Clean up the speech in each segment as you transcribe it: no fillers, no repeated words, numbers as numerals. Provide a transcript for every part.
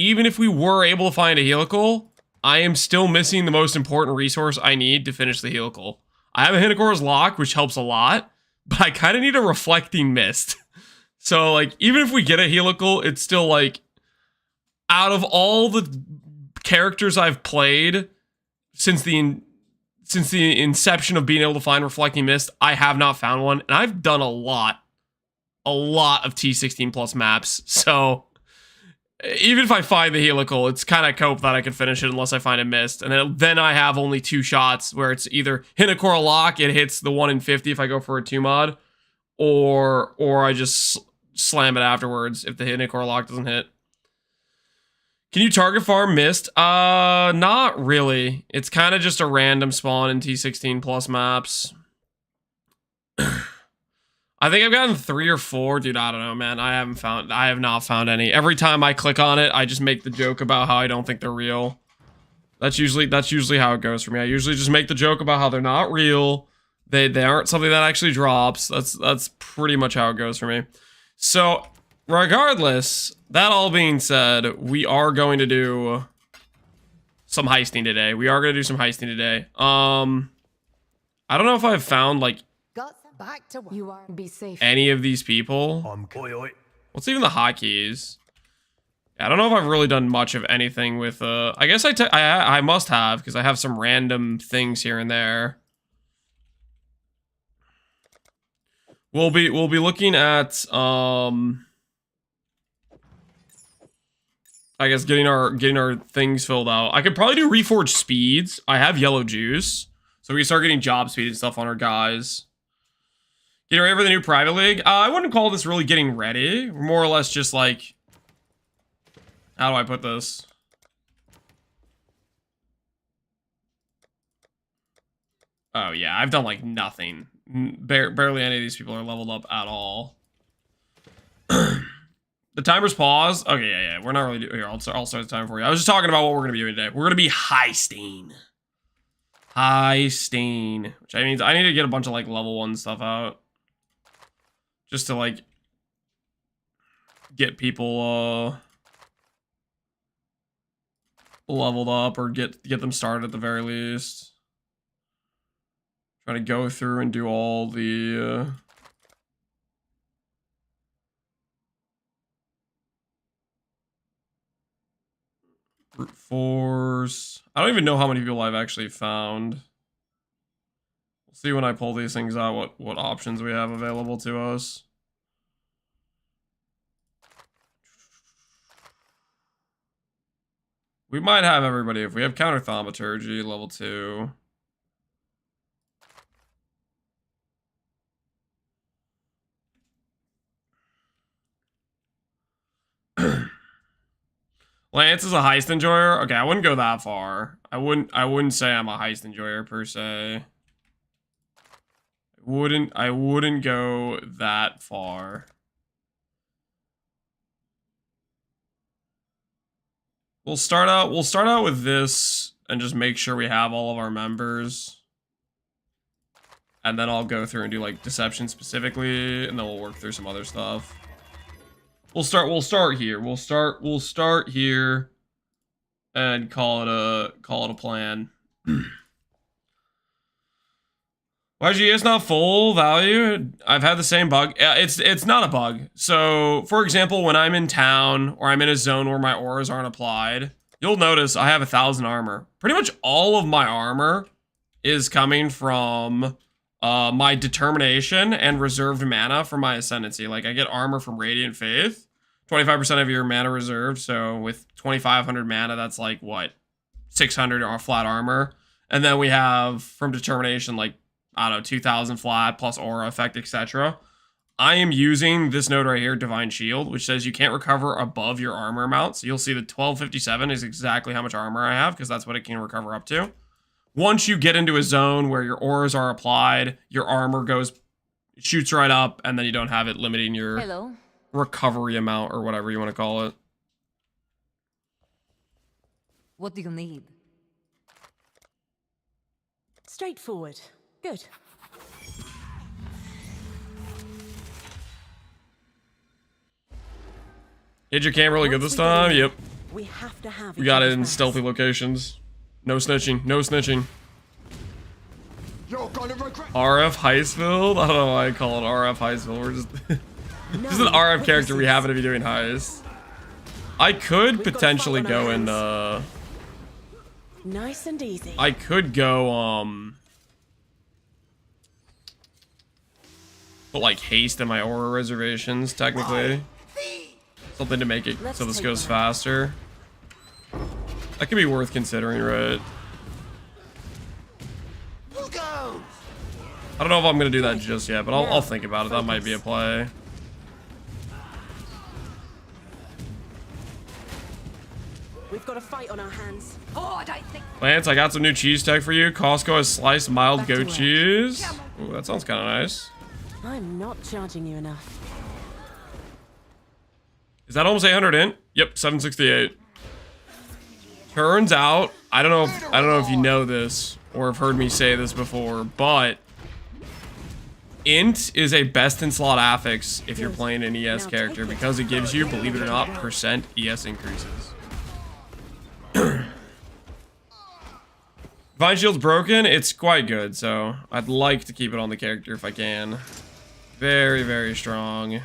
even if we were able to find a helical, I am still missing the most important resource I need to finish the helical. I have a Hinocor's Lock, which helps a lot, but I kind of need a Reflecting Mist. So, like, even if we get a helical, it's still, like, out of all the characters I've played since the inception of being able to find Reflecting Mist, I have not found one, and I've done a lot of T16 plus maps, so even if I find the helical, it's kind of cope that I can finish it unless I find a mist. And then I have only 2 shots where it's either Hinokora Lock, it hits the 1 in 50 if I go for a 2 mod, or I just slam it afterwards if the Hinokora Lock doesn't hit. Can you target farm mist? Not really. It's kind of just a random spawn in T16 plus maps. I think I've gotten 3 or 4. Dude, I don't know, man. I have not found any. Every time I click on it, I just make the joke about how I don't think they're real. That's usually how it goes for me. I usually just make the joke about how they're not real. They aren't something that actually drops. That's pretty much how it goes for me. So, regardless, that all being said, we are going to do some heisting today. I don't know if I've found, like, Back to work. You are be safe. any of these people. What's even the hotkeys? I don't know if I've really done much of anything with I guess I must have, because I have some random things here and there. We'll be looking at I guess getting our things filled out. I could probably do reforged speeds. I have yellow juice, so we can start getting job speed and stuff on our guys. Getting ready for the new private league? I wouldn't call this really getting ready. We're more or less just like... How do I put this? Oh, yeah. I've done, like, nothing. Barely any of these people are leveled up at all. The timer's paused. Okay, yeah. We're not really... Here, I'll start the timer for you. I was just talking about what we're going to be doing today. We're going to be heisting. Heisting. Which means I need to get a bunch of, like, level 1 stuff out. Just to, like, get people, leveled up or get them started at the very least. Trying to go through and do all the, brute force. I don't even know how many people I've actually found. See when I pull these things out what options we have available to us. We might have everybody if we have counter thaumaturgy level 2. Lance is a heist enjoyer. Okay, I wouldn't go that far. I wouldn't say I'm a heist enjoyer per se. I wouldn't go that far. We'll start out with this and just make sure we have all of our members. And then I'll go through and do like deception specifically, and then we'll work through some other stuff. We'll start here. We'll start here and call it a plan. YG is not full value. I've had the same bug. It's not a bug. So, for example, when I'm in town or I'm in a zone where my auras aren't applied, you'll notice I have 1,000 armor. Pretty much all of my armor is coming from my determination and reserved mana from my ascendancy. Like, I get armor from Radiant Faith, 25% of your mana reserved. So with 2,500 mana, that's like what, 600 flat armor. And then we have from determination, like, I don't know, 2,000 flat plus aura effect, etc. I am using this node right here, Divine Shield, which says you can't recover above your armor amount. So you'll see the 1257 is exactly how much armor I have, because that's what it can recover up to. Once you get into a zone where your auras are applied, your armor shoots right up, and then you don't have it limiting your recovery amount or whatever you want to call it. What do you need? Straightforward. Good. Hit your cam really good this time? Yep. We have to have. We got it each in other's stealthy backs. locations. No snitching. No snitching. You're gonna regret. RF Heist build? I don't know why I call it RF Heist build. We're just... this is an No RF character we witnesses. happen to be doing Heist. I could We've got a potentially fight on go our in, hands. Nice and easy. I could go, put like haste in my aura reservations, technically. Something to make it Let's so this take goes one. faster. That could be worth considering, right? Who goes? I don't know if I'm gonna do that just yet, but I'll think about it. That might be a play. We've got a fight on our hands. Oh, I don't think. Lance, I got some new cheese tech for you. Costco has sliced mild Back to goat work. cheese. Ooh, that sounds kind of nice. I'm not charging you enough. Is that almost 800 in? Yep, 768. Turns out, I don't know if you know this or have heard me say this before, but int is a best in slot affix if you're playing an ES character because it gives you, believe it or not, percent ES increases. Vine Shield's broken, it's quite good, so I'd like to keep it on the character if I can. Very, very strong.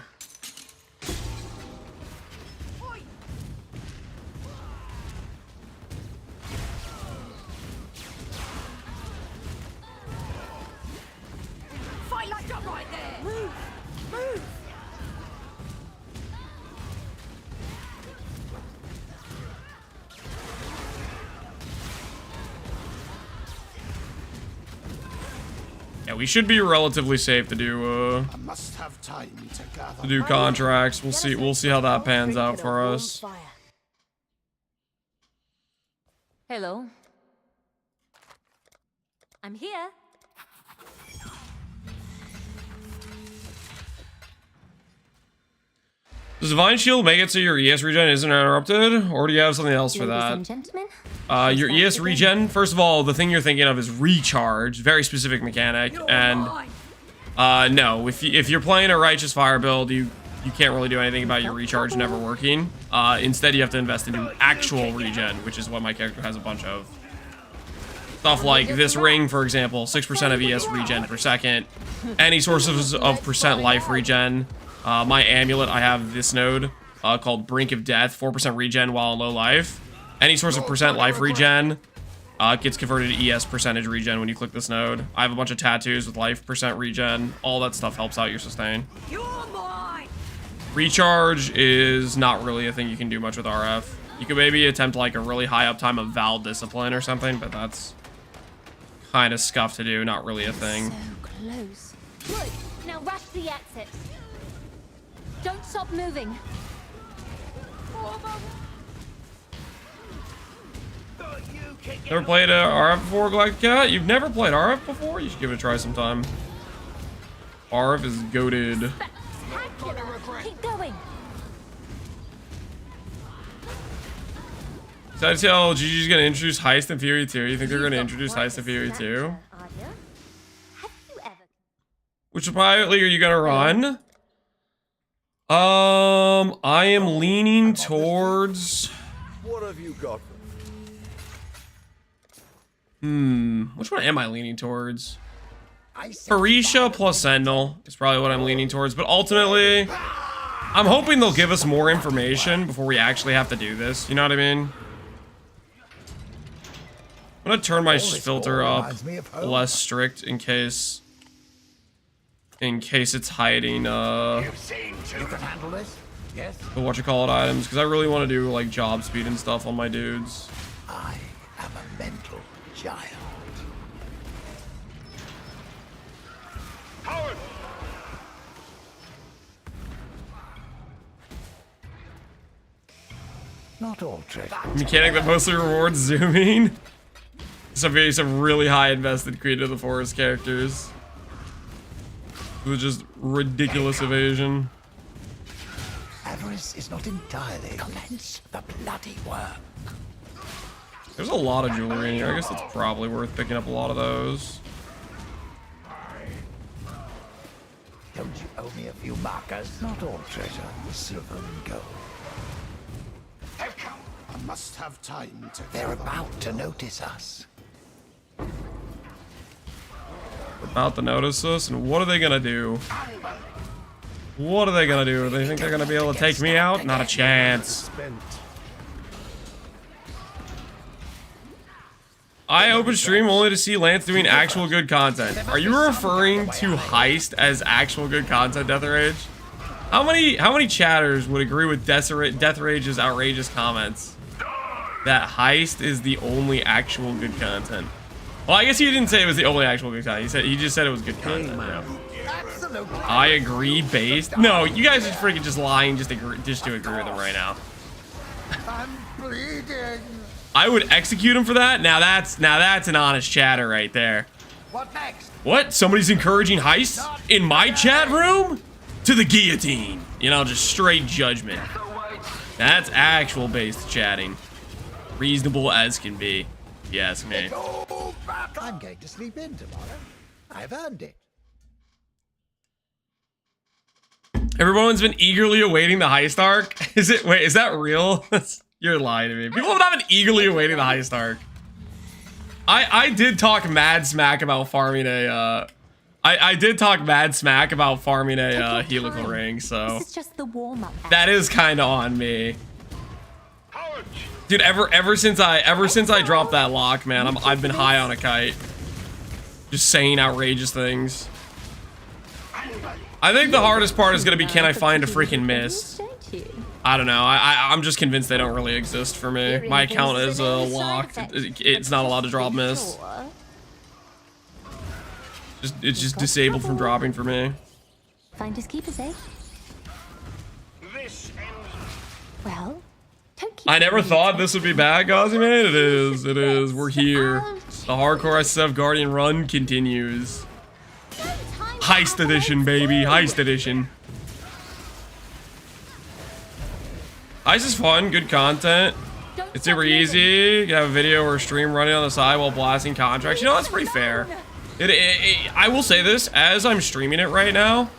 Fight like you're right there. Move! Move! Yeah, we should be relatively safe to do I must have time to gather. contracts. We'll see how that pans out for us. Hello. I'm here. Does Divine Shield make it so your ES regen isn't interrupted, or do you have something else for Ladies that? and gentlemen. Your ES regen, first of all, the thing you're thinking of is recharge, very specific mechanic, and no, if you're playing a Righteous Fire build, you can't really do anything about your recharge never working. Instead, you have to invest into actual regen, which is what my character has a bunch of. Stuff like this ring, for example, 6% of ES regen per second, any sources of percent life regen. My amulet, I have this node called Brink of Death, 4% regen while in low life. Any source of percent life regen gets converted to ES percentage regen when you click this node. I have a bunch of tattoos with life percent regen. All that stuff helps out your sustain. You're mine. Recharge is not really a thing you can do much with RF. You could maybe attempt like a really high uptime of Val Discipline or something, but that's kind of scuffed to do, not really a thing. So close. Good. Now rush the exit. Don't stop moving. Never played RF before, Galactica? You've never played RF before? You should give it a try sometime. RF is goated. Spectacular. Keep going. Did I tell GG's gonna introduce Heist and Fury 2? You think they're gonna introduce Heist and Fury 2? Have you ever? Which pilot league are you gonna run? I am leaning towards... What have you got? Which one am I leaning towards? Farisha plus Sentinel is probably what I'm leaning towards, but ultimately, I'm hoping they'll give us more information before we actually have to do this, you know what I mean? I'm gonna turn my filter up less strict in case it's hiding, You can handle this? Yes. the whatchamacallit items, because I really want to do, like, job speed and stuff on my dudes. I am a mental giant. Howard! Not all treasure. Mechanic that mostly rewards zooming. Some really high invested Creed of the Forest characters. With just ridiculous evasion. Avarice is not entirely. Commence the bloody work. There's a lot of jewelry in here. I guess it's probably worth picking up a lot of those. Don't you owe me a few markers? Not all treasure is silver and gold. Have come a must have time to They're about to notice us. About to notice us, and what are they gonna do? What are they gonna do? They think they're gonna be able to take me out? Not a chance. spent. I open stream only to see Lance doing actual good content. Are you referring to Heist as actual good content, Death Rage? How many chatters would agree with Death Rage's outrageous comments that Heist is the only actual good content? Well, I guess he didn't say it was the only actual good content. He just said it was good content. Yeah. I agree based. No, you guys are freaking just lying just to agree with them right now. I'm bleeding. I would execute him for that. Now that's an honest chatter right there. What next? What? Somebody's encouraging Heist in my chat room? To the guillotine. You know, just straight judgment. That's actual based chatting. Reasonable as can be. If you ask me. I'm going to sleep in tomorrow. I've earned it. Everyone's been eagerly awaiting the Heist arc. Wait, is that real? You're lying to me. People have not been eagerly awaiting the Heist arc. I did talk mad smack about farming a I did talk mad smack about farming a helical ring, so This is just the warm-up. that is kind of on me. Dude, ever since I dropped that lock, man, I've been high on a kite, just saying outrageous things. I think the hardest part is gonna be, can I find a freaking mist? Don't you? I don't know. I'm just convinced they don't really exist for me. My account is locked. It's not allowed to drop mist. It's just disabled from dropping for me. Finders keepers, eh? Well, don't keep I never me thought this would be bad, Gauzy man. It is. It is. We're here. The hardcore SSF Guardian run continues. Heist edition, baby. Heist edition. Heist is fun. Good content. It's super easy. You can have a video or a stream running on the side while blasting contracts. You know, that's pretty fair. I will say this, as I'm streaming it right now,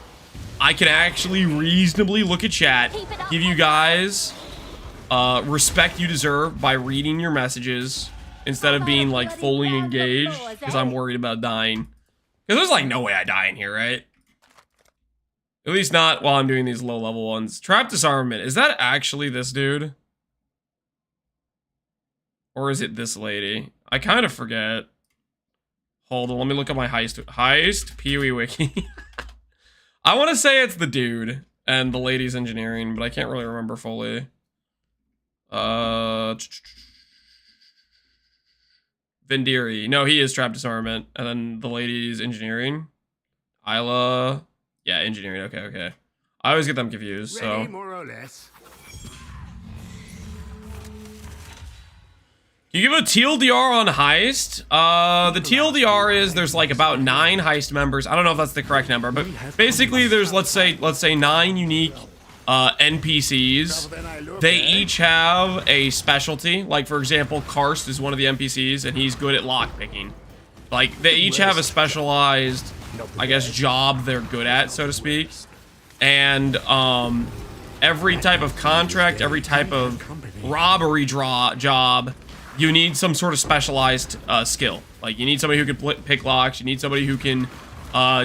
I can actually reasonably look at chat, give you guys respect you deserve by reading your messages instead of being like fully engaged because I'm worried about dying. Because there's like no way I die in here, right? At least not while I'm doing these low level ones. Trap disarmament, is that actually this dude? Or is it this lady? I kind of forget. Hold on, let me look at my Heist PoE wiki. I want to say it's the dude and the lady's engineering, but I can't really remember fully. Vendiri. No, he is trap disarmament. And then the lady's engineering. Isla. Yeah, engineering. Okay. I always get them confused, so. Ready, more or less. You give a TLDR on Heist. The TLDR is there's like about 9 Heist members. I don't know if that's the correct number, but basically there's let's say 9 unique NPCs. They each have a specialty. Like for example, Karst is one of the NPCs, and he's good at lockpicking. Like they each have a specialized, I guess, job they're good at, so to speak. And every type of contract, every type of robbery job, you need some sort of specialized skill. Like you need somebody who can pick locks, you need somebody who can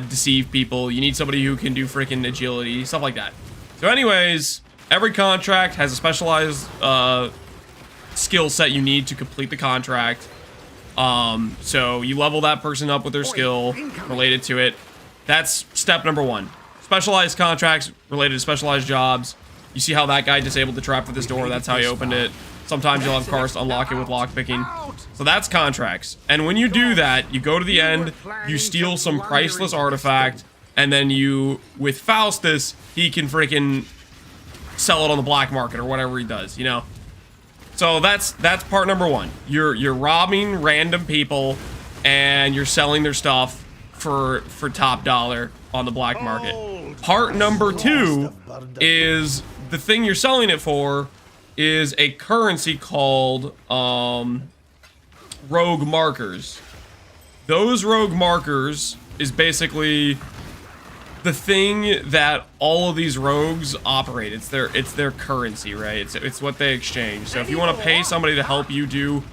deceive people, you need somebody who can do freaking agility, stuff like that. So anyways, every contract has a specialized skill set you need to complete the contract. So you level that person up with their skill related to it. That's step number 1. Specialized contracts related to specialized jobs. You see how that guy disabled the trap for this door, that's how he opened it. Sometimes you'll have Karst unlock it with lockpicking. So that's contracts. And when you do that, you go to the end, you steal some priceless artifact, and then you, with Faustus, he can freaking sell it on the black market or whatever he does, you know? So that's part number 1. You're robbing random people, and you're selling their stuff for top dollar on the black market. Part number 2 is the thing you're selling it for is a currency called rogue markers. Those rogue markers is basically the thing that all of these rogues operate. It's their currency, right? It's what they exchange. So if you want to pay somebody to help you do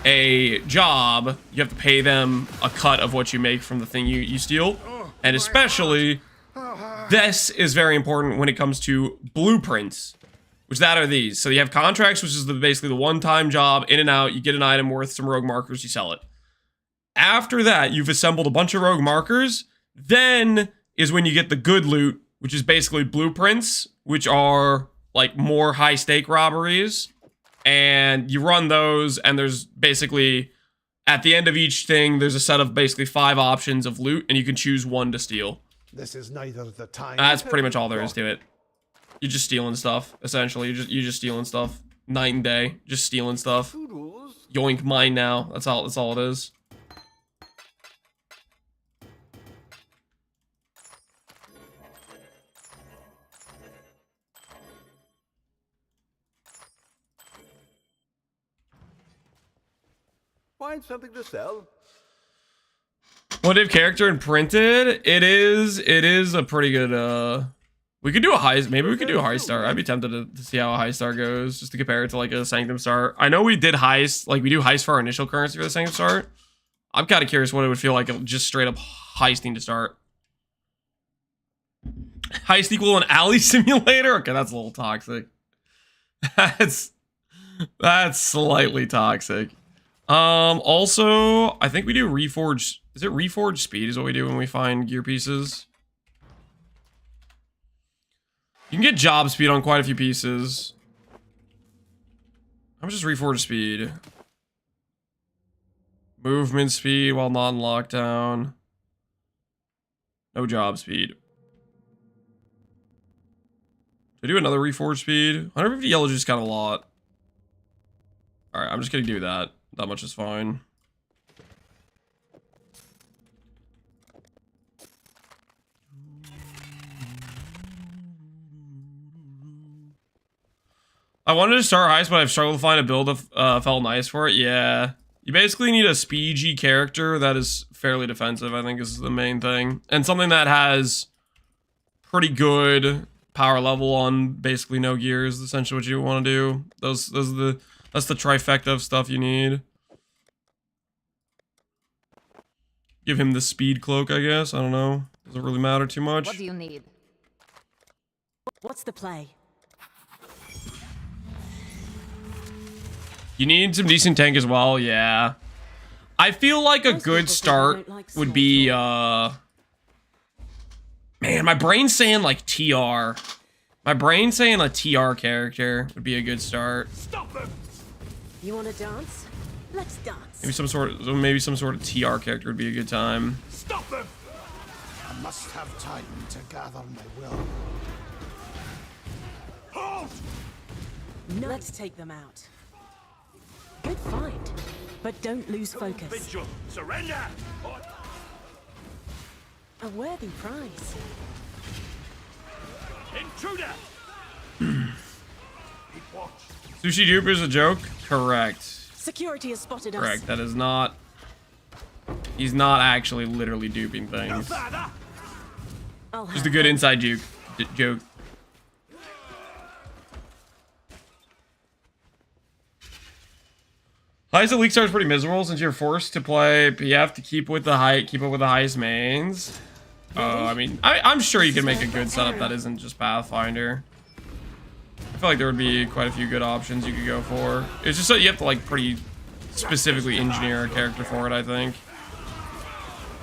a job, you have to pay them a cut of what you make from the thing you steal. And especially, this is very important when it comes to blueprints, which that are these. So you have contracts, which is basically the one-time job, in and out, you get an item worth some rogue markers, you sell it. After that, you've assembled a bunch of rogue markers, then is when you get the good loot, which is basically blueprints, which are like more high-stake robberies. And you run those, and there's basically, at the end of each thing, there's a set of basically 5 options of loot, and you can choose one to steal. This is neither the time. That's pretty much all there is to it. You're just stealing stuff, essentially. You're just stealing stuff. Night and day. Just stealing stuff. Yoink, mine now. That's all it is. Find something to sell. What if character and printed? It is a pretty good, we could do a heist. Maybe we could do a heist start. I'd be tempted to see how a heist start goes, just to compare it to like a sanctum start. I know we did heist, like we do heist for our initial currency for the sanctum start. I'm kind of curious what it would feel like just straight up heisting to start. Heist equal an alley simulator? Okay, that's a little toxic. That's slightly toxic. Also, I think we do reforge. Is it reforge speed is what we do when we find gear pieces? You can get job speed on quite a few pieces. How much is reforge speed? Movement speed while not in lockdown. No job speed. Do I do another reforge speed? 150 yellow is just kind of a lot. Alright, I'm just gonna do that. That much is fine. I wanted to start heist, but I've struggled to find a build that felt nice for it. Yeah. You basically need a speedy character that is fairly defensive, I think is the main thing. And something that has pretty good power level on basically no gears, essentially what you want to do. That's the trifecta of stuff you need. Give him the speed cloak, I guess. I don't know. Doesn't really matter too much. What do you need? What's the play? You need some decent tank as well, yeah. I feel like a good start would be, man, my brain's saying like TR. My brain's saying a TR character would be a good start. Stop them! You want to dance? Let's dance. Maybe some sort of TR character would be a good time. Stop them! I must have time to gather my will. Halt! Let's take them out. Good find, but don't lose focus. Vigil, surrender! A worthy prize. Intruder! Keep watch. Sushi dupe is a joke? Correct. Security has spotted us. Correct. That is not. He's not actually literally duping No things. further! Just a good inside joke. Heist at League Star is pretty miserable since you're forced to play PF to keep up with the highest mains. I mean, I'm sure you can make a good setup that isn't just Pathfinder. I feel like there would be quite a few good options you could go for. It's just that you have to like pretty specifically engineer a character for it, I think.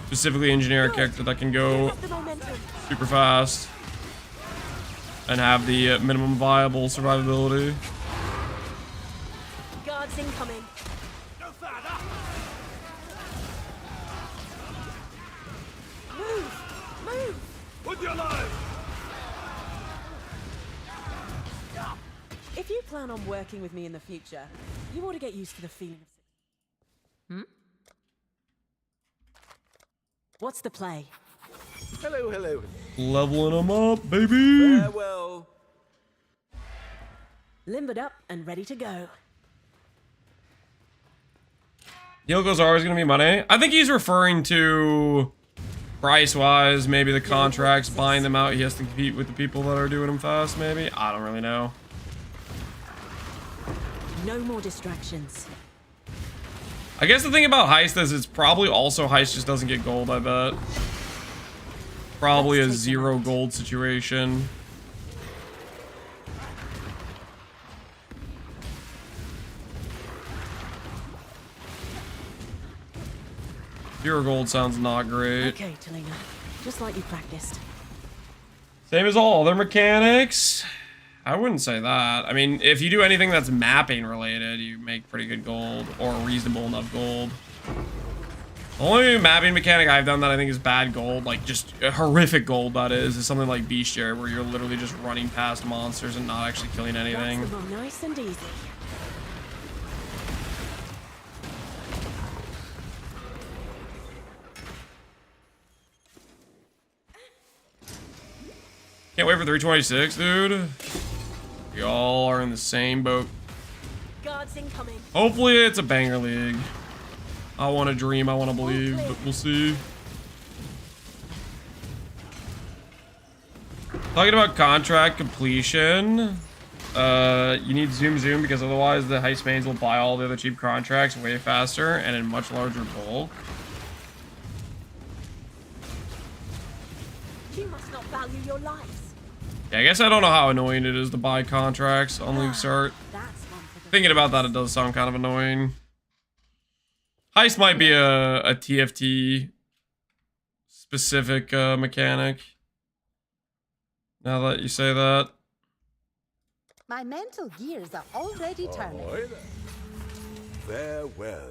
Specifically engineer a character that can go super fast and have the minimum viable survivability. Guards incoming. No further! Move! With your life! If you plan on working with me in the future, you ought to get used to the feeling of... What's the play? Hello, hello. Leveling them up, baby. Farewell. Limbered up and ready to go. Yilgo's always gonna be money. I think he's referring to Price-wise, maybe the contracts buying them out. He has to compete with the people that are doing them fast, maybe? I don't really know. No more distractions. I guess the thing about Heist is it's probably also Heist just doesn't get gold, I bet. Probably a 0 gold situation. Zero gold sounds not great. Okay, Talina. Just like you practiced. Same as all other mechanics. I wouldn't say that. I mean, if you do anything that's mapping related, you make pretty good gold, or reasonable enough gold. The only mapping mechanic I've done that I think is bad gold, like just horrific gold that is something like Bestiary, where you're literally just running past monsters and not actually killing anything. That's the one nice and easy. Can't wait for 326, dude. We all are in the same boat. Guards incoming. Hopefully it's a banger league. I want to dream, I want to believe, but we'll see. Talking about contract completion, you need zoom because otherwise the heist mains will buy all the other cheap contracts way faster and in much larger bulk. You must not value your lives. Yeah, I guess I don't know how annoying it is to buy contracts on League Start. That's one for the Thinking about that, it does sound kind of annoying. Heist might be a TFT specific mechanic. Now that you say that. My mental gears are already turning. Farewell.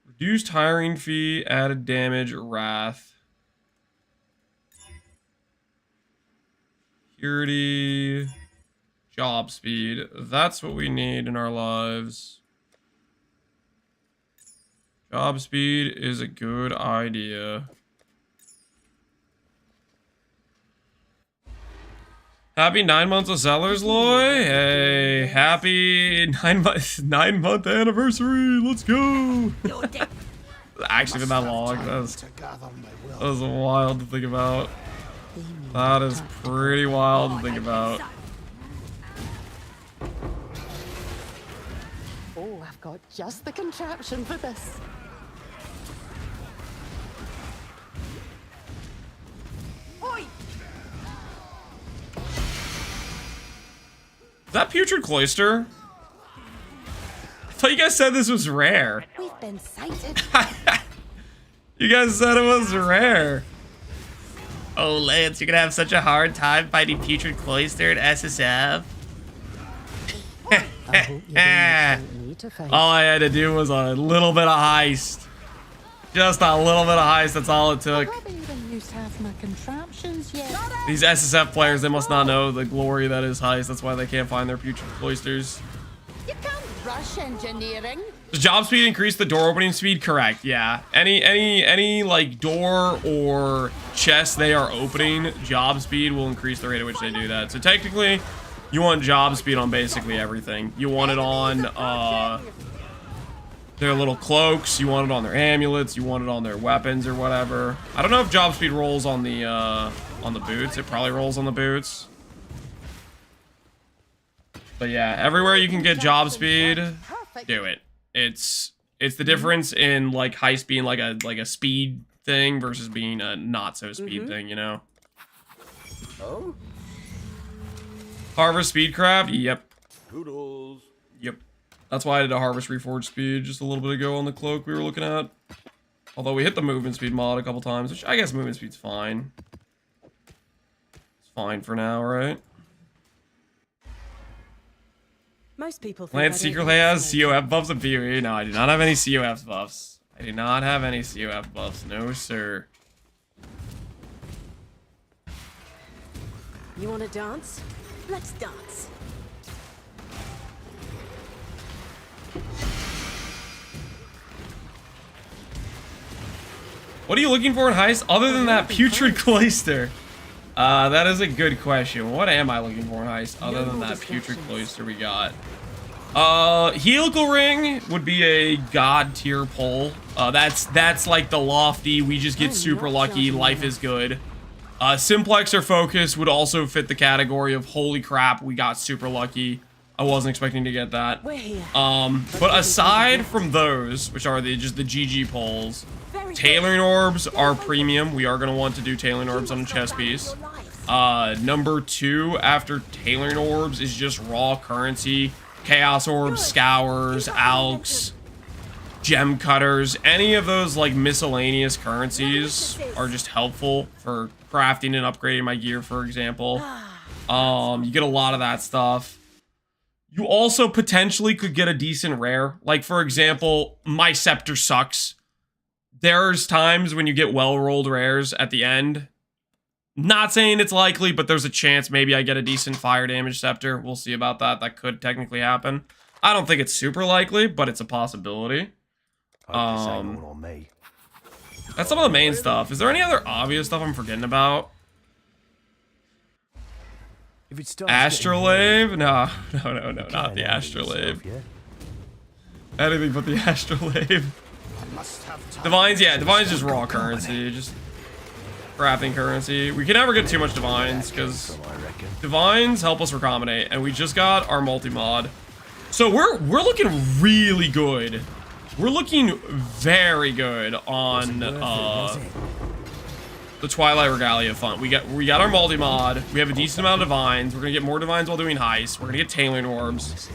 Reduced hiring fee, added damage, wrath. Purity, job speed. That's what we need in our lives. Job speed is a good idea. Happy 9 months of Sellers, Loy. Hey, happy 9 month anniversary. Let's go. Actually been that long. That was wild to think about. That is pretty wild to think about. Oh, I've got just the contraption for this. Is that Putrid Cloister? I thought you guys said this was rare. We've been sighted. You guys said it was rare. Oh, Lance, you're gonna have such a hard time fighting Putrid Cloister at SSF. I hope you don't need to fight. All I had to do was a little bit of heist. Just a little bit of heist, that's all it took. I haven't even used half my contraptions yet. These SSF players, they must not know the glory that is heist. That's why they can't find their Putrid Cloisters. You can't rush engineering. Does job speed increase the door opening speed? Correct, yeah. Any like door or chest they are opening, job speed will increase the rate at which they do that. So technically, you want job speed on basically everything. You want it on their little cloaks, you want it on their amulets, you want it on their weapons or whatever. I don't know if job speed rolls on the boots. It probably rolls on the boots. But yeah, everywhere you can get job speed, do it. It's the difference in like heist being like a speed thing versus being a not so speed thing, you know. Oh? Harvest speedcraft, yep. Toodles. Yep. That's why I did a harvest reforged speed just a little bit ago on the cloak we were looking at. Although we hit the movement speed mod a couple times, which I guess movement speed's fine. It's fine for now, right? Most people think Lance secretly has COF buffs and PoE. No, I do not have any COF buffs. I do not have any COF buffs. No, sir. You want to dance? Let's dance. What are you looking for in Heist other than that Putrid Cloister? That is a good question. What am I looking for in Heist other than that Putrid Cloister we got? Helical Ring would be a god tier pull. That's like the lofty, we just get super lucky, life is good. Simplex or Focus would also fit the category of holy crap, we got super lucky. I wasn't expecting to get that. We're here. But aside from those, which are just the GG pulls, Tailoring Orbs are premium. We are going to want to do Tailoring Orbs on a chest piece. Number 2 after Tailoring Orbs is just raw currency. Chaos Orbs, Scours, Alks, Gem Cutters, any of those like miscellaneous currencies are just helpful for crafting and upgrading my gear, for example. You get a lot of that stuff. You also potentially could get a decent rare. Like, for example, my Scepter sucks. There's times when you get well-rolled rares at the end. Not saying it's likely, but there's a chance maybe I get a decent fire damage Scepter. We'll see about that. That could technically happen. I don't think it's super likely, but it's a possibility. That's some of the main stuff. Is there any other obvious stuff I'm forgetting about? Astrolabe? No, not the Astrolabe. Anything but the Astrolabe. Divines, yeah, Divines just raw currency, just crafting currency. We can never get too much Divines, because Divines help us recombinate, and we just got our multi-mod. So we're looking really good. We're looking very good on the Twilight Regalia font. We got our multi-mod. We have a decent amount of Divines. We're gonna get more Divines while doing Heist. We're gonna get Tailoring Orbs.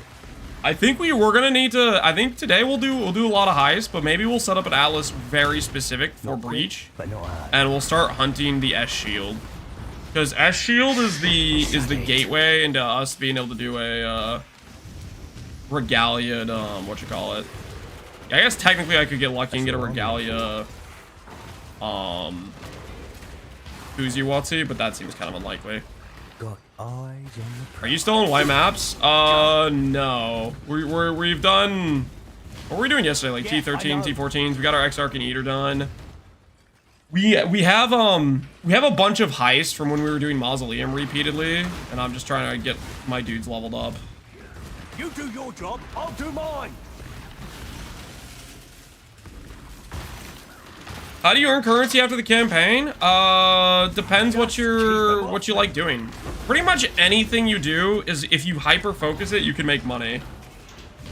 I think we're gonna need to. I think today we'll do a lot of Heist, but maybe we'll set up an Atlas very specific for Breach, and we'll start hunting the S Shield, because S Shield is the gateway into us being able to do a Regalia. Whatchamacallit. I guess technically I could get lucky and get a Regalia. Uzi Watsy, but that seems kind of unlikely. Are you still on white maps? No. We've done. What were we doing yesterday? Like T13, T14s. We got our X-Arc and Eater done. We have a bunch of heists from when we were doing Mausoleum repeatedly, and I'm just trying to get my dudes leveled up. You do your job, I'll do mine. How do you earn currency after the campaign? Depends what you like doing. Pretty much anything you do is, if you hyper focus it, you can make money.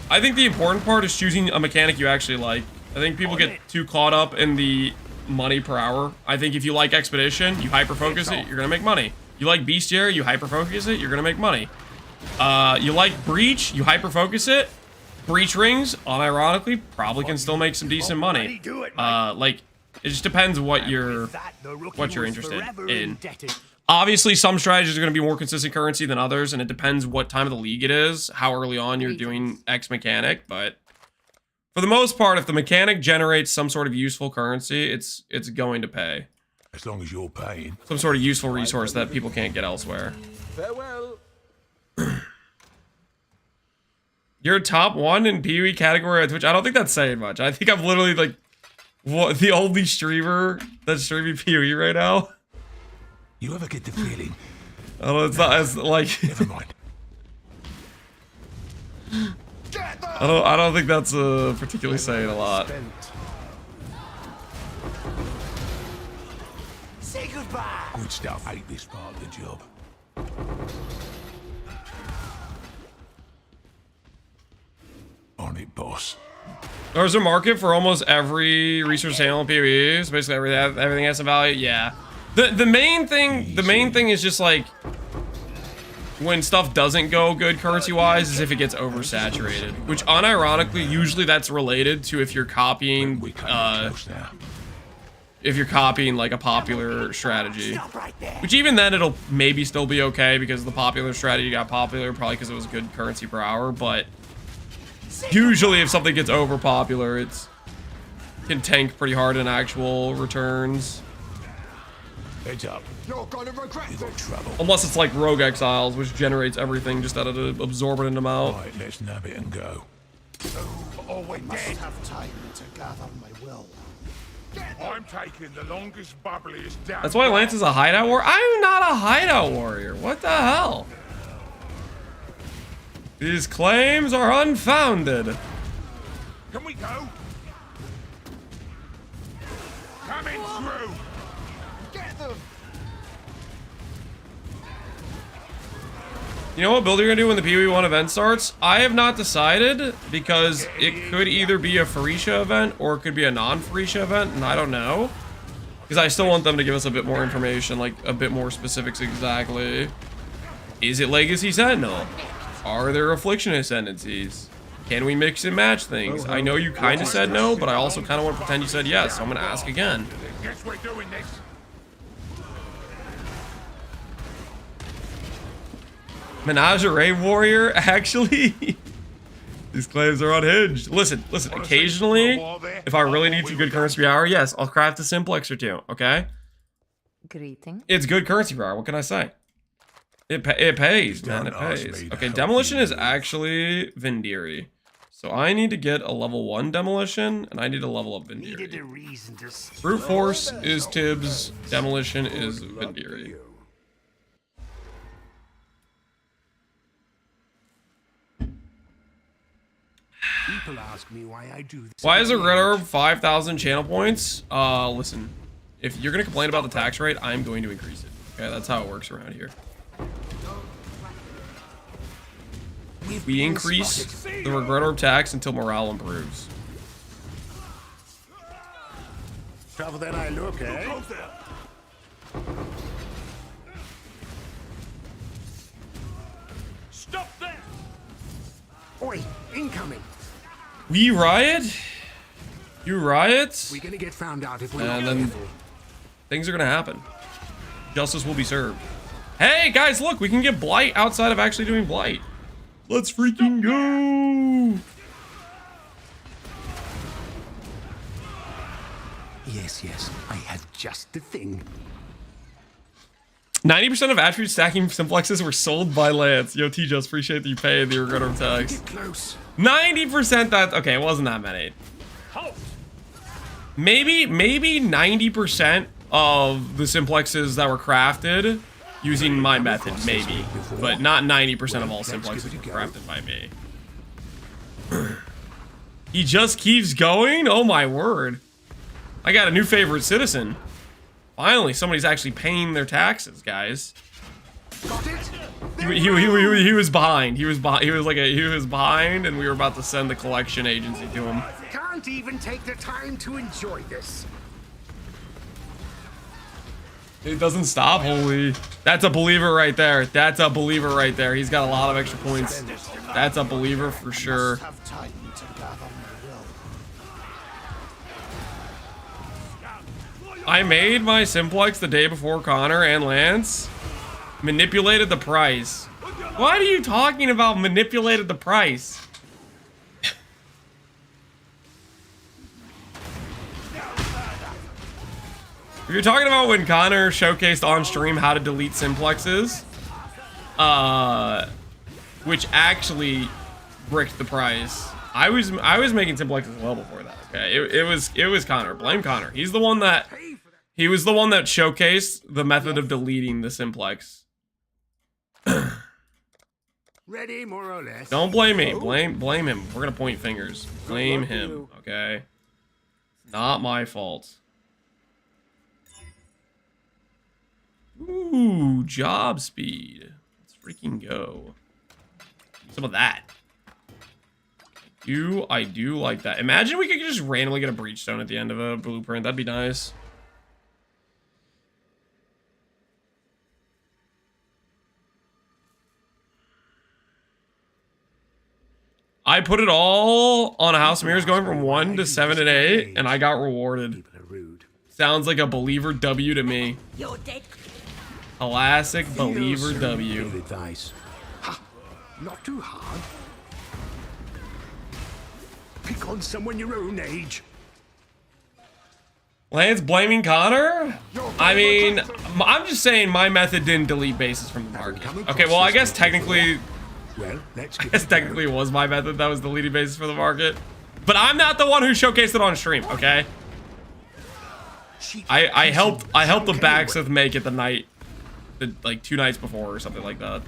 I think the important part is choosing a mechanic you actually like. I think people get too caught up in the money per hour. I think if you like Expedition, you hyper focus it, you're gonna make money. You like Bestiary, you hyper focus it, you're gonna make money. You like Breach, you hyper focus it. Breach rings, unironically, probably can still make some decent money. Like, it just depends what you're interested in. Obviously, some strategies are going to be more consistent currency than others, and it depends what time of the league it is, how early on you're doing X mechanic, but for the most part, if the mechanic generates some sort of useful currency, it's going to pay. As long as you're paying. Some sort of useful resource that people can't get elsewhere. Farewell. You're top 1 in PoE category on Twitch. I don't think that's saying much. I think I'm literally like the only streamer that's streaming PoE right now. You ever get the feeling? Oh, it's not as like. Never mind. I don't think that's particularly saying a lot. Say goodbye. Good stuff. I hate this part of the job. On it, boss. There's a market for almost every resource channel in PoE. So basically everything has some value. Yeah. The main thing is just like when stuff doesn't go good currency wise is if it gets oversaturated, which unironically usually that's related to if you're copying like a popular strategy, which even then it'll maybe still be okay because the popular strategy got popular probably because it was good currency per hour, but usually if something gets over popular, it can tank pretty hard in actual returns. Heads up. You're gonna regret this. Trouble. Unless it's like Rogue Exiles, which generates everything just at an absorbent amount. Right, let's nab it and go. Oh, we must have time to gather my will. I'm taking the longest, bubbliest down. That's why Lance is a hideout warrior? I'm not a hideout warrior. What the hell? These claims are unfounded. Can we go? Coming through. Get them! You know what build you're gonna do when the PoE1 event starts? I have not decided because it could either be a Farisha event or it could be a non-Farisha event, and I don't know. Because I still want them to give us a bit more information, like a bit more specifics exactly. Is it Legacy Sentinel? Are there Affliction Ascendancies? Can we mix and match things? I know you kind of said no, but I also kind of want to pretend you said yes, so I'm gonna ask again. Guess we're doing this. Menagerie Warrior, actually? These claims are unhinged. Listen, occasionally, if I really need some good currency power, yes, I'll craft a simplex or two, okay? Greeting. It's good currency power, what can I say? It pays, man, it pays. Okay, demolition is actually Vindiri. So I need to get a level 1 demolition, and I need to level up Vindiri. Brute force is Tibbs, demolition is Vindiri. People ask me why I do this. Why is a red orb 5,000 channel points? Listen, if you're gonna complain about the tax rate, I'm going to increase it. Okay, that's how it works around here. We increase the regret orb tax until morale improves. Tougher than I look, eh? Stop there! Oi, incoming. We riot? You riot? We're gonna get found out if we're And not then careful. things are gonna happen. Justice will be served. Hey guys, look, we can get blight outside of actually doing blight. Let's freaking go! Yes, I had just the thing. 90% of attribute stacking simplexes were sold by Lance. Yo, T-Just, appreciate that you paid the regret orb tax. Get close. 90% that, okay, it wasn't that many. Maybe 90% of the simplexes that were crafted using my method, maybe. But not 90% of all simplexes were crafted by me. He just keeps going? Oh my word. I got a new favorite citizen. Finally, somebody's actually paying their taxes, guys. Got it? He was behind. He was behind, and we were about to send the collection agency to him. Can't even take the time to enjoy this. It doesn't stop. Holy, that's a believer right there. That's a believer right there. He's got a lot of extra points. That's a believer for sure. Have time to gather my will. I made my simplex the day before Connor and Lance manipulated the price. What are you talking about? Manipulated the price? If you're talking about when Connor showcased on stream how to delete simplexes, which actually bricked the price. I was making simplexes well before that. Okay, it was Connor. Blame Connor. He was the one that showcased the method of deleting the simplex. Ready, more or less. Don't blame me. Blame him. We're gonna point fingers. Blame him. Okay. Not my fault. Ooh, job speed. Let's freaking go. Some of that. I do like that. Imagine we could just randomly get a breachstone at the end of a blueprint. That'd be nice. I put it all on a House of Mirrors going from 1 to 7 and 8, and I got rewarded. People are rude. Sounds like a believer W to me. You're dead. Classic believer Good W. advice. Ha! Not too hard. Pick on someone your own age. Lance blaming Connor? I mean, I'm just saying my method didn't delete bases from the market. Okay, well, I guess technically Well, let's it was my method that was deleting bases for the market. But I'm not the one who showcased it on stream, okay? I helped the Backsmith make it the night, like 2 nights before or something like that.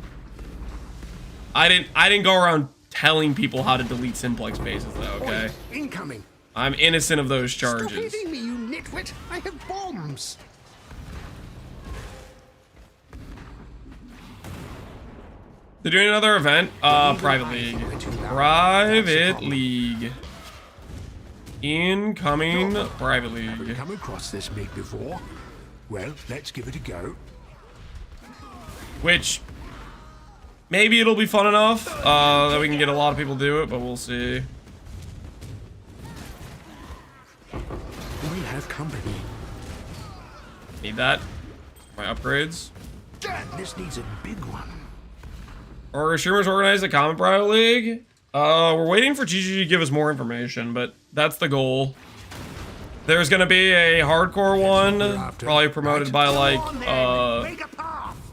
I didn't go around telling people how to delete simplex spaces though, okay? Oi, incoming. I'm innocent of those Stop charges. hitting me, you nitwit. I have bombs. They're doing another event. Private League. Private League. Incoming Private League. Come across this meat before? Well, let's give it a go. Which, maybe it'll be fun enough that we can get a lot of people to do it, but we'll see. We have company. Need that. My upgrades. Damn, this needs a big one. Are streamers organized a common private league? We're waiting for GG to give us more information, but that's the goal. There's gonna be a hardcore one, probably promoted by like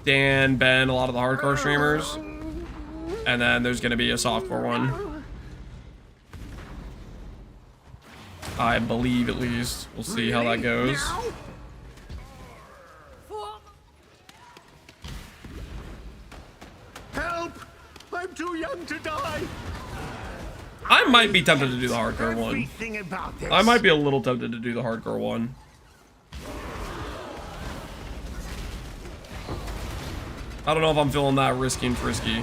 Dan, Ben, a lot of the hardcore streamers. And then there's gonna be a softcore one. I believe, at least. We'll see how that goes. Help! I'm too young to die. I might be tempted to do the hardcore one. Everything about this. I might be a little tempted to do the hardcore one. I don't know if I'm feeling that risky and frisky.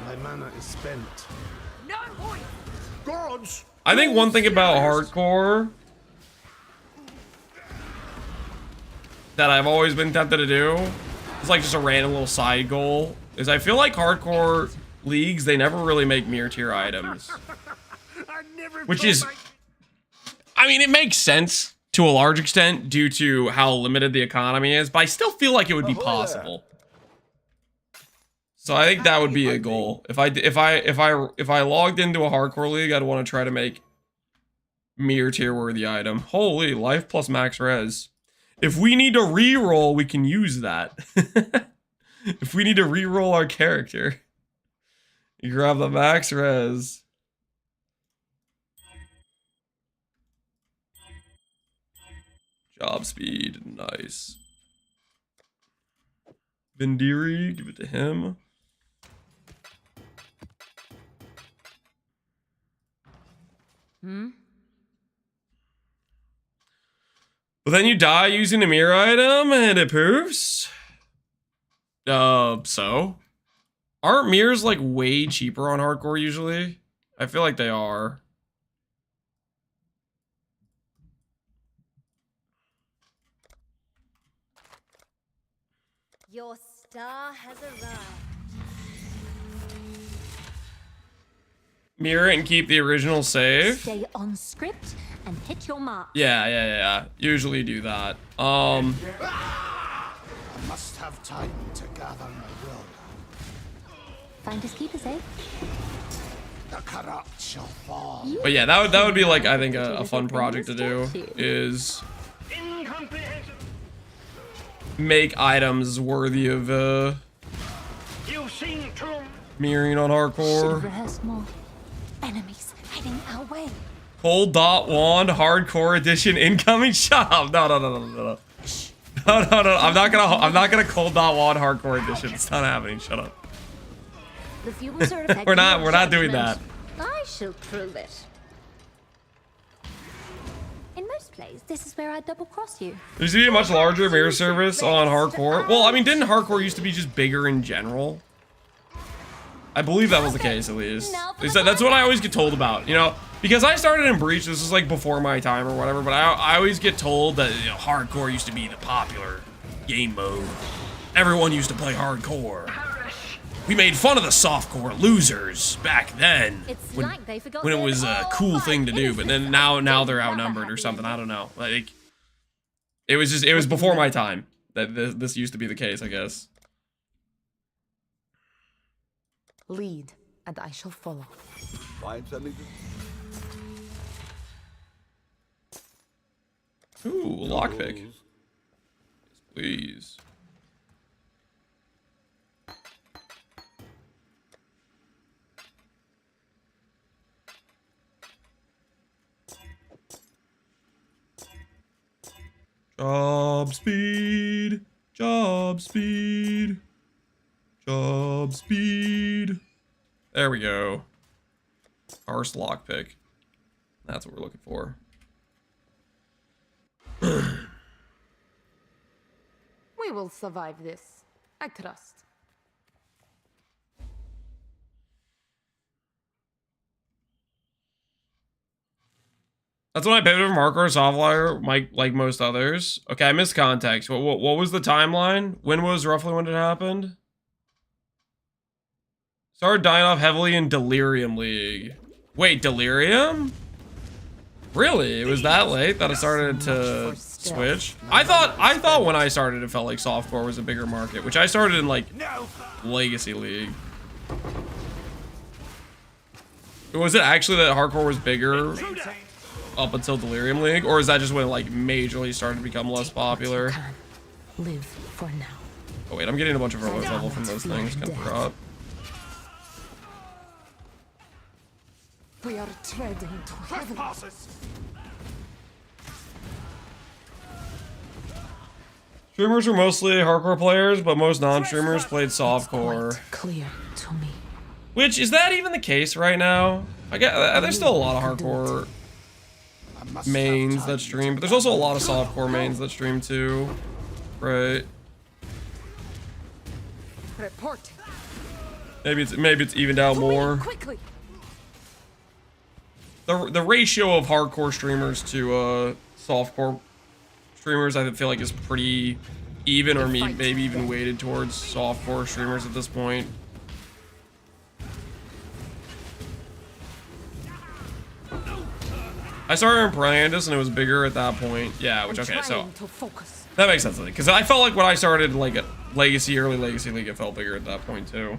My mana is spent. Gods! I think one thing about hardcore that I've always been tempted to do, it's like just a random little side goal, is I feel like hardcore leagues, they never really make mirror tier items. Which is, I mean, it makes sense to a large extent due to how limited the economy is, but I still feel like it would be possible. So I think that would be a goal. If I logged into a hardcore league, I'd want to try to make mirror tier worthy item. Holy, life plus max res. If we need to reroll, we can use that. If we need to reroll our character, you grab the max res. Job speed, nice. Vindiri, give it to him. But then you die using a mirror item and it proofs. So? Aren't mirrors like way cheaper on hardcore usually? I feel like they are. Your star has arrived. Mirror and keep the original save. Stay on script and hit your mark. Yeah. Usually do that. I must have time to gather my will. Finders keepers, eh? The corrupt shall fall. But yeah, that would be like, I think a fun project to do is make items worthy of mirroring on Should hardcore. have rehearsed more. Enemies heading our way. Cold dot wand hardcore edition incoming. Shut up. No. No. I'm not gonna cold dot wand hardcore edition. It's not happening. Shut up. The viewers are affected. We're not doing that. I shall prove it. In most plays, this is where I double cross you. There's gonna be a much larger mirror service on hardcore. Well, I mean, didn't hardcore used to be just bigger in general? I believe that was the case, at least. That's what I always get told about, you know? Because I started in Breach, this is like before my time or whatever, but I always get told that, you know, hardcore used to be the popular game mode. Everyone used to play hardcore. We made fun of the softcore losers back then, when it was a cool thing to do, but then now they're outnumbered or something, I don't know. Like, it was before my time that this used to be the case, I guess. Lead, and I shall follow. Find something. Ooh, lockpick. Yes, please. Job speed. Job speed. Job speed. There we go. Arse lockpick. That's what we're looking for. We will survive this. I trust. That's when I pivoted from hardcore to software, like most others. Okay, I missed context. What was the timeline? When was roughly when it happened? Started dying off heavily in Delirium League. Wait, Delirium? Really? It was that late that I started to switch? I thought when I started it felt like softcore was a bigger market, which I started in like Legacy League. Was it actually that hardcore was bigger up until Delirium League, or is that just when it like majorly started to become less popular? Live for now. Oh wait, I'm getting a bunch of heroic level from those things. Kind of forgot. We are treading to heaven. Streamers were mostly hardcore players, but most non-streamers played softcore. Clear to me. Which, is that even the case right now? I get there's still a lot of hardcore mains that stream, but there's also a lot of softcore mains that stream too, right? Reporting. Maybe it's evened out more. Quickly. The ratio of hardcore streamers to softcore streamers, I feel like, is pretty even, or maybe even weighted towards softcore streamers at this point. I started in Brandis and it was bigger at that point. Yeah, which, okay, so that makes sense, because I felt like when I started like at early Legacy League, it felt bigger at that point too.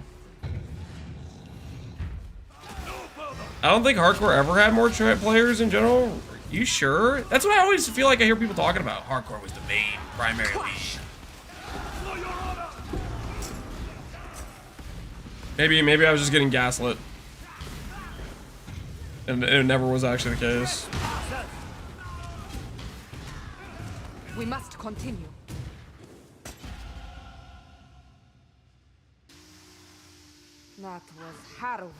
I don't think hardcore ever had more players in general. Are you sure? That's what I always feel like I hear people talking about. Hardcore was the main primary league. Maybe I was just getting gaslit. And it never was actually the case. We must continue. That was harrowing.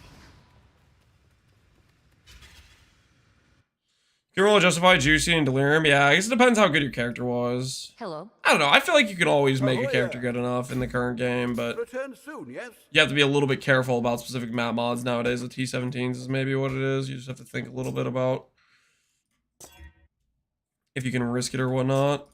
You can roll justify Juicy and Delirium. Yeah, I guess it depends how good your character was. Hello. I don't know. I feel like you can always make a character good enough in the current game, but Return soon, yes? you have to be a little bit careful about specific map mods nowadays. The T17s is maybe what it is. You just have to think a little bit about if you can risk it or whatnot.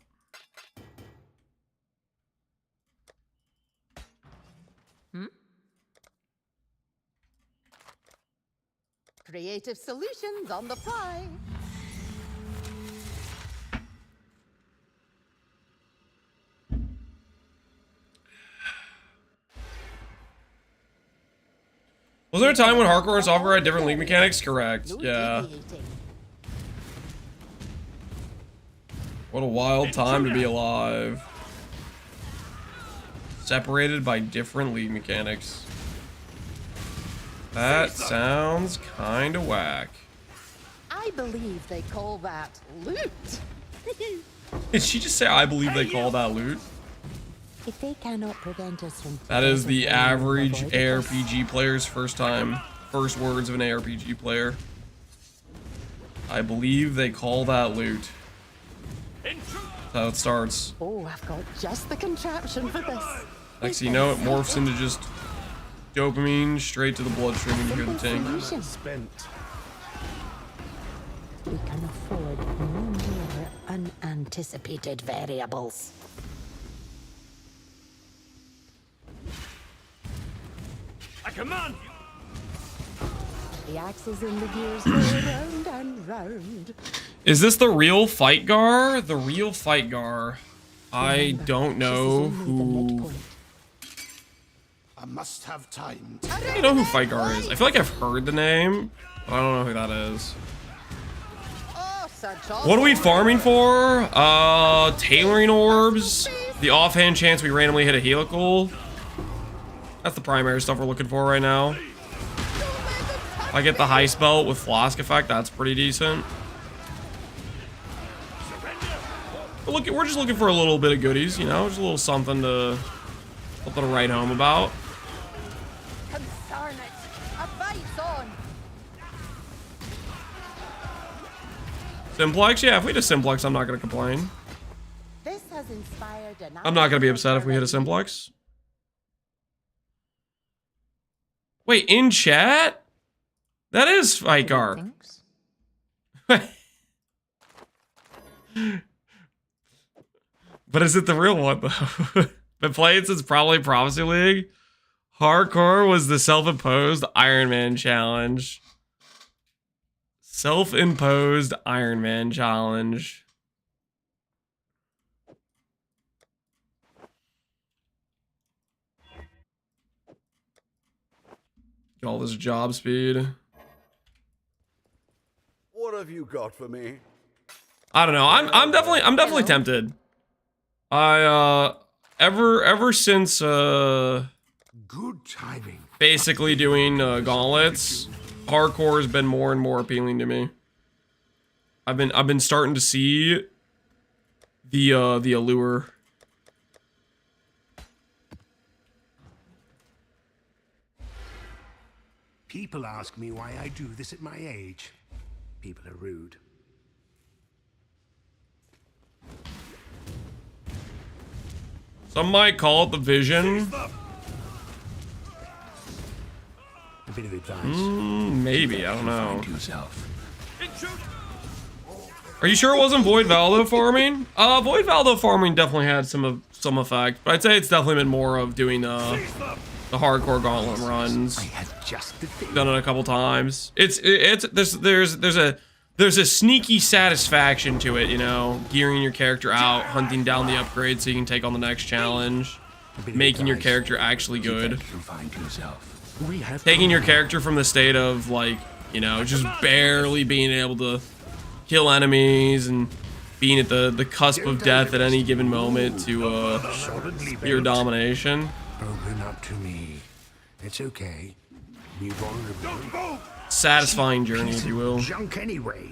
Creative solutions on the fly. Was there a time when hardcore and software had different league mechanics? Correct. Yeah. What a wild time to be alive. Separated by different league mechanics. That sounds kinda whack. I believe they call that loot. Did she just say I believe they call that loot? If they cannot prevent us from... That is the average ARPG player's first words of an ARPG player. I believe they call that loot. That's how it starts. Oh, I've got just the contraption for this. Next thing you know, it morphs into just dopamine straight to the bloodstream when you hear the ting. Spent. We can afford no more unanticipated variables. I command you. The axles in the gears go round and round. Is this the real Fight Gar? The real Fight Gar. I don't know who... I must have time. I don't know who Fight Gar is. I feel like I've heard the name, but I don't know who that is. What are we farming for? Tailoring orbs. The offhand chance we randomly hit a helical. That's the primary stuff we're looking for right now. If I get the Heist belt with flask effect, that's pretty decent. We're just looking for a little bit of goodies, you know, just a little something to write home about. Simplex? Yeah, if we did a Simplex, I'm not gonna complain. This has inspired an I'm not gonna be upset if we hit a Simplex. Wait, in chat? That is Fikar. But is it the real one though? Been playing since probably Prophecy League. Hardcore was the self-imposed Iron Man challenge. Self-imposed Iron Man challenge. Get all this job speed. What have you got for me? I don't know. I'm definitely tempted. Ever since Good timing. basically doing gauntlets, hardcore has been more and more appealing to me. I've been starting to see the allure. People ask me why I do this at my age. People are rude. Some might call it the vision. A bit of advice. Maybe, I don't know. Find yourself. Are you sure it wasn't Void Valdo farming? Void Valdo farming definitely had some effect, but I'd say it's definitely been more of doing the hardcore gauntlet runs. I had just the thing. Done it a couple times. There's a sneaky satisfaction to it, you know, gearing your character out, hunting down the upgrade so you can take on the next challenge, making your character actually good. Find yourself. We have Taking your character from the state of, like, you know, just barely being able to kill enemies and being at the cusp of death at any given moment to pure domination. Open up to me. It's okay. Be vulnerable. Satisfying journey, if you will. Junk anyway.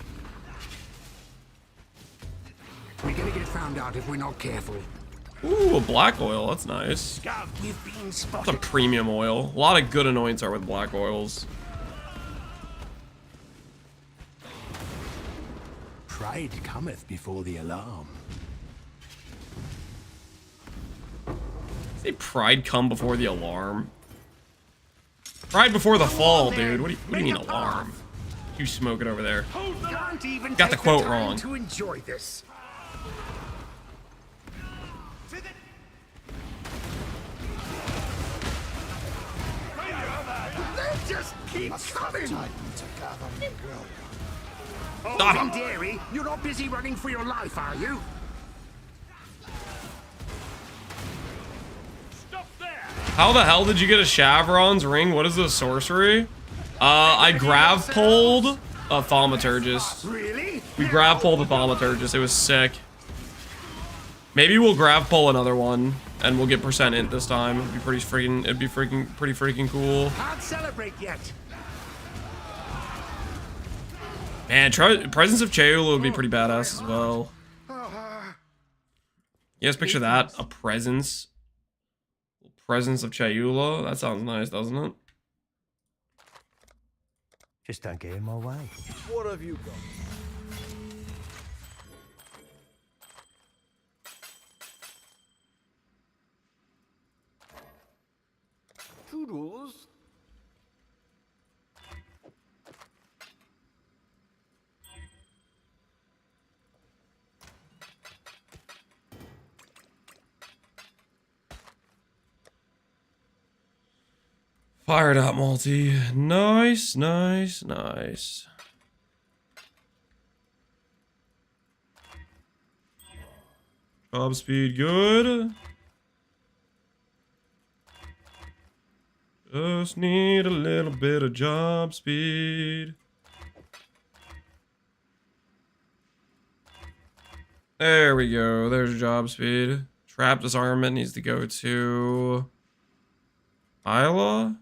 We're gonna get found out if we're not careful. Ooh, a black oil. That's nice. You've been It's a spotted. premium oil. A lot of good anoints are with black oils. Pride cometh before the alarm. Say pride come before the alarm. Pride before the fall, dude. What do you mean alarm? You smoking over there. Can't even Got the take quote time wrong. to enjoy this. They just keep coming. Time to gather my will. Stop Oh, him. Dairy, you're not busy running for your life, are you? Stop there! How the hell did you get a Chevron's ring? What is this sorcery? I grav pulled a Thaumaturgist. Really? We grav pulled a Thaumaturgist. It was sick. Maybe we'll grav pull another one and we'll get percent int this time. It'd be pretty freaking cool. Can't celebrate yet. Man, Presence of Chayula would be pretty badass as well. You guys picture that? A presence of Chayula? That sounds nice, doesn't it? Just don't get in my way. What have you got? Toodles. Fired up, multi. Nice, nice, nice. Job speed good. Just need a little bit of job speed. There we go. There's job speed. Trap disarmament needs to go to Isla.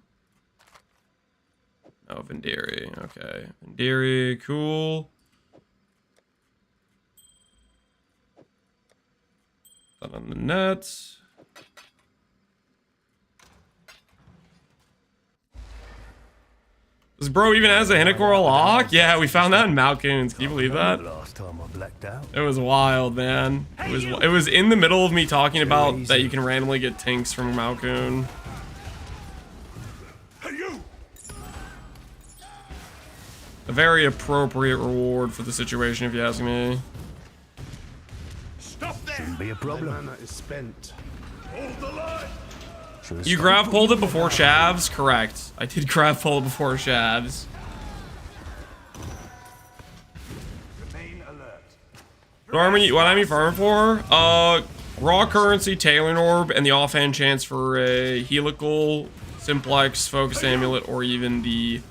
Oh, Vendiri. Okay. Vendiri, cool. Done on the nets. This bro even has a Hinokora lock? Yeah, we found that in Malcoons. Can you believe that? Last time I blacked out. It was wild, man. It was in the middle of me talking about that you can randomly get tinks from Malcoon. A very appropriate reward for the situation, if you ask me. Stop there! Shouldn't be a problem. Mana is spent. Hold the line! Should've You stopped. grab pulled it before Shavs? Correct. I did grab pull it before Shavs. Remain alert. What am I farming for? Raw currency, Tailoring Orb, and the offhand chance for a helical, simplex, focus amulet, or even the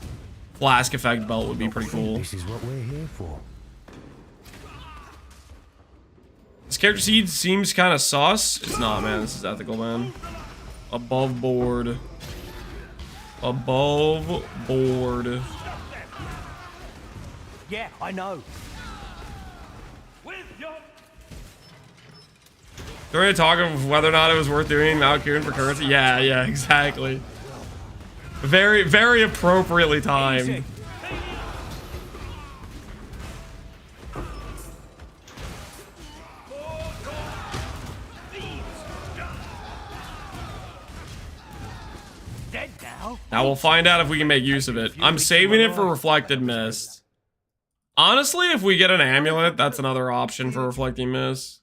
flask effect belt would be pretty cool. This is what we're here for. This character seed seems kind of sus. It's not, man. This is ethical, man. Above board. Above board. Yeah, I know. With your We're gonna talk of whether or not it was worth doing Malcoon for currency. Yeah, exactly. Very, very appropriately timed. dead now. Now we'll find out if we can make use of it. I'm saving it for Reflected Mist. Honestly, if we get an amulet, that's another option for Reflecting Mist.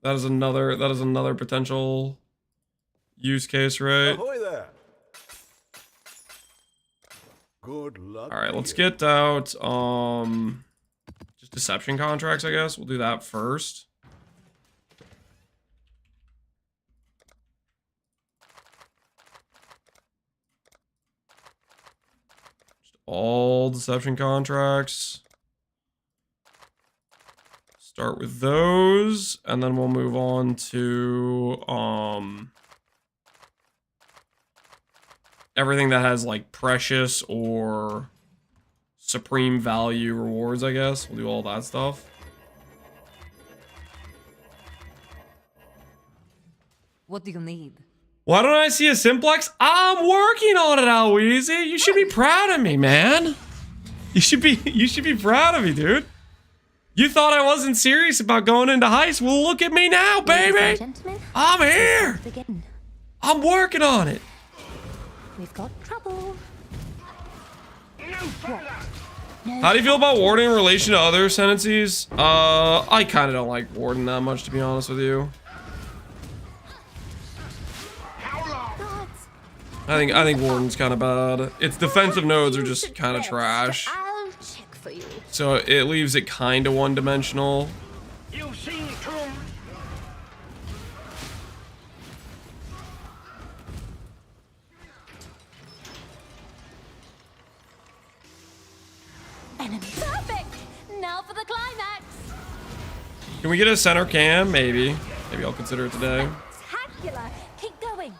That is another potential use case, right? Ahoy there. Good luck. All right, let's get out just deception contracts, I guess. We'll do that first. Just all deception contracts. Start with those, and then we'll move on to everything that has like precious or supreme value rewards, I guess. We'll do all that stuff. What do you need? Why don't I see a simplex? I'm working on it, Aloezy. You should be proud of me, man. You should be proud of me, dude. You thought I wasn't serious about going into Heist. Well, look at me now, baby. I'm here. I'm working on it. We've got trouble. How do you feel about Warden in relation to other ascendancies? I kind of don't like Warden that much, to be honest with you. I think Warden's kind of bad. Its defensive nodes are just kind of trash. I'll check for you. So it leaves it kind of one-dimensional. You've seen Tom. Enemy. Perfect. Now for the climax. Can we get a center cam? Maybe. Maybe I'll consider it today. Spectacular. Keep going.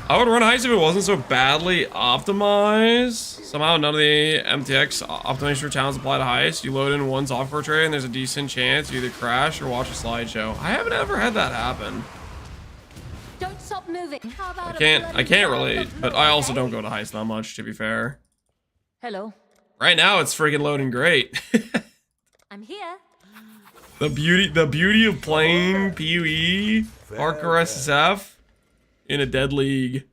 I would run Heist if it wasn't so badly optimized. Somehow none of the MTX optimization for talents apply to Heist. You load in one software tray and there's a decent chance you either crash or watch a slideshow. I haven't ever had that happen. Don't stop moving. How about I can't relate, but I also don't go to Heist that much, to be fair. Hello. Right now it's freaking loading great. I'm here. The beauty of playing PoE, hardcore SSF in a dead league.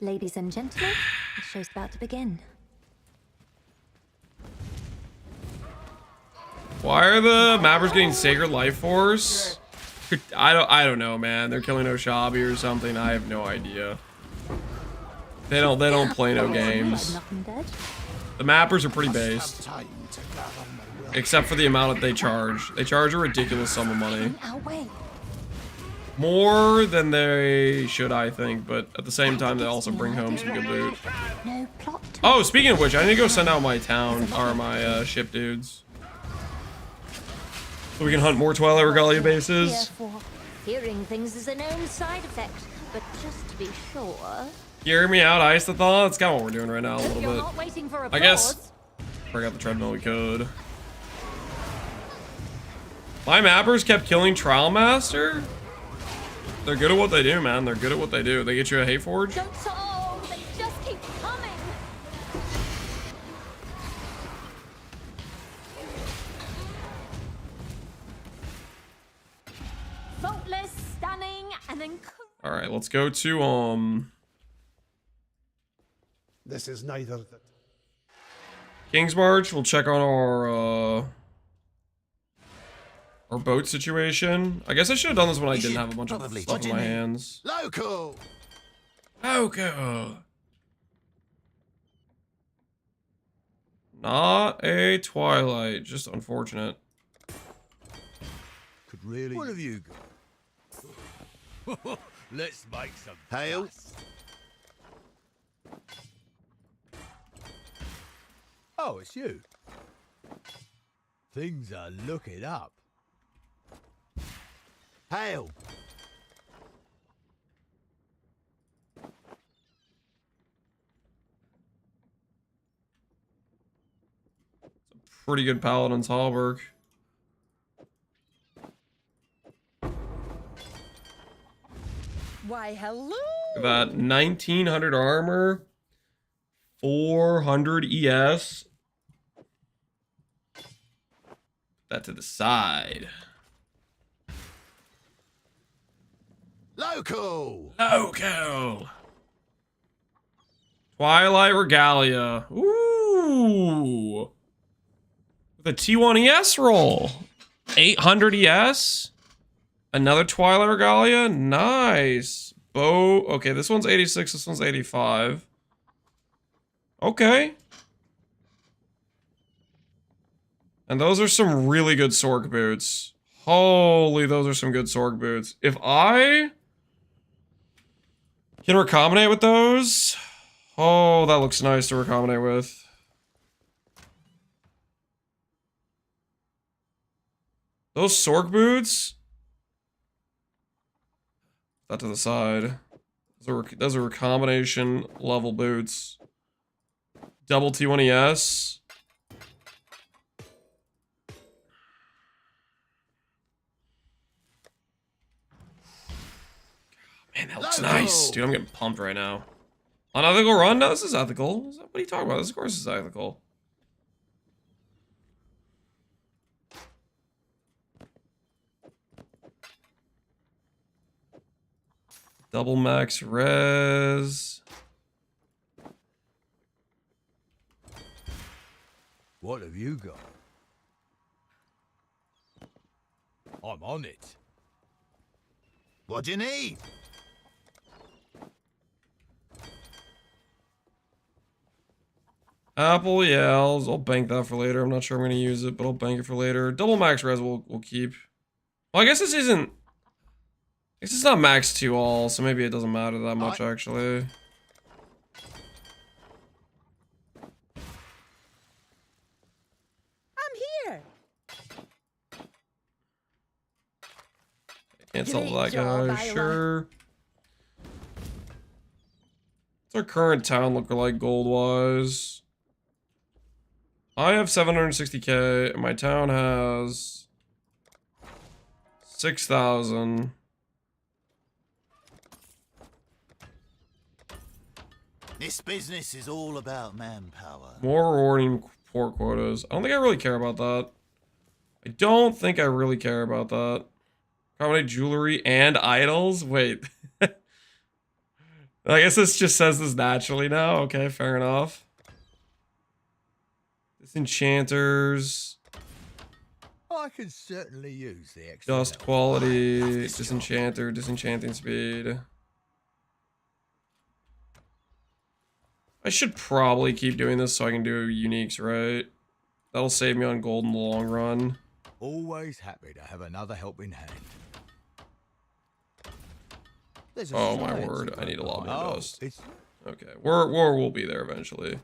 Ladies and gentlemen, the show's about to begin. Why are the mappers getting Sacred Life Force? I don't know, man. They're killing Oshabi or something. I have no idea. They don't play no games. The mappers are pretty based. Except for the amount that they charge. They charge a ridiculous sum of money. More than they should, I think, but at the same time, they also bring home some good loot. Oh, speaking of which, I need to go send out my town, or my ship dudes. So we can hunt more Twilight Regalia bases. Hearing things is a known side effect, but just to be sure. You hear me out, Ice-a-thon? That's kind of what we're doing right now, a little You're bit. not waiting for I guess, applause. break out the treadmill we could. My mappers kept killing Trial Master. They're good at what they do, man. They're good at what they do. They get you a hate forge. Don't oh, they just keep coming. Faultless, stunning, and then All right, let's go to This is neither that. King's March. We'll check on our boat situation. I guess I should have done this when I didn't have a bunch of stuff in my hands. Local! Okay. Not a Twilight, just unfortunate. Could really. What have you got? Let's make some. Hail. Fuss. Oh, it's you. Things are looking up. Hail. Pretty good Paladin's Hallberg. Why, hello. Look at that 1900 armor, 400 ES. Put that to the side. Local! Loco. Twilight Regalia. Ooh. With a T1 ES roll. 800 ES. Another Twilight Regalia. Nice. Bow. Okay, this one's 86. This one's 85. Okay. And those are some really good Sorg boots. Holy, those are some good Sorg boots. If I can recombinate with those. Oh, that looks nice to recombinate with. Those Sorg boots. That to the side. Those are recombination level boots. Double T1ES. Man, that looks nice. Dude, I'm getting pumped right now. Unethical run? No, this is ethical. What are you talking about? This, of course, is ethical. Double max res. What have you got? I'm on it. What do you need? Apple, yeah, I'll bank that for later. I'm not sure I'm gonna use it, but I'll bank it for later. Double max res we'll keep. Well, I guess this isn't. I guess it's not max 2 all, so maybe it doesn't matter that much actually. I'm here. Can't sell Great that job, guy. Isla. Sure. What's our current town look like gold wise? I have 760k, and my town has 6,000. This business is all about manpower. More rewarding port quotas. I don't think I really care about that. I don't think I really care about that. Accommodate jewelry and idols? Wait. I guess this just says this naturally now. Okay, fair enough. Disenchanters. I can certainly use the extra. Dust quality. Disenchanter. Disenchanting speed. I should probably keep doing this so I can do uniques, right? That'll save me on gold in the long run. Always happy to have another helping hand. Oh my word, I need a lot more dust. It's Okay, we'll be there eventually.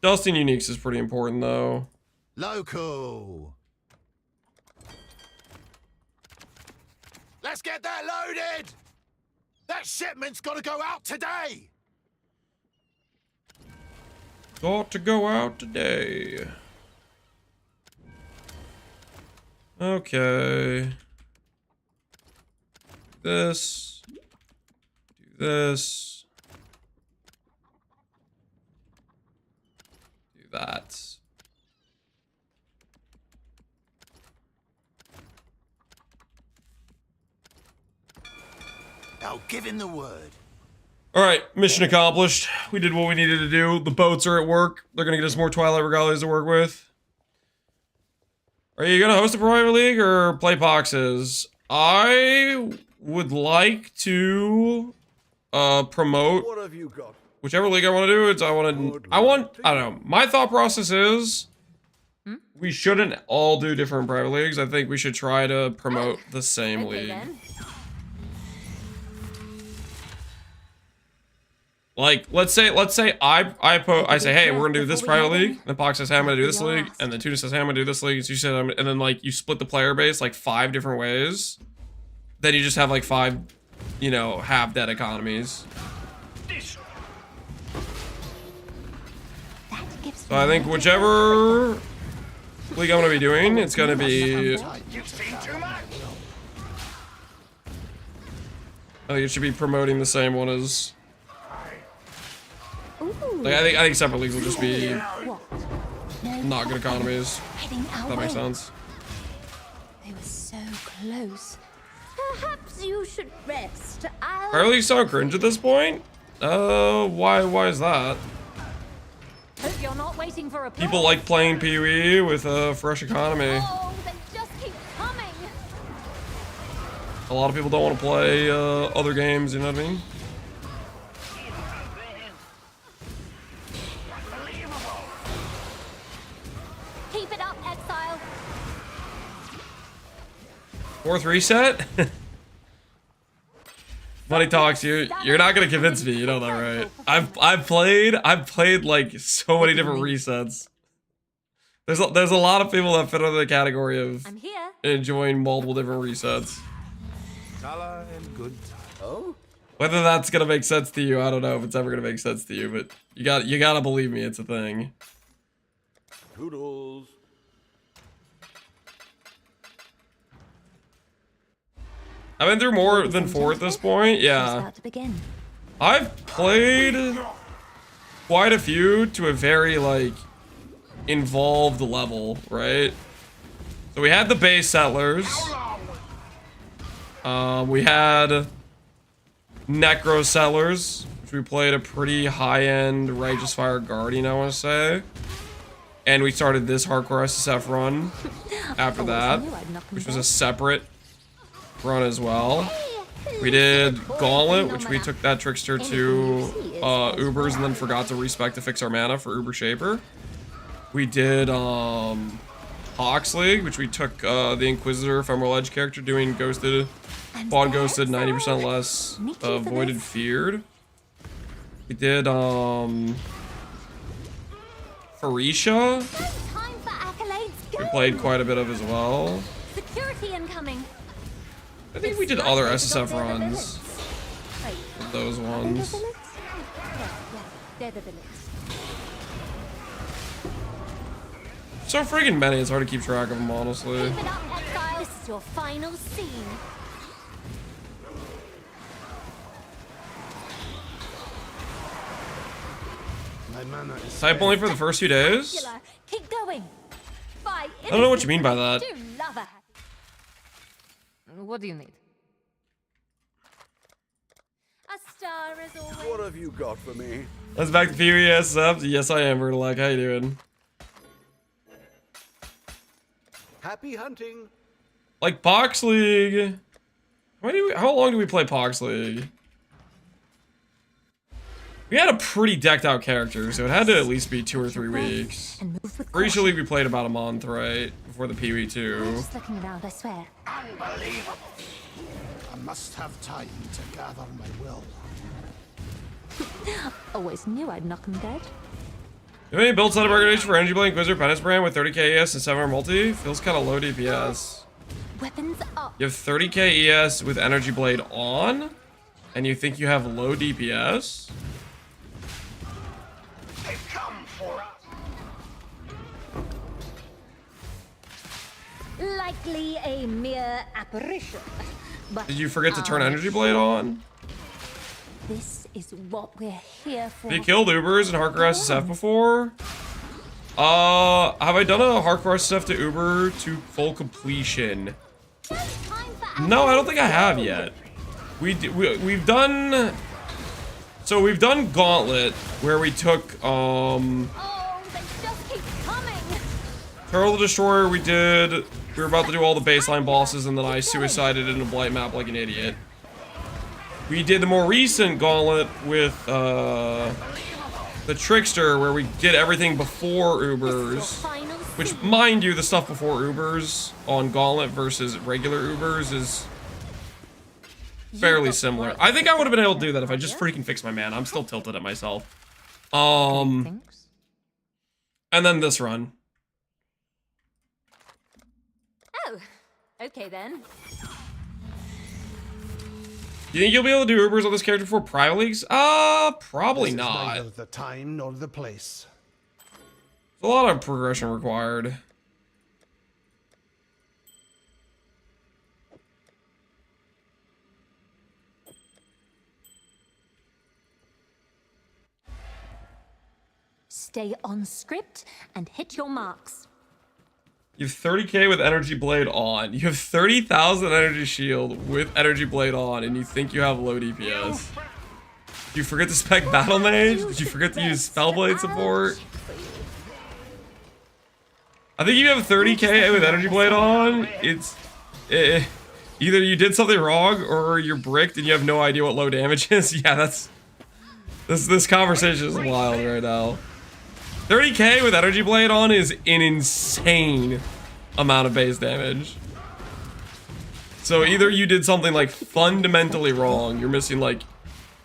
Dusting uniques is pretty important though. Local. Let's get that loaded. That shipment's got to go out today. Got to go out today. Okay. This. Do this. Do that. Now give him the word. All right, mission accomplished. We did what we needed to do. The boats are at work. They're gonna get us more Twilight Regalias to work with. Are you gonna host a private league or play boxes? I would like to promote What have you got? whichever league I want to do. It's I don't know. My thought process is we shouldn't all do different private leagues. I think we should try to promote the same Okay league. then. Like, let's say I say, hey, we're gonna do this private league. Then Pox says, hey, I'm gonna do this league, and then Tuna says, hey, I'm gonna do this league. And so you said, and then like you split the player base like 5 different ways. Then you just have like 5, you know, half dead economies. So I think whichever league I'm gonna be doing, it's gonna be. I think it should be promoting the same one as. Like I think separate leagues will just be not good economies. If that makes sense. They were so close. Perhaps you should rest. Are leagues so cringe at this point? Why is that? Hope you're not waiting for a People like playing Pee-wee with a fresh economy. Oh, then just keep coming. A lot of people don't want to play other games, you know what I mean? Keep it up, Exile. 4th reset? Money talks. You're not gonna convince me. You know that, right? I've played like so many different resets. There's a lot of people that fit under the category of I'm here. enjoying multiple different resets. Tala and good time. Oh? Whether that's gonna make sense to you, I don't know if it's ever gonna make sense to you, but you gotta believe me, it's a thing. Toodles. I've been through more than 4 at this point. Yeah, I've played quite a few to a very like involved level, right? So we had the base settlers. We had Necro Settlers, which we played a pretty high-end Righteous Fire Guardian, I want to say. And we started this hardcore SSF run after that, which was a separate run as well. We did Gauntlet, which we took that Trickster to Ubers and then forgot to respec to fix our mana for Uber Shaper. We did Hawks League, which we took the Inquisitor Ephemeral Edge character doing Ghosted, Spawn Ghosted, 90% less Voided Feared. We did Pharisha, Time for accolades. we played quite a bit of as well. Security incoming. I think we did other SSF runs. Wait, Those ones. yeah, they're the villains. So friggin' many, it's hard to keep track of them, honestly. Keep it up, Exile. This is your final scene. My mana is Type only for the first few days? Killer. Keep going. Bye. I don't know what you mean by that. Do love a happy. What do you need? A star is always. What have you got for me? Let's back to Pee-wee SSF. Yes, I am, Vertilac. How you doing? Happy hunting. Like Pox League. How long do we play Pox League? We had a pretty decked out character, so it had to at least be 2 or 3 weeks. And move with Pretty sure caution. League we played about a month, right? Before the Pee-wee I'm 2. just looking around, I swear. Unbelievable. I must have time to gather my will. Always knew I'd knock him dead. Do you have any build setup recommendation for Energy Blade Inquisitor Penance Brand with 30k ES and 7 multi? Feels kind of low DPS. Weapons up. You have 30k ES with Energy Blade on? And you think you have low DPS? They've come for us. likely a mere apparition. But Did you forget to turn Energy Blade on? this is what we're here for. Have you killed Ubers in Hardcore SSF before? Have I done a Hardcore SSF to Uber to full completion? No, I don't think I have yet. We've done... So we've done Gauntlet, where we took, Oh, they just keep coming. Turtle the Destroyer, we were about to do all the baseline bosses, and then I suicided in a blight map like an idiot. We did the more recent Gauntlet with, the Trickster, where we did everything before Ubers. Which, mind you, the stuff before Ubers on Gauntlet versus regular Ubers is fairly similar. I think I would have been able to do that if I just freaking fixed my man. I'm still tilted at myself. And then this run. Oh, okay then. You think you'll be able to do Ubers on this character before Private Leagues? Probably This is not. neither the time nor the place. There's a lot of progression required. Stay on script and hit your marks. You have 30k with Energy Blade on. You have 30,000 Energy Shield with Energy Blade on, and you think you have low DPS. Did you forget to spec Battle Mage? Did you forget to use Spellblade support? I think you have 30k with Energy Blade on. It's... either you did something wrong, or you're bricked and you have no idea what low damage is. Yeah, that's... This conversation is wild right now. 30k with Energy Blade on is an insane amount of base damage. So either you did something like fundamentally wrong, you're missing like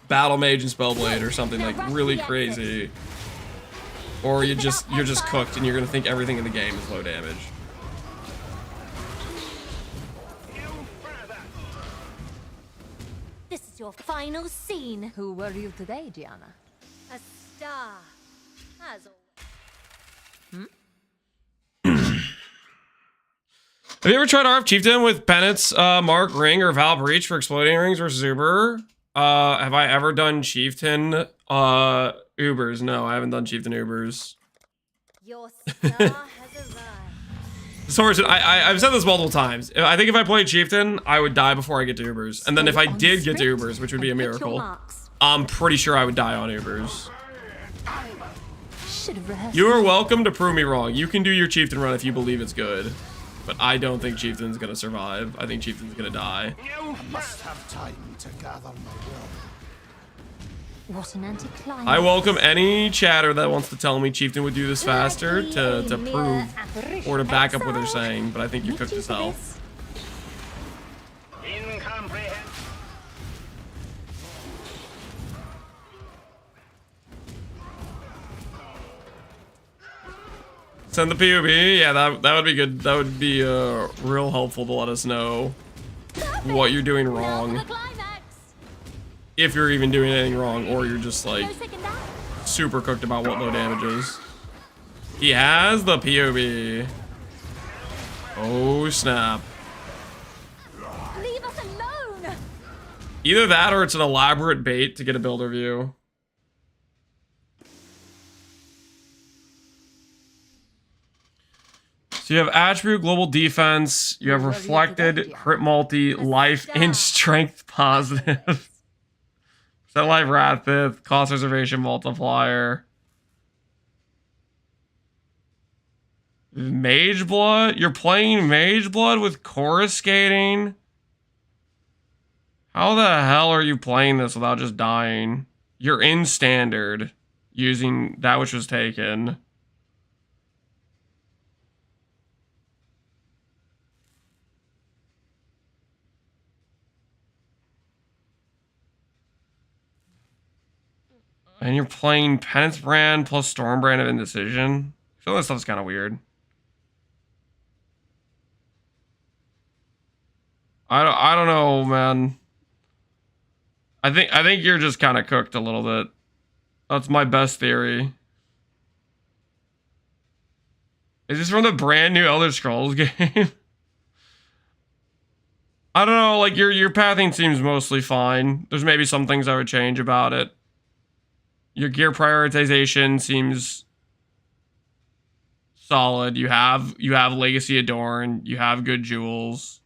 Battle Mage and Spellblade or something like really crazy, or you're just cooked and you're gonna think everything in the game is low damage. This is your final scene. Who were you today, Gianna? A star. As always. Have you ever tried RF Chieftain with Penance, Mark, Ring, or Val Breach for Exploding Rings versus Uber? Have I ever done Chieftain, Ubers? No, I haven't done Chieftain Ubers. Your star has arrived. Sorry, I've said this multiple times. I think if I played Chieftain, I would die before I get to Ubers. And then if I did get to Ubers, which would be a miracle, I'm pretty sure I would die on Ubers. You are welcome to prove me wrong. You can do your Chieftain run if you believe it's good. But I don't think Chieftain's gonna survive. I think Chieftain's gonna die. I must have time to gather my will. What an anticlimax. I welcome any chatter that wants to tell me Chieftain would do this faster to prove or to back up what they're saying, but I think you're cooked as hell. Incomprehensible. Send the POV. Yeah, that would be good. That would be real helpful to let us know what you're doing wrong. If you're even doing anything wrong, or you're just like super cooked about what low damage is. He has the POV. Oh snap. Leave us alone. Either that or it's an elaborate bait to get a builder view. So you have attribute, global defense, you have reflected, crit multi, life, and strength positive. Set life Wrathith, cost reservation multiplier. Mage Blood? You're playing Mage Blood with Coruscating? How the hell are you playing this without just dying? You're in standard, using that which was taken. And you're playing Penance Brand plus Stormbrand of Indecision. I feel this stuff's kind of weird. I don't know, man. I think you're just kind of cooked a little bit. That's my best theory. Is this from the brand new Elder Scrolls game? I don't know, like your pathing seems mostly fine. There's maybe some things I would change about it. Your gear prioritization seems solid. You have Legacy Adorn, you have good jewels.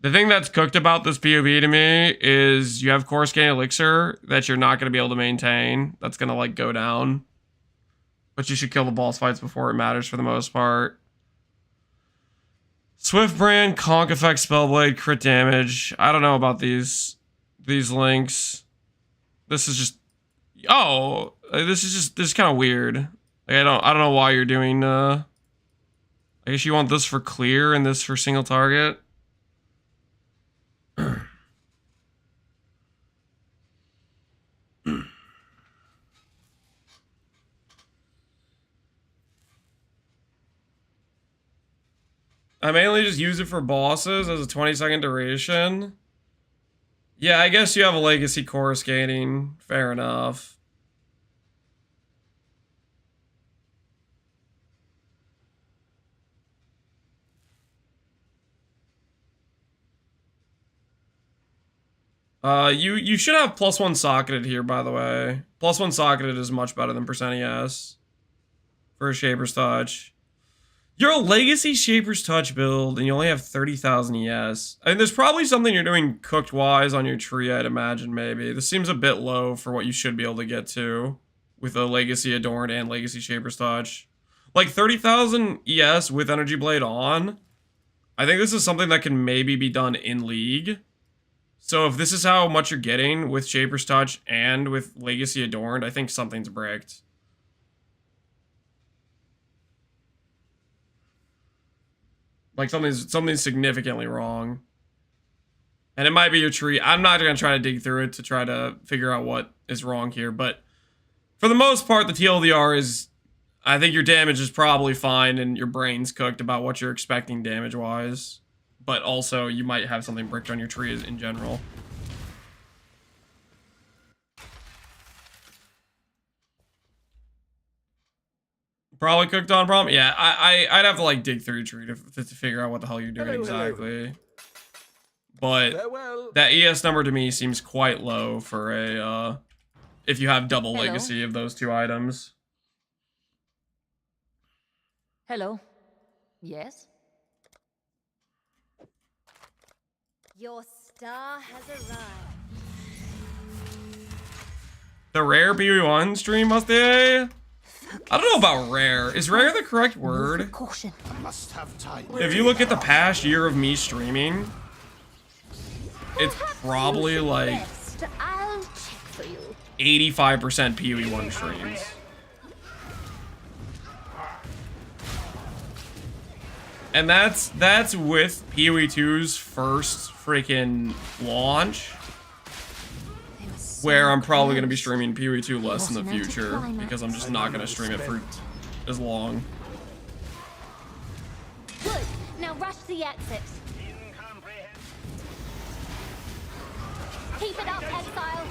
The thing that's cooked about this POV to me is you have Course Gain Elixir that you're not going to be able to maintain. That's going to like go down. But you should kill the boss fights before it matters for the most part. Swift Brand, Conk Effect, Spellblade, crit damage. I don't know about these links. This is just this is kind of weird. Like I don't know why you're doing I guess you want this for clear and this for single target. I mainly just use it for bosses as a 20-second duration. Yeah, I guess you have a legacy course gaining. Fair enough. You should have +1 socketed here, by the way. +1 socketed is much better than % ES for a Shaper's Touch. You're a Legacy Shaper's Touch build, and you only have 30,000 ES. I mean, there's probably something you're doing cooked-wise on your tree, I'd imagine, maybe. This seems a bit low for what you should be able to get to with a Legacy Adorned and Legacy Shaper's Touch. Like, 30,000 ES with Energy Blade on, I think this is something that can maybe be done in League. So if this is how much you're getting with Shaper's Touch and with Legacy Adorned, I think something's bricked. Like something's significantly wrong. And it might be your tree. I'm not going to try to dig through it to try to figure out what is wrong here. But for the most part, the TLDR is... I think your damage is probably fine and your brain's cooked about what you're expecting damage-wise. But also, you might have something bricked on your tree in general. Probably cooked on problem. Yeah, I'd have to like dig through your tree to figure out what the hell you're doing exactly. But that ES number to me seems quite low for a if you have double legacy of those two items. Hello. Yes? Your star has arrived. The rare BB1 stream, must they? I don't know about rare. Is rare the correct word? Caution. I must have time. If you look at the past year of me streaming, it's probably like I'll check for you. 85% PoE1 streams. And that's with PoE2's first freaking launch, where I'm probably going to be streaming PoE2 less in the future, because I'm just not going to stream it for as long. Good. Now rush the exit. Keep it up, Exile.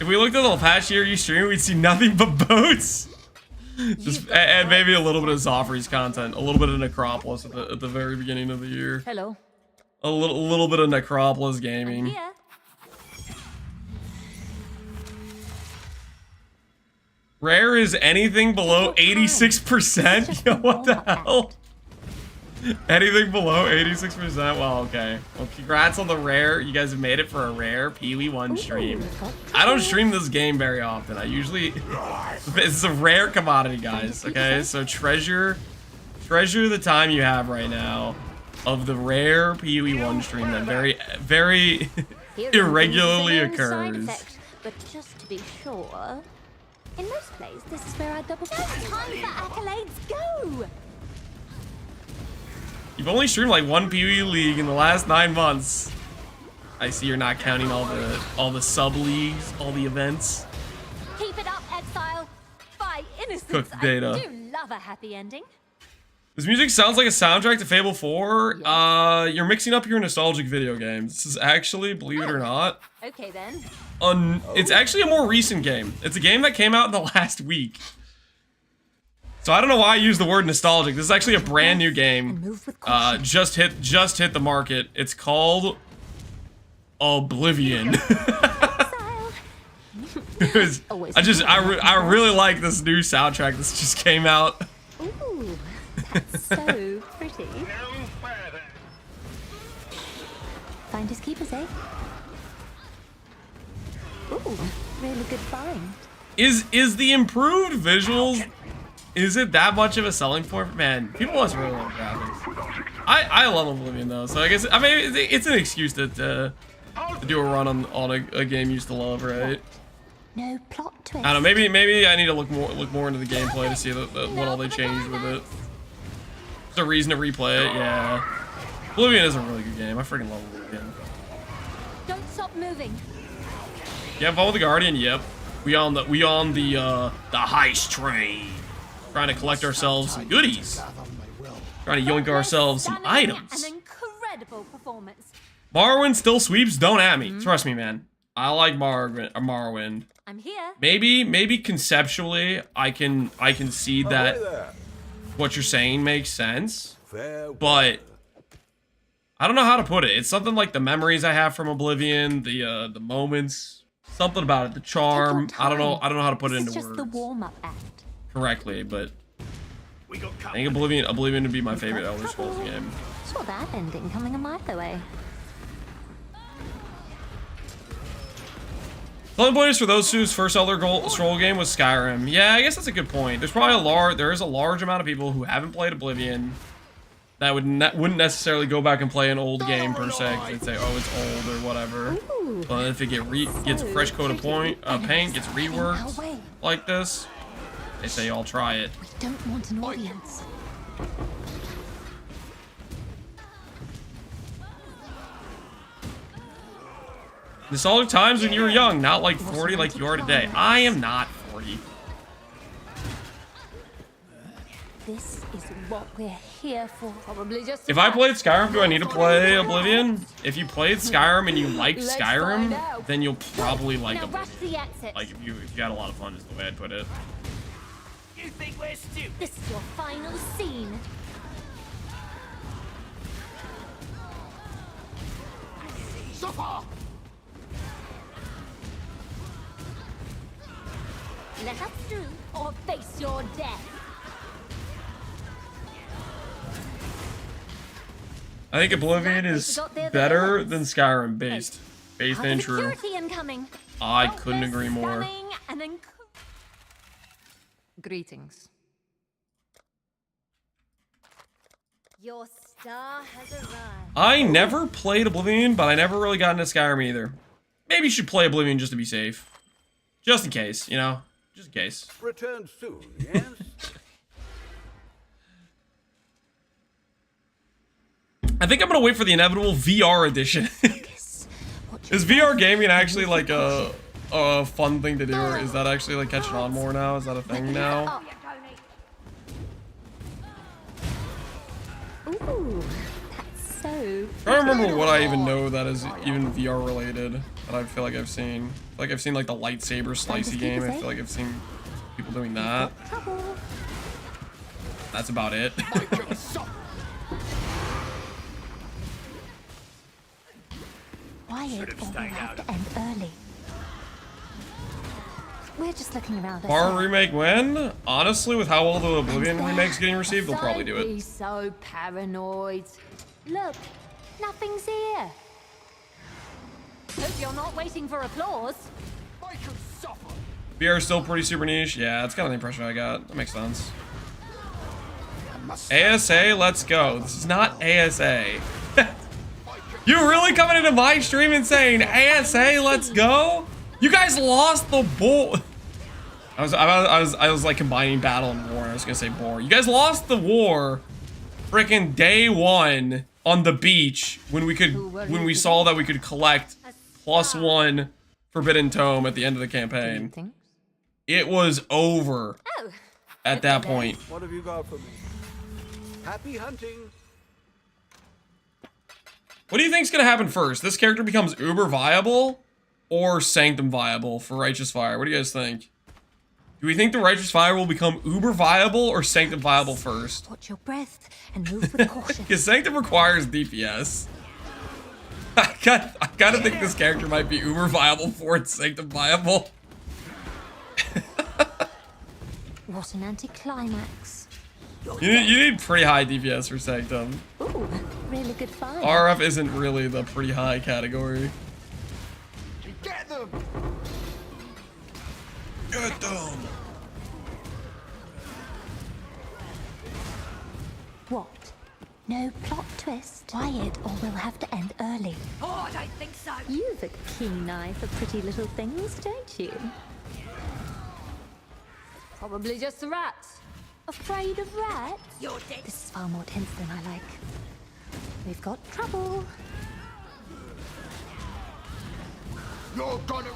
If we looked at the past year you stream, we'd see nothing but boats. Just, and maybe a little bit of Zoffrey's content, a little bit of Necropolis at the very beginning of the year. Hello. A little bit of Necropolis gaming. Here. Rare is anything below 86%? Yo, what the hell? Anything below 86%? Well, okay. Well, congrats on the rare. You guys have made it for a rare PoE1 stream. I don't stream this game very often. I usually... It's a rare commodity, guys. Okay, so treasure the time you have right now of the rare PoE1 stream that very irregularly occurs. But just to be sure, in most plays, this is where I double click. Time for accolades, go! You've only streamed like one PoE league in the last 9 months. I see you're not counting all the sub leagues, all the events. Keep it up, Exile. By innocence, Cooked data. I do love a happy ending. This music sounds like a soundtrack to Fable 4. You're mixing up your nostalgic video games. This is actually, believe it or not, Okay then. it's actually a more recent game. It's a game that came out in the last week. So I don't know why I use the word nostalgic. This is actually a brand new And game. move with caution. Just hit the market. It's called Oblivion. Exile. It was, I really like this new soundtrack that just came out. Ooh, that's so pretty. Finders keepers, eh? Ooh, really good find. Is the improved visuals, is it that much of a selling point? Man, people must really love graphics. I love Oblivion though, so I guess it's an excuse to do a run on a game you used to love, right? No plot twist. I don't know. Maybe I need to look more into the gameplay to see what all they changed with it. It's a reason to replay it. Yeah, Oblivion is a really good game. I freaking love Oblivion. Don't stop moving. Yeah, follow the Guardian. Yep. We on the heist train. Trying to collect ourselves some goodies. Gather my will. Trying to yoink ourselves some Stunning, items. An incredible performance. Morrowind still sweeps. Don't at me. Trust me, man. I like Morrowind. I'm here. Maybe conceptually, I can see that what you're saying makes sense, but I don't know how to put it. It's something like the memories I have from Oblivion, the moments, something about it, the charm. I don't know how to put it into This is words just the warm-up act. correctly, but I think Oblivion would be my favorite Elder Scrolls game. Saw that ending coming a mile away. Selling points for those whose first Elder Scroll game was Skyrim. Yeah, I guess that's a good point. There's probably there is a large amount of people who haven't played Oblivion that wouldn't necessarily go back and play an old game per se. 'Cause they'd say, oh, it's old or whatever. But if it gets a fresh coat of paint, gets reworked like this, they say, I'll try it. We don't want an audience. Nostalgic times when you were young, not like 40 like you are today. I am not 40. This is what we're here for. Probably just. If I played Skyrim, do I need to play Oblivion? If you played Skyrim and you liked Let's Skyrim, find out. then you'll probably like Now Oblivion. rush the exit. Like if you had a lot of fun, is the way I'd put it. You think we're stupid? This is your final scene. Suffer! Let us through or face your death. I think Oblivion is better than Skyrim based and true. Security incoming. I couldn't agree more. Stunning and Greetings. your star has arrived. I never played Oblivion, but I never really got into Skyrim either. Maybe you should play Oblivion just to be safe. Just in case, you know? Just in case. Return soon, yes? I think I'm gonna wait for the inevitable VR edition. Is VR gaming actually like a fun thing to do, or is that actually like catching on more now? Is that a thing now? Ooh, that's so. I don't remember what I even know that is even VR related that I feel like I've seen. Like I've seen like the lightsaber slicey game. I feel like I've seen people doing that. Trouble. That's about it. Quiet, or we'll have to end early. We're just looking around. Horror remake when? Honestly, with how well the Oblivion remake's getting received, they'll probably do Don't it. be so paranoid. Look, nothing's here. Hope you're not waiting for applause. VR is still pretty super niche. Yeah, that's kind of the impression I got. That makes sense. ASA, let's go. This is not ASA. You really coming into my stream and saying ASA, let's go? You guys lost the bull. I was like combining battle and war. I was gonna say war. You guys lost the war, freaking day one on the beach when we saw that we could collect +1 Forbidden Tome at the end of the campaign. Greetings. It was over Oh, at that point. What have you got for me? Happy hunting. What do you think's gonna happen first? This character becomes uber viable or Sanctum viable for Righteous Fire? What do you guys think? Do we think the Righteous Fire will become uber viable or Sanctum viable first? Watch your breath and move with caution. Because Sanctum requires DPS. I gotta think this character might be uber viable before it's Sanctum viable. What an anticlimax. You need pretty high DPS for Sanctum. Ooh, really good find. RF isn't really the pretty high category. Get them! Get them! What? No plot twist? Quiet or we'll have to end early. Oh, I don't think so. You've a keen eye for pretty little things, don't you? Probably just a rat. Afraid of rats? You're dead. This is far more tense than I like. We've got trouble. You're gonna...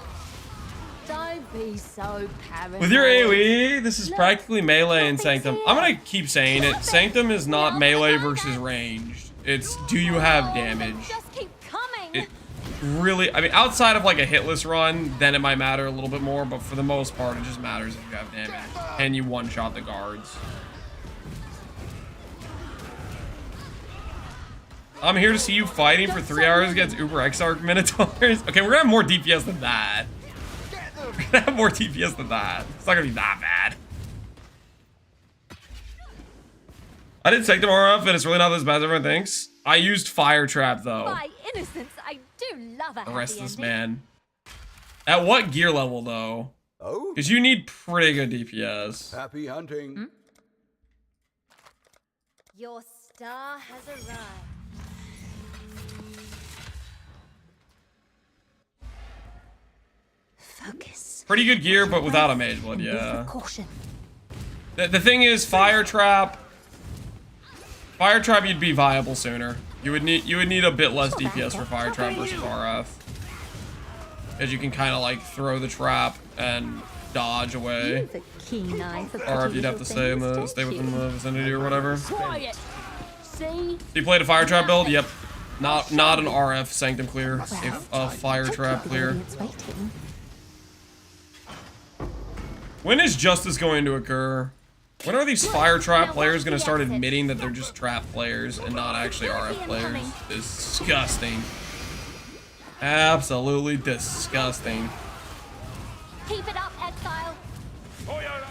Don't be so paranoid. With your AoE, this is practically melee in Sanctum. I'm gonna keep saying it. Sanctum is not melee versus ranged. It's do you have damage? Just keep coming. It really, I mean, outside of like a hitless run, then it might matter a little bit more, but for the most part, it just matters if you have damage and you one-shot the guards. I'm here to see you fighting for 3 hours against Uber Exarch Minotaurs. Okay, we're gonna have more DPS than that. We're gonna have more DPS than that. It's not gonna be that bad. I did Sanctum RF and it's really not as bad as everyone thinks. I used Fire Trap though. My innocence, I do love a Arrest happy this ending. man. At what gear level though? Oh, Because you need pretty good DPS. happy hunting. Your star has arrived. Focus. Pretty good gear, but without a Mage Blood, Move yeah. with caution. The thing is, Fire Trap, you'd be viable sooner. You would need a bit less DPS for Fire Trap versus RF. Because you can kind of like throw the trap and dodge away. You've a keen eye for Or if you'd have to stay in the within the vicinity or whatever. Quiet. See? So you played a Fire Trap build? Yep. Not an RF Sanctum clear. If a Fire Trap clear. When is justice going to occur? When are these Fire Trap players going to start admitting that they're just trap players and not actually RF players? Disgusting. Absolutely disgusting. Keep it up, Exile. Oh, yeah.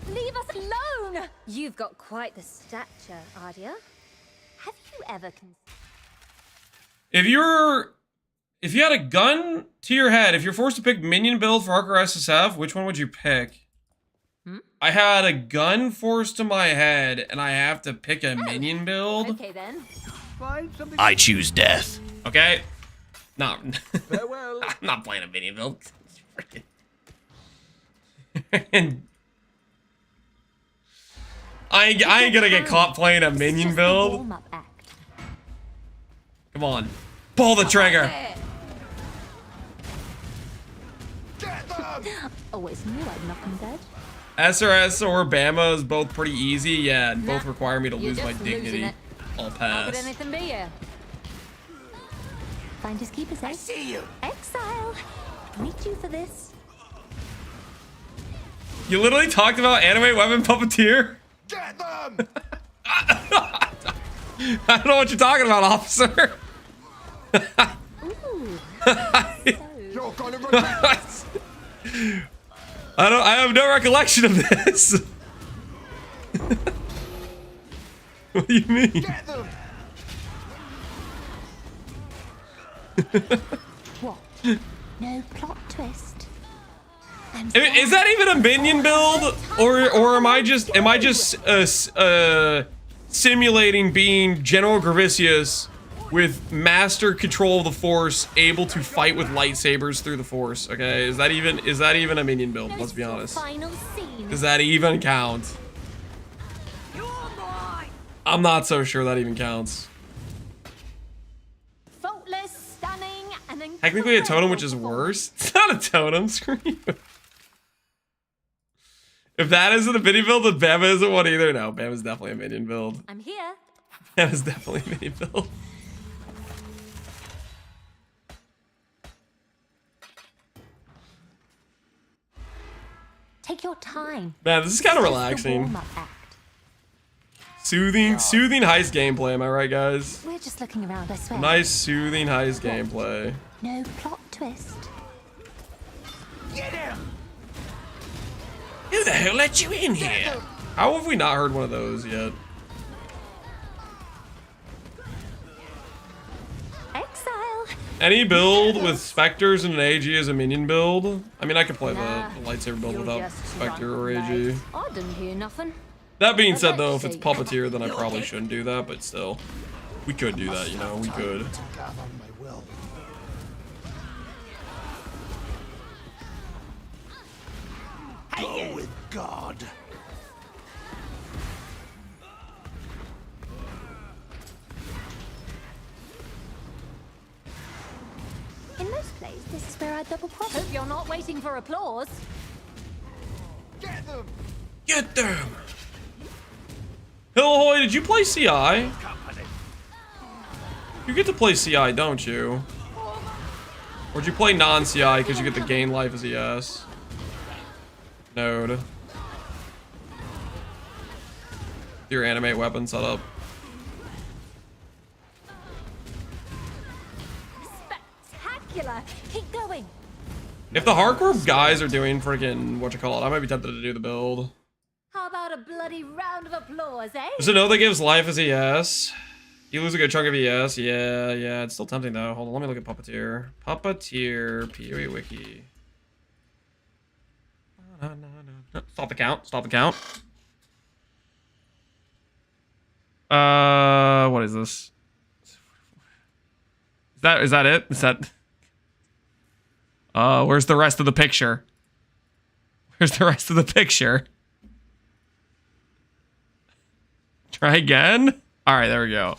Leave us alone. You've got quite the stature, Ardia. Have you ever If you had a gun to your head, if you're forced to pick minion build for HCSSF, which one would you pick? I had a gun forced to my head, and I have to pick a minion build. Okay then. Find something. I choose death. Okay. No. Farewell. I'm not playing a minion build. Freaking. I ain't gonna get caught playing a minion build. Warm-up act. Come on. Pull the trigger. Get them! Always knew I'd knock him dead. SRS or Bama is both pretty easy, yeah, and both require me to you're lose my just losing dignity. it. I'll How could pass. anything be here? Finders keepers, eh? See you! Exile. Meet you for this. You literally talked about anime weapon puppeteer? Get them! I don't know what you're talking about, officer. Ooh. You're gonna regret it! I have no recollection of this. What do you mean? Get them! What? No plot twist. Is that even a minion build, or am I just simulating being General Gravicius with master control of the Force, able to fight with lightsabers through the Force? Okay, is that even a minion build? Let's be honest. Final scene. Does that even count? I'm not so sure that even counts. Faultless, stunning, and Technically a totem, which is worse. It's not a totem, screw you. If that isn't a minion build, then Bama isn't one either. No, Bama's definitely a minion build. I'm here. Bama's definitely a minion build. Take your time. Man, this is kind of It's just the relaxing. warm-up act. Soothing Heist gameplay, am I right, guys? We're just looking around, I swear. Nice soothing Heist gameplay. No plot twist. Who the hell let you in here? How have we not heard one of those yet? Exile. Any build with Spectres and an AG as a minion build? I mean, I could play the lightsaber build without Spectre or AG. I didn't hear nothing. That being said, though, if it's Puppeteer, then I probably shouldn't do that, but still. We could do that, you know, we could. To gather my will. Go with God. In most plays, this is where I double cross. Hope you're not waiting for applause. Get them! Get them! Hillahoy, did you play CI? You get to play CI, don't you? Or did you play non-CI because you get to gain life as ES? Node. Your animate weapon setup. Spectacular. Keep going. If the hardcore guys are doing freaking whatchamacallit, I might be tempted to do the build. How about a bloody round of applause, eh? Does it know that gives life as ES? You lose a good chunk of ES. Yeah, it's still tempting though. Hold on, let me look at Puppeteer. Puppeteer, PoE wiki. Stop the count. Stop the count. What is this? Is that it? Is that? Where's the rest of the picture? Where's the rest of the picture? Try again? All right, there we go.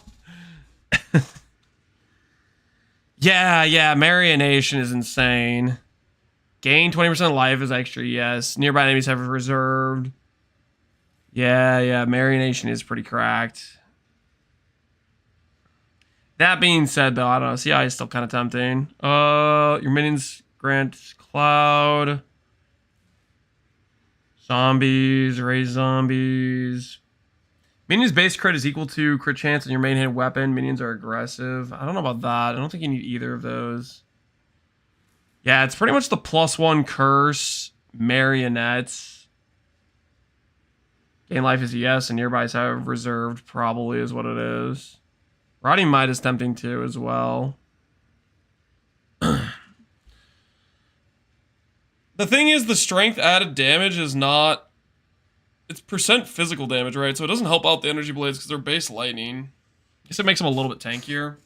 Yeah, Marionation is insane. Gain 20% life is extra, yes. Nearby enemies have reserved. Yeah, Marionation is pretty cracked. That being said, though, I don't know. CI is still kind of tempting. Your minions grant Cloud. Zombies, raise zombies. Minions base crit is equal to crit chance on your main hand weapon. Minions are aggressive. I don't know about that. I don't think you need either of those. Yeah, it's pretty much the +1 curse, marionettes. Gain life is yes, and nearby have reserved probably is what it is. Rotting Might is tempting too as well. The thing is, the strength added damage is not... It's percent physical damage, right? So it doesn't help out the energy blades because they're base lightning. I guess it makes them a little bit tankier.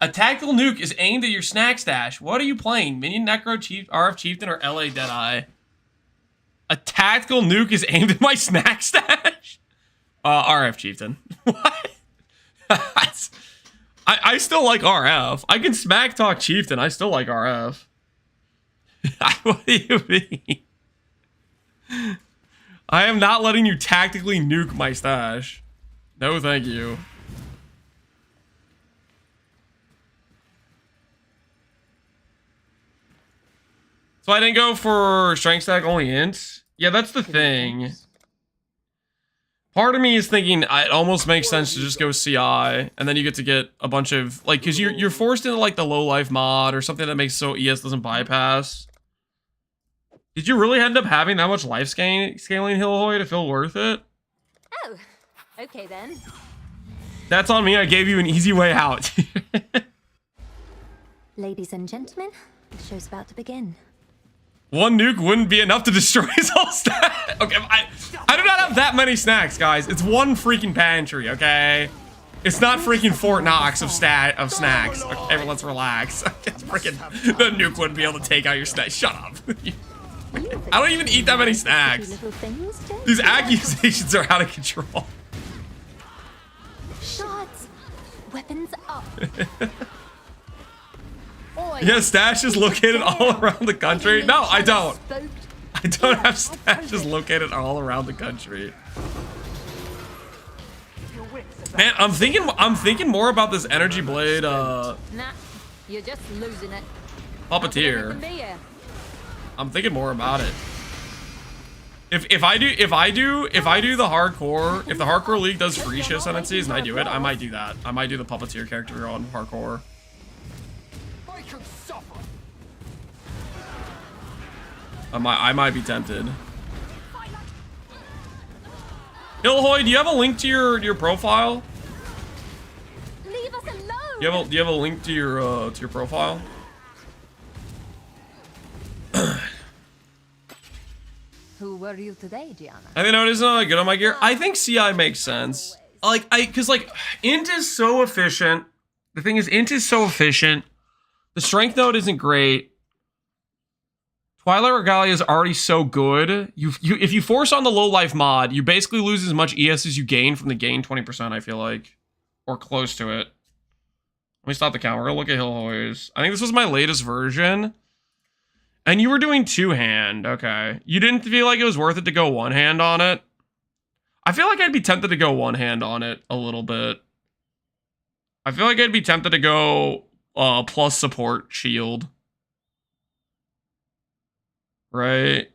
A tactical nuke is aimed at your snack stash. What are you playing? Minion Necro, Chief, RF Chieftain, or LA Deadeye? A tactical nuke is aimed at my snack stash? RF Chieftain. What? I still like RF. I can smack talk Chieftain. I still like RF. What do you mean? I am not letting you tactically nuke my stash. No, thank you. So I didn't go for strength stack only int. Yeah, that's the thing. Part of me is thinking it almost makes sense to just go CI, and then you get to get a bunch of like, because you're forced into like the low life mod or something that makes so ES doesn't bypass. Did you really end up having that much life scaling Hillahoy to feel worth it? Oh, okay then. That's on me. I gave you an easy way out. Ladies and gentlemen, the show's about to begin. One nuke wouldn't be enough to destroy his whole stack. Okay, I do not have that many snacks, guys. It's one freaking pantry, okay? It's not freaking Fort Knox of snacks. Okay, well, let's relax. It's freaking the nuke wouldn't be able to take out your snacks. Shut up. I don't even eat that many snacks. These accusations are out of control. Shots. Weapons up. Yeah, stashes located all around the country. No, I don't. I don't have stashes located all around the country. Man, I'm thinking more about this energy blade. Nah, you're just losing it. Puppeteer. I'm thinking more about it. If I do the hardcore, if the hardcore league does free shift ascendancies and I do it, I might do that. I might do the puppeteer character on hardcore. I might be tempted. Ilhoy, do you have a link to your profile? Leave us alone. Do you have a link to your profile? Who were you today, Gianna? I think it isn't good on my gear. I think CI makes sense. Cause int is so efficient. The thing is, int is so efficient. The strength node isn't great. Twilight Regalia is already so good. If you force on the low life mod, you basically lose as much ES as you gain from the gain 20%, I feel like. Or close to it. Let me stop the count. We're gonna look at Hillhoys. I think this was my latest version. And you were doing two-hand. Okay. You didn't feel like it was worth it to go one-hand on it? I feel like I'd be tempted to go one-hand on it a little bit. I feel like I'd be tempted to go plus support shield. Right?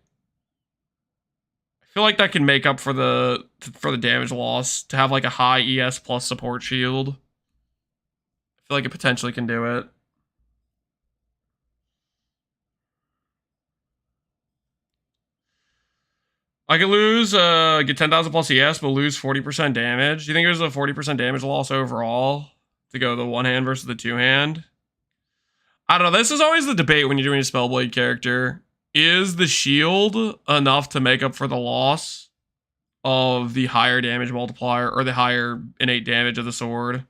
I feel like that can make up for the damage loss to have like a high ES plus support shield. I feel like it potentially can do it. I could lose, get 10,000 plus ES, but lose 40% damage. Do you think there's a 40% damage loss overall to go the one hand versus the two hand? I don't know. This is always the debate when you're doing a Spellblade character. Is the shield enough to make up for the loss of the higher damage multiplier or the higher innate damage of the sword?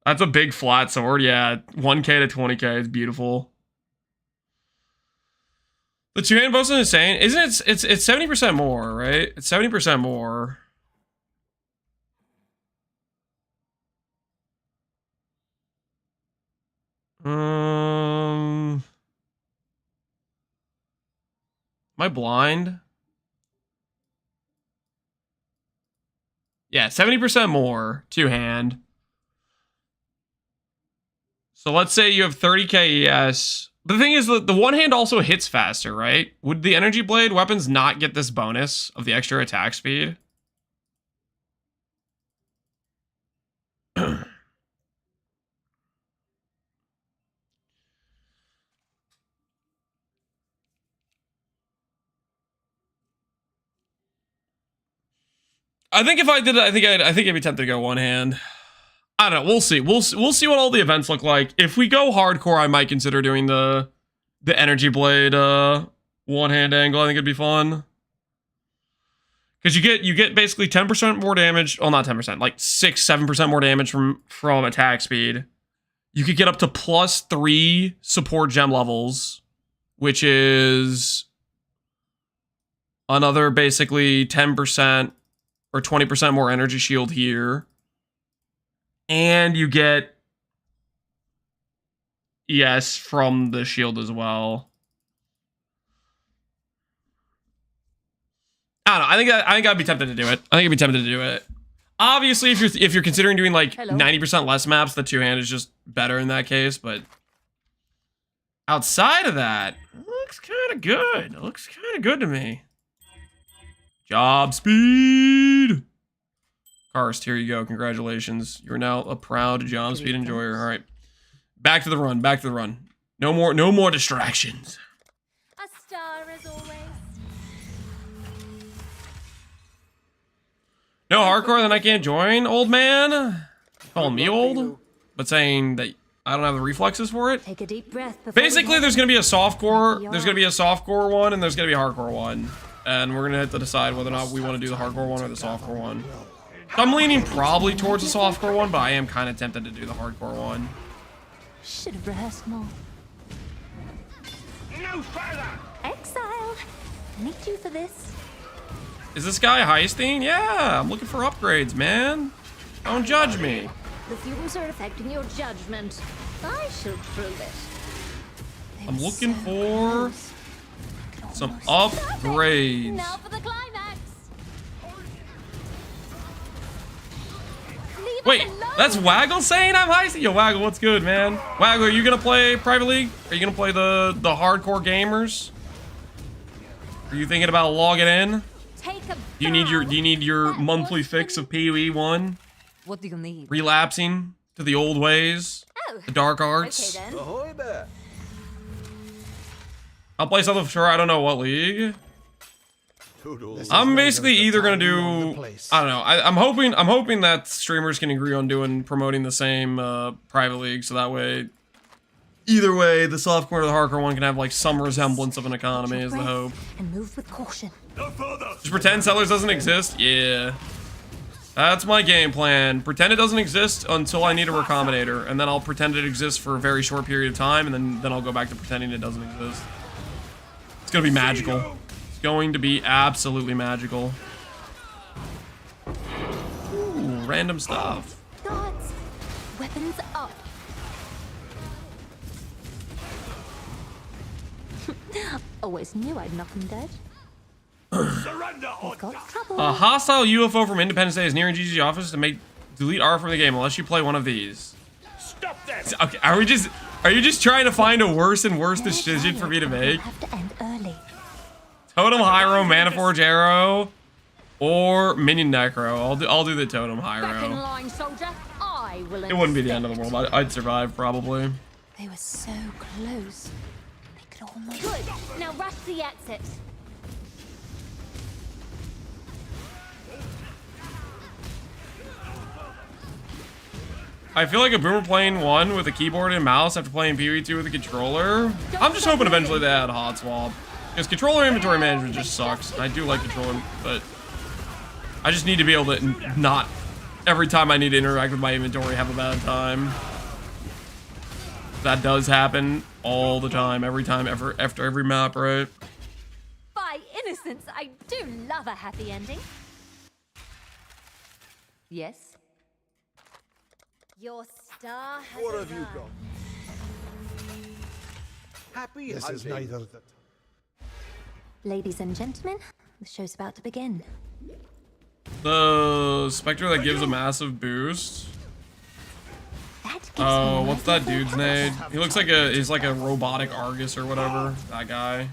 That's a big flat sword. Yeah, 1k to 20k is beautiful. The two-hand bow is insane. Isn't it? It's 70% more, right? It's 70% more. Am I blind? Yeah, 70% more two-hand. So let's say you have 30k ES. The thing is, the one hand also hits faster, right? Would the energy blade weapons not get this bonus of the extra attack speed? I think if I did it, I think I'd be tempted to go one hand. I don't know. We'll see. We'll see what all the events look like. If we go hardcore, I might consider doing the energy blade one hand angle. I think it'd be fun. Because you get basically 10% more damage. Well, not 10%, like 6-7% more damage from attack speed. You could get up to +3 support gem levels, which is another basically 10% or 20% more energy shield here. And you get ES from the shield as well. I don't know. I think I'd be tempted to do it. Obviously, if you're considering doing like 90% less maps, the two-hand is just better in that case. But outside of that, it looks kind of good. It looks kind of good to me. Job speed. Karst, here you go. Congratulations. You're now a proud job speed enjoyer. All right. Back to the run. No more distractions. A star as always. No hardcore, then I can't join, old man. Calling me old, but saying that I don't have the reflexes for it. Take a deep breath. Basically, there's gonna be a softcore. There's gonna be a softcore one, and there's gonna be a hardcore one, and we're gonna have to decide whether or not we want to do the hardcore one or the softcore one. So I'm leaning probably towards the softcore one, but I am kind of tempted to do the hardcore one. Should have rehearsed more. No further! Exile. Need you for this. Is this guy heisting? Yeah, I'm looking for upgrades, man. Don't judge me. The fumes are affecting your judgment. I should prove it. I'm looking for some upgrades. Now for the climax. Wait, that's Waggle saying I'm Heisty? Yo, Waggle, what's good, man? Waggle, are you gonna play Private League? Are you gonna play the hardcore gamers? Are you thinking about logging in? Take a Do you need your monthly fix of PoE 1? What do you need? Relapsing to the old ways, Oh, the dark arts. okay then. Ahoy there. I'll play something for sure. I don't know what league. This I'm is basically neither either the gonna time nor the do. place. I don't know. I'm hoping that streamers can agree on promoting the same private league, so that way, either way, the softcore or the hardcore one can have like some resemblance of an economy. Is the hope. And move with caution. No further. Just pretend Sellers doesn't exist. Yeah, that's my game plan. Pretend it doesn't exist until I need a recombinator, and then I'll pretend it exists for a very short period of time, and then I'll go back to pretending it doesn't exist. It's gonna be magical. It's going to be absolutely magical. Ooh, random stuff. Guards, weapons up. Always knew I'd knock 'em dead. Surrender or Got die. trouble. A hostile UFO from Independence Day is near GG's office to delete R from the game unless you play one of these. Stop them. Okay, are you just trying to find a worse and worse decision for me to make? Have to end early. Totem Hyro, Maniforge Arrow, or Minion Necro. I'll do the Totem Back in Hyro. line, soldier. I will. It wouldn't be the end of the world. I'd survive probably. They were so close. They could almost. Good. Now rush the exit. I feel like a boomer playing 1 with a keyboard and mouse after playing PoE 2 with a controller. I'm just hoping eventually they add hot swap. Because controller inventory management just sucks. I do like controller, but I just need to be able to not every time I need to interact with my inventory have a bad time. That does happen all the time, every time, after every map, right? By innocence, I do love a happy ending. Yes. Your star has What have you arrived. got? Happy This is hunting. neither the Ladies and gentlemen, the show's about to begin. The Spectre that gives a massive boost. That gives Oh, me what's that merciful dude's name? He looks like he's like a robotic Argus or whatever. That guy.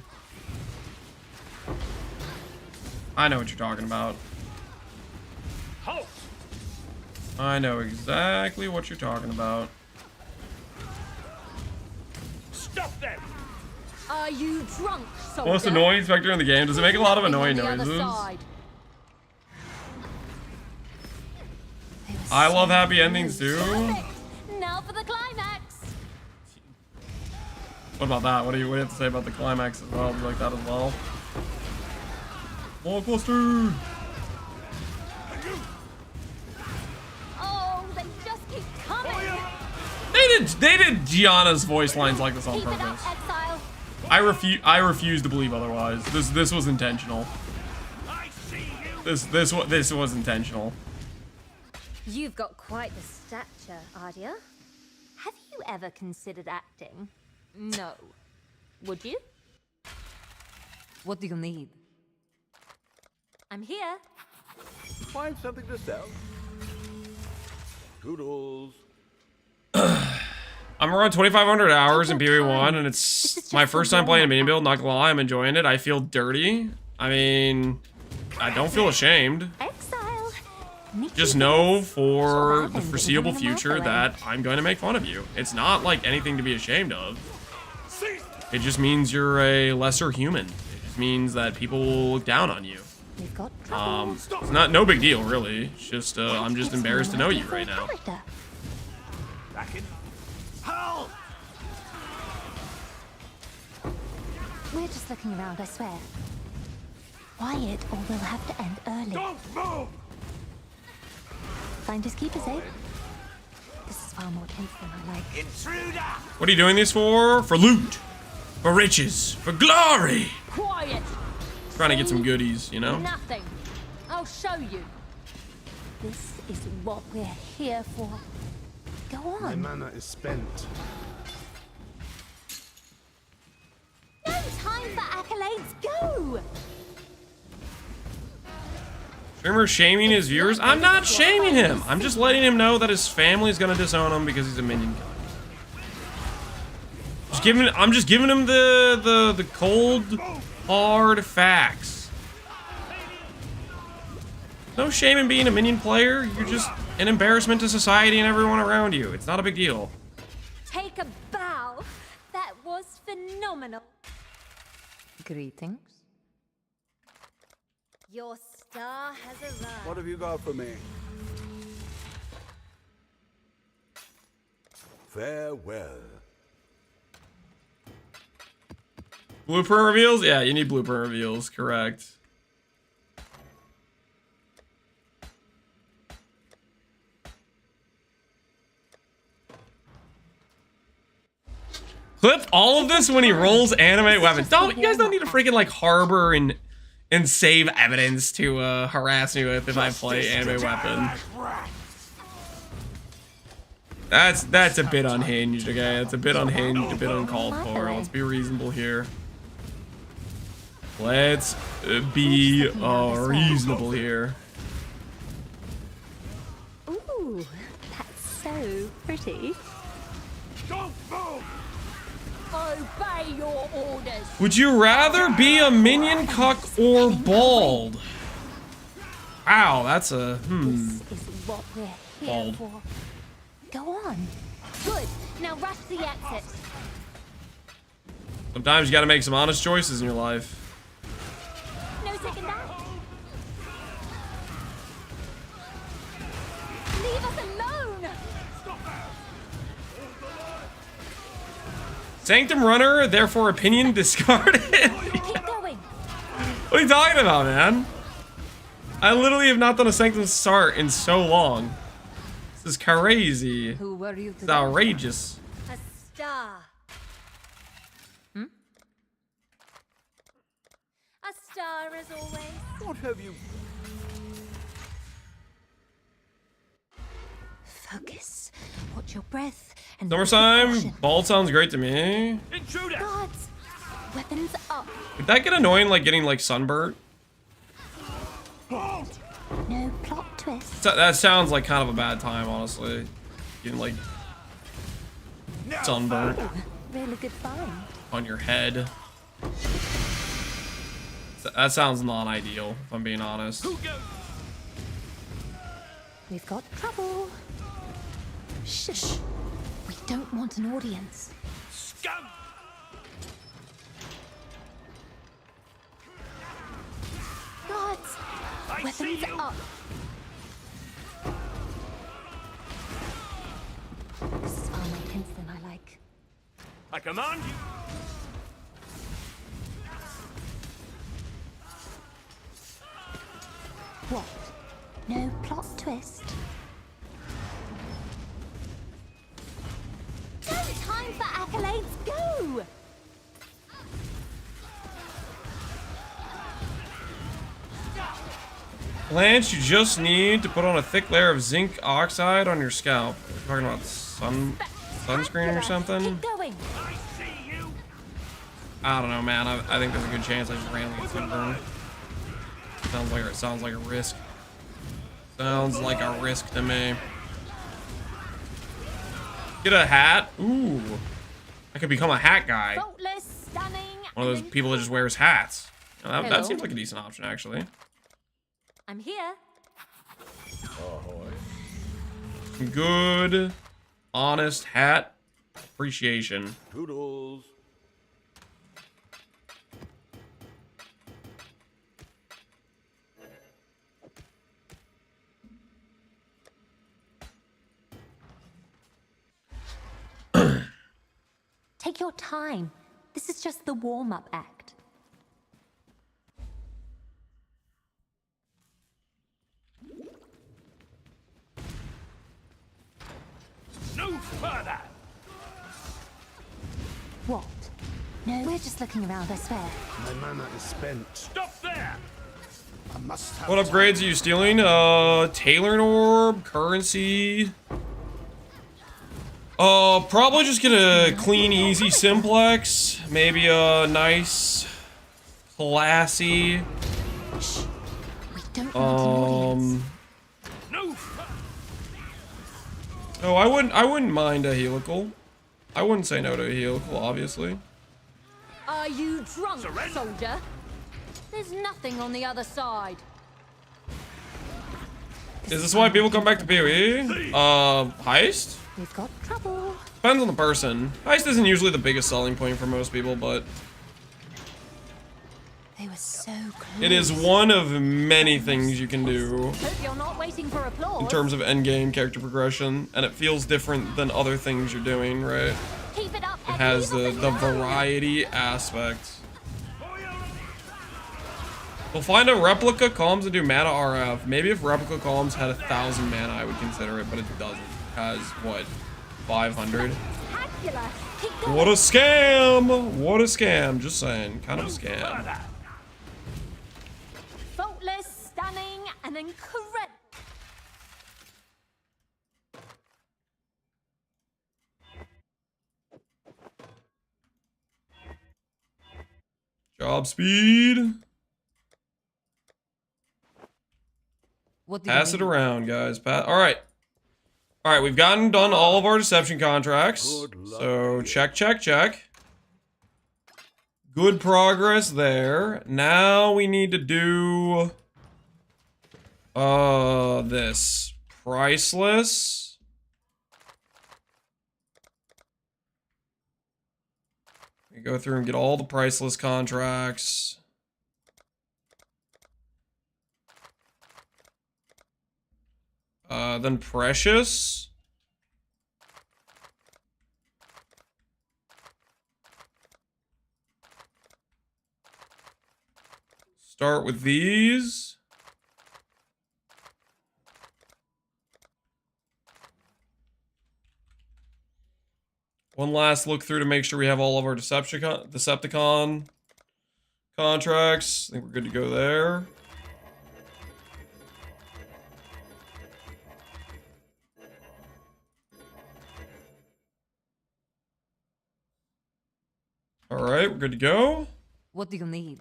I know what you're talking about. Halt. I know exactly what you're talking about. Stop them. Are you drunk, soldier? Most annoying Spectre in the game. Does it make a lot of annoying On the other noises? side. They were I love so happy endings too. perfect. Now for the climax. What about that? What do you have to say about the climax as well? Do you like that as well? Blockbuster! Oh, they just keep coming. They did Gianna's voice lines like this on Keep it purpose. up, Exile. I refuse to believe otherwise. This was intentional. I see you. This was intentional. You've got quite the stature, Ardia. Have you ever considered acting? No. Would you? What do you need? I'm here. Find something to sell. Toodles. I'm around 2,500 hours in Take your PoE 1, time. and This is it's just my a first time playing a mini warm-up. build. Not gonna lie, I'm enjoying it. I feel dirty. I mean, I don't feel ashamed. Exile. Just know for Sure, the I'm foreseeable getting on the future mouth that I'm going to make fun of you. It's not like anything to be ashamed of. Cease. It just means you're a lesser human. It just means that people will look down on you. We've got trouble. It's no big deal, really. It's just I'm just Gives me embarrassed to know you wonderful right now. character. Back in. Halt. We're just looking around, I swear. Quiet, or we'll have to end early. Don't move. Finders keepers, eh? This is far more tense than I like. Intruder. What are you doing these for? For loot, for riches, for glory. Quiet! Trying to get some goodies, you know. Nothing. I'll show you. This is what we're here for. Go My on. mana is spent. No time for accolades. Go! Streamer shaming his viewers? I'm not shaming him. I'm just letting him know that his family's gonna disown him because he's a minion killer. I'm just giving him the cold, hard facts. No shame in being a minion player. You're just an embarrassment to society and everyone around you. It's not a big deal. Take a bow. That was phenomenal. Greetings. Your star has arrived. What have you got for me? Farewell. Blueprint reveals? Yeah, you need blueprint reveals. Correct. Clip all of this when he rolls animate weapons. You guys don't need to freaking like harbor and save evidence to harass me with if I play anime weapon. That's a bit unhinged, okay? It's a bit unhinged, a bit uncalled for. Let's be reasonable here. Let's be reasonable here. Ooh, that's so pretty. Don't move! Obey your orders. Would you rather be a minion cuck or bald? Wow, that's a This is what we're here Bald. for. Go on. Good. Now rush the exit. Sometimes you gotta make some honest choices in your life. No second that. Leave us alone. Sanctum runner, therefore opinion discarded. Keep going. What are you talking about, man? I literally have not done a Sanctum Art in so long. This is crazy. Who were you It's today? outrageous. A star. A star as always. What have you... Focus. Watch your breath. And Summertime, bald sounds great to me. Intruder! Guards. Weapons up. Would that get annoying, like getting like sunburnt? No plot twist. That sounds like kind of a bad time, honestly. Getting like sunburnt Really good find. on your head. That sounds non-ideal, if I'm being honest. Who goes? We've got trouble. Shush. We don't want an audience. Scum! Guards. I see Weapons you! up. This is far more tense than I like. I command you! What? No plot twist? No time for accolades, go! Lance, you just need to put on a thick layer of zinc oxide on your scalp. We're talking about sunscreen or something? Keep going. I see you! I don't know, man. I think there's a good chance I just randomly get sunburned. Sounds like a risk. Sounds like a risk to me. Get a hat. Ooh, I could become a hat guy. Faultless, stunning. One of those and people that just wears hats. You know, that Hello. seems like a decent option, actually. I'm here. Good, honest hat appreciation. Toodles. Take your time. This is just the warm-up act. No further! What? No, we're just looking around, I swear. My mana is spent. Stop there! I must have What upgrades are you stealing? Tailoring orb, currency. Probably just get a clean, easy simplex. Maybe a nice, classy Shh. We don't want an audience. No. Oh, I wouldn't mind a helical. I wouldn't say no to a helical, obviously. Are you drunk, Surrender. soldier? There's nothing on the other side. Is this why people come back to PoE? Heist? We've got trouble. Depends on the person. Heist isn't usually the biggest selling point for most people, but They were so close. it is one of many things you can do Hope you're not waiting for applause. in terms of endgame character progression, and it feels different than other things you're doing, right? Keep it up. It has the variety aspect. We'll find a replica columns and do mana RF. Maybe if replica columns had 1,000 mana, I would consider it, but it doesn't. It has, what, 500? Spectacular. Keep going. What a scam! What a scam. Just saying. Kind of a scam. Faultless, stunning, and incredible. Job speed. What do you Pass it mean? around, guys. All right. All right, we've done all of our deception contracts. So check. Good progress there. Now we need to do this priceless. We go through and get all the priceless contracts. Then precious. Start with these. One last look through to make sure we have all of our Decepticon contracts. I think we're good to go there. All right, we're good to go. What do you need?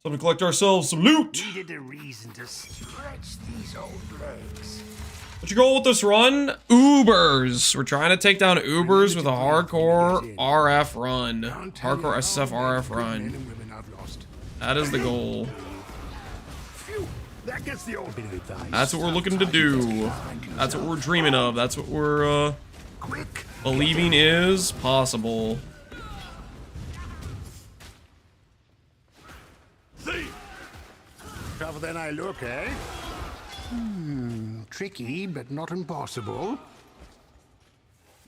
Time to collect ourselves some loot. Needed a reason to stretch these old legs. What's your goal with this run? Ubers. We're trying to take down Ubers with a hardcore RF run. Hardcore SSF RF run. That is the goal. Phew, that gets the old bit of advice. That's what we're looking to do. That's what we're dreaming of. That's what we're Quick. believing is possible. Tougher than I look, eh? Tricky, but not impossible.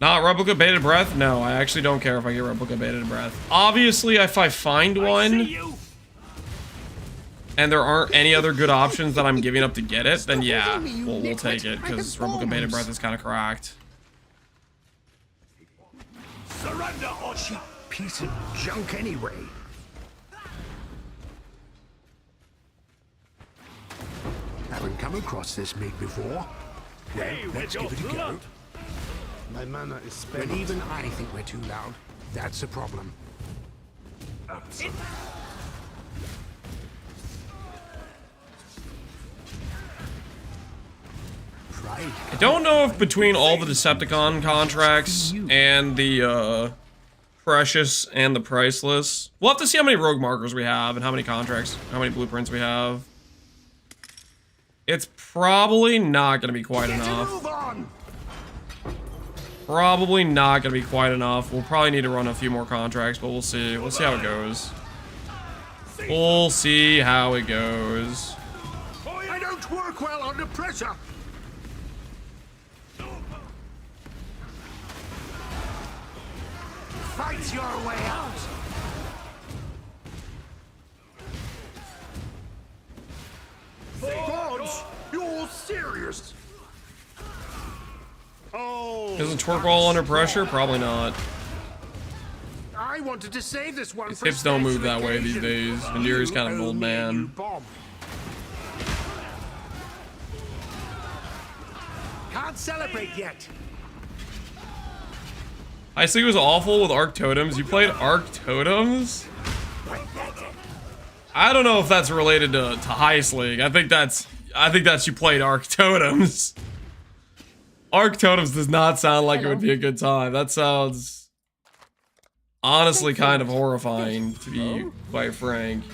Not replica baited breath? No, I actually don't care if I get replica baited breath. Obviously, if I find one and there aren't any other good options that I'm giving up to get it, then yeah, we'll take it, because replica baited breath is kind of cracked. Surrender or Cheap piece of junk anyway. Haven't come across this meat before. Well, Hey, let's with give it your a go. blood. My mana is spent. When even I think we're too loud, that's a problem. Pride. I don't know if between all the Decepticon contracts and the precious and the priceless, we'll have to see how many rogue markers we have and how many contracts, how many blueprints we have. It's probably not going to be quite enough. Move on! Probably not going to be quite enough. We'll probably need to run a few more contracts, but we'll see. We'll see how it goes. We'll see how it goes. I don't work well under pressure. Fight your way out. Gods, you're serious? Oh. Doesn't twerk well under pressure? Probably not. I wanted to save this one. His for a hips don't move special that way these occasion. days. Mandiri's kind of an You old owe me a new man. bomb. Can't celebrate yet. I think it was awful with Arc Totems. You played Arc Totems? I don't know if that's related to Heist League. I think that's you played Arc Totems. Arc Totems does not sound like it would be a good time. That sounds honestly kind of horrifying, to be quite frank.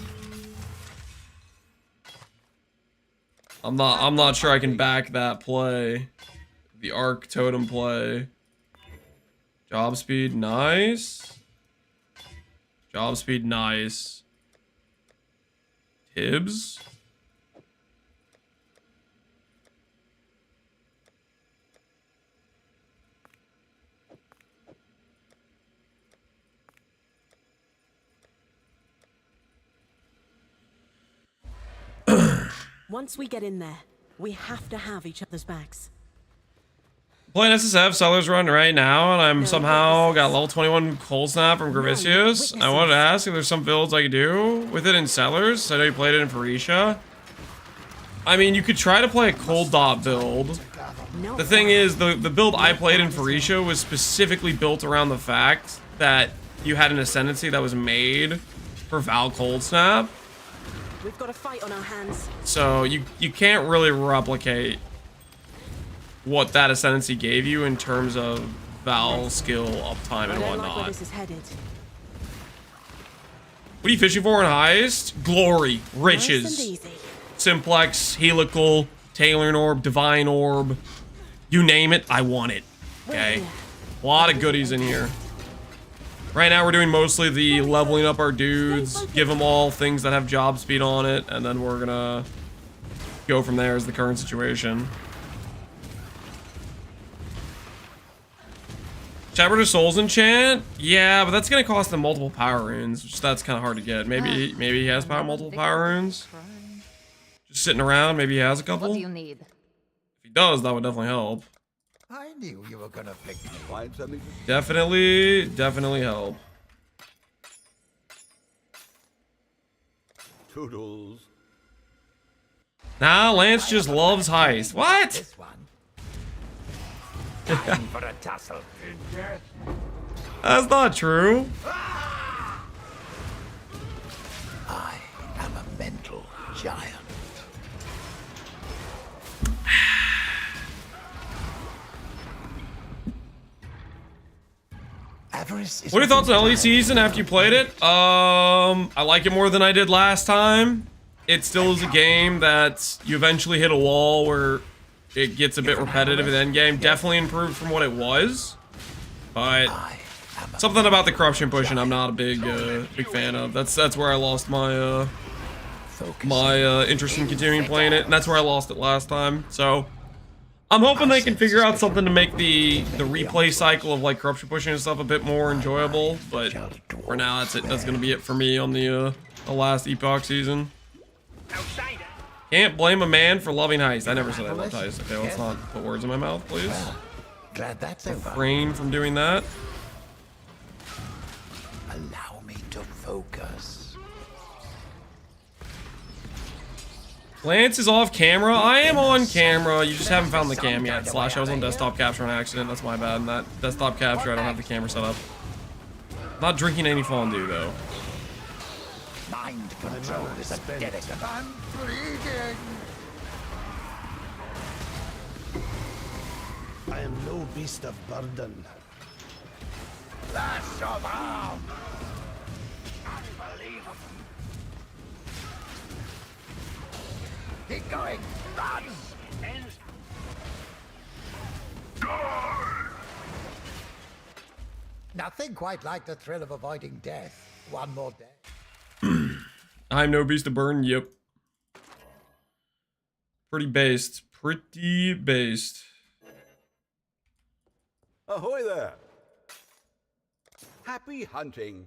I'm not sure I can back that play. The Arc Totem play. Job speed, nice. Job speed, nice. Tibbs. Once we get in there, we have to have each other's backs. Playing SSF Sellers Run right now, and I'm somehow got level 21 Cold Snap from Gravicius. I wanted to ask if there's some builds I could do with it in Sellers. I know you played it in Pharisha. I mean, you could try to play a Cold Dot build. The thing is, the build I played in Pharisha was specifically built around the fact that you had an Ascendancy that was made for Val Cold Snap. We've got a fight on our hands. So you can't really replicate what that Ascendancy gave you in terms of Val skill, uptime, and whatnot. Like where this is headed. What are you fishing for in Heist? Glory, riches, Nice and easy. Simplex, Helical, Taylor Orb, Divine Orb. You name it, I want it. Okay? A lot of goodies in here. Right now we're doing mostly the leveling up our dudes, give them all things that have job speed on it, and then we're gonna go from there as the current situation. Shepherd of Souls enchant? Yeah, but that's gonna cost them multiple power runes, which that's kind of hard to get. Maybe he has multiple power runes. Just sitting around, maybe he has a couple. What do you need? If he does, that would definitely help. I knew you were gonna pick me. Find something. Definitely help. Toodles. Nah, Lance just loves Heist. What? This one. Time for a tussle. That's not true. I am a mental giant. What are your thoughts on LE Season after you played it? I like it more than I did last time. It still is a game that you eventually hit a wall where it gets a bit repetitive in the end game. Definitely improved from what it was, but something about the corruption pushing I'm not a big fan of. That's where I lost my interest in continuing playing it, and that's where I lost it last time. So I'm hoping they can figure out something to make the replay cycle of like corruption pushing and stuff a bit more enjoyable. But for now, that's it. That's gonna be it for me on the last Epoch season. Can't blame a man for loving Heist. I never said I loved Heist. Okay, let's not put words in my mouth, please. Glad that's over. Refrain from doing that. Allow me to focus. Lance is off camera. I am on camera. You just haven't found the cam yet. Slash, I was on desktop capture on accident. That's my bad. And that desktop capture, I don't have the camera set up. Not drinking any fondue though. Mind control is a delicate. I'm bleeding. I am no beast of burden. Lash of arm. Unbelievable. Keep going. Run. Nothing quite like the thrill of avoiding death. One more day. I'm no beast to burn. Yep. Pretty based. Pretty based. Ahoy there. Happy hunting.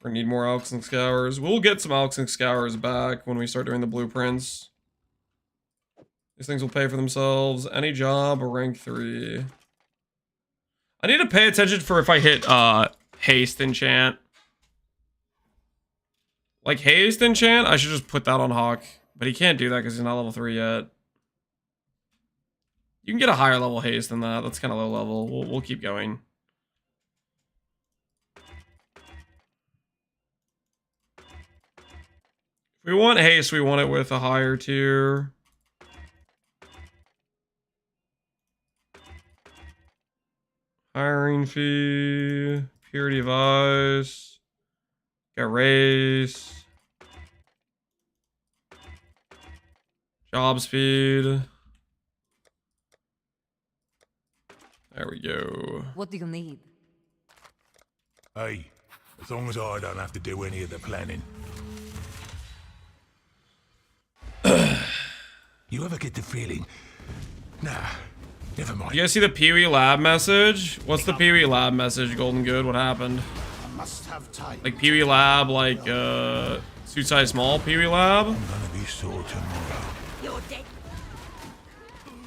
We need more Alks and Scours. We'll get some Alks and Scours back when we start doing the blueprints. These things will pay for themselves. Any job, a rank 3. I need to pay attention for if I hit haste enchant. Like haste enchant, I should just put that on Hawk. But he can't do that because he's not level 3 yet. You can get a higher level haste than that. That's kind of low level. We'll keep going. If we want haste, we want it with a higher tier. Hiring fee, purity of eyes, got race, job speed. There we go. What do you need? Hey, as long as I don't have to do any of the planning. You ever get the feeling? Nah, never mind. You guys see the Pee-wee Lab message? What's the Pee-wee Lab message, Golden Good? What happened? I must have time. Like Pee-wee Lab, like, suit size small Pee-wee Lab? I'm gonna be sore tomorrow. You're dead.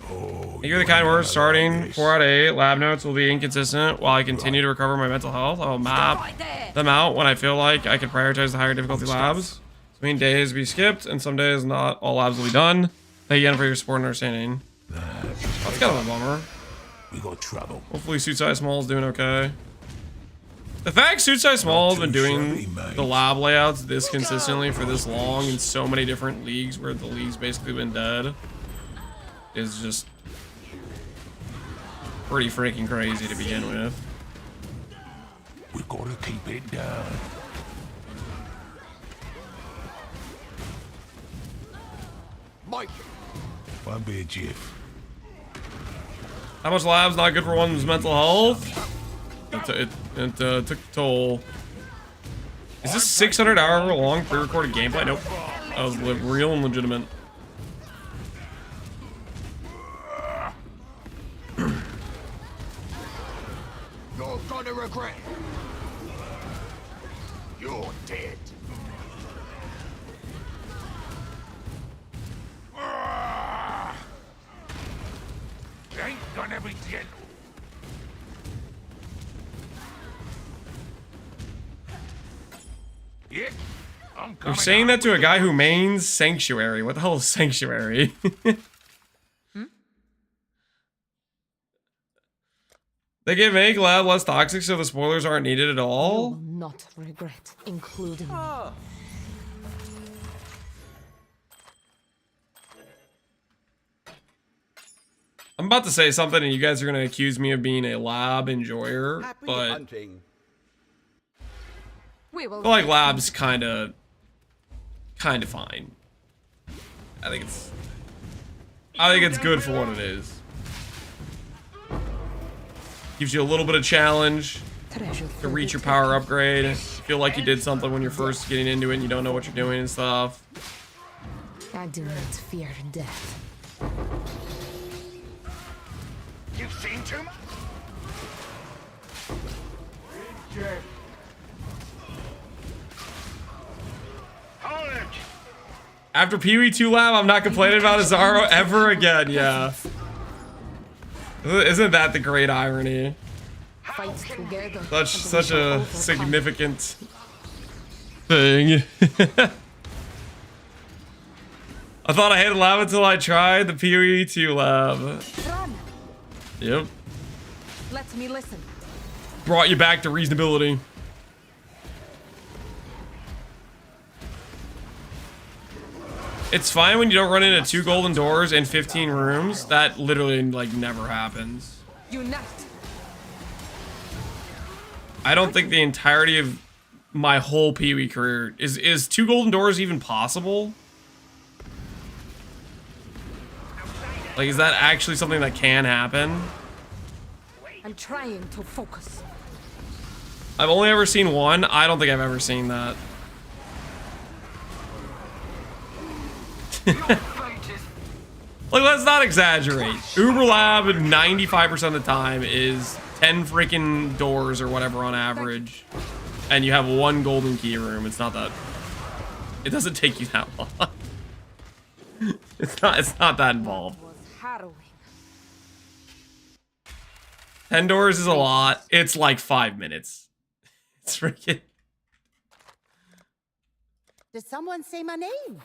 Oh, Thank you for the kind words. Starting 4 out of 8. Lab notes will be inconsistent while I continue to recover my mental health. I'll map them out when I feel like I can prioritize the higher difficulty labs. So mean days be skipped, and some days not all labs will be done. Thank you again for your support and understanding. That's kind of a bummer. We got trouble. Hopefully Suit Size Small is doing okay. The fact Suit Size Small has been doing the lab layouts this consistently for this long in so many different leagues where the league's basically been dead is just pretty freaking crazy to begin with. We gotta keep it down. Mike, Won't be a jiff. How much lab's not good for one's mental health? It took a toll. Is this 600-hour long pre-recorded gameplay? Nope. That was real and legitimate. you're gonna regret it. You're dead. Ain't gonna be gentle. Yeah, I'm You're coming saying out that to a with guy the- who mains Sanctuary. What the hell is Sanctuary? They can make lab less toxic so the spoilers aren't needed at You will all? not regret including me. I'm about to say something and you guys are going to accuse me of being a lab enjoyer, Happy but hunting. We will I feel like lab's kind of fine. I think it's good for what it is. Gives you a little bit of challenge treasure to reach your power upgrade. Feel like you did something when you're first getting into it and you don't know what you're doing and stuff. I do not fear death. You've seen too much. Hold it. After Pee-wee 2 Lab, I'm not complaining about Azaro ever again, yeah. Isn't that the great irony? Fight together. Such a significant thing. I thought I hated lab until I tried the Pee-wee 2 Lab. Run. Yep. Let me listen. Brought you back to reasonability. It's fine when you don't run into 2 golden doors and 15 rooms. That literally, like, never happens. Unite. I don't think the entirety of my whole Pee-wee career is 2 golden doors even possible? Like, is that actually something that can happen? I'm trying to focus. I've only ever seen 1. I don't think I've ever seen that. Like, let's not exaggerate. Uber Lab 95% of the time is 10 freaking doors or whatever on average. And you have 1 golden key room. It's not that... It doesn't take you that long. It's not that involved. Was harrowing. 10 doors is a lot. It's like 5 minutes. It's freaking... Did someone say my name?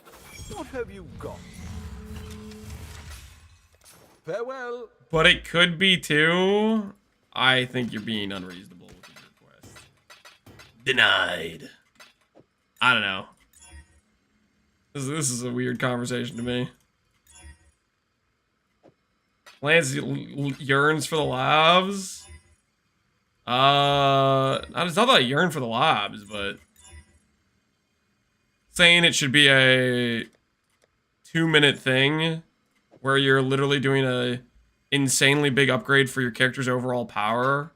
What have you got? Farewell. but it could be too. I think you're being unreasonable with your request. Denied. I don't know. This is a weird conversation to me. Lance yearns for the labs. It's not that I yearn for the labs, but saying it should be a 2-minute thing where you're literally doing a insanely big upgrade for your character's overall power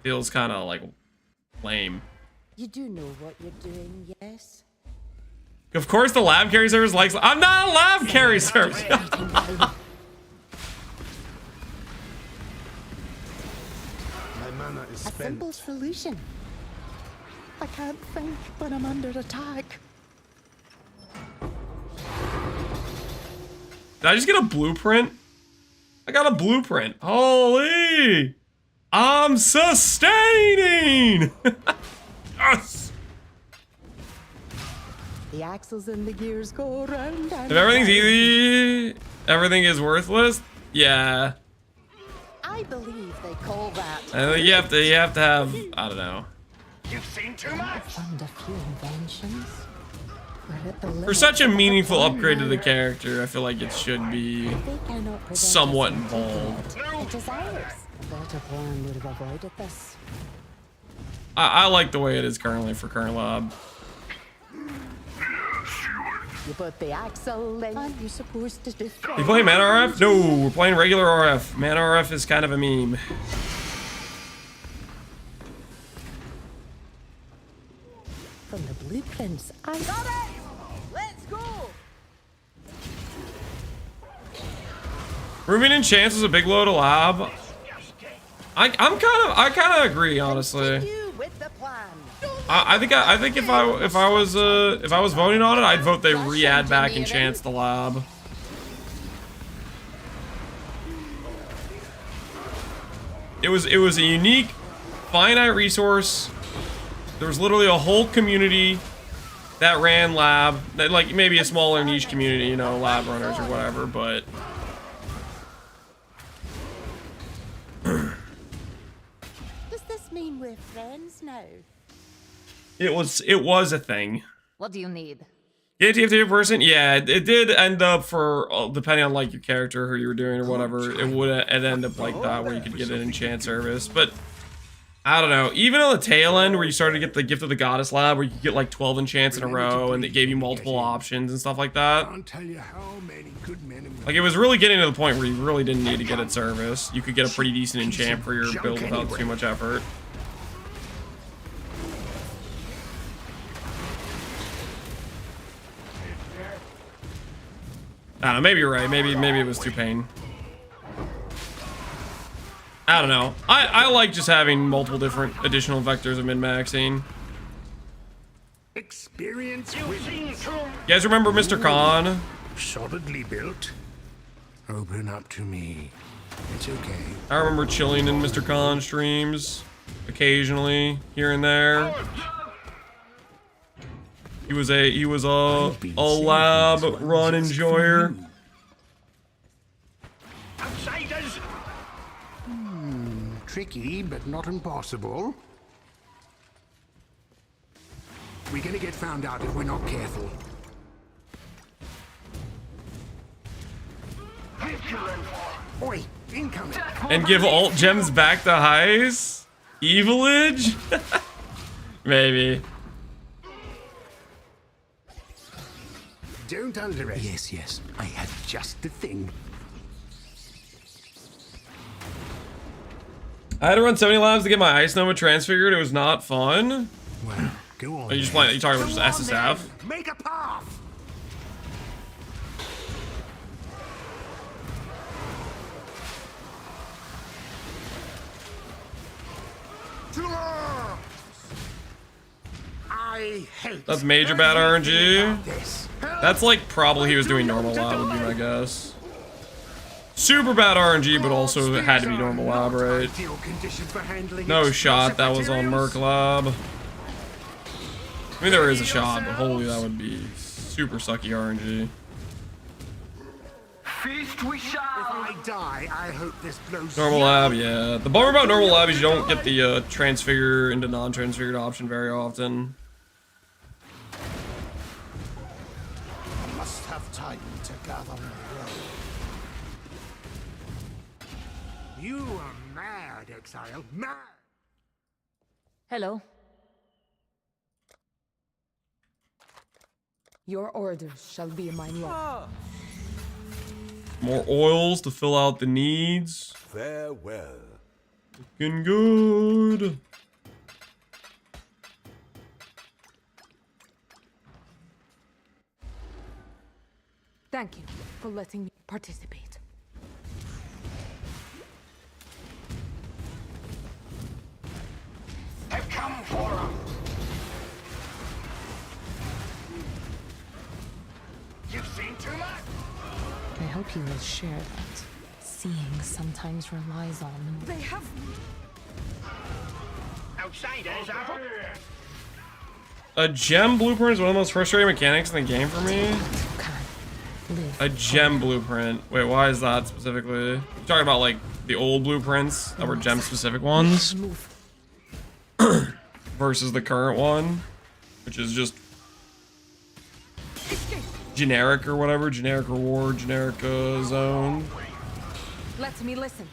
feels kind of like lame. You do know what you're doing, yes? Of course the lab carry service likes... I'm not a lab carry service! My mana is A spent. simple solution. I can't think when I'm under attack. Did I just get a blueprint? I got a blueprint. Holy! I'm sustaining! Yes! The axles and the gears go round and If everything's round. easy, everything is worthless? Yeah. I believe they call that I think you have to have, I don't know. You've seen too much. fund a few inventions. We're at the For limit such a of our meaningful plan upgrade to the now. character, I feel like it should be They cannot prevent somewhat us from taking involved. it. It is ours. A better plan would have avoided this. I like the way it is currently for current lab. You put the axle in. Aren't you supposed to destroy? You play Man RF? No, we're playing regular RF. Man RF is kind of a meme. From the blueprints, I got it. Let's go. Ruben and Chance was a big load of lab. I kind of agree, honestly. Continue with the plan. I think if I was voting on it, I'd vote they re-add back and Chance the lab. It was a unique, finite resource. There was literally a whole community that ran lab, that, like maybe a smaller niche community, you know, lab runners or whatever, but Does this mean we're friends now? it was a thing. What do you need? Yeah, TFT person, yeah, it did end up for, depending on like your character, who you were doing or whatever, it would end up like that where you could get an enchant service, but I don't know, even on the tail end where you started to get the Gift of the Goddess lab where you could get like 12 enchants in a row and it gave you multiple options and stuff like that. Can't tell you how many good men and Like it was really getting to the point where you really didn't need to get it service. You could get a pretty decent enchant for your build without too much effort. I don't know, maybe you're right. Maybe it was too pain. I don't know. I like just having multiple different additional vectors of min-maxing. experience You've with seen too You guys remember Mr. Khan? solidly built. Open up to me. It's okay. I remember chilling in Mr. Khan streams occasionally, here and there. He was a lab run enjoyer. outsiders. Tricky, but not impossible. We're gonna get found out if we're not careful. Oi, incoming. And give alt gems back to Heist? Evilage? Maybe. Don't underestimate. Yes, yes. I had just the thing. I had to run 70 labs to get my Ice Nova transfigured. It was not fun. Well, go on. Are you just then. playing? You talking about just SSF? Make a path. I hate. That's major bad RNG. this. That's like probably he was doing normal lab would be my guess. Super bad RNG, but also it had to be normal lab, right? Ideal conditions for handling No explosive shot, that was on materials. Merc lab. I mean, there is a shot, but holy, that would be super sucky RNG. Feast we shall. If I die, I hope this blows. Normal lab, yeah. The bummer about normal lab is you don't get the transfigure into non-transfigured option very often. I must have time to gather my will. You are mad, Exile. Mad. Hello. Your orders shall be my law. More oils to fill out the needs. Farewell. Looking good. Thank you for letting me participate. Have come for 'em. You've seen too much. I hope you will share that. Seeing sometimes relies on. They have. Outsiders are. A gem blueprint is one of the most frustrating mechanics in the game for me. Live. A gem blueprint. Wait, why is that specifically? You're talking about like the old blueprints that were gem specific ones Move. versus the current one, which is just generic or whatever, generic reward, generic zone. Let me listen.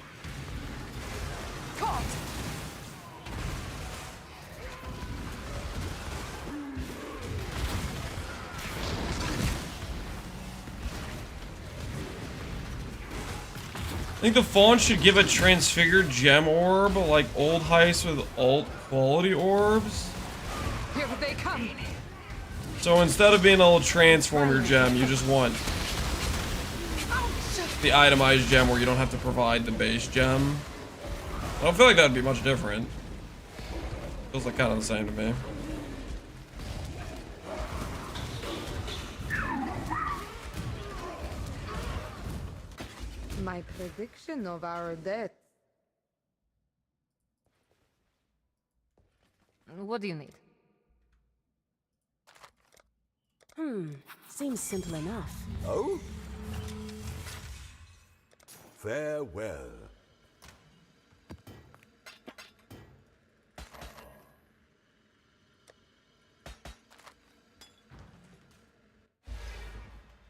Caught. I think the font should give a transfigured gem orb like old Heist with alt quality orbs. Here they come. So instead of being able to transform your gem, you just want the itemized gem where you don't have to provide the base gem. I don't feel like that'd be much different. Feels like kind of the same to me. My prediction of our death. What do you need? Seems simple enough. Oh? Farewell.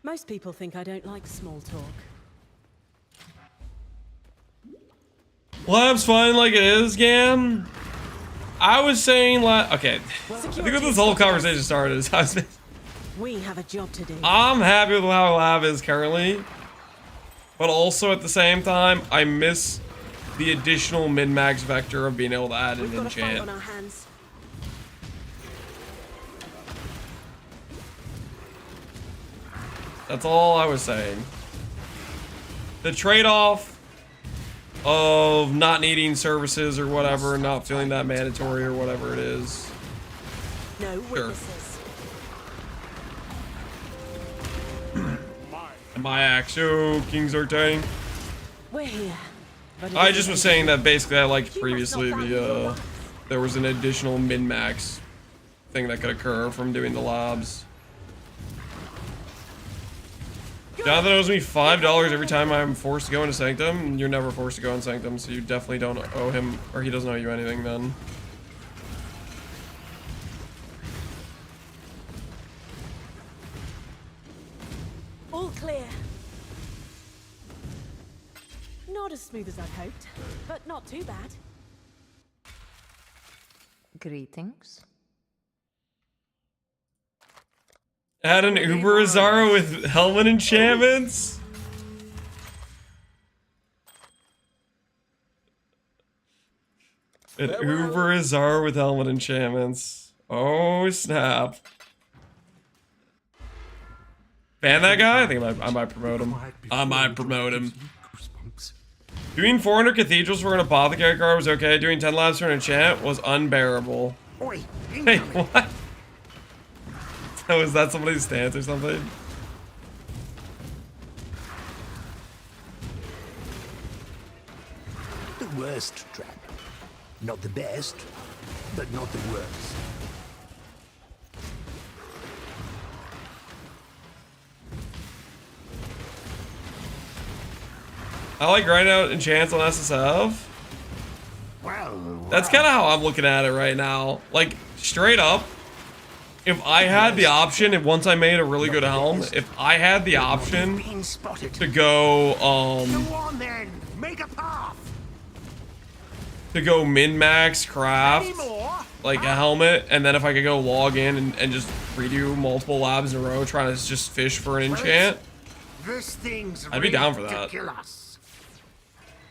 Most people think I don't like small talk. Lab's fine like it is, Gam. I was saying okay. I think when this whole conversation started is We have a job to do. I'm happy with how Lab is currently. But also at the same time, I miss the additional min-max vector of being able to add We've an got a fight on enchant. our hands. That's all I was saying. The trade-off of not needing services or whatever, not feeling that mandatory or whatever it is. No witnesses. My axe, oh, King's Artang. We're here. But it I isn't just was easy. saying that basically I liked You previously must not value your life. there was an additional min-max thing that could occur from doing the labs. Jonathan owes me $5 every time I'm forced to go into Sanctum. You're never forced to go in Sanctum, so you definitely don't owe him, or he doesn't owe you anything then. All clear. Not as smooth as I'd hoped, but not too bad. Greetings. Add an Uber Azara with helmet enchantments? An Uber Azara with helmet enchantments. Oh snap. Ban that guy? I think I might promote him. I might promote him. Doing 400 cathedrals for an apothecary card was okay. Doing 10 labs for an enchant was unbearable. Oi, Hey, what? So is that somebody's stance or something? The worst trap. Not the best, but not the worst. I like grinding out enchants on SSF. Well, That's kind of how I'm looking at it right now. Like, straight up, if I had the option, if once I made a really good helm, if I had the option being spotted. to go, Go on then, make a path. to go min-max craft, Any more? like a helmet, and then if I could go log in and just redo multiple labs in a row trying to just fish for an enchant, This thing's I'd be down for that. ridiculous.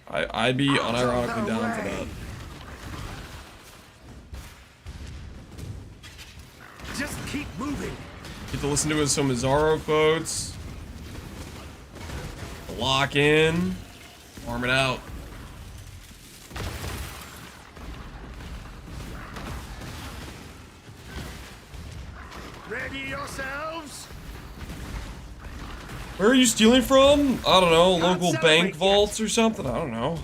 I'd be unironically down for that. Just keep moving. Get to listen to some Mazaro quotes. Lock in. Farm it out. Ready yourselves? Where are you stealing from? I don't know. Can't Local celebrate bank yet. vaults or something? I don't know.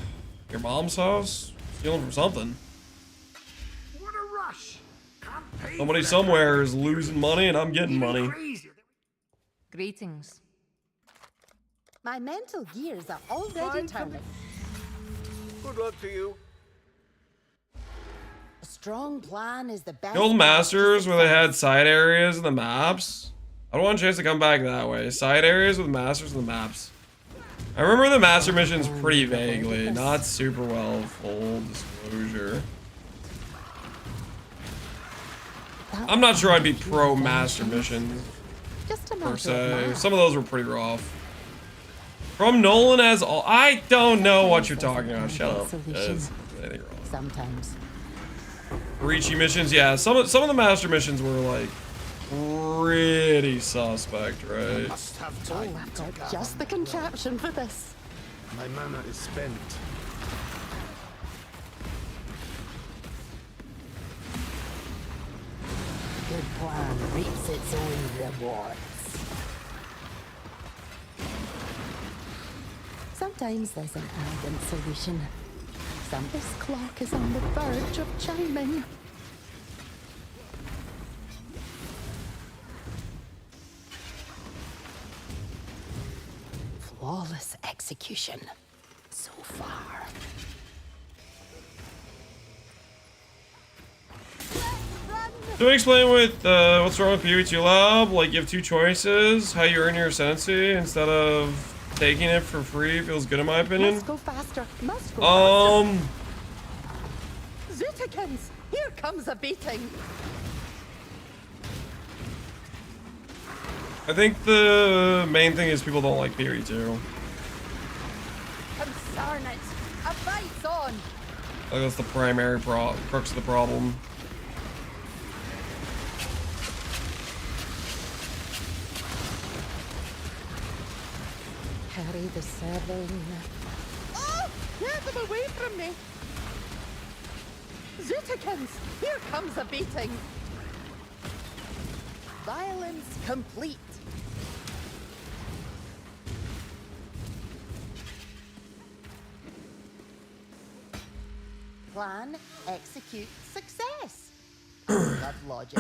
Your mom's house? Stealing from something. What a rush. Can't pay Somebody for that. somewhere is losing money and I'm getting Even money. crazier. Greetings. My mental gears are already turning. Good luck to you. A strong plan is the best. The old path to Masters where they success. had side areas in the maps. I don't want a chance to come back that way. Side areas with Masters in the maps. I remember the Master missions pretty vaguely. Not super well, full disclosure. I'm not sure I'd be pro Master missions Just a per matter of se. math. Some of those were pretty rough. From Nolan as all. I don't know what you're talking about. Shut up. It's anything wrong. Sometimes. Breachy missions, yeah. Some of the Master missions were like pretty suspect, right? Must have Oh, time I've to got gather just the my will. contraption for this. My mana is spent. Good plan reaps its own rewards. Sometimes there's an elegant solution. This clock is on the verge of chiming. Flawless execution so far. Do we explain with what's wrong with PvT Lab? Like you have two choices, how you earn your ascendancy instead of taking it for free feels good in my opinion. Must go faster. Must go faster. Zootikins! Here comes a beating. I think the main thing is people don't like PvE2. Concern it. A fight's on. Like that's the primary crux of the problem. Carry the 7. Oh! Get them away from me! Zootikins! Here comes a beating! Violence complete. Plan, execute, success. I love logic.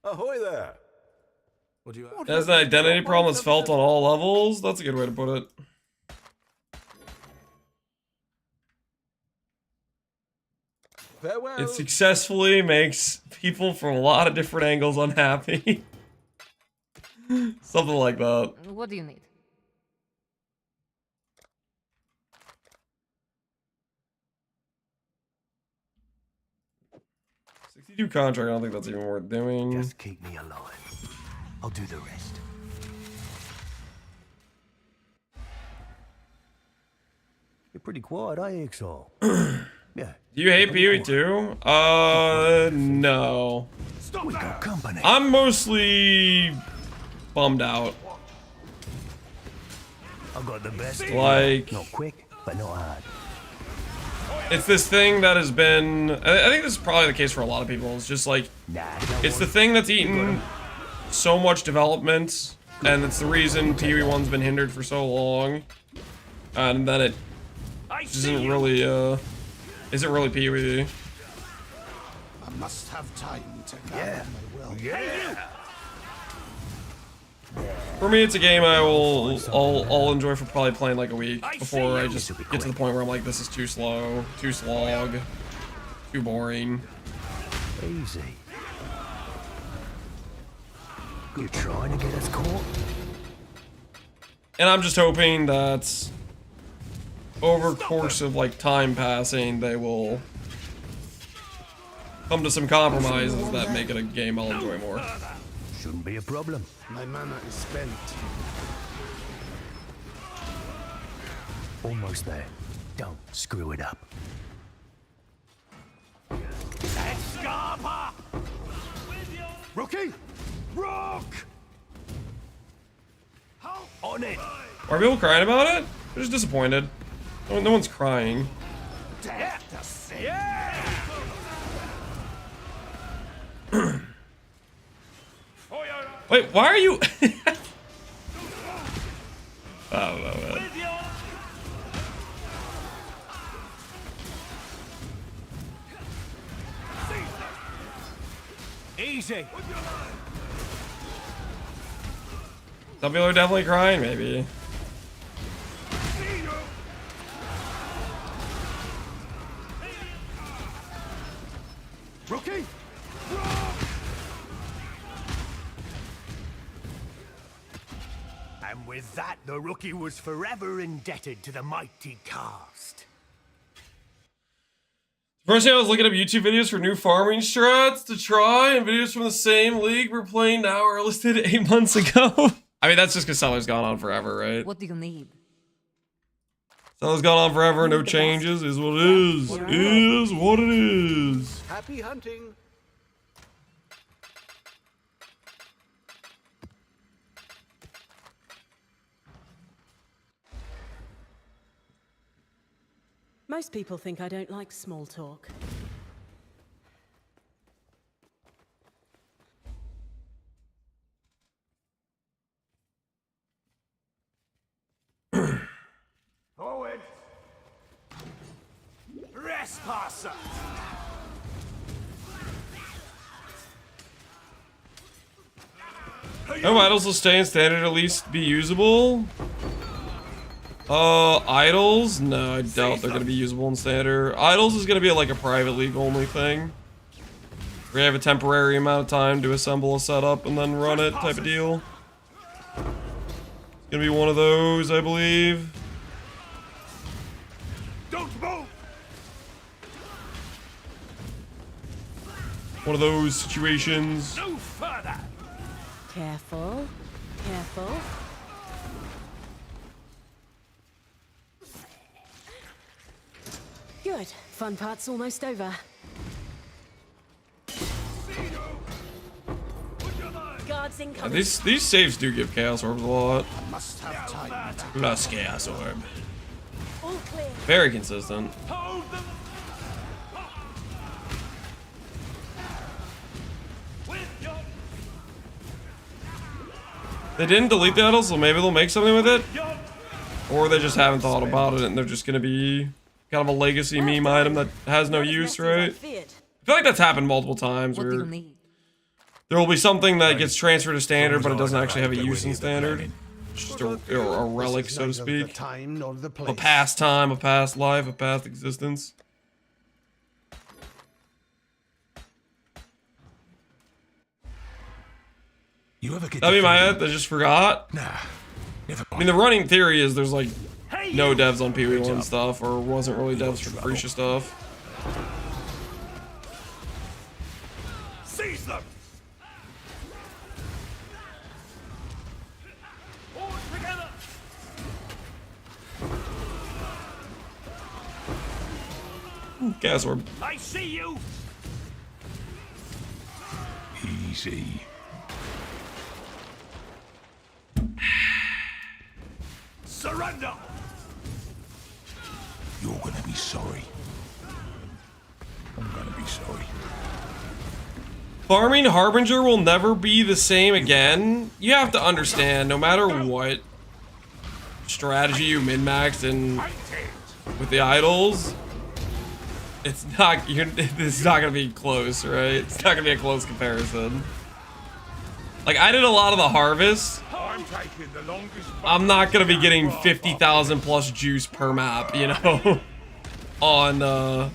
Ahoy there. What do you It has an identity problem that's felt on all levels. That's a good way to put it. Farewell. It successfully makes people from a lot of different angles unhappy. Something like that. What do you need? $62 contract, I don't think that's even worth doing. Just keep me alive. I'll do the rest. You're pretty quiet, eh, Exile? Yeah. Do you hate PvE2? No. We got company. I'm mostly bummed out. I've got the best. Like, Not quick, but not hard. it's this thing that has been, I think this is probably the case for a lot of people. It's just like, Nah, it's the thing that's eaten so much development, and it's the reason PvE1's been hindered for so long, and then it isn't really PvE. must have time to gather my will. Yeah. For me, it's a game I'll enjoy for probably playing like a week before I just get to the point where I'm like, this is too slow, too slog, too boring. Easy. You're trying to get us caught? And I'm just hoping that over the course of like time passing, they will come to some compromises that make it a game I'll enjoy more. Shouldn't be a problem. My mana is spent. Almost there. Don't screw it up. Escapa! Rookie! Rook! On it. Are people crying about it? They're just disappointed. No one's crying. Wait, why are you? I don't know, man. Easy! Some people are definitely crying, maybe. Rookie! And with that, the rookie was forever indebted to the mighty cast. First, I was looking up YouTube videos for new farming strats to try, and videos from the same league we're playing now are listed 8 months ago. I mean, that's just because Seller's gone on forever, right? What do you need? Seller's gone on forever, no changes, is what it is. Is what it is. Happy hunting! Most people think I don't like small talk. Forward! Trespasser! No idols will stay in standard, at least be usable. Idols? No, I doubt they're gonna be usable in standard. Idols is gonna be like a private league only thing. We have a temporary amount of time to assemble a setup and then run it type of deal. It's gonna be one of those, I believe. Don't move! One of those situations. No further! Careful, careful. Good. Fun part's almost over. Guards incoming. These saves do give Chaos Orbs a lot. Must have time to Plus Chaos Orb. All clear. Very consistent. Hold them! With your... They didn't delete the idols, so maybe they'll make something with it. Or they just haven't thought about it and they're just gonna be kind of a legacy meme item that has no use, right? I feel like that's happened multiple times What do you where need? there will be something that gets transferred to standard, but it doesn't actually have a use in standard. It's just a relic, so to speak. time nor the place. A past time, a past life, a past existence. You ever get That'd be my head, I just forgot. Nah. Never I mean, the running theory is there's like no devs on PV1 stuff, or wasn't really devs for Capricia stuff. Seize them! All together! Gas Orb. I see you! Easy. Surrender! You're gonna be sorry. I'm gonna be sorry. Farming Harbinger will never be the same again. You have to understand, no matter what strategy you min-maxed in with the idols, It's not. It's not gonna be close, right? It's not gonna be a close comparison. Like I did a lot of the harvest. I'm taking the longest. I'm not gonna be getting 50,000 plus juice per map, you know. On like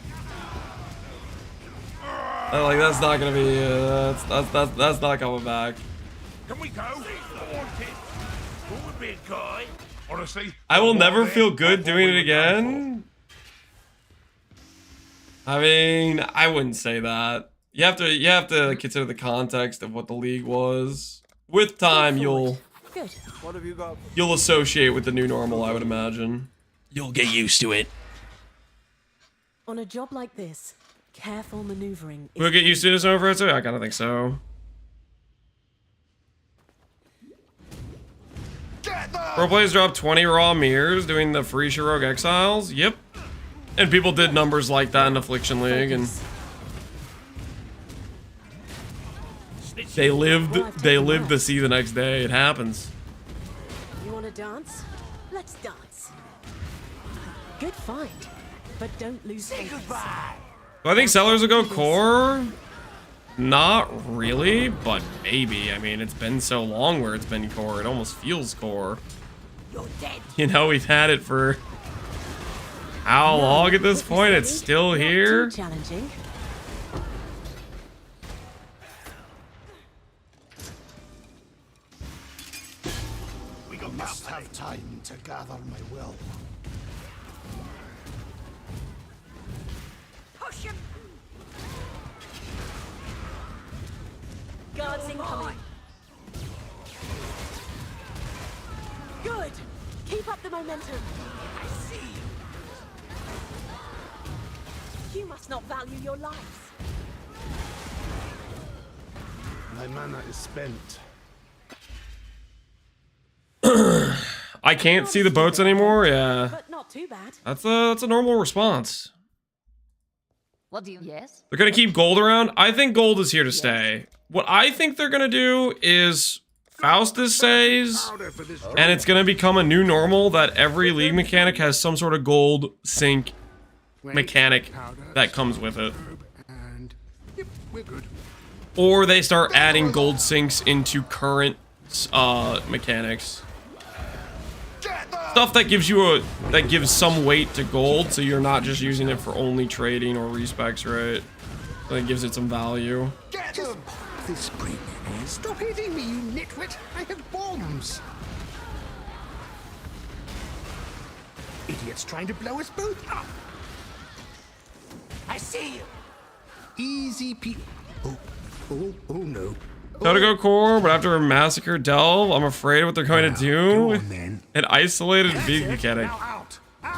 that's not gonna be. That's not coming back. Can we go? All the big guy. Honestly, I will never feel good doing it again. I mean, I wouldn't say that. You have to consider the context of what the league was. With time, you'll associate with the new normal, I would imagine. You'll get used to it. On a job like this, careful maneuvering is We'll get used to this over it, so I kind of think so. Pro players dropped 20 raw mirrors doing the free Shirok Exiles. Yep. And people did numbers like that in Affliction League, and they lived to see the next day. It happens. You want to dance? Let's dance. Good find, but don't lose focus. Do I think sellers will go core? Not really, but maybe. I mean, it's been so long where it's been core. It almost feels core. You're dead. You know, we've had it for how long at this point? It's still here. Too challenging. We must have time to gather my will. Push him. Guards incoming. Good. Keep up the momentum. I see. You must not value your lives. My mana is spent. I can't see the boats anymore. Yeah, But not too bad. that's a normal response. What do you... Yes? They're gonna keep gold around. I think gold is here to stay. What I think they're gonna do is Faustus says, and it's gonna become a new normal that every league mechanic has some sort of gold sync mechanic that comes with it. And yep, we're good. Or they start adding gold syncs into current mechanics. Stuff that gives some weight to gold, so you're not just using it for only trading or respecs, right? So it gives it some value. Get them! This spring. Stop hitting me, you nitwit! I have bombs! Idiots trying to blow us both up! I see you. Easy Oh no. Gotta go core, but after a massacre delve, I'm afraid what they're going to Go do. on then. An isolated big mechanic.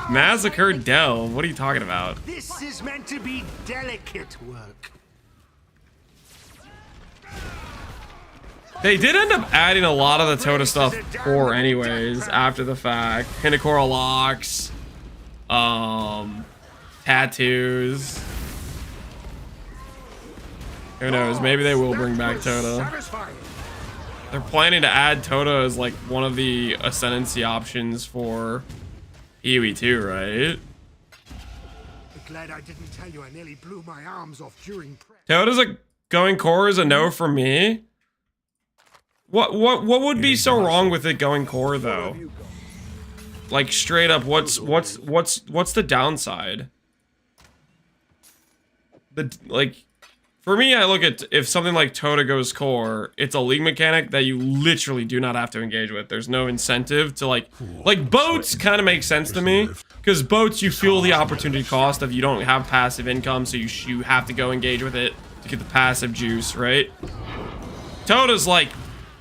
Massacre delve? What are you talking about? This is meant to be delicate work. They did end up adding a lot of the Tota stuff core anyways, after the fact. Hinakora locks, tattoos. Who knows? Maybe they will bring back Tota. They're planning to add Tota as like one of the Ascendancy options for EOE 2, right? Glad I didn't tell you I nearly blew my arms off during prep. Tota's a going core is a no for me. What would be so wrong with it going core though? Like straight up, what's the downside? For me, I look at if something like Tota goes core, it's a league mechanic that you literally do not have to engage with. There's no incentive to like boats kind of make sense to me because boats you feel the opportunity cost of you don't have passive income, so you have to go engage with it to get the passive juice, right? Tota's like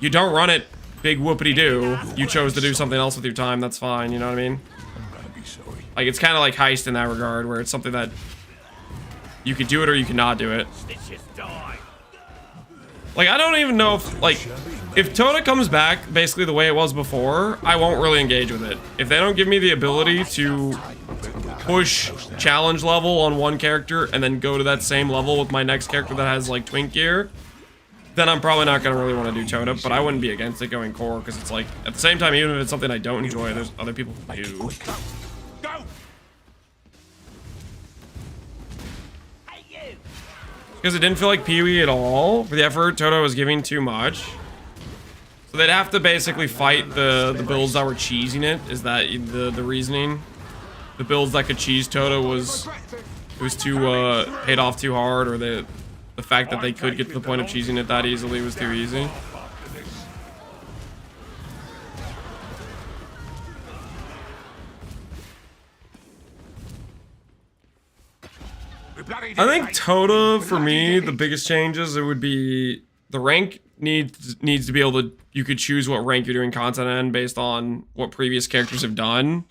you don't run it, big whoopity doo. You chose to do something else with your time. That's fine. You know what I mean? Like it's kind of like Heist in that regard, where it's something that you could do it or you cannot do it. Like, I don't even know if Tota comes back basically the way it was before, I won't really engage with it. If they don't give me the ability to push challenge level on one character and then go to that same level with my next character that has, like, twink gear, then I'm probably not going to really want to do Tota, but I wouldn't be against it going core, because it's like, at the same time, even if it's something I don't enjoy, there's other people who do. Go. because it didn't feel like Pee-wee at all. For the effort Toto was giving too much. So they'd have to basically fight the builds that were cheesing it. Is that the reasoning? The builds that could cheese Toto was too paid off too hard, or the fact that they could get to the point of cheesing it that easily was too easy. I think Tota, for me, the biggest changes, it would be the rank needs to be able to, you could choose what rank you're doing content in based on what previous characters have done.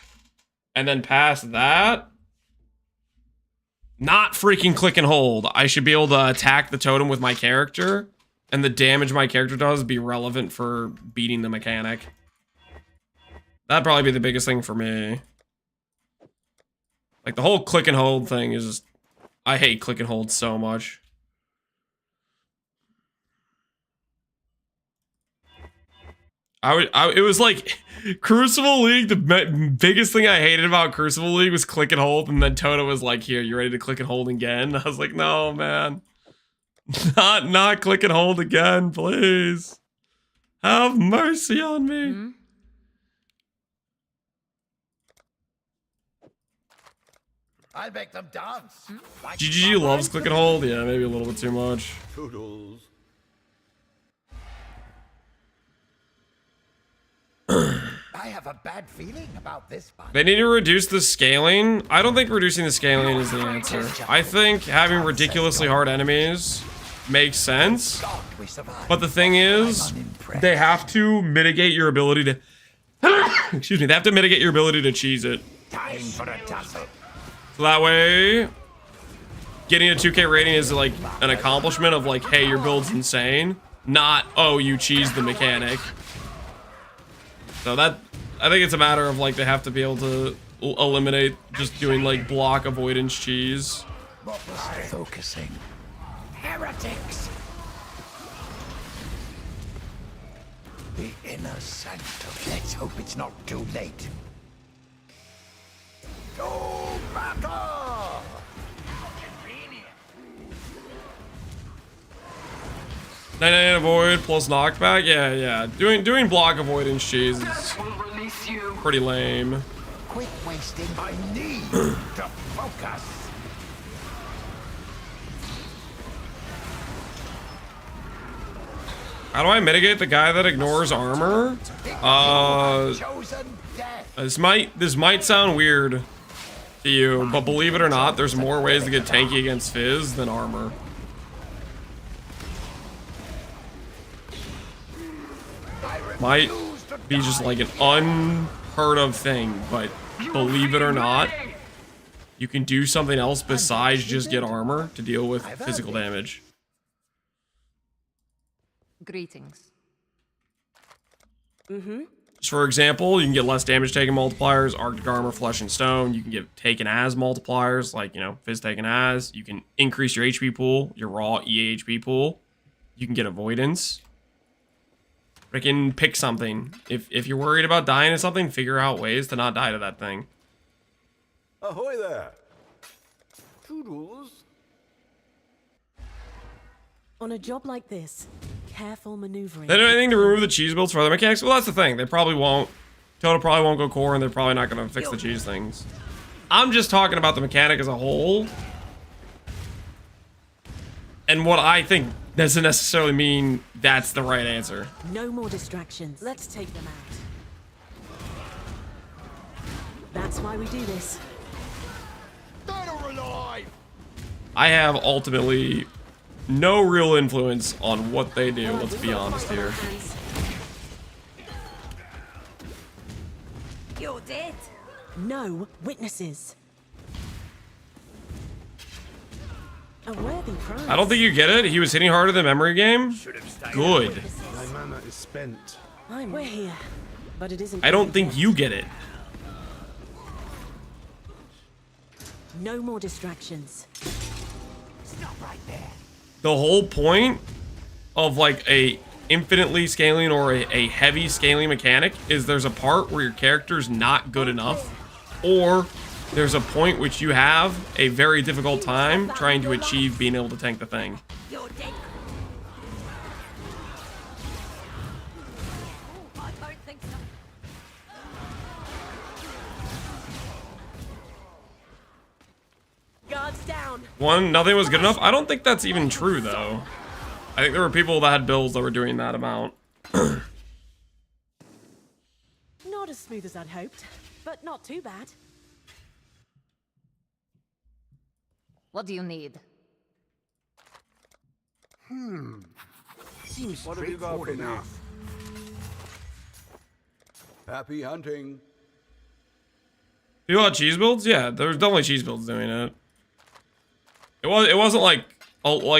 And then past that, not freaking click and hold. I should be able to attack the totem with my character, and the damage my character does be relevant for beating the mechanic. That'd probably be the biggest thing for me. Like, the whole click and hold thing is just, I hate click and hold so much. It was like Crucible League, the biggest thing I hated about Crucible League was click and hold, and then Toto was like, here, you ready to click and hold again? I was like, no, man. Not click and hold again, please. Have mercy on me. Hmm? I'll make them dance. Like GGG loves click and hold. Yeah, maybe a little bit too much. Poodles. I have a bad feeling about this one. They need to reduce the scaling. I don't think reducing the scaling is the answer. I think having ridiculously hard enemies makes sense. But the thing is, they have to mitigate your ability to... Excuse me. They have to mitigate your ability to cheese it. Time for a tussle. So that way, getting a 2K rating is like an accomplishment of like, hey, your build's insane. Not, oh, you cheesed the mechanic. So that, I think it's a matter of like, they have to be able to eliminate just doing like block avoidance cheese. What was focusing? Heretics. The inner sanctum. Let's hope it's not too late. To battle! NieNie avoid plus knockback. Yeah. Doing block avoidance cheese is pretty lame. Quit wasting. I need to focus. How do I mitigate the guy that ignores armor? Chosen death. This might sound weird to you, but believe it or not, there's more ways to get tanky against Fizz than armor. Might be just like an unheard of thing, but believe it or not, you can do something else besides just get armor to deal with physical damage. Greetings. Just for example, you can get less damage taken multipliers, Arctic Armor, Flesh and Stone. You can get taken as multipliers, like, you know, Fizz taken as. You can increase your HP pool, your raw EA HP pool. You can get avoidance. Freaking pick something. If you're worried about dying to something, figure out ways to not die to that thing. Ahoy there. Toodles. On a job like this, careful maneuvering. They do anything to remove the cheese builds for other mechanics? Well, that's the thing. They probably won't. Toto probably won't go core, and they're probably not going to fix the cheese things. I'm just talking about the mechanic as a whole. And what I think doesn't necessarily mean that's the right answer. No more distractions. Let's take them out. That's why we do this. Dead or alive. I have ultimately no real influence on what they do, let's be honest here. You're dead. No witnesses. A worthy prize. I don't think you get it. He was hitting harder than memory game. Good. My mana is spent. We're here, but it isn't. I don't think you get it. No more distractions. Stop right there. The whole point of like a infinitely scaling or a heavy scaling mechanic is there's a part where your character's not good enough, or there's a point which you have a very difficult time trying to achieve being able to tank the thing. You're dead. I don't think so. Guards down. One, nothing was good enough. I don't think that's even true, though. I think there were people that had builds that were doing that amount. Not as smooth as I'd hoped, but not too bad. What do you need? Seems straightforward enough. Happy hunting. People had cheese builds? Yeah, there's definitely cheese builds doing it. It wasn't like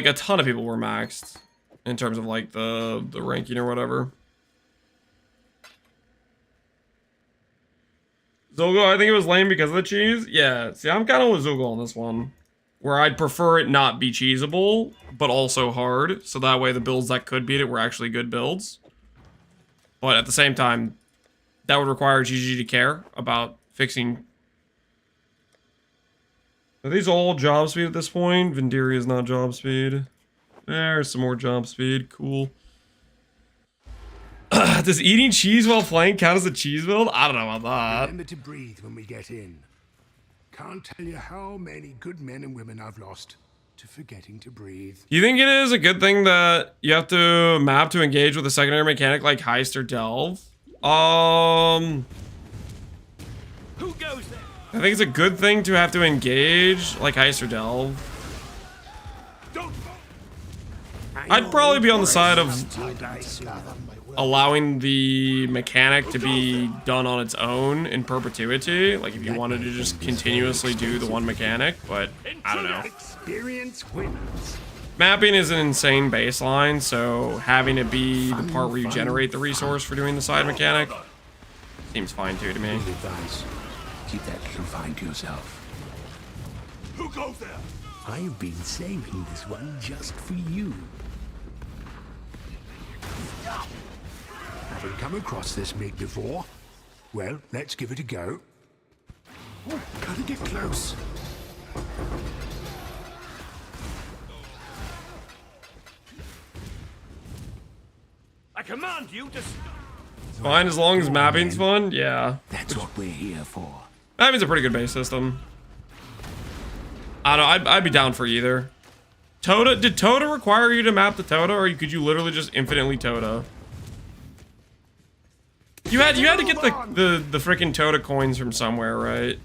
a ton of people were maxed in terms of like the ranking or whatever. Zolgo, I think it was lame because of the cheese. Yeah, see, I'm kind of with Zolgo on this one, where I'd prefer it not be cheesable, but also hard, so that way the builds that could beat it were actually good builds. But at the same time, that would require GG to care about fixing. Are these all job speed at this point? Vendiria is not job speed. There's some more job speed. Cool. Does eating cheese while playing count as a cheese build? I don't know about that. Remember to breathe when we get in. Can't tell you how many good men and women I've lost to forgetting to breathe. You think it is a good thing that you have to map to engage with a secondary mechanic like Heist or Delve? Who goes there? I think it's a good thing to have to engage like Heist or Delve. Don't. I'd probably be on the side of Time to gather my will. allowing the mechanic to be done on its own in perpetuity. Like if you wanted to just continuously do the one mechanic, but I don't know. Experience wins. Mapping is an insane baseline, so having it be the part where you generate the resource for doing the side mechanic seems fine too to me. Good advice. Keep that confined to yourself. Who goes there? I've been saving this one just for you. Haven't come across this mig before. Well, let's give it a go. Oh, gotta get close. I command you to. Fine as long as mapping's fun, yeah. That's what we're here for. Mapping's a pretty good base system. I don't know, I'd be down for either. Tota, did Tota require you to map the Tota, or could you literally just infinitely Tota? You had to get the freaking Tota coins from somewhere, right?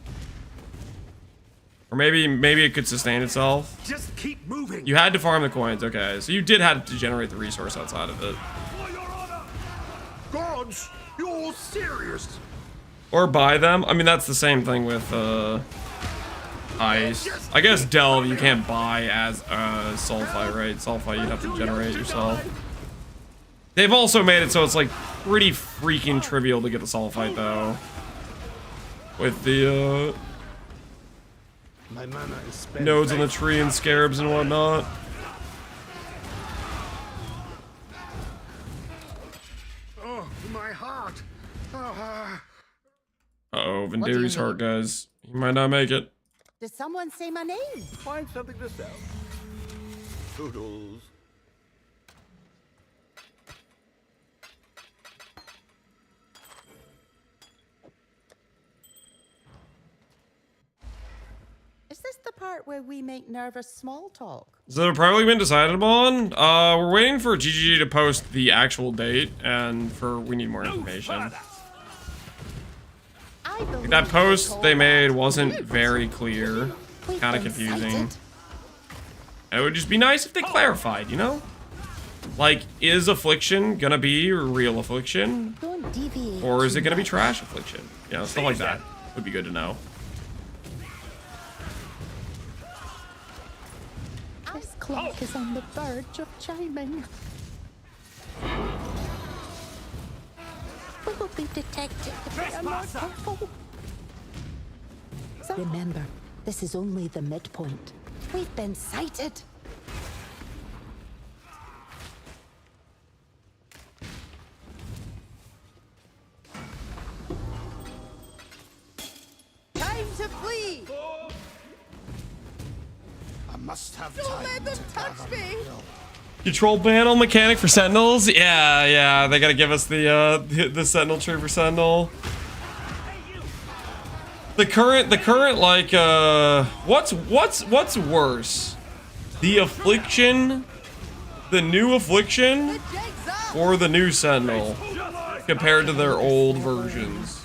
Or maybe it could sustain itself. Just keep moving. You had to farm the coins, okay. So you did have to generate the resource outside of it. For your honor. Gods, you're serious. Or buy them. I mean, that's the same thing with Ice. I guess Delve you can't buy as Sulfite, right? Sulfite you'd have to generate yourself. They've also made it so it's like pretty freaking trivial to get the Sulfite though. With the My mana is spent. nodes on the tree and scarabs and whatnot. Oh, my heart. Oh, Uh-oh, What do you Vendiri's heart, guys. He might not make it. Did someone say my name? Find something to sell. Toodles. Is this the part where we make nervous small talk? So they've probably been decided upon. We're waiting for GGG to post the actual date, and we need more information. I believe That post told they made that. wasn't very clear, We've kind of been confusing. sighted. And it would just be nice if they clarified, you know? Like, is Affliction gonna be real Affliction? Don't deviate Or is it too gonna be much. trash Affliction? You know, stuff like that would be good to know. This clock is on the verge of chiming. We'll be detected if we are not careful. Remember, this is only the midpoint. We've been sighted. Time to flee! I must have Don't time let them to touch gather me. my will. Control panel mechanic for Sentinels? Yeah, they gotta give us the Sentinel tree for Sentinel. The current like what's worse? The Affliction, the new Affliction, or the new Sentinel compared to their old versions?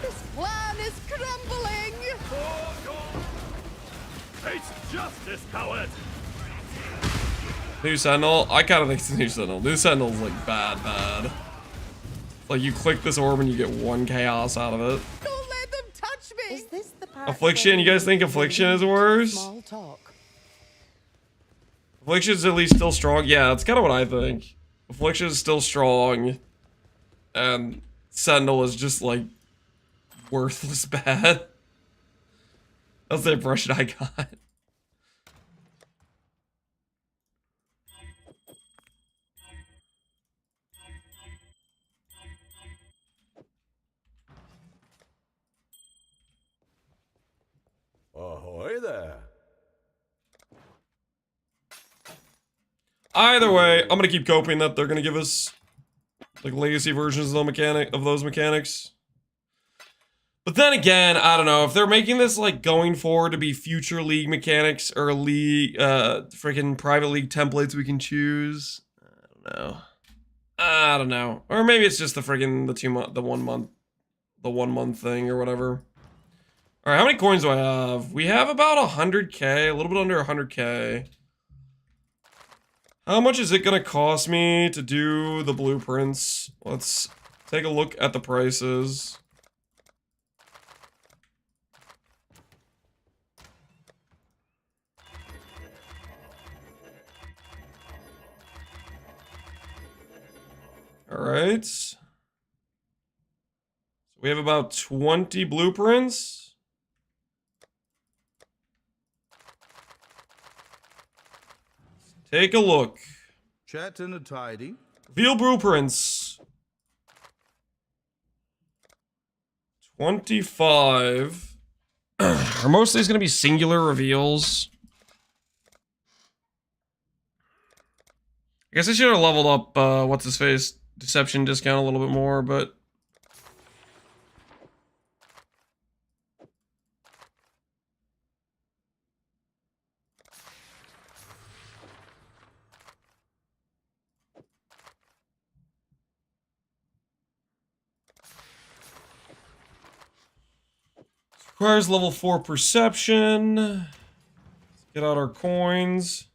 This plan is crumbling! It's justice, coward! New Sentinel? I kind of think it's the new Sentinel. New Sentinel's like bad. Like you click this orb and you get 1 chaos out of it. Don't let them touch me! Is this the part Affliction? You guys think Affliction is worse? Small talk. Affliction's at least still strong. Yeah, that's kind of what I think. Affliction's still strong. And Sentinel is just like worthless bad. That's the impression I got. Ahoy there. Either way, I'm gonna keep coping that they're gonna give us like legacy versions of those mechanics. But then again, I don't know if they're making this like going forward to be future league mechanics or league freaking private league templates we can choose. I don't know. Or maybe it's just the freaking the 1 month thing or whatever. All right, how many coins do I have? We have about 100k, a little bit under 100k. How much is it gonna cost me to do the blueprints? Let's take a look at the prices. All right. So we have about 20 blueprints. Take a look. Chat and a tidy. Reveal blueprints. 25. Are most of these going to be singular reveals? I guess I should have leveled up, what's his face? Deception discount a little bit more, but... Requires level 4 perception. Let's get out our coins.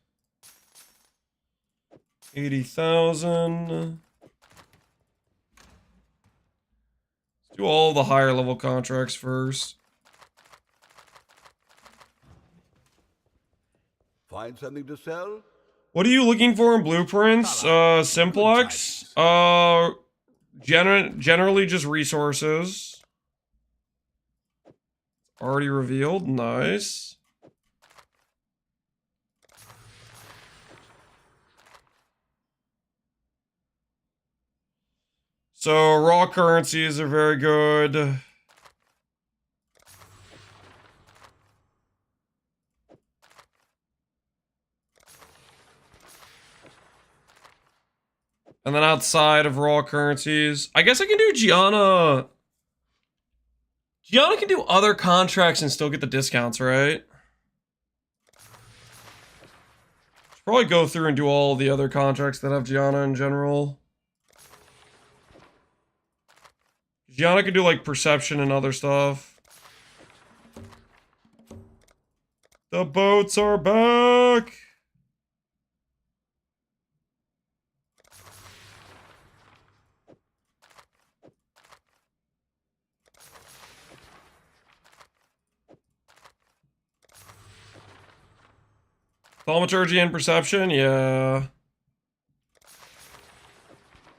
80,000. Let's do all the higher level contracts first. Find something to sell? What are you looking for in blueprints? Simplex? Generally just resources. Already revealed, nice. So raw currencies are very good. And then outside of raw currencies, I guess I can do Gianna. Gianna can do other contracts and still get the discounts, right? Should probably go through and do all the other contracts that have Gianna in general. Gianna can do like perception and other stuff. The boats are back! Thaumaturgy and perception, yeah.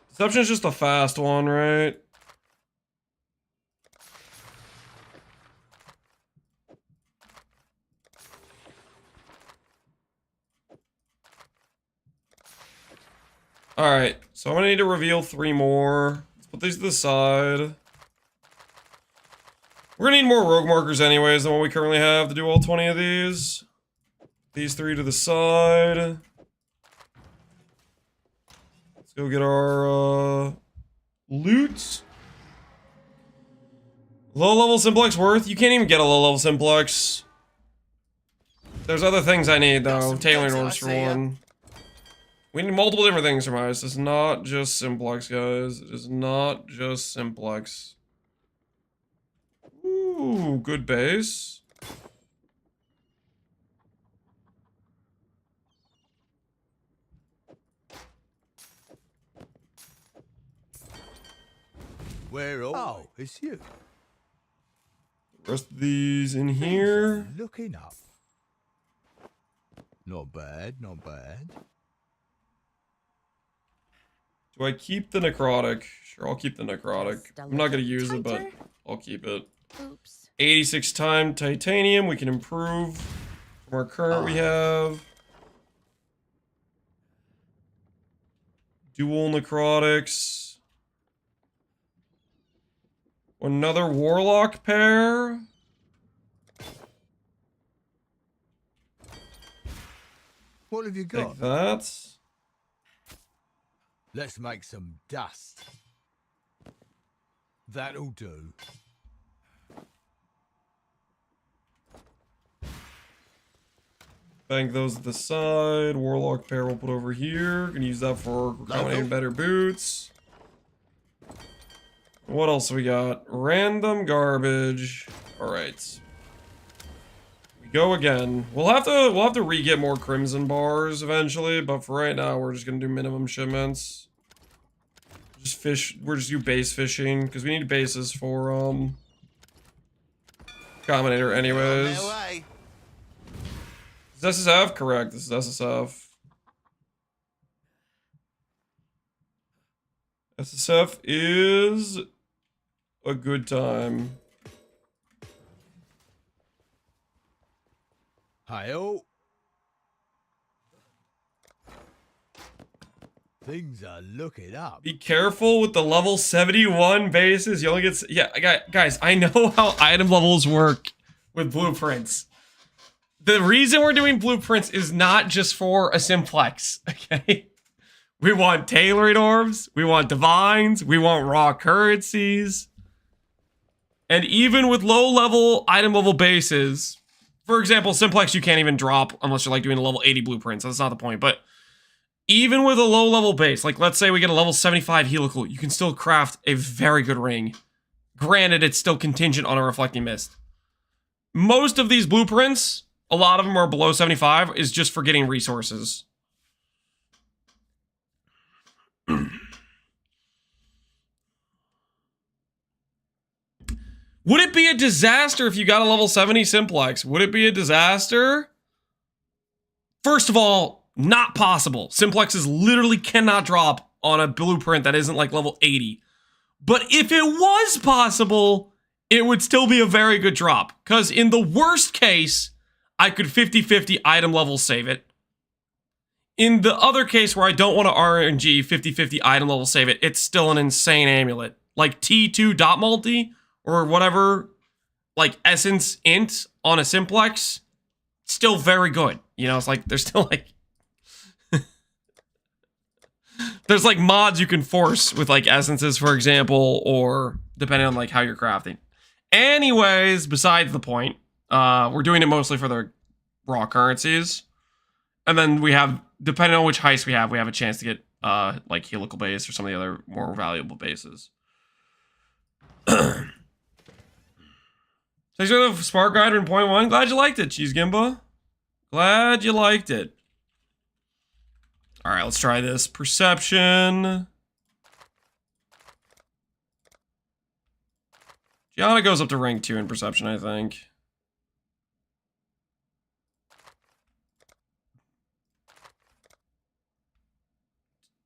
Perception is just a fast one, right? Alright, so I'm gonna need to reveal 3 more. Let's put these to the side. We're gonna need more rogue markers anyways than what we currently have to do all 20 of these. These 3 to the side. Let's go get our loot. Low level simplex worth? You can't even get a low level simplex. There's other things I need though. Tailoring orders for one. We need multiple different things from Heist. It's not just simplex, guys. It is not just simplex. Ooh, good base. Where oh, it's you. Rest of these in here. Looking up. Not bad, not bad. Do I keep the necrotic? Sure, I'll keep the necrotic. I'm not gonna use it, but I'll keep it. Oops. 86 time titanium. We can improve from our current we have. Dual necrotics. Another warlock pair. What have you got? Take that. Let's make some dust. That'll do. Bank those at the side. Warlock pair we'll put over here. Gonna use that for accommodating better boots. What else we got? Random garbage. Alright. We go again. We'll have to re-get more crimson bars eventually, but for right now we're just gonna do minimum shipments. Just fish, we're just do base fishing, because we need bases for Combinator anyways. Is this SSF? Correct, this is SSF. SSF is a good time. Hi-oh. Things are looking up. Be careful with the level 71 bases. You only get... Yeah, guys, I know how item levels work with blueprints. The reason we're doing blueprints is not just for a simplex, okay? We want tailoring orbs, we want divines, we want raw currencies. And even with low-level item level bases, for example, simplex you can't even drop unless you're like doing a level 80 blueprint, so that's not the point, but even with a low-level base, like let's say we get a level 75 helical, you can still craft a very good ring. Granted, it's still contingent on a reflecting mist. Most of these blueprints, a lot of them are below 75, is just for getting resources. Would it be a disaster if you got a level 70 simplex? Would it be a disaster? First of all, not possible. Simplexes literally cannot drop on a blueprint that isn't like level 80. But if it was possible, it would still be a very good drop. Because in the worst case, I could 50-50 item level save it. In the other case where I don't want to RNG 50-50 item level save it, it's still an insane amulet. Like T2 dot multi or whatever, like Essence Int on a simplex, still very good. You know, it's like, there's still like... there's like mods you can force with like essences, for example, or depending on like how you're crafting. Anyways, besides the point, we're doing it mostly for the raw currencies. And then we have, depending on which heist we have a chance to get like helical base or some of the other more valuable bases. Thanks for the Spark Rider in 0.1. Glad you liked it, Cheese Gimba. Glad you liked it. All right, let's try this. Perception. Gianna goes up to rank 2 in perception, I think.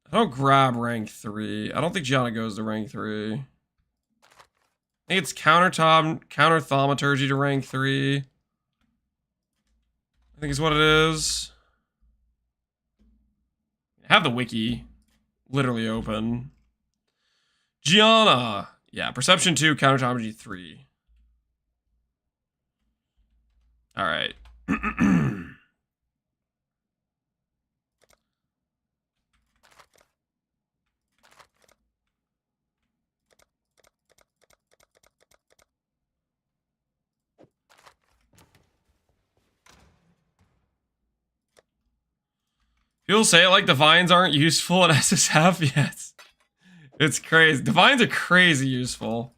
I don't grab rank 3. I don't think Gianna goes to rank 3. I think it's counter thaumaturgy to rank 3. I think is what it is. I have the wiki literally open. Gianna. Yeah, perception 2, counter thaumaturgy 3. All right. People say like divines aren't useful in SSF. Yes, it's crazy. Divines are crazy useful.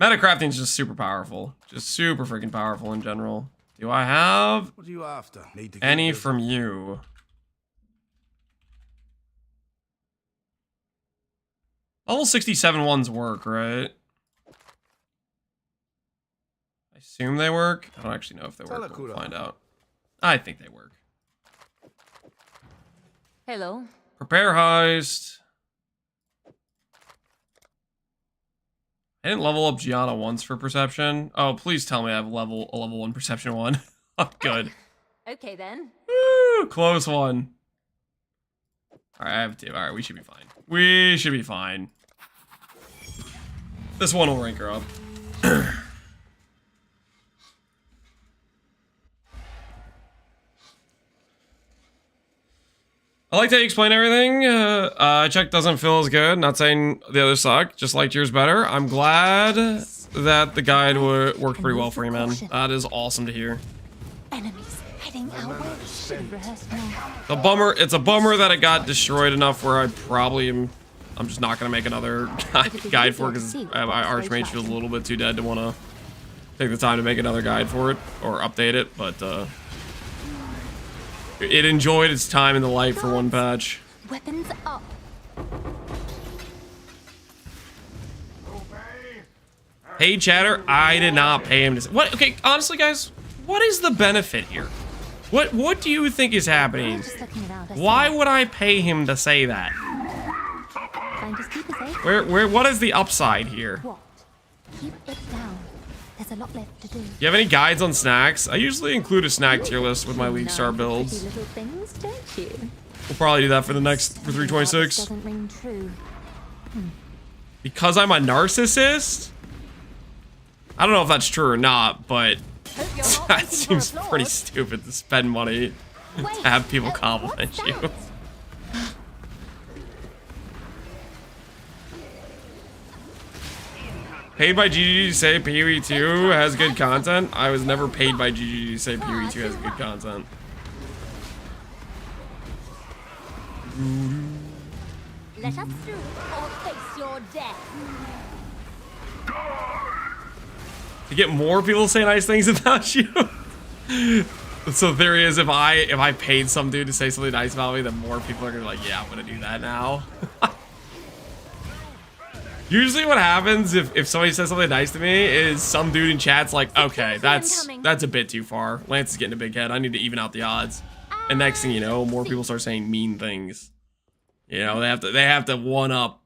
Metacrafting is just super powerful. Just super freaking powerful in general. Do I have What are you after? Need to get any this- from you? Level 67 ones work, right? I assume they work. I don't actually know if they work. We'll find out. I think they work. Hello. Prepare heist. I didn't level up Gianna once for perception. Oh, please tell me I have a level 1 perception 1. Oh, good. Okay then. Woo, close one. All right, I have 2. All right, we should be fine. We should be fine. This one will rank her up. I like that you explain everything. Check doesn't feel as good. Not saying the others suck. Just liked yours better. I'm glad that the guide worked pretty well for you, man. That is awesome to hear. Enemies heading our way. Should have rehearsed more. The bummer. It's a bummer that it got destroyed enough where I probably am. I'm just not gonna make another guide for it because my Archmage feels a little bit too dead to want to take the time to make another guide for it or update it. But it enjoyed its time in the light for one patch. Weapons up. Paid chatter? I did not pay him to say. What? Okay, honestly, guys, what is the benefit here? What do you think is happening? Why would I pay him to say that? What is the upside here? What? Keep it down. There's a lot left to do. You have any guides on snacks? I usually include a snack tier list with my League Star builds. Little things, don't you? We'll probably do that for 326. Doesn't ring true. Because I'm a narcissist? I don't know if that's true or not, but that seems pretty stupid to spend money to have people compliment you. Paid by GGG to say PoE2 has good content? I was never paid by GGG to say PoE2 has good content. Let us through or face your death. To get more people to say nice things about you? So the theory is if I paid some dude to say something nice about me, then more people are gonna be like, yeah, I'm gonna do that now. Usually what happens if somebody says something nice to me is some dude in chat's like, okay, that's a bit too far. Lance is getting a big head. I need to even out the odds. And next thing you know, more people start saying mean things. You know, they have to one up.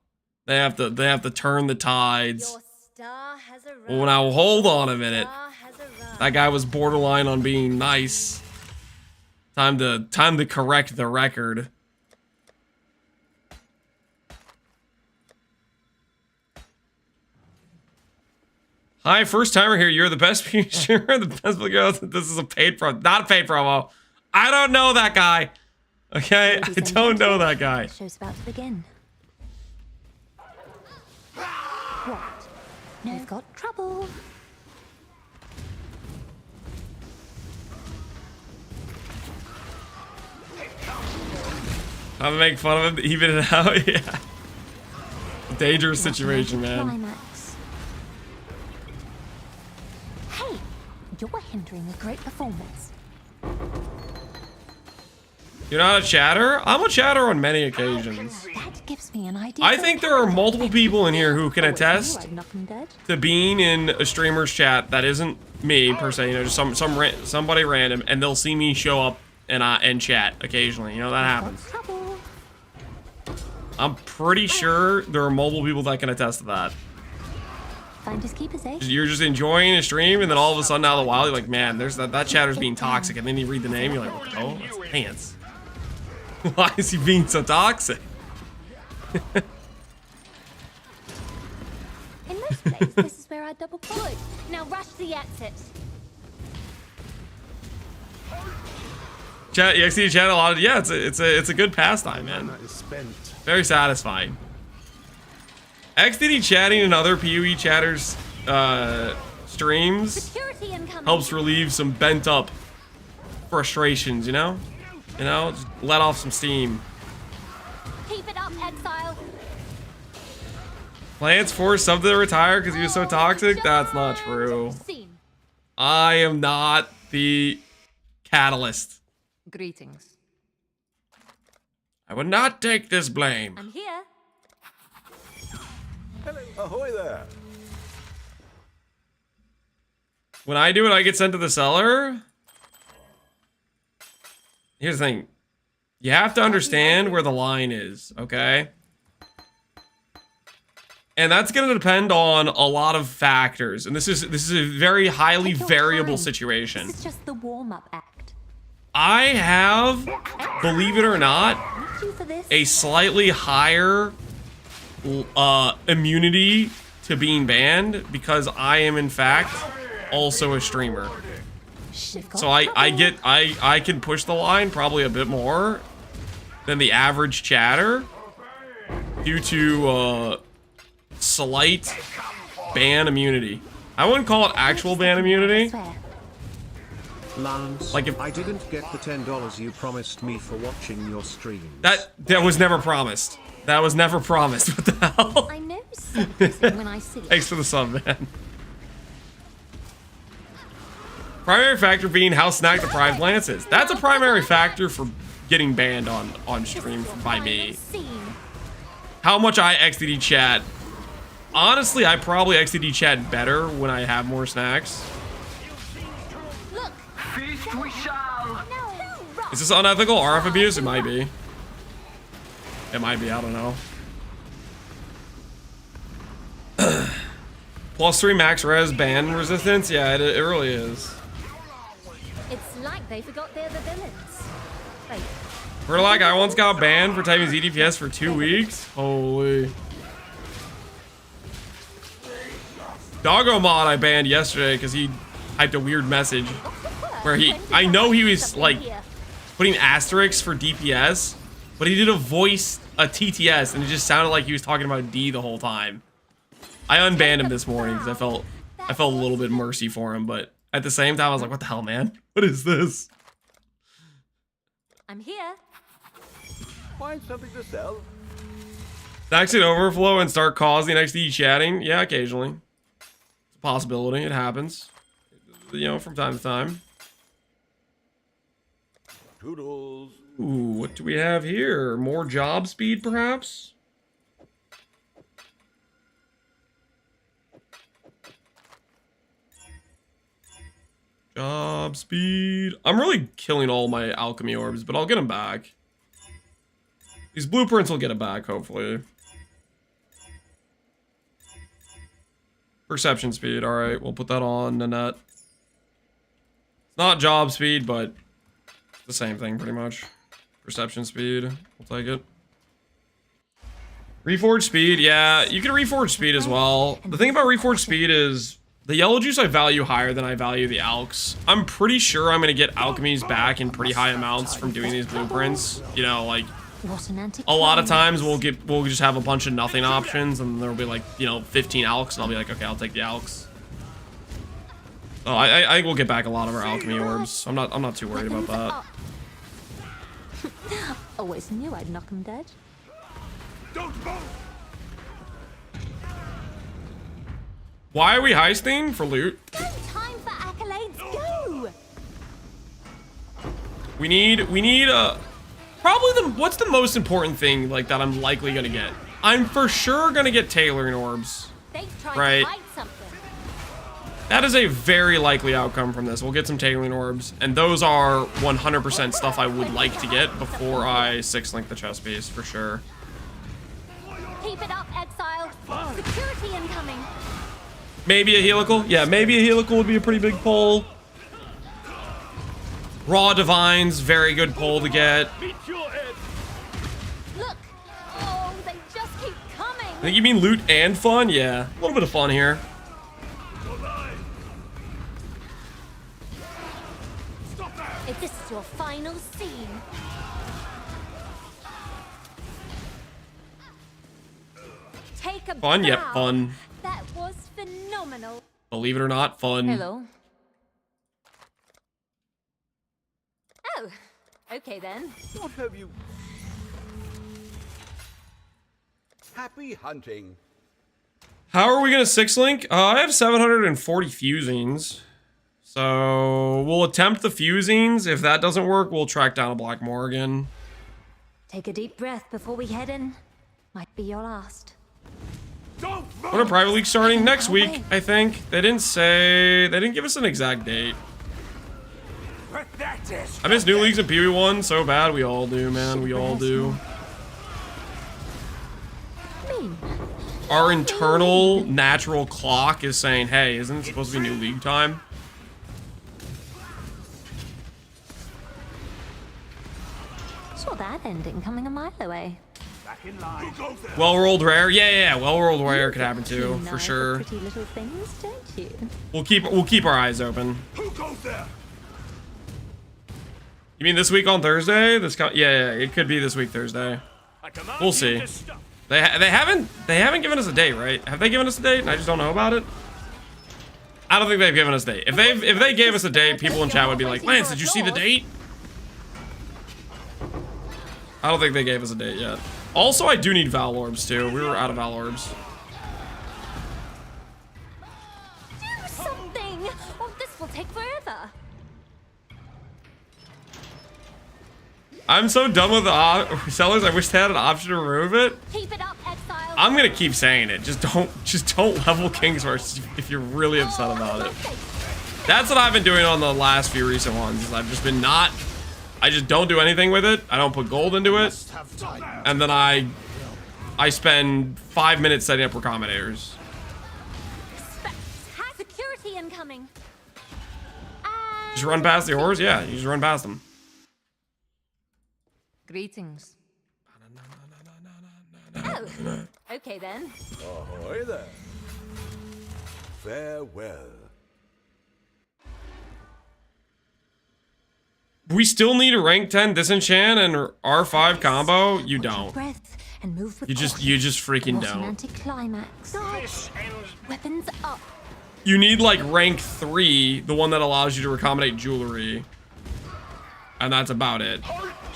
They have to turn the tides. Well, now hold on a minute. That guy was borderline on being nice. Time to correct the record. Hi, first timer here. You're the best YouTuber, the best girl. This is a paid promo, not a paid promo. I don't know that guy. Okay, I don't know that guy. Show's about to begin. What? No, you've got trouble. I'm gonna make fun of him, even it out. Yeah. Dangerous situation, man. Climax. Hey, you're hindering a great performance. You're not a chatter? I'm a chatter on many occasions. That gives me an idea. I think there are multiple people in here who can attest to being in a streamer's chat that isn't me per se. You know, just somebody random, and they'll see me show up and chat occasionally. You know, that happens. I'm pretty sure there are multiple people that can attest to that. You're just enjoying a stream, and then all of a sudden, out of the wild, you're like, man, there's that chatter's being toxic, and then you read the name, you're like, oh, that's Pants. Why is he being so toxic? In most place, this is where I double click. Now rush the exit. Chat, EXD chat a lot of, yeah, it's a good pastime, man. Very satisfying. XDD chatting and other PoE chatters streams Security incoming. helps relieve some bent up frustrations, you know? You know, just let off some steam. Keep it up, Exile. Lance forced something to retire because he was so toxic? That's not true. Scene. I am not the catalyst. Greetings. I would not take this blame. I'm here. Hello, ahoy there. When I do it, I get sent to the cellar. Here's the thing. You have to understand where the line is, okay? And that's going to depend on a lot of factors. And this is a very highly variable situation. This is just the warm-up act. I have, believe it or not, Thank you for this. a slightly higher immunity to being banned because I am in fact also a streamer. So I can push the line probably a bit more than the average chatter due to slight ban immunity. I wouldn't call it actual ban immunity. Lance, like if I didn't get the $10 you promised me for watching your stream. That was never promised. That was never promised. What the hell? I know something when I see it. Thanks for the sub, man. Primary factor being how snack deprived Lance is. That's a primary factor for getting banned on stream by me. How much I XDD chat. Honestly, I probably XDD chat better when I have more snacks. Look. Feast we shall. Is this unethical RF abuse? It might be. It might be, I don't know. +3 max res ban resistance? Yeah, it really is. It's like they forgot they're the villains. Wait. Verlag, I once got banned for typing ZDPS for 2 weeks. Holy. Doggo mod I banned yesterday because he typed a weird message where I know he was like putting asterisks for DPS, but he did a TTS, and it just sounded like he was talking about D the whole time. I unbanned him this morning because I felt a little bit mercy for him, but at the same time I was like, what the hell, man? What is this? I'm here. Find something to sell. Exit overflow and start causing XD chatting? Yeah, occasionally. It's a possibility. It happens. You know, from time to time. Toodles. Ooh, what do we have here? More job speed, perhaps? Job speed. I'm really killing all my alchemy orbs, but I'll get them back. These blueprints will get it back, hopefully. Perception speed. All right, we'll put that on Nanette. It's not job speed, but it's the same thing pretty much. Perception speed. We'll take it. Reforge speed. Yeah, you can reforge speed as well. The thing about reforge speed is the yellow juice I value higher than I value the alks. I'm pretty sure I'm going to get alchemies back in pretty high amounts from doing these blueprints. You know, like a lot of times we'll just have a bunch of nothing options, and there'll be like, you know, 15 alks, and I'll be like, okay, I'll take the alks. Oh, I think we'll get back a lot of our alchemy orbs. I'm not too worried about that. Always knew I'd knock him dead. Don't move. Why are we heisting? For loot? No time for accolades. Go. We need probably what's the most important thing like that I'm likely gonna get? I'm for sure gonna get tailoring orbs. Right? To hide something. That is a very likely outcome from this. We'll get some tailoring orbs, and those are 100% stuff I would like to get before I 6-link the chest piece for sure. Keep it up, Exile. Security incoming. Maybe a helical? Yeah, maybe a helical would be a pretty big pull. Raw Divines, very good pull to get. Look. Oh, they just keep coming. think you mean loot and fun? Yeah, a little bit of fun here. If this is your final scene. Take a Fun, yep, bow. fun. That was phenomenal. Believe it or not, fun. Hello. Oh, okay then. What have you... Happy hunting. How are we gonna 6-link? I have 740 fusings. So we'll attempt the fusings. If that doesn't work, we'll track down a Black Morgan. Take a deep breath before we head in. Might be your last. What are private league starting next week? I think they didn't say. They didn't give us an exact date. I miss new leagues and Pee Wee 1 so bad. We all do, man. We all do. Our internal natural clock is saying, "Hey, isn't it supposed to be new league time?" Saw that ending coming a mile away. Well-rolled rare, yeah. Well-rolled rare could happen too, for Nice sure. Pretty little things, don't you? We'll keep our eyes open. Who goes there? You mean this week on Thursday? Yeah, it could be this week Thursday. We'll see. They haven't given us a date, right? Have they given us a date and I just don't know about it? I don't think they've given us a date. If they gave us a date, people in chat would be like, "Lance, did you see the date?" I don't think they gave us a date yet. Also, I do need Val Orbs too. We were out of Val Orbs. Do something! Or this will take forever. I'm so done with the sellers. I wish they had an option to remove it. Keep it up, Exile. I'm gonna keep saying it. Just don't level Kings first if you're really upset about it. That's what I've been doing on the last few recent ones. Is I've just been I just don't do anything with it. I don't put gold into it, and then I spend 5 minutes setting up recombinators. Security incoming. Just run past the ores. Yeah, you just run past them. Greetings. Oh, okay then. Ahoy there. Farewell. We still need a rank 10 disenchant and R5 combo. You don't. Breath and move with You just freaking What an don't. anticlimax. Dodge. Weapons up. You need like rank 3, the one that allows you to recombinate jewelry. And that's about it.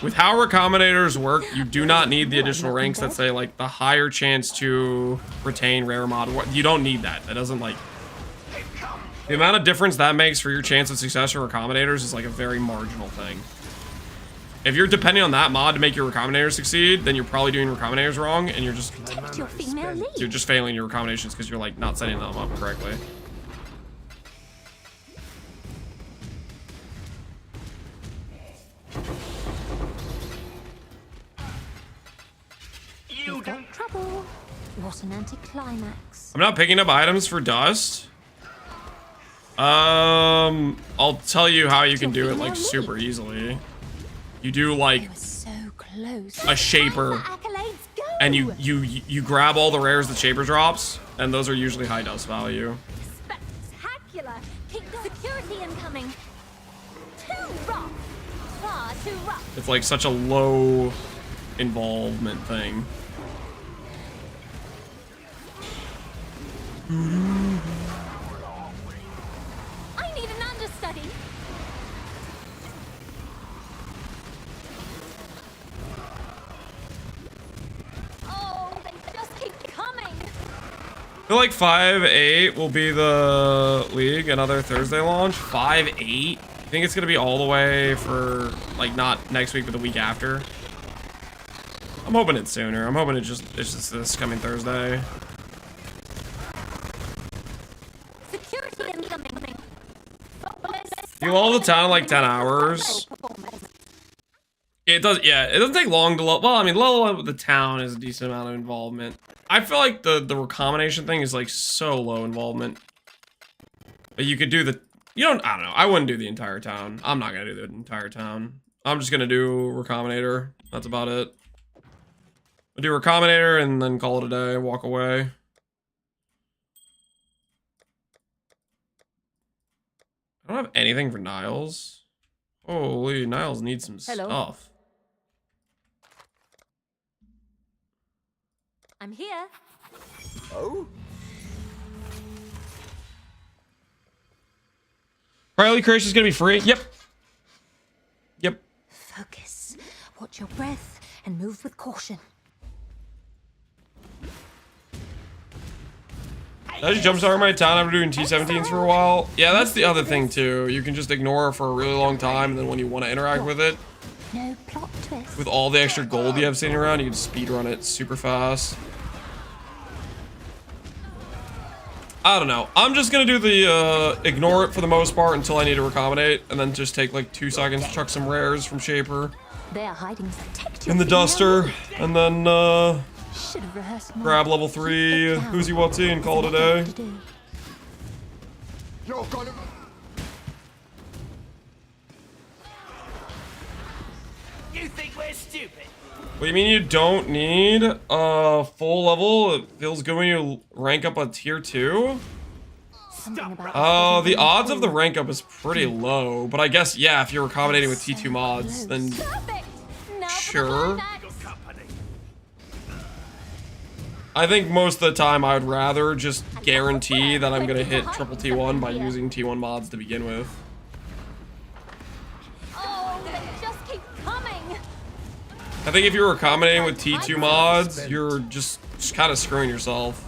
With how recombinators work, you do not need the additional ranks that say like the higher chance to retain rare mod. You don't need that. That doesn't like... The amount of difference that makes for your chance of success for recombinators is like a very marginal thing. If you're depending on that mod to make your recombinators succeed, then you're probably doing recombinators wrong, and you're just... Protect your female lead. You're just failing your recombinations because you're like not setting them up correctly. You've got trouble. What an anticlimax. I'm not picking up items for dust. I'll tell you how you can do it like super easily. You do like So close. a shaper, and you grab all the rares that shaper drops, and those are usually high dust value. Spectacular. Keep security incoming. Too rough. Far too rough. It's like such a low involvement thing. I need an understudy. Oh, they just keep coming. I feel like 5-8 will be the league, another Thursday launch. 5-8? You think it's gonna be all the way for like not next week but the week after? I'm hoping it's sooner. I'm hoping it's just this coming Thursday. Security incoming. You level the town in like 10 hours. It does, yeah, it doesn't take long to level. Well, I mean, level up the town is a decent amount of involvement. I feel like the recombination thing is like so low involvement. But you could do the, I don't know. I wouldn't do the entire town. I'm not gonna do the entire town. I'm just gonna do recombinator. That's about it. I'll do Recombinator and then call it a day, walk away. I don't have anything for Niles. Holy, Niles needs some stuff. I'm here. Oh? Riley Crash is gonna be free. Yep. Yep. Focus. Watch your breath and move with caution. I just jumpstart my town after doing T17s for a while. Yeah, that's the other thing too. You can just ignore it for a really long time, and then when you want to interact with it, No plot twist. with all the extra gold you have sitting around, you can speed run it super fast. I don't know. I'm just gonna do the ignore it for the most part until I need to recombinate, and then just take like 2 seconds to chuck some rares from Shaper They're hiding in the duster, and then Should have rehearsed more. grab level 3 who's he what's he and call it a day. You're gonna... You think we're stupid? What do you mean you don't need a full level? It feels good when you rank up a tier 2? Oh, the odds of the rank up is pretty low, but I guess, yeah, if you're accommodating with T2 mods, then sure. I think most of the time I would rather just guarantee that I'm gonna hit triple T1 by using T1 mods to begin with. Oh, they just keep coming. I think if you're accommodating with T2 mods, you're just kind of screwing yourself.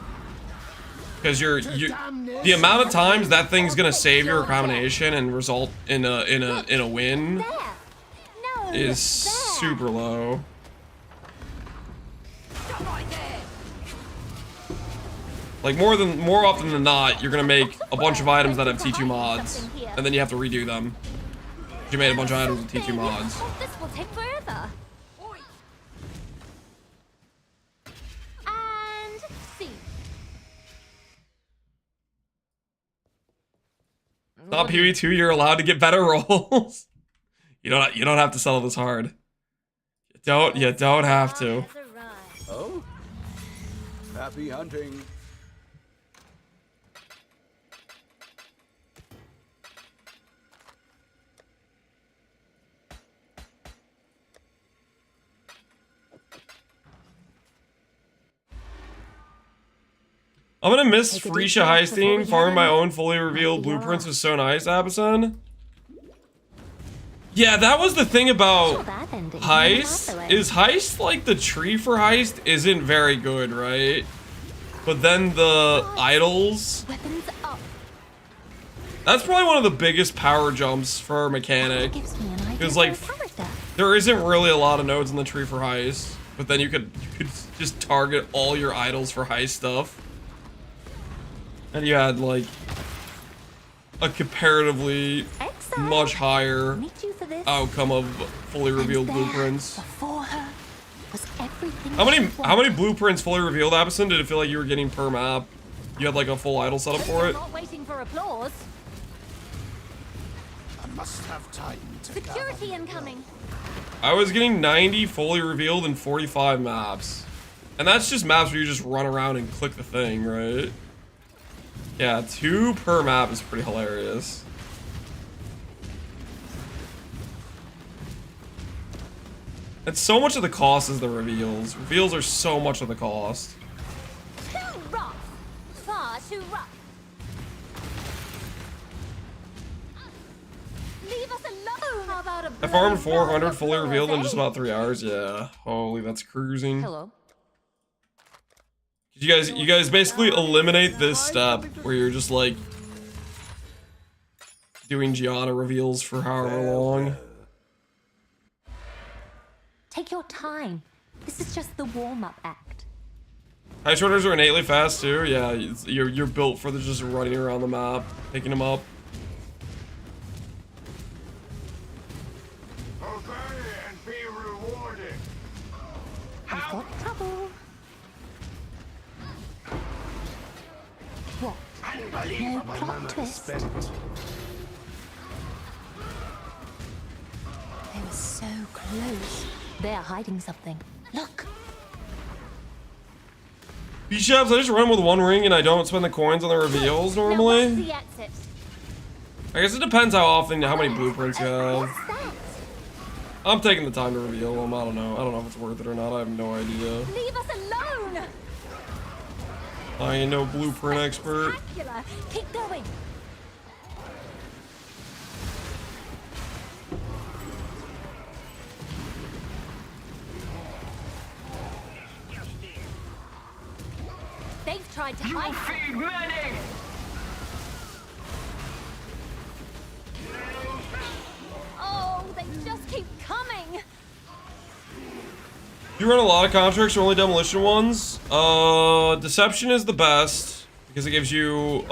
Because the amount of times that thing's gonna save your accommodation and result in a win is super low. Like more often than not, you're gonna make a bunch of items that have T2 mods, and then you have to redo them. You made a bunch of items with T2 mods. This will take forever. And see. Top PV2, you're allowed to get better rolls. You don't have to settle this hard. You don't have to. Oh? Happy hunting. I'm gonna miss Frisha heisting. Farming my own fully revealed blueprints was so nice, Abyson. Yeah, that was the thing about Heist. Is Heist like the tree for Heist isn't very good, right? But then the idols. That's probably one of the biggest power jumps for a mechanic. Because like there isn't really a lot of nodes in the tree for Heist, but then you could just target all your idols for Heist stuff. And you had like a comparatively much higher outcome of fully revealed blueprints. How many blueprints fully revealed, Abyson? Did it feel like you were getting per map? You had like a full idol setup for it? Not waiting for applause. I must have time to Security incoming. I was getting 90 fully revealed in 45 maps. And that's just maps where you just run around and click the thing, right? Yeah, 2 per map is pretty hilarious. And so much of the cost is the reveals. Reveals are so much of the cost. Too rough. Far too rough. Leave us alone. How about a I farmed 400 fully revealed in just about 3 hours. Yeah, holy, that's cruising. Hello. You guys basically eliminate this step where you're just like doing Gianna reveals for however long. Take your time. This is just the warm-up act. High shorters are innately fast too. Yeah, you're built for the just running around the map, picking them up. Obey and be rewarded. I've got trouble. What? No plot twist. They were so close. They're hiding something. Look. B-Shops, I just run with one ring and I don't spend the coins on the reveals Now normally. what's the exit? I guess it depends how often, how many blueprints you have. I'm taking the time to reveal them. I don't know. I don't know if it's worth it or not. I have no idea. Leave us alone! I ain't no blueprint expert. Spectacular! Keep going! They've tried to hide. Feed many! Oh, they just keep coming! You run a lot of contracts or only demolition ones? Deception is the best because it gives you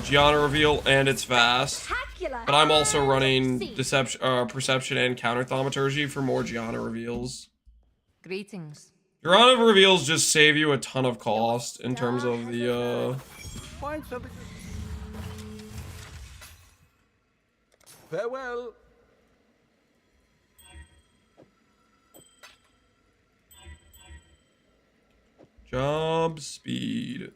Gianna reveal and it's fast. Spectacular! But I'm also running deception, perception and counter thaumaturgy for more Gianna reveals. Greetings. Gianna reveals just save you a ton of cost in terms of the Find something. Farewell. job speed.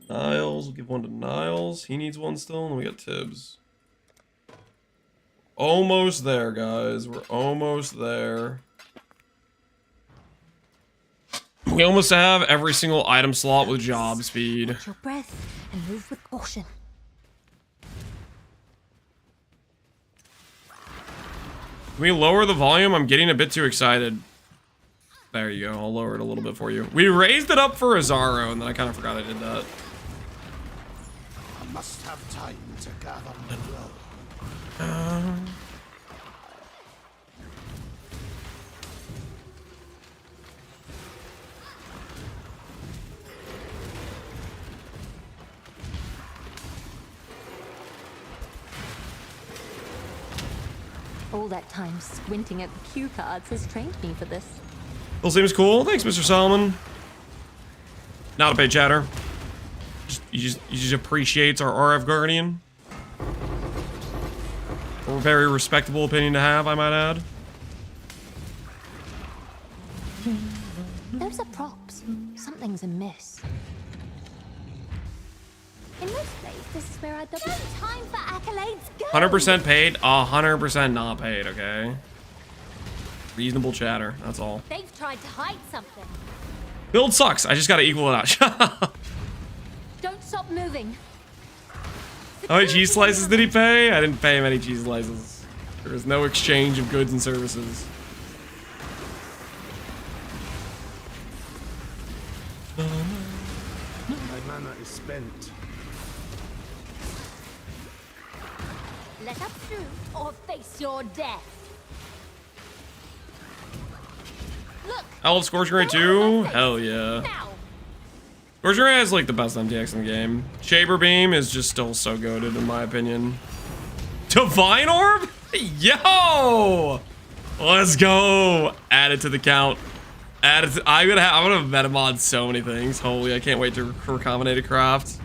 Niles, we'll give one to Niles. He needs one still, and we got Tibbs. Almost there, guys. We're almost there. We almost have every single item slot with job speed. Watch your breath and move with caution. Can we lower the volume? I'm getting a bit too excited. There you go. I'll lower it a little bit for you. We raised it up for Azaro, and then I kind of forgot I did that. I must have time to gather my will. All that time squinting at the cue cards has trained me for this. Well, seems cool. Thanks, Mr. Solomon. Not a paid chatter. He just appreciates our RF Guardian. A very respectable opinion to have, I might add. Those are props. Something's amiss. In most plays, this is where I double. No time for accolades. Go. 100% paid, 100% not paid, okay? Reasonable chatter, that's all. They've tried to hide something. Build sucks, I just gotta equal it out. Don't stop moving. How many cheese slices did he pay? I didn't pay him any cheese slices. There was no exchange of goods and services. My mana is spent. Let us through or face your death. Look. I love Scorching Ray too. Hell yeah. Now. Scorching Ray has like the best MTX in the game. Shaper Beam is just still so goated in my opinion. Divine Orb? Yo! Let's go. Add it to the count. Add it to, I'm gonna have meta on so many things. Holy, I can't wait to recombinate craft.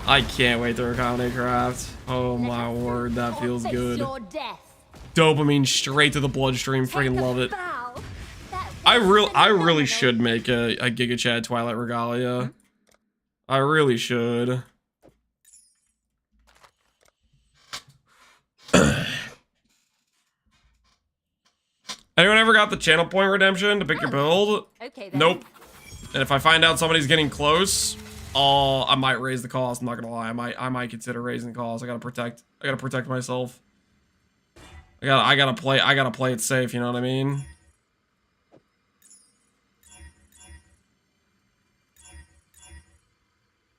I can't wait to recombinate craft. Oh my word, that feels good. Dopamine straight to the bloodstream. Freaking love it. I really should make a Giga Chad Twilight Regalia. I really should. Anyone ever got the channel point redemption to pick your build? Okay, then. Nope. And if I find out somebody's getting close, I might raise the cost. I'm not gonna lie. I might consider raising the cost. I gotta protect myself. I gotta play it safe. You know what I mean?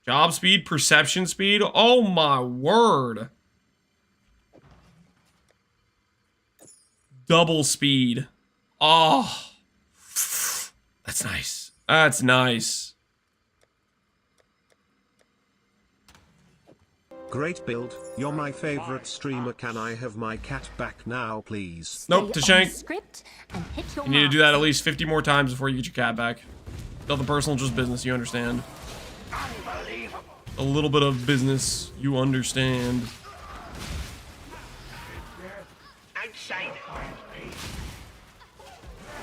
Job speed, perception speed. Oh my word. Double speed. Oh. That's nice. That's nice. Great build. You're my favorite streamer. Can I have my cat back now, please? Nope, Tashank. Script and hit your You need to do that at least 50 more times before you get your cat back. Nothing personal, just business, you understand. A little bit of business, you understand.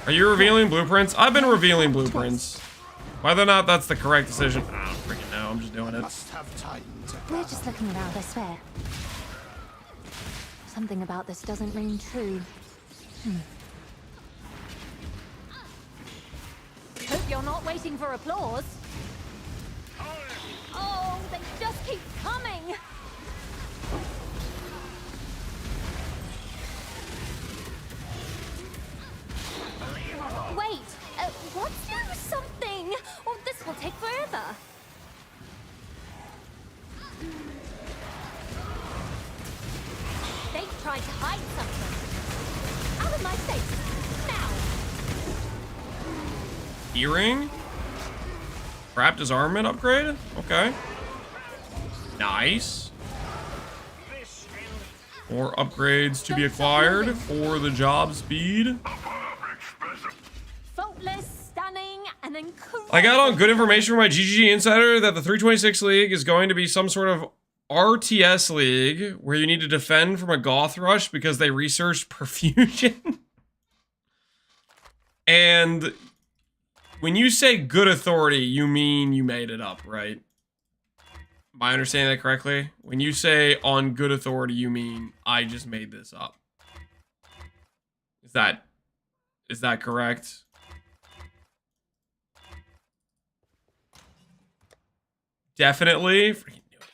Are you revealing blueprints? I've been revealing blueprints. Whether or not that's the correct decision, I don't freaking know. I'm just doing it. Must have time to We're just looking around, I swear. Something about this doesn't ring true. Hope you're not waiting for applause. Oh, they just keep coming. Wait, let's do something, or this will take forever. They tried to hide something. Out of my face, now. Earring? Crap disarmament upgrade? Okay. Nice. More upgrades to be acquired for the job speed. Faultless, stunning, and incredible. I got on good information from my GGG Insider that the 326 League is going to be some sort of RTS League where you need to defend from a Goth Rush because they researched perfusion. And when you say good authority, you mean you made it up, right? Am I understanding that correctly? When you say on good authority, you mean I just made this up. Is that correct? Definitely. Freaking knew it.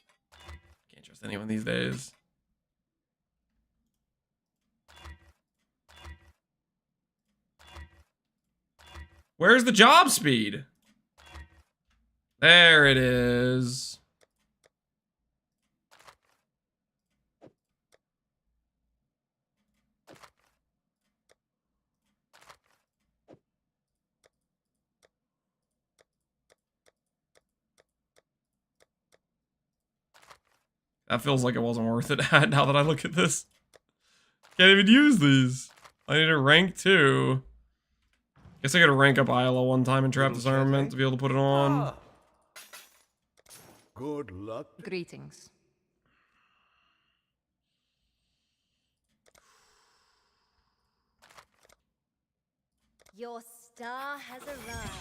Can't trust anyone these days. Where's the job speed? There it is. That feels like it wasn't worth it now that I look at this. Can't even use these. I need a rank 2. Guess I gotta rank up Isla one time in Trap Disarmament to be able to put it on. Good luck. Greetings. Your star has arrived.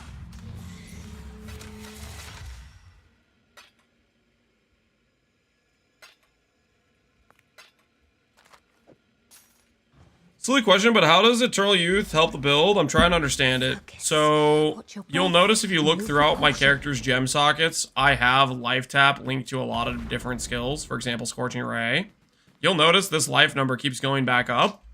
Silly question, but how does Eternal Youth help the build? I'm trying to understand it. So, you'll notice if you look throughout my character's gem sockets, I have life tap linked to a lot of different skills. For example, Scorching Ray. You'll notice this life number keeps going back up.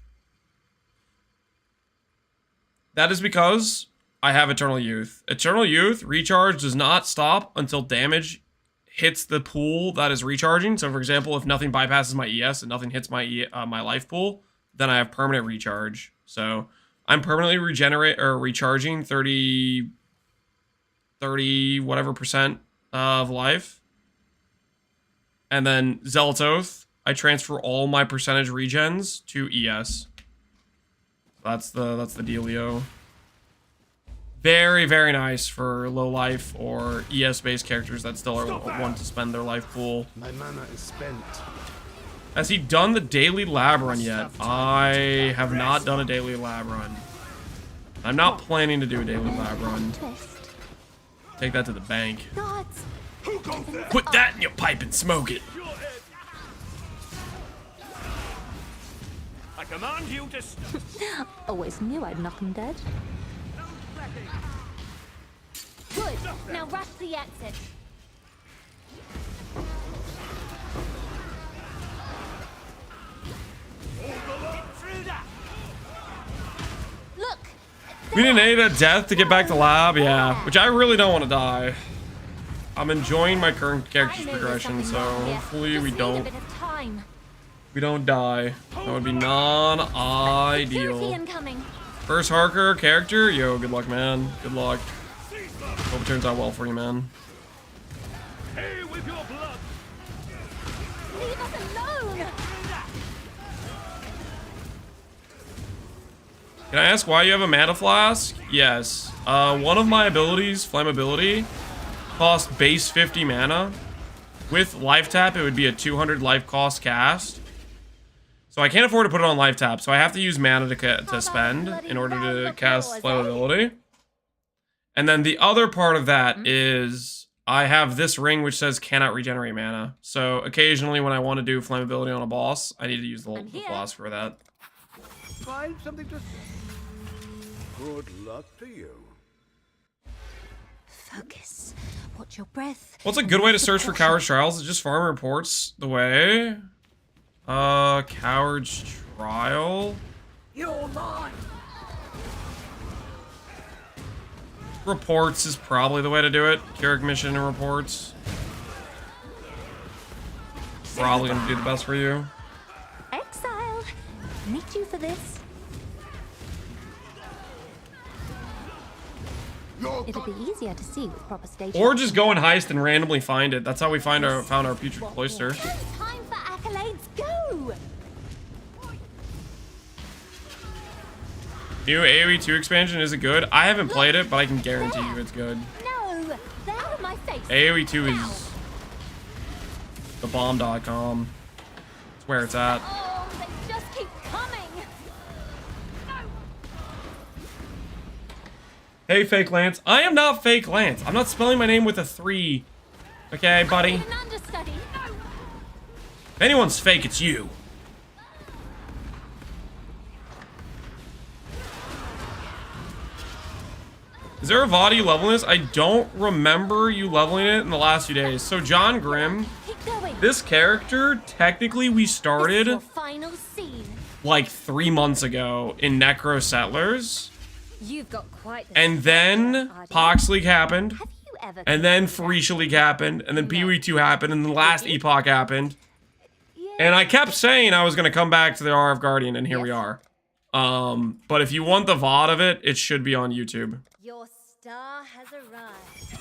That is because I have Eternal Youth. Eternal Youth recharge does not stop until damage hits the pool that is recharging. So, for example, if nothing bypasses my ES and nothing hits my my life pool, then I have permanent recharge. So I'm permanently recharging 30 whatever percent of life. And then Zealot's Oath, I transfer all my percentage regens to ES. That's the dealio. Very, very nice for low life or ES based characters that still want to spend their life pool. My mana is spent. Has he done the daily lab run yet? I have not done a daily lab run. I'm not planning to do a daily lab run. Take that to the bank. Put that in your pipe and smoke it. I command you to Always knew I'd knock him dead. Good. Now rush the exit. Look. We didn't need a death to get back to lab, yeah. Which I really don't want to die. I'm enjoying my current character's progression, so hopefully we don't die. That would be non-ideal. First Harker character, yo, good luck, man. Good luck. Hope it turns out well for you, man. Hey, with your blood. Leave us alone. Can I ask why you have a mana flask? Yes. One of my abilities, Flammability, costs base 50 mana. With life tap, it would be a 200 life cost cast. So I can't afford to put it on life tap, so I have to use mana to spend in order to cast flammability. And then the other part of that is I have this ring which says cannot regenerate mana. So occasionally when I want to do flammability on a boss, I need to use the philosopher for that. Find something to say. Good luck to you. Focus. Watch your breath. What's a good way to search for Coward's Trials? Is just farm reports the way? Coward's Trial? You're mine. Reports is probably the way to do it. Carrick mission and reports. Probably gonna do the best for you. Exile. Need you for this. It'll be easier to see with proper station. Or just go and heist and randomly find it. That's how we found our putrid cloister. No time for accolades. Go. New AoE 2 expansion, is it good? I haven't played it, but I can guarantee you it's good. No, they're out of my face. AoE 2 is the bomb.com. It's where it's at. Oh, they just keep coming. Hey, Fake Lance. I am not Fake Lance. I'm not spelling my name with a 3. Okay, buddy? An understudy. If anyone's fake, it's you. Is there a VOD you leveling this? I don't remember you leveling it in the last few days. So John Grimm, this character, technically we started Final scene. like 3 months ago in Necro Settlers. You've got quite the And then Pox League happened. Have you ever And then Farisha League happened. And then PoE 2 happened. And the last Epoch happened. And I kept saying I was going to come back to the RF Guardian. And here we are. But if you want the VOD of it, it should be on YouTube. Your star has arrived.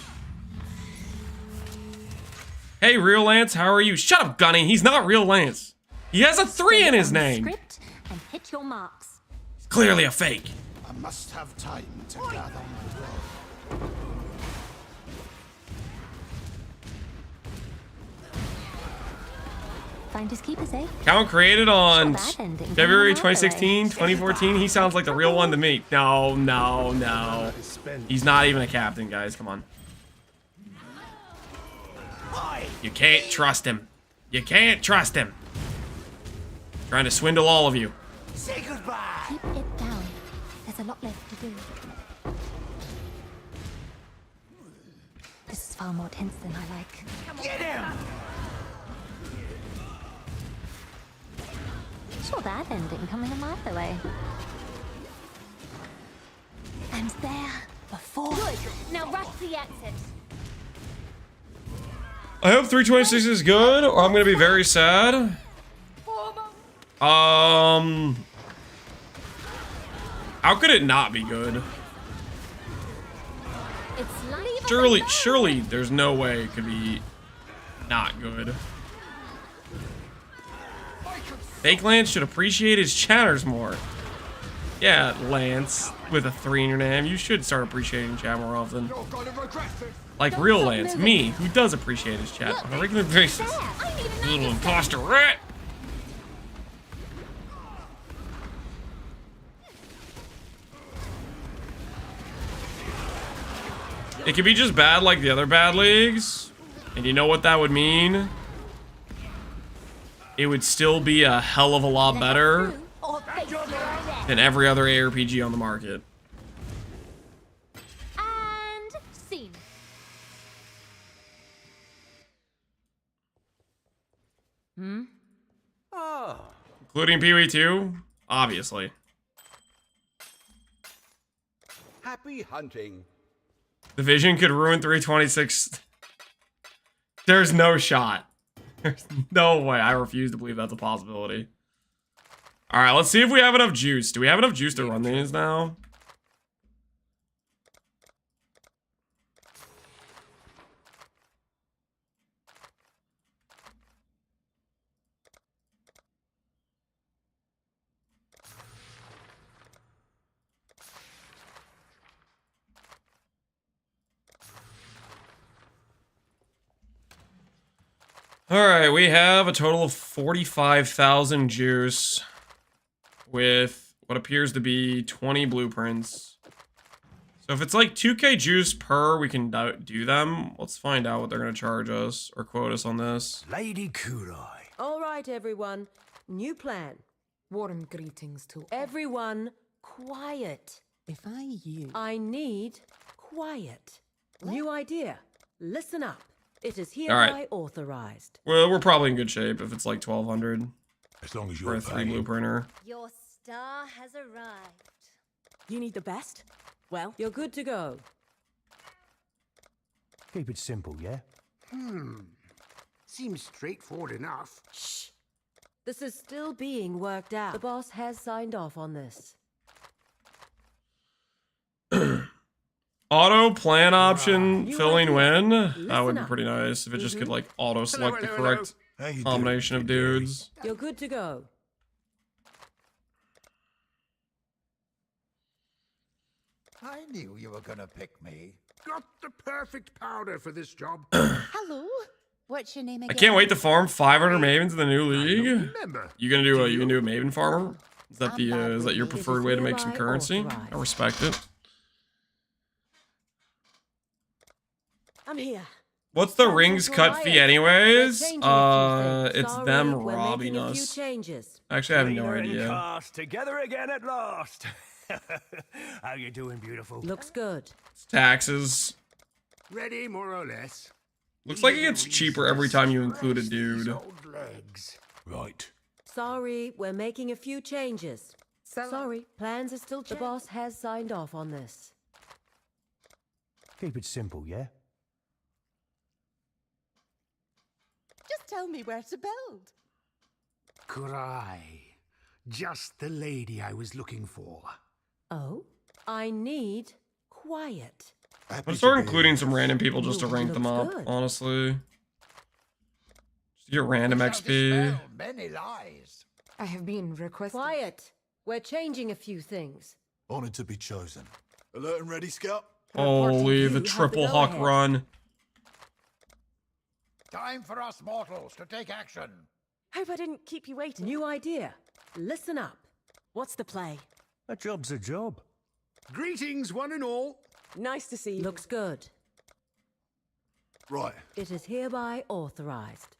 Hey, Real Lance, how are you? Shut up, Gunny. He's not Real Lance. He has a 3 in his name. Script and hit your marks. It's clearly a fake. I must have time to gather my will. Finders keepers, eh? Count created on Not bad ending. February By the 2016, 2014. He sounds like the real one to me. No, no, no. He's not even a captain, guys. Come on. You can't trust him. You can't trust him. Trying to swindle all of you. Say goodbye. Keep it down. There's a lot left to do. This is far more tense than I like. Get him. Saw that ending coming a mile away. And there, before. Good. Now rush the exit. I hope 326 is good, or I'm gonna be very sad. How could it not be good? Surely there's no way it could be not good. Fake Lance should appreciate his chatters more. Yeah, Lance, with a 3 in your name, you should start appreciating chat more often. Like Real Lance, me, who does appreciate his chat on a regular basis. Little imposter rat! It could be just bad like the other bad leagues. And you know what that would mean? It would still be a hell of a lot better than every other ARPG on the market. And scene. Including PoE 2? Obviously. Happy hunting. The Vision could ruin 326. There's no shot. There's no way. I refuse to believe that's a possibility. Alright, let's see if we have enough juice. Do we have enough juice to run these now? Alright, we have a total of 45,000 juice with what appears to be 20 blueprints. So if it's like 2k juice per, we can do them. Let's find out what they're going to charge us or quote us on this. Lady Kurai. All right, everyone. New plan. Warm greetings to Everyone, quiet. If I need quiet. New idea. Listen up. It is All right. hereby authorized. Well, we're probably in good shape if it's like 1,200 As long as for you're a 3 blueprinter. Your star has arrived. You need the best? Well, you're good to go. Keep it simple, yeah? Seems straightforward enough. Shh. This is still being worked out. The boss has signed off on this. Auto plan option New filling idea. when? That Listen would be up. pretty nice if it just could like auto select the hello, correct How you combination of doing, dudes. You're good to go. I knew you were gonna pick me. Got the perfect powder for this job. Hello. What's your name I again? can't wait to farm 500 mavens in the new I don't league. remember. You gonna do a maven farmer? Is that the is that your It is preferred way to make some hereby currency? authorized. I respect it. I'm here. What's the Sounds rings like cut riot. fee anyways? We're changing a few things. It's Sorry, them we're robbing making a few us. changes. Actually, I have no Cleaner and idea. cast together again at last. How you doing, beautiful? Looks good. It's taxes. Ready, more or less. Looks like it gets cheaper every time you include a dude. Old legs. Right. Sorry, we're making a few changes. Sorry, plans are still. The boss has signed off on this. Keep it simple, yeah? Just tell me where to build. Kurai. Just the lady I was looking for. Oh, I need quiet. I'm gonna start including some random people just to rank them up, Looks good. honestly. Just to get random Shall XP. dispel many lies. I have been requested. Quiet. We're changing a few things. Honored to be chosen. Alert and ready, Scout. Holy, You the have the triple hawk go-ahead. run. Time for us mortals to take action. Hope I didn't keep you waiting. New idea. Listen up. What's the play? A job's a job. Greetings, one and all. Nice to see you. Looks good. Right. It is hereby authorized.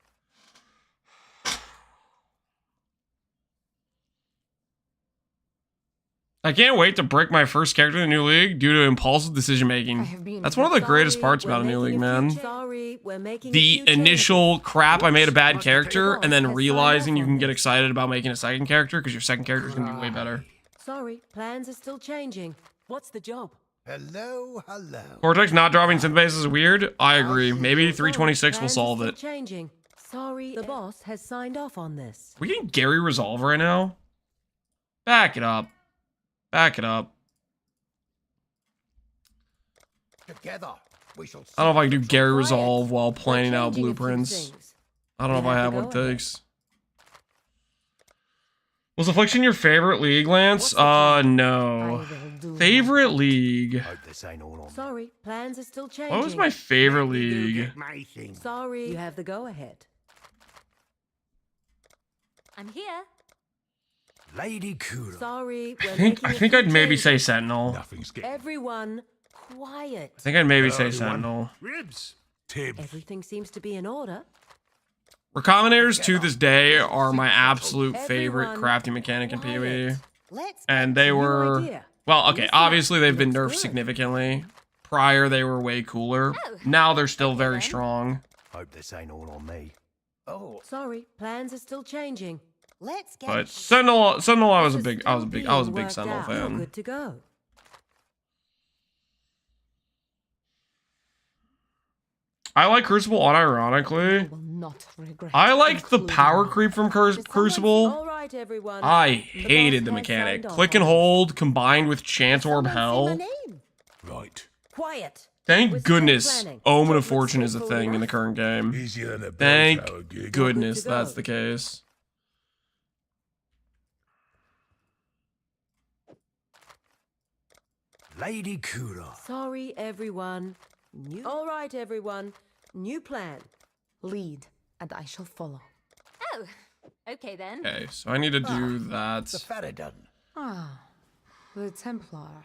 I can't wait to break my first character in the new league due to impulsive decision I making. have been That's one of the greatest Sorry, parts we're about a new league, making a few man. Sorry, we're making a The few changes. initial crap, I made a bad What's character, the and then Has signed realizing off you on can get this. excited about making a second character because your second character is going to be way better. Sorry, plans are still changing. What's the job? Hello, hello. Cortex not dropping synthbase is weird. I agree. Maybe Sorry, 326 will plans are solve still it. Changing. Sorry, the boss has signed off on this. We can Gary Resolve right now. Back it up. Back it up. Together, we shall. I don't know if I can do Gary Quiet. Resolve while We're planning out changing a few blueprints. things. I don't know if You I have have to what it go ahead. takes. Was Affliction your favorite league, Lance? What's the plan? No. I will do Favorite league. Hope this ain't all on me. Sorry, plans are still changing. What was my favorite Let me go league? get my thing. Sorry, you have the go-ahead. I'm here. Lady Kurai. Sorry, we're I making a think few I'd maybe say changes. Sentinel. Nothing's getting. Everyone, quiet. I think I'd maybe say Hello, everyone. Sentinel. Ribs. Tib. Everything seems to be in order. Recombinators to this day are my absolute favorite Everyone, crafting mechanic in PoE. Let's And they New were... idea. Well, okay, Listen up. obviously they've been Looks nerfed good. significantly. Prior, they were way cooler. Oh, Now they're still okay very then. strong. Hope this ain't all on me. Oh, Sorry, plans are still changing. let's get But Sentinel, I was a This is big, I was a still big, I was a being big worked Sentinel out. You're fan. good to go. I like Crucible unironically. will not regret. I like the including power me. creep from All Crucible. right, everyone. I The hated boss the has mechanic. signed off Click on and this. hold combined with Chance Orb my Hell. name. Right. Quiet. Thank With goodness strict planning, Omen job of looks Fortune is a simple thing in the enough. current game. Easier than a bell Thank tower gig. goodness go. that's the case. Lady Kurai. Sorry, everyone. All right, everyone. New plan. Lead and I shall follow. Oh, okay then. Okay, so I need to do that. The Faradun. Ah, the Templar.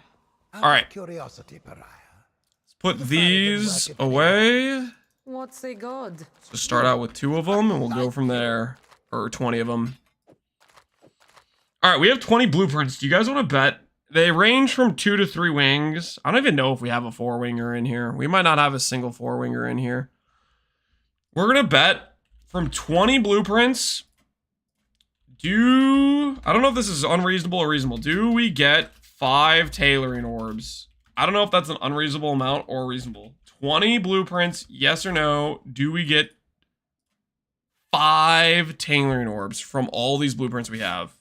All right. Curiosity, pariah. Let's put these away. What's a god? Just start out with 2 of them, and we'll go from there. Or 20 of them. All right, we have 20 blueprints. Do you guys want to bet? They range from 2 to 3 wings. I don't even know if we have a 4-winger in here. We might not have a single 4-winger in here. We're going to bet from 20 blueprints. I don't know if this is unreasonable or reasonable. Do we get 5 tailoring orbs? I don't know if that's an unreasonable amount or reasonable. 20 blueprints, yes or no. Do we get 5 tailoring orbs from all these blueprints we have?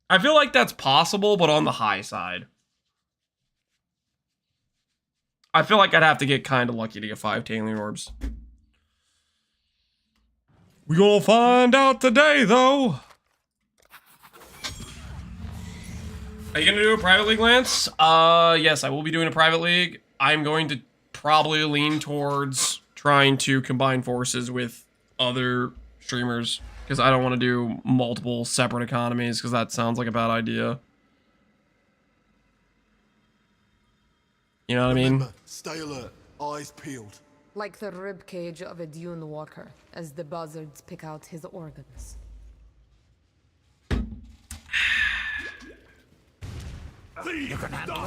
I feel like that's possible, but on the high side. I feel like I'd have to get kind of lucky to get 5 tailoring orbs. We gonna find out today, though. Are you gonna do a private league, Lance? Yes, I will be doing a private league. I'm going to probably lean towards trying to combine forces with other streamers, because I don't want to do multiple separate economies, because that sounds like a bad idea. You know what I mean? Remember, stay alert, eyes peeled. Like the ribcage of a dune walker, as the buzzards pick out his organs.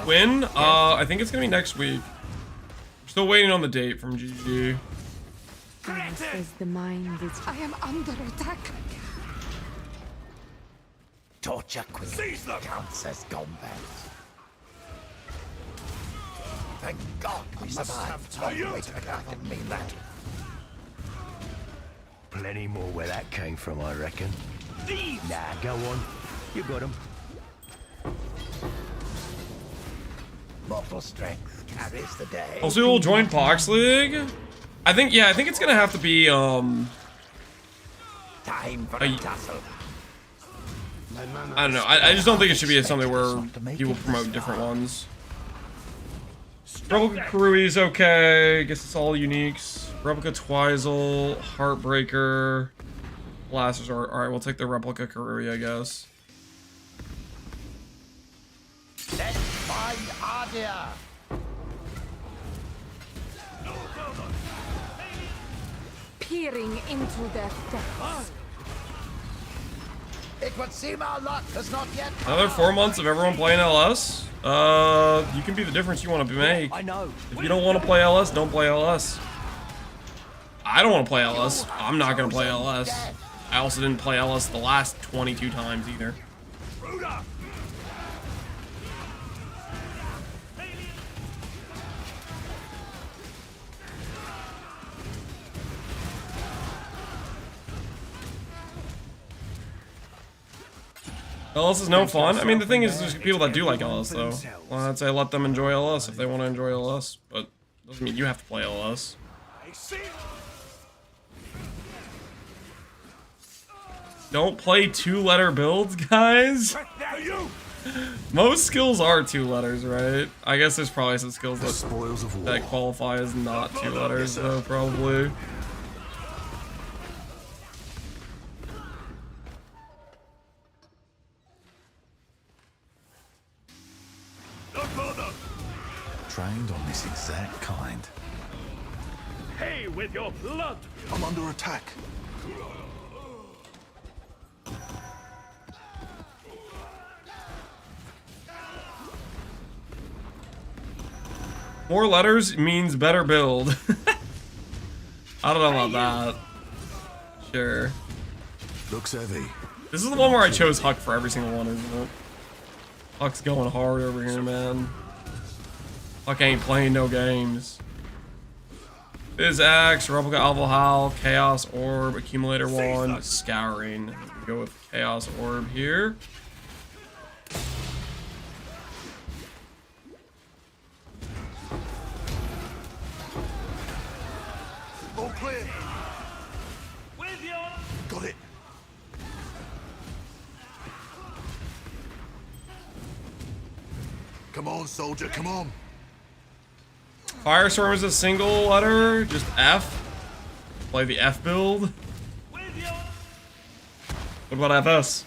When? I think it's gonna be next week. We're still waiting on the date from GG. Says the mind is. I am under attack. Torture queen counts as combat. Thank God we survived. Wait, I didn't mean that. Plenty more where that came from, I reckon. Nah, go on. You got him. Mortal strength carries the day. Also, we'll join Pox League. I think it's gonna have to be Time for a tussle. I don't know. I just don't think it should be something where people promote different ones. Replica Karui's okay. I guess it's all uniques. Replica Twizel, Heartbreaker, Last Resort. Alright, we'll take the Replica Karui, I guess. Let's find Adia. Peering into their depths. It would seem our luck has not yet. Another 4 months of everyone playing LS. You can be the difference you want to make. I know. If you don't want to play LS, don't play LS. I don't want to play LS. I'm not going to play LS. I also didn't play LS the last 22 times either. LS is no fun. I mean, the thing is, there's people that do like LS, though. Well, I'd say let them enjoy LS if they want to enjoy LS, but doesn't mean you have to play LS. Don't play 2-letter builds, guys. Most skills are 2 letters, right? I guess there's probably some skills that qualify as not 2 letters, though, probably. Trained on this exact kind. Hey, with your blood! I'm under attack. More letters means better build. I don't know about that. Sure. Looks heavy. This is the one where I chose Huck for every single one, isn't it? Huck's going hard over here, man. Huck ain't playing no games. Biz Axe, Replica Alpha Howl, Chaos Orb, Accumulator 1, Scouring. Go with Chaos Orb here. All clear. soldier, come on. Firestorm is a single letter, just F. Play the F build. What about FS?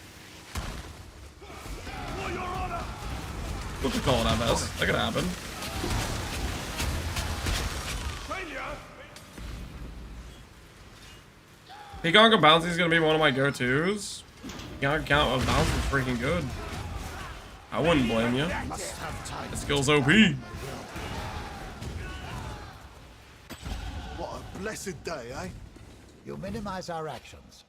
We'll just call it FS. That could happen. Peacock and Bouncy is gonna be one of my go-tos. Peacock count of Bouncy is freaking good. I wouldn't blame you. The skill's OP. What a blessed day, eh? You minimize our actions.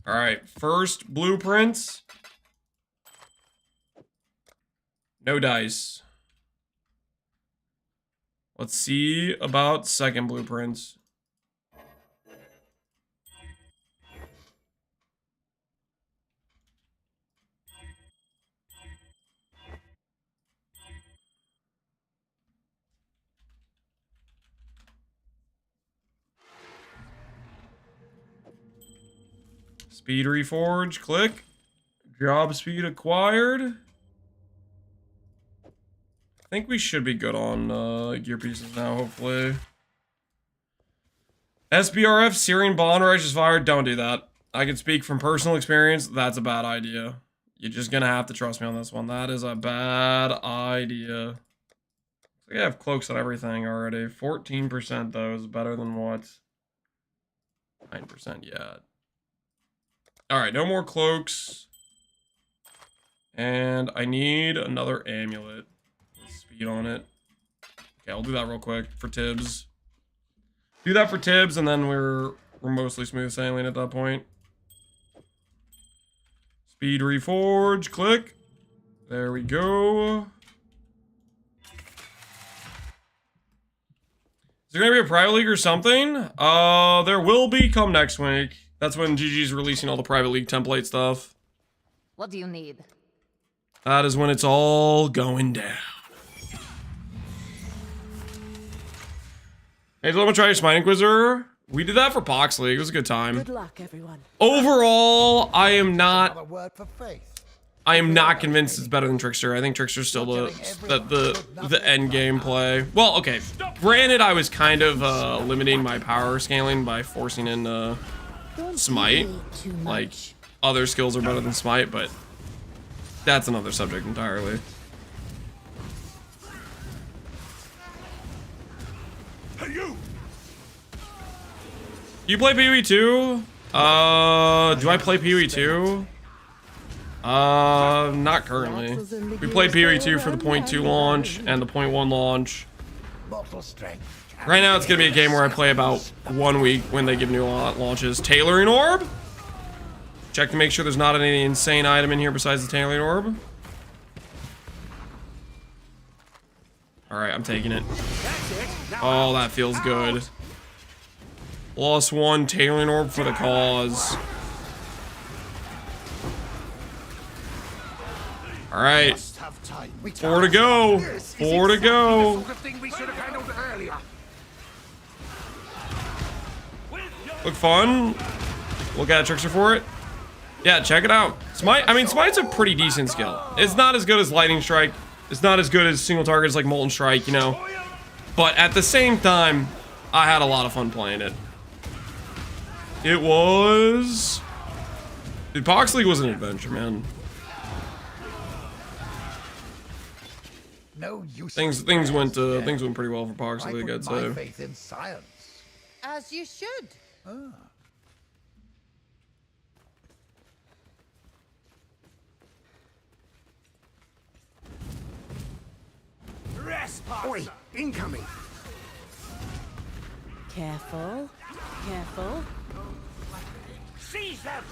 All right, first blueprints. No dice. Let's see about second blueprints. Speed reforge, click. Job speed acquired. I think we should be good on gear pieces now, hopefully. SBRF, Syrian Bond Righteous Fire, don't do that. I can speak from personal experience, that's a bad idea. You're just gonna have to trust me on this one. That is a bad idea. I have cloaks on everything already. 14% though is better than what? 9% yet. Alright, no more cloaks. And I need another amulet. Speed on it. Okay, I'll do that real quick for Tibbs. Do that for Tibbs, and then we're mostly smooth sailing at that point. Speed reforge, click. There we go. Is there gonna be a private league or something? There will be come next week. That's when GG's releasing all the private league template stuff. What do you need? That is when it's all going down. Hey, so I'm gonna try Smite Inquisitor. We did that for Pox League. It was a good time. Good luck, everyone. Overall, I am not A word for faith. convinced it's better than Trickster. I think Trickster's still the end game play. Well, okay. Granted, I was kind of limiting my power scaling by forcing in Smite. Like, other skills are better than Smite, but that's another subject entirely. Hey, you! You play PoE 2? Do I play PoE 2? Not currently. We played PoE 2 for the .2 launch and the .1 launch. Right now, it's gonna be a game where I play about 1 week when they give new launches. Tailoring Orb? Check to make sure there's not any insane item in here besides the Tailoring Orb. Alright, I'm taking it. Oh, that feels good. +1 Tailoring Orb for the cause. Alright. 4 to go. 4 to go. Look fun. Look at Trickster for it. Yeah, check it out. Smite, I mean, Smite's a pretty decent skill. It's not as good as Lightning Strike. It's not as good as single targets like Molten Strike, you know. But at the same time, I had a lot of fun playing it. It was... Dude, Pox League was an adventure, man. No use. Things went pretty well for Pox League, I'd say. Faith in science. As you should. Oi, incoming. Careful. Careful. Seize them!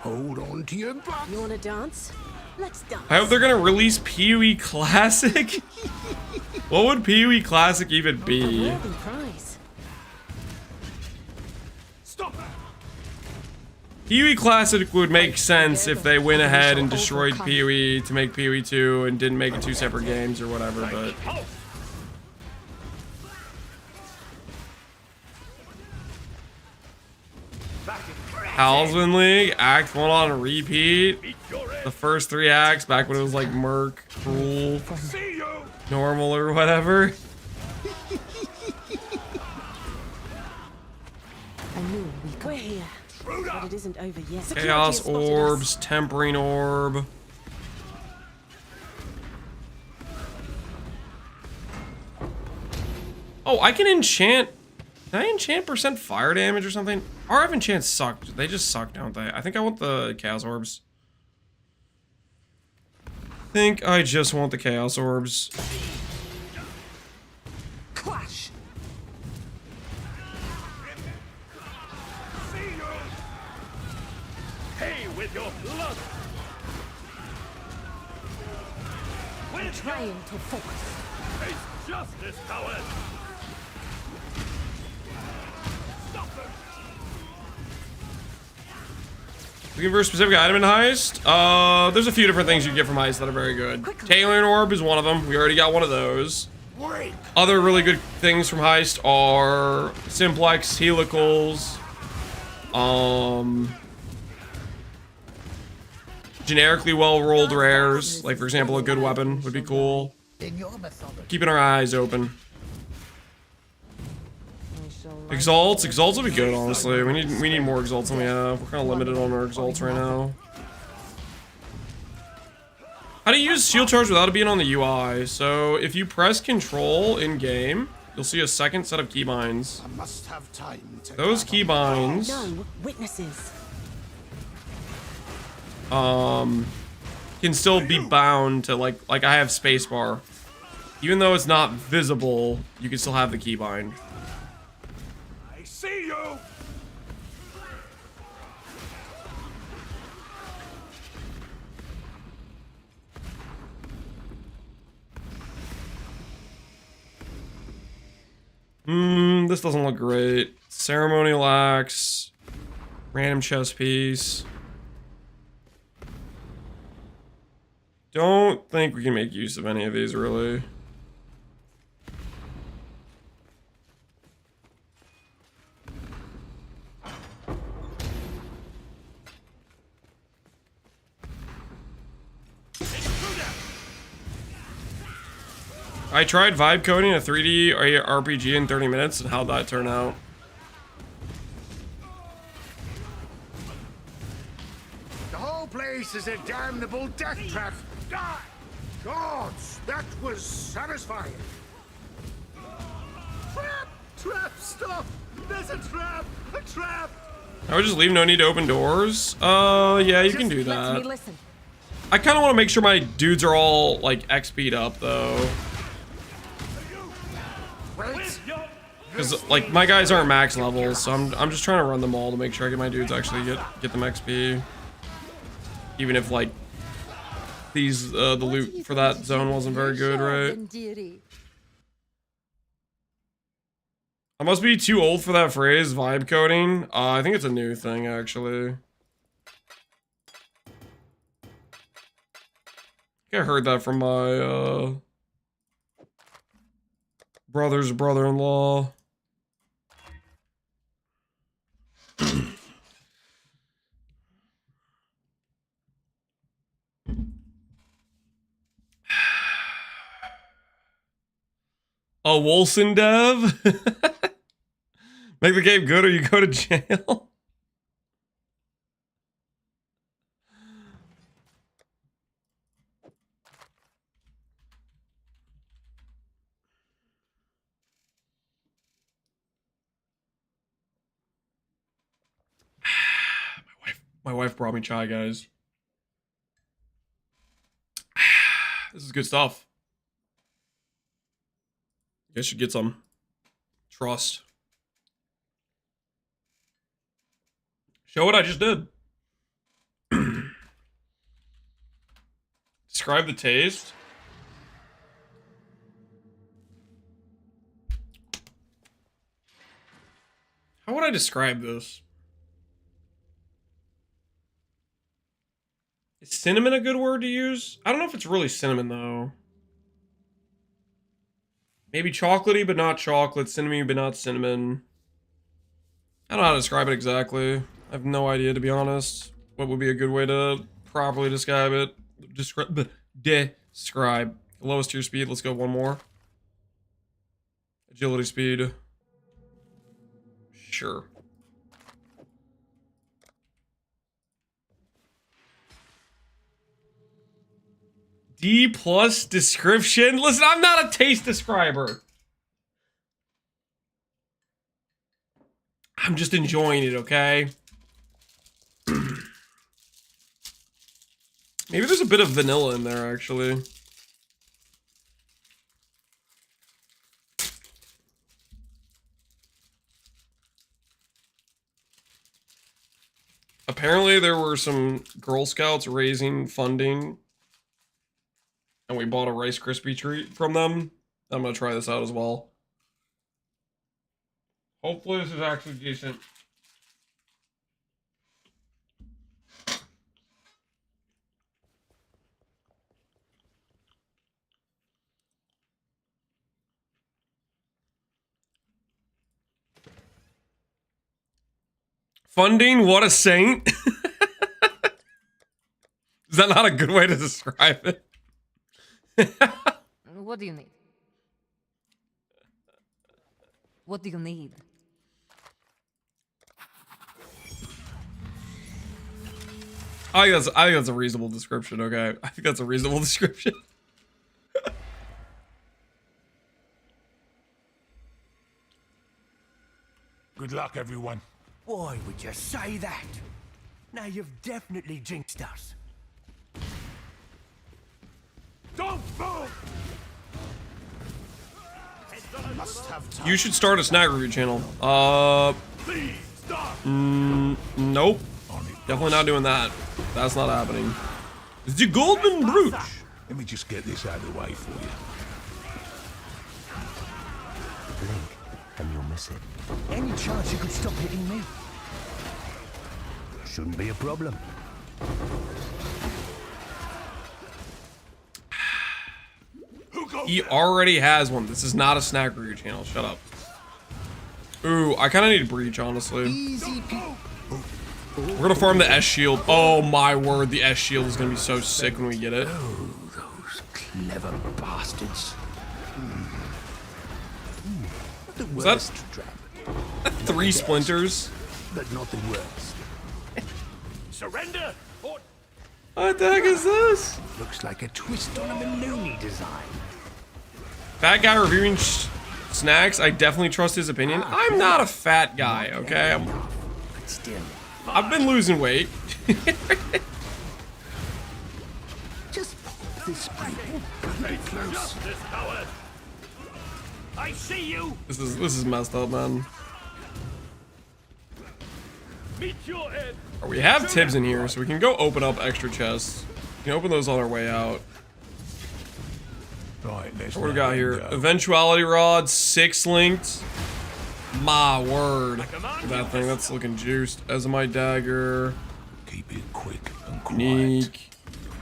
Hold on to your butt. You want to dance? Let's dance. I hope they're gonna release PoE Classic. What would PoE Classic even be? Worthy prize. Stop! PoE Classic would make sense if they went ahead and destroyed PoE to make PoE 2 and didn't make it 2 separate games or whatever, but... Back in Talisman League, Act 1 on repeat. The first 3 acts back when it was like Merc, Cruel, Normal, or whatever. I knew we're here, but it isn't over yet. Chaos Orbs, Tempering Orb. Oh, I can enchant. Can I enchant percent fire damage or something? RF enchants suck. They just suck, don't they? I think I want the Chaos Orbs. I think I just want the Chaos Orbs. Clash. Hey, with your blood. I'm trying to focus. Face justice, coward. Stop them. Looking for a specific item in Heist? There's a few different things you get from Heist that are very good. Tailoring Orb is one of them. We already got one of those. Other really good things from Heist are Simplex, Helicals, generically well-rolled rares. Like, for example, a good weapon would be cool. Keeping our eyes open. Exalts would be good, honestly. We need more exalts than we have. We're kind of limited on our exalts right now. How to use shield charge without it being on the UI? So if you press control in game, you'll see a second set of keybinds. I must have time to Those keybinds No witnesses. can still be bound to like I have spacebar. Even though it's not visible, you can still have the keybind. I see you. This doesn't look great. Ceremonial axe, random chess piece. Don't think we can make use of any of these, really. I tried vibe coding a 3D RPG in 30 minutes, and how'd that turn out? The whole place is a damnable death trap. Gods, that was satisfying. Trap! Trap! Stop! There's a trap! A trap! I would just leave no need to open doors. Yeah, you can do that. I kind of want to make sure my dudes are all like XP'd up though. Because like my guys aren't max levels, so I'm just trying to run them all to make sure I get my dudes actually get them XP. Even if like these the loot for that zone wasn't very good, right? I must be too old for that phrase, vibe coding. I think it's a new thing actually. I heard that from my brother's brother-in-law. A Wolson dev? Make the game good or you go to jail? My wife brought me chai, guys. This is good stuff. You guys should get some. Trust. Show what I just did. Describe the taste. How would I describe this? Is cinnamon a good word to use? I don't know if it's really cinnamon though. Maybe chocolatey but not chocolate, cinnamon but not cinnamon. I don't know how to describe it exactly. I have no idea, to be honest. What would be a good way to properly describe it? Describe. Lowest tier speed. Let's go one more. Agility speed. Sure. D+ description. Listen, I'm not a taste describer. I'm just enjoying it, okay? Maybe there's a bit of vanilla in there, actually. Apparently, there were some Girl Scouts raising funding, and we bought a Rice Krispie treat from them. I'm gonna try this out as well. Hopefully, this is actually decent. Funding, what a saint. Is that not a good way to describe it? What do you need? What do you need? I think that's a reasonable description, okay? I think that's a reasonable description. Good luck, everyone. Why would you say that? Now you've definitely jinxed us. Don't move! Must have time. You should start a snack review channel. Please stop! Nope. Definitely not doing that. That's not happening. It's the golden brooch. Let me just get this out of the way for you. Blink, and you'll miss it. Any chance you could stop hitting me? Shouldn't be a problem. He already has one. This is not a snack review channel. Shut up. Ooh, I kind of need a breach, honestly. We're gonna farm the S shield. Oh my word, the S shield is gonna be so sick when we get it. Oh, those clever bastards. The Was that worst trap. 3 splinters? But not the worst. Surrender! Or What the heck is this? Looks like a twist on a NieNie design. Fat guy reviewing snacks. I definitely trust his opinion. I'm not a fat guy, okay? But still. I've been losing weight. Just pop this breathing. Pretty close. justice, coward! I see you! This is messed up, man. Meet your end! We have Tibbs in here, so we can go open up extra chests. We can open those on our way out. Right, let's What do we got here? Eventuality Rod, 6 linked. My word. That thing, that's looking juiced. As my dagger. Keep it quick and quiet. Unique.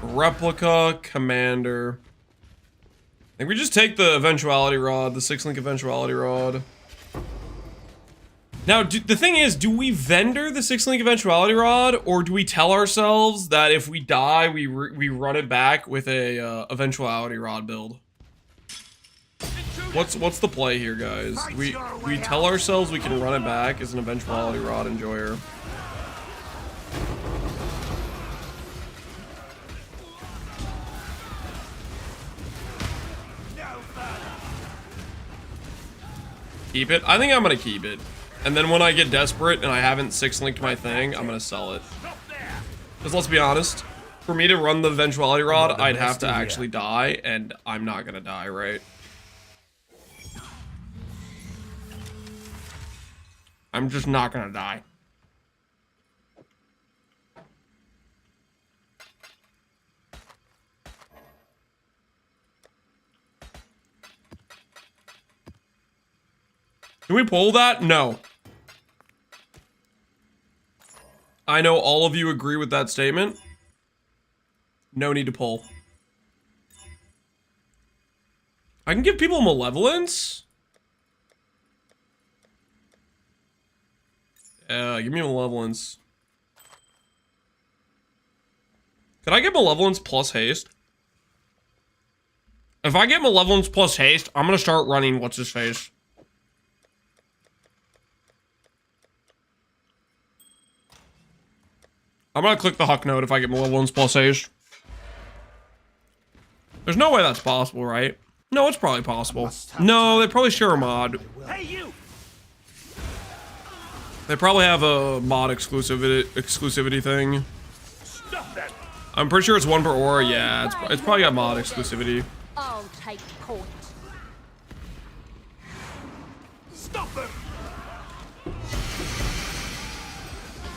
Replica, Commander. I think we just take the Eventuality Rod, the 6-link Eventuality Rod. Now, the thing is, do we vendor the 6-link Eventuality Rod, or do we tell ourselves that if we die, we run it back with a Eventuality Rod build? What's the play here, guys? We tell ourselves we can run it back as an Eventuality Rod enjoyer. Keep it? I think I'm gonna keep it. And then when I get desperate and I haven't 6-linked my thing, I'm gonna sell it. Because let's be honest, for me to run the Eventuality Rod, I'd have to actually die, and I'm not gonna die, right? I'm just not gonna die. Can we pull that? No. I know all of you agree with that statement. No need to pull. I can give people malevolence. Give me malevolence. Could I get Malevolence plus Haste? If I get Malevolence plus Haste, I'm gonna start running what's his face. I'm gonna click the Huck note if I get Malevolence plus Haste. There's no way that's possible, right? No, it's probably possible. No, they probably share a mod. Hey, you! They probably have a mod exclusivity thing. Stop that! I'm pretty sure it's one per aura. Yeah, it's probably got mod exclusivity. I'll take point. Stop them!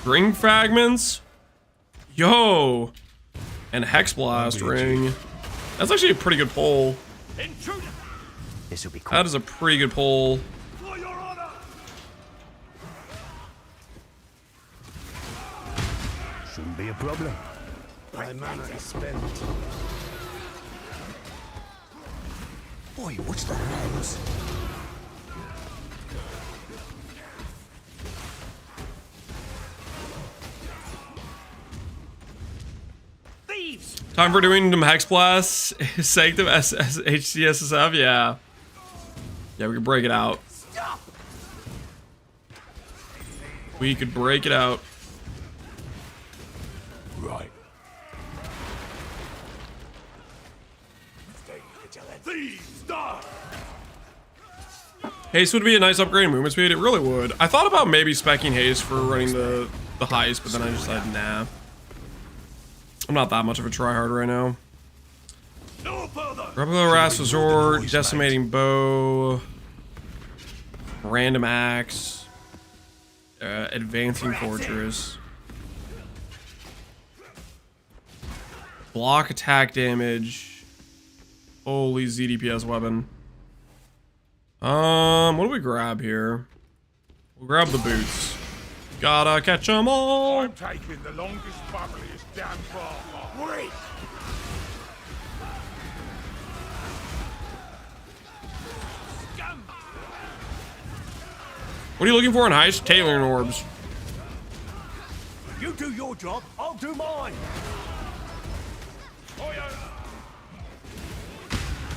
Ring fragments. Yo, and Hex Blast ring. That's actually a pretty good pull. Intruder! This will be cool. That is a pretty good pull. For your honor! Shouldn't be a problem. My mana is spent. Boy, what's the names? Thieves! Time for doing some Hex Blasts. Sanctum HCSSF. Yeah. Yeah, we could break it out. Stop! We could break it out. Right. Stay vigilant. Thieves, die! Haste would be a nice upgrade in movement speed. It really would. I thought about maybe specking Haste for running the heist, but then I just said, nah. I'm not that much of a tryhard right now. No further! Replica Ras Resort, Decimating Bow, Random Axe, Advancing Fortress, block attack damage. Holy ZDPS weapon. What do we grab here? We'll grab the boots. Gotta catch 'em all. I'm taking the longest, bubbliest damn far. Wait! Scum! What are you looking for in Heist? Tailoring orbs. You do your job, I'll do mine.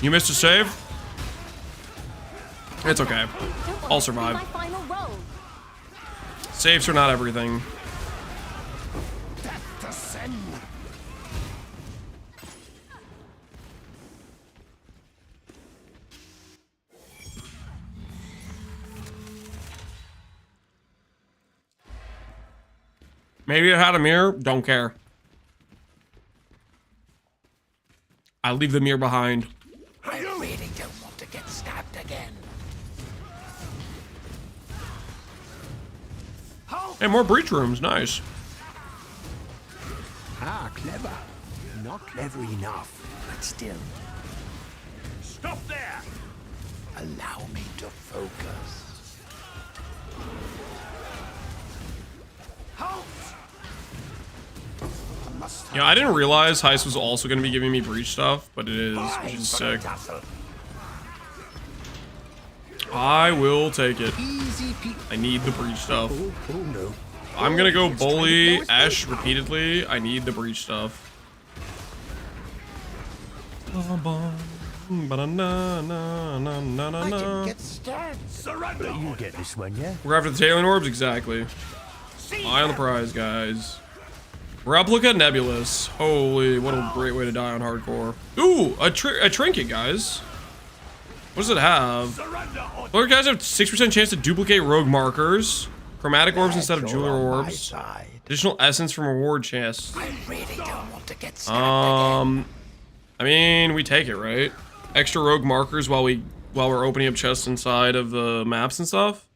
You missed a save? It's okay. I'll survive. My final roll. Saves are not everything. Death to sin. Maybe it had a mirror. Don't care. I leave the mirror behind. I really don't want to get stabbed again. Hey, more breach rooms. Nice. Ah, clever. Not clever enough, but still. Stop there! Allow me to focus. Halt! Yeah, I didn't realize Heist was also going to be giving me breach stuff, but it is, which is sick. I will take it. I need the breach stuff. Oh no. I'm gonna go bully Ash repeatedly. I need the breach stuff. I can get stabbed. Surrender! You get this one, yeah? We're after the tailing orbs? Exactly. Eye on the prize, guys. Replica Nebulous. Holy, what a great way to die on hardcore. Ooh, a trinket, guys. What does it have? Well, guys have 6% chance to duplicate rogue markers. Chromatic orbs instead of jeweler orbs. Additional essence from reward chests. I really don't want to get stabbed again. I mean, we take it, right? Extra rogue markers while we're opening up chests inside of the maps and stuff.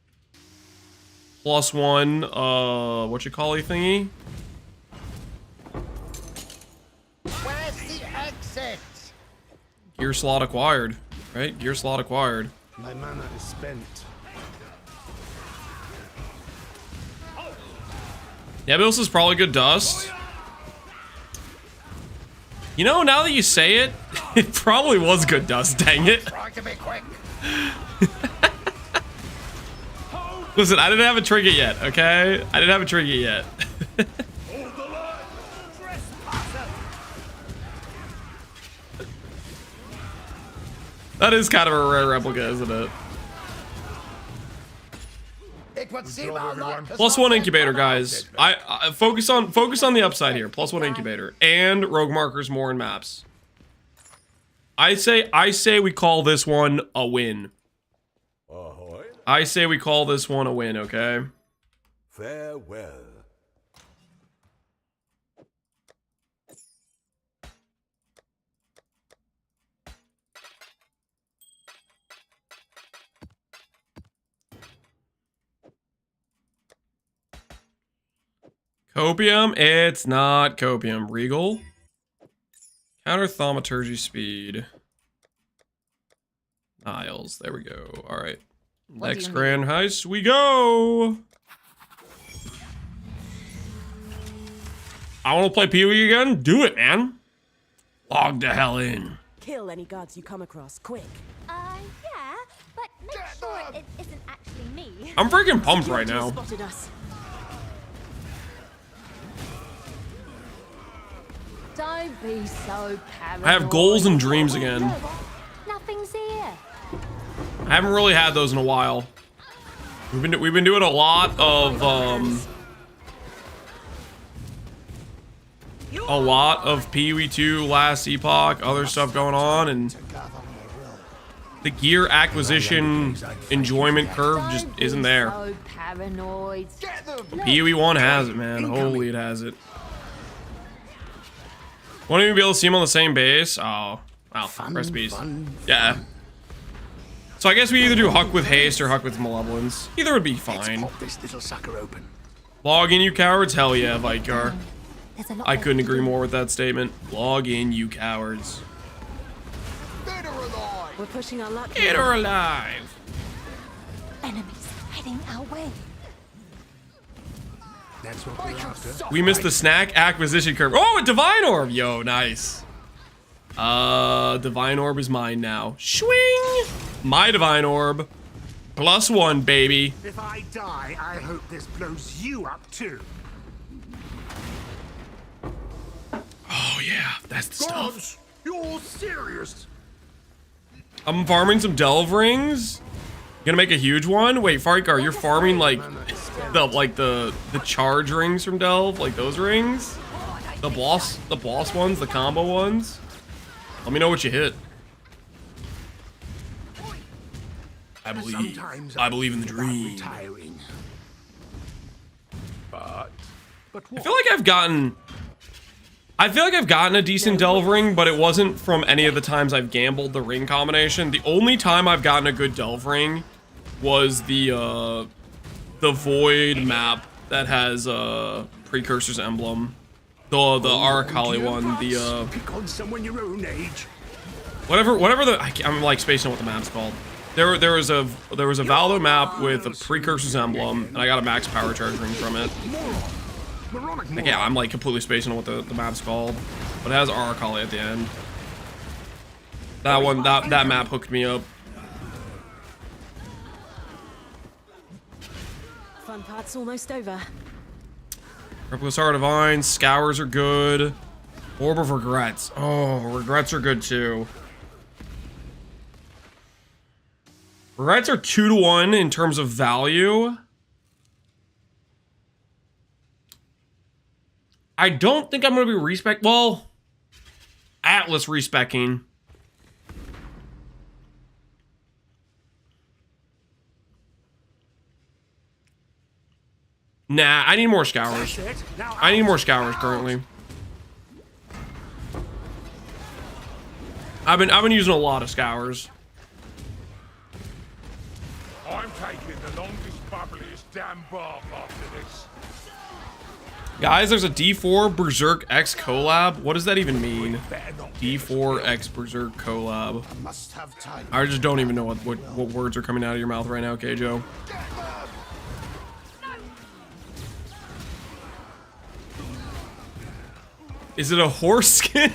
+1, what you call it thingy? Where's the exit? Gear slot acquired, right? Gear slot acquired. My mana is spent. Nebulous is probably good dust. You know, now that you say it, it probably was good dust, dang it. Try to be quick. Listen, I didn't have a trinket yet, okay? I didn't have a trinket yet. That is kind of a rare replica, isn't it? +1 incubator, guys. I focus on the upside here. +1 incubator and rogue markers more in maps. I say we call this one a win. I say we call this one a win, okay? Farewell. Copium? It's not copium. Regal. Counter thaumaturgy speed. Niles. There we go. All right. Next grand heist, we go. I want to play Pee-wee again? Do it, man. Log the hell in. Kill any guards you come across, quick. Yeah, but make sure it isn't actually me. I'm freaking pumped right now. Spotted us. Don't be so paranoid. I have goals and dreams again. Nothing's here. I haven't really had those in a while. We've been doing a lot of Pee-wee 2 last epoch, other stuff going on, and the gear acquisition enjoyment curve just isn't there. So paranoid. Pee-wee 1 has it, man. Holy, it has it. Won't even be able to see him on the same base. Oh, wow. Recipes. Yeah. So I guess we either do Huck with Haste or Huck with Malevolence. Either would be fine. Pop this little sucker open. Log in, you cowards. Hell yeah, Vicar. I couldn't agree more with that statement. Log in, you cowards. We're pushing our luck. Get her alive. Enemies heading our way. That's what we're after. We missed the snack acquisition curve. Oh, a Divine Orb. Yo, nice. Divine Orb is mine now. Swing. My Divine Orb. +1, baby. If I die, I hope this blows you up too. Oh yeah, that's the stuff. Gods, you're serious? I'm farming some Delve Rings. Gonna make a huge one. Wait, Farikar, you're farming like the charge rings from Delve, like those rings? The boss ones, the combo ones? Let me know what you hit. I believe in the dream. But I feel like I've gotten a decent Delve Ring, but it wasn't from any of the times I've gambled the ring combination. The only time I've gotten a good Delve Ring was the Void map that has Precursor's Emblem. The Arakali one, pick on someone your own age. whatever I'm like spacing on what the map's called. There was a Valdo map with a Precursor's Emblem, and I got a max power charge ring from it. Like, yeah, I'm like completely spacing on what the map's called, but it has Arakali at the end. That map hooked me up. Fun part's almost over. Replicus Heart Divine, Scours are good. Orb of Regrets. Oh, Regrets are good too. Regrets are 2-to-1 in terms of value. I don't think I'm going to be respec. Well, Atlas respecking. Nah, I need more Scours. I need more Scours currently. I've been using a lot of Scours. I'm taking the longest, bubbliest damn bath after this. Guys, there's a D4 Berserk X collab. What does that even mean? D4 X Berserk collab. I just don't even know what words are coming out of your mouth right now, Keijo. Is it a horse skin?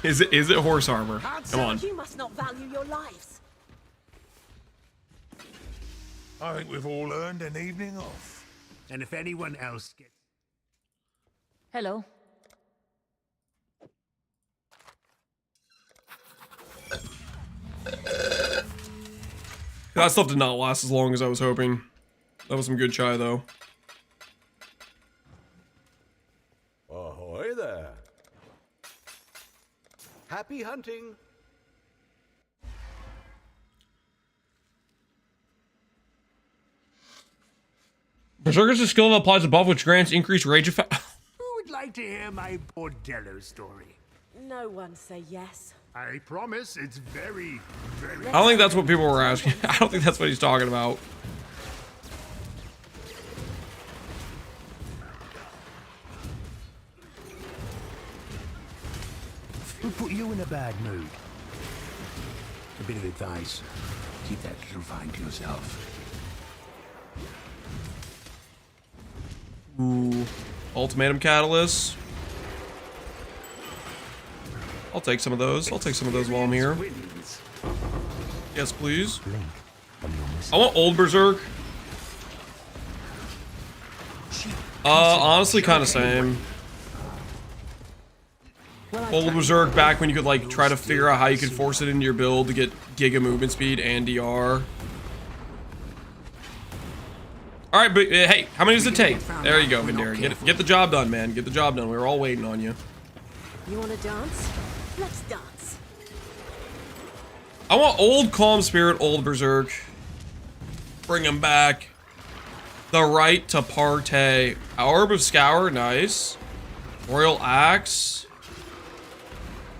Is it horse armor? Come on. You must not value your lives. I think we've all earned an evening off. And if anyone else gets... Hello. That stuff did not last as long as I was hoping. That was some good chai, though. Ahoy there. Happy hunting. Berserker's skill level applies above, which grants increased rage effect. Who would like to hear my bordello story? No one say yes. I promise it's very, very... I don't think that's what people were asking. I don't think that's what he's talking about. Who put you in a bad mood? A bit of advice. Keep that little vine to yourself. Ooh. Ultimatum Catalyst. I'll take some of those. I'll take some of those while I'm here. Yes, please. I want Old Berserk. Honestly, kind of same. Old Berserk back when you could like try to figure out how you could force it into your build to get Giga movement speed and DR. All right, but hey, how many does it take? There you go, Vendera. Get the job done, man. Get the job done. We were all waiting on you. You want to dance? Let's dance. I want Old Calm Spirit, Old Berserk. Bring him back. The right to partay. Orb of Scour, nice. Royal Axe.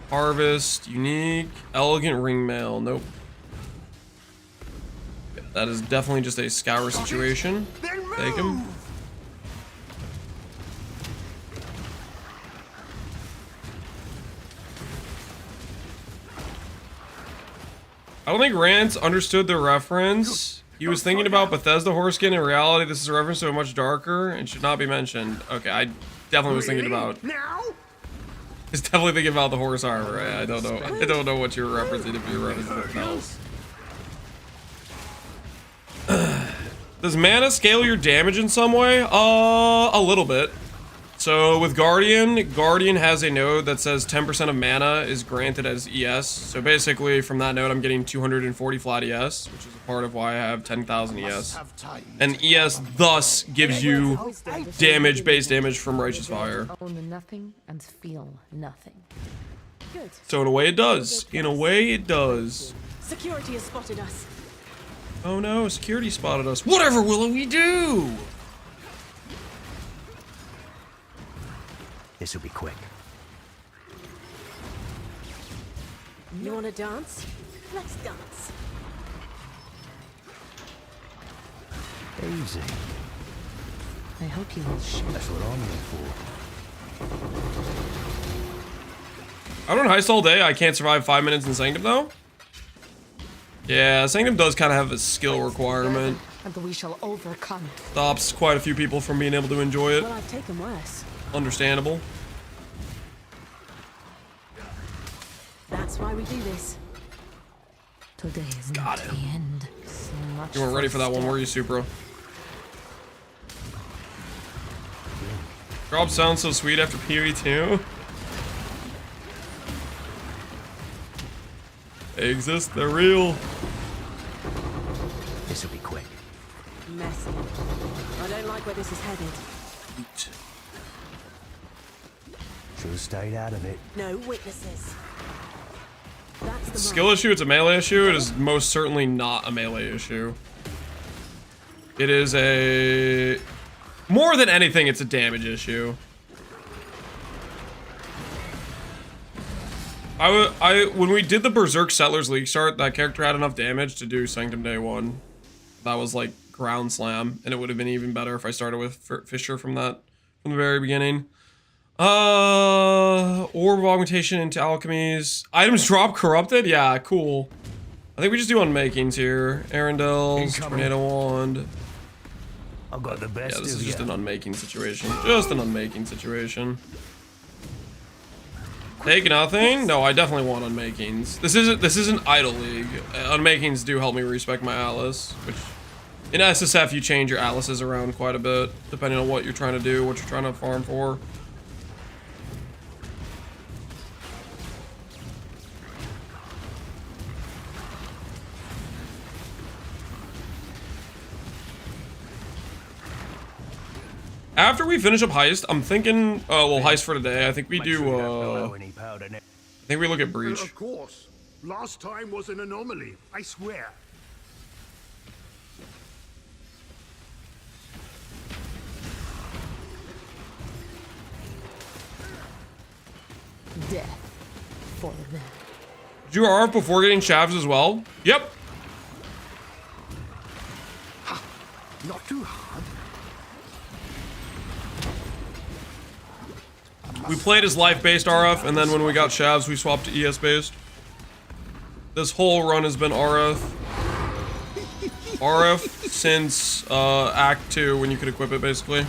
Harvest, unique. Elegant Ringmail, nope. That is definitely just a Scour situation. Take him. I don't think Rance understood the reference. He was thinking about Bethesda Horsekin. In reality, this is a reference to a much darker and should not be mentioned. Okay, I definitely was thinking about... He's definitely thinking about the horse armor. I don't know. I don't know what you're referencing if you're referencing something else. Does mana scale your damage in some way? A little bit. So with Guardian has a node that says 10% of mana is granted as ES. So basically from that node, I'm getting 240 flat ES, which is a part of why I have 10,000 ES. And ES thus gives you damage, base damage from Righteous Fire. Own nothing and feel nothing. Good. So in a way it does. In a way it does. Security has spotted us. Oh no, security spotted us. Whatever will we do? This will be quick. You want to dance? Let's dance. Easy. I hope you will share. That's what I'm here for. I run Heist all day. I can't survive 5 minutes in Sanctum though. Yeah, Sanctum does kind of have a skill requirement. And we shall overcome. Stops quite a few people from being able to enjoy it. Well, I've taken worse. Understandable. That's why we do this. Today is not the end. So much You weren't ready for that one, were you, Supra? Drop sounds so sweet after PoE2. They exist, they're real. This will be quick. Messy. I don't like where this is headed. Should have stayed out of it. No witnesses. That's the Skill issue, it's a melee issue. It is most certainly not a melee issue. It is a... More than anything, it's a damage issue. When we did the Berserk Settlers League start, that character had enough damage to do Sanctum Day 1. That was like ground slam, and it would have been even better if I started with Fisher from the very beginning. Orb of Augmentation into Alchemies. Items drop corrupted? Yeah, cool. I think we just do unmakings here. Arendelle's, Tornado Wand. I've got the best. Yeah, this is just an unmaking situation. Just an unmaking situation. Take nothing? No, I definitely want unmakings. This isn't Idle League. Unmakings do help me respec my Atlas, which in SSF you change your Atlases around quite a bit, depending on what you're trying to do, what you're trying to farm for. After we finish up Heist, I'm thinking, well, Heist for today. I think we do, I think we look at Breach. Of course. Last time was an anomaly, I swear. Death for them. Did you RF before getting Shavs as well? Yep. Not too hard. We played as life-based RF, and then when we got Shavs, we swapped to ES-based. This whole run has been RF. RF since Act 2, when you could equip it, basically.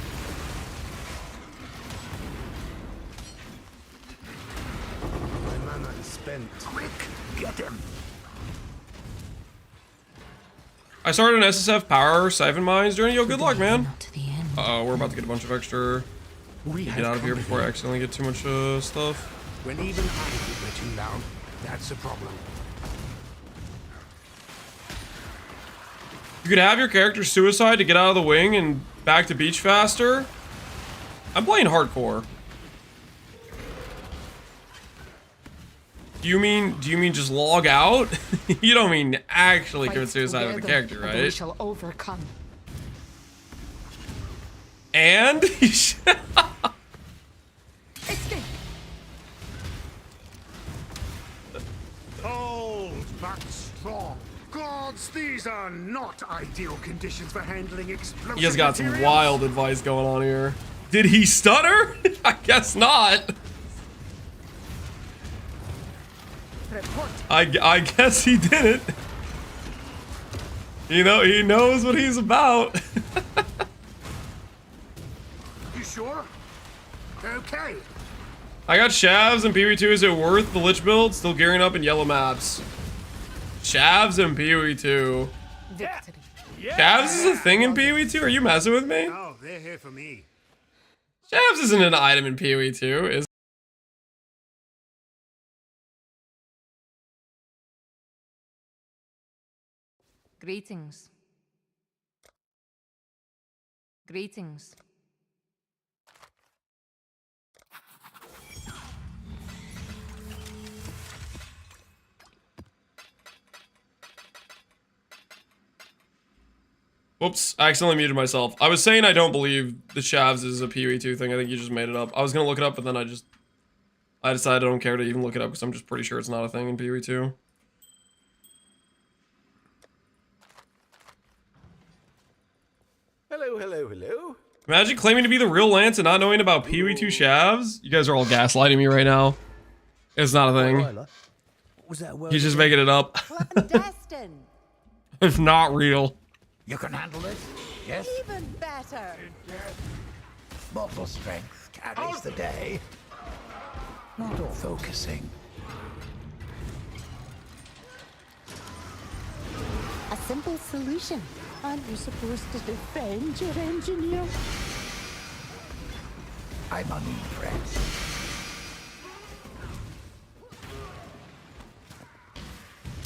My mana is spent. Quick, get him. I started an SSF power siphon mines journey. Yo, good luck, man. Uh-oh, we're about to get a bunch of extra. Get out of here before I accidentally get too much stuff. When even I think we're too loud, that's a problem. You could have your character suicide to get out of the wing and back to beach faster. I'm playing hardcore. Do you mean just log out? You don't mean actually commit suicide with the character, right? We shall overcome. And Old but strong. Gods, these are not ideal conditions for handling explosive you guys got some materials. wild advice going on here. Did he stutter? I guess not. I guess he didn't. You know, he knows what he's about. You sure? Okay. I got Shavs and PoE2. Is it worth the Lich build? Still gearing up in yellow maps. Shavs and PoE2. Victory. Shavs is a thing in PoE2? Are you messing with me? Oh, they're here for me. Shavs isn't an item in PoE2, is Greetings. Greetings. Whoops, I accidentally muted myself. I was saying I don't believe the Shavs is a PoE2 thing. I think you just made it up. I was gonna look it up, but then I decided I don't care to even look it up because I'm just pretty sure it's not a thing in PoE2. Hello, hello, hello. Imagine claiming to be the real Lance and not knowing about PoE2 Shavs. You guys are all gaslighting me right now. It's not a thing. Was that He's just making it up. Clandestine. It's not real. You can handle it? Yes? Even better. Mortal strength carries the day. Not all focusing. A simple solution. Aren't you supposed to defend your engineer? I'm unimpressed.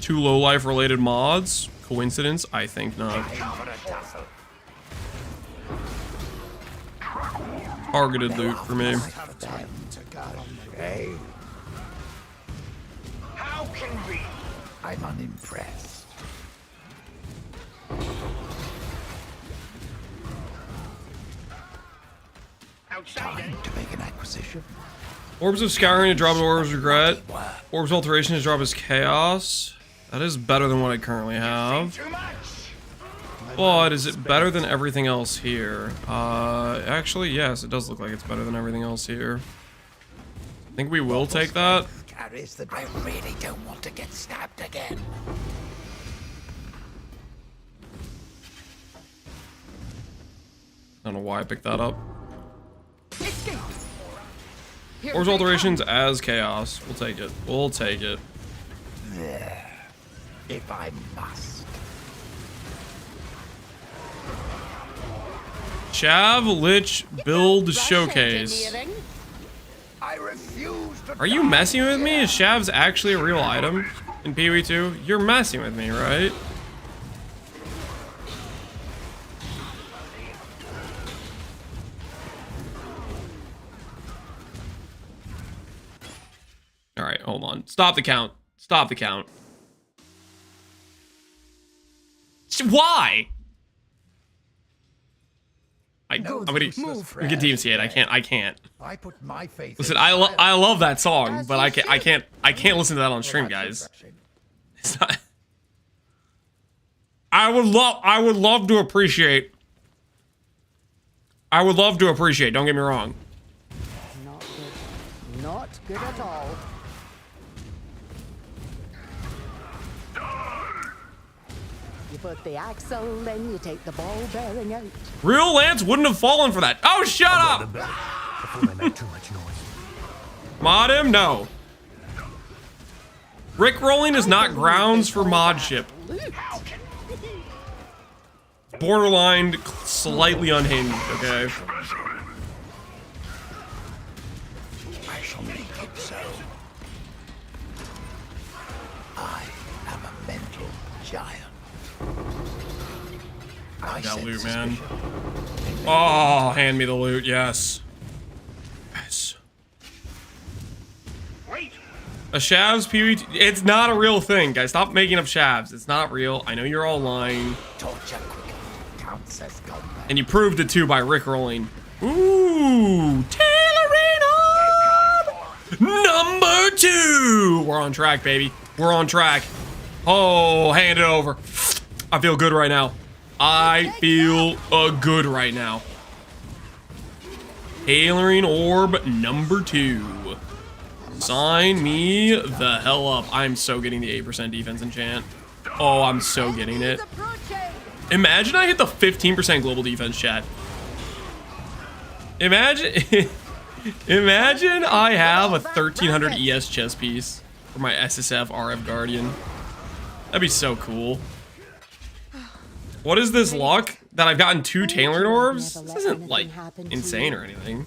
Two low-life related mods? Coincidence? I think not. Targeted loot for me. How can we? I'm unimpressed. Time to make an acquisition. Orbs of Scouring to drop an Orbs Regret. Orbs Alteration to drop as Chaos. That is better than what I currently have. But is it better than everything else here? Actually, yes, it does look like it's better than everything else here. I think we will take that. I really don't want to get stabbed again. I don't know why I picked that up. Orbs Alterations as Chaos. We'll take it. We'll take it. There. If I must. Chav Lich build showcase. I refuse to. Are you messing with me? Is Shavs actually a real item in PoE2? You're messing with me, right? Hold on. Stop the count. Stop the count. Why? I'm gonna get DMCA'd. I can't. I put my faith. Listen, I love that song, but I can't listen to that on stream, guys. It's not. I would love to appreciate. Don't get me wrong. Not good. Not good at all. You put the axle, then you take the ball bearing out. Real Lance wouldn't have fallen for that. Oh, shut up! Before they make too much noise. Mod him? No. Rick rolling is not grounds for modship. Borderline slightly unhinged, okay? I shall make it so. I am a mental giant. That loot, man. Oh, hand me the loot, yes. Yes. A Shavs PvT. It's not a real thing, guys. Stop making up Shavs. It's not real. I know you're all lying. And you proved it too by Rick rolling. Ooh, tailoring orb! Number 2! We're on track, baby. We're on track. Oh, hand it over. I feel good right now. I feel good right now. Tailoring orb number 2. Sign me the hell up. I'm so getting the 8% defense enchant. Oh, I'm so getting it. Imagine I hit the 15% global defense, chat. Imagine I have a 1300 ES chest piece for my SSF RF Guardian. That'd be so cool. What is this luck that I've gotten 2 tailoring orbs? This isn't like insane or anything.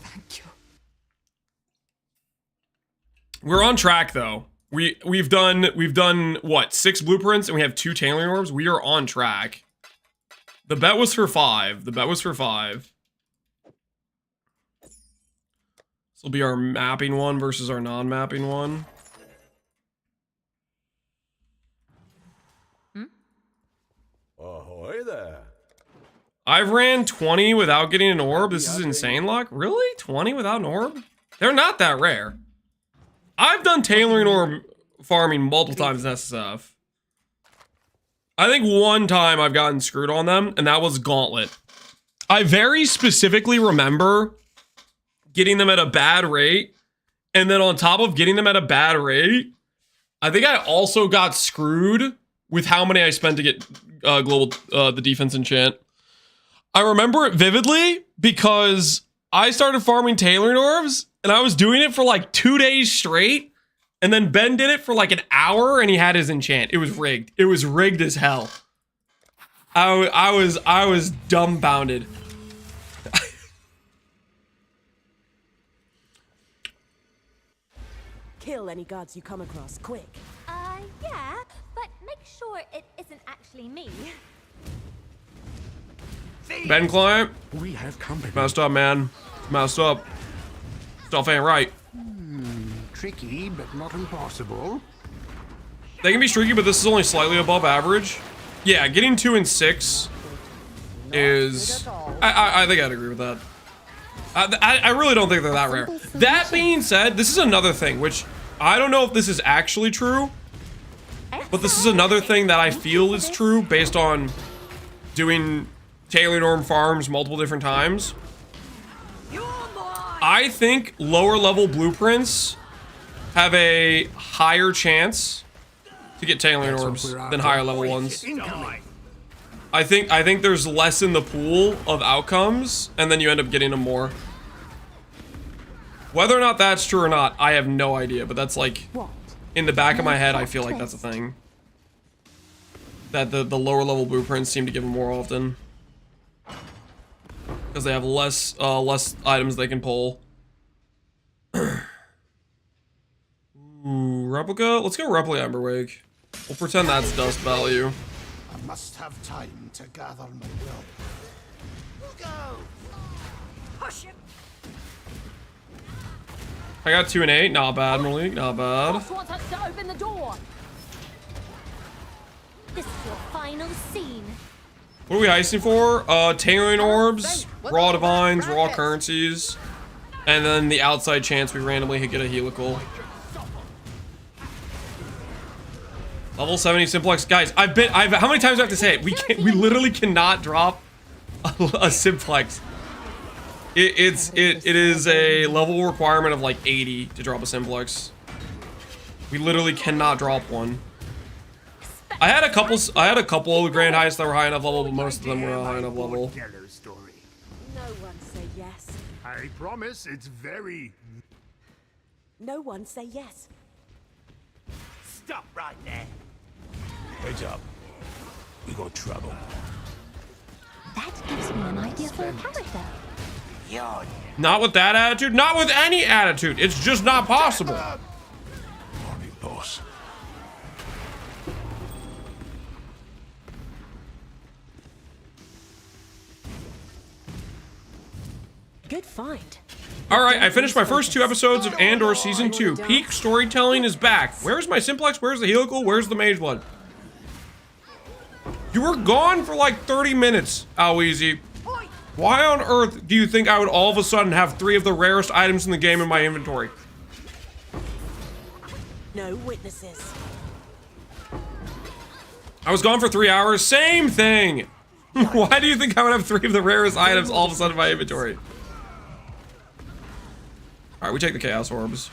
We're on track though. We've done what, 6 blueprints and we have 2 tailoring orbs. We are on track. The bet was for 5. The bet was for 5. This will be our mapping one versus our non-mapping one. Ahoy there. I've ran 20 without getting an orb. This is insane luck. Really? 20 without an orb? They're not that rare. I've done tailoring orb farming multiple times in SSF. I think one time I've gotten screwed on them, and that was Gauntlet. I very specifically remember getting them at a bad rate, and then on top of getting them at a bad rate, I think I also got screwed with how many I spent to get the defense enchant. I remember it vividly because I started farming tailoring orbs, and I was doing it for like 2 days straight. And then Ben did it for like an hour and he had his enchant. It was rigged. It was rigged as hell. I was dumbfounded. Kill any gods you come across, quick. Yeah, but make sure it isn't actually me. Ben client. We have company. Messed up, man. Messed up. Stuff ain't right. Tricky, but not impossible. They can be streaky, but this is only slightly above average. Yeah, getting 2 and 6 is... I think I'd agree with that. I really don't think they're that rare. That being said, this is another thing, which I don't know if this is actually true, but this is another thing that I feel is true based on doing tailoring orb farms multiple different times. I think lower level blueprints have a higher chance to get tailoring orbs than higher level ones. I think there's less in the pool of outcomes, and then you end up getting them more. Whether or not that's true or not, I have no idea, but that's like, in the back of my head, I feel like that's a thing. That the lower level blueprints seem to give them more often. Because they have less items they can pull. Ooh, replica? Let's go replica Emberwake. We'll pretend that's dust value. I must have time to gather my will. Go! Push him! I got 2 and 8. Not bad, Malik. Not bad. Boss wants us to open the door. This is your final scene. What are we heisting for? Tailoring orbs, raw divines, raw currencies, and then the outside chance we randomly get a helical. Level 70 simplex. Guys, how many times do I have to say it? We literally cannot drop a simplex. It is a level requirement of like 80 to drop a simplex. We literally cannot drop one. I had a couple of the grand heists that were high enough level, but most of them were high enough level. No one say yes. I promise it's very... No one say yes. Stop right there. Heads up. We got trouble. That gives me an idea for a character. Yawn. Not with that attitude. Not with any attitude. It's just not possible. Morning, boss. Good find. All right, I finished my first 2 episodes of Andor Season 2. Peak storytelling is back. Where's my simplex? Where's the helical? Where's the mage blood? You were gone for like 30 minutes, Aloezy. Why on earth do you think I would all of a sudden have 3 of the rarest items in the game in my inventory? No witnesses. I was gone for 3 hours. Same thing. Why do you think I would have 3 of the rarest items all of a sudden in my inventory? All right, we take the chaos orbs.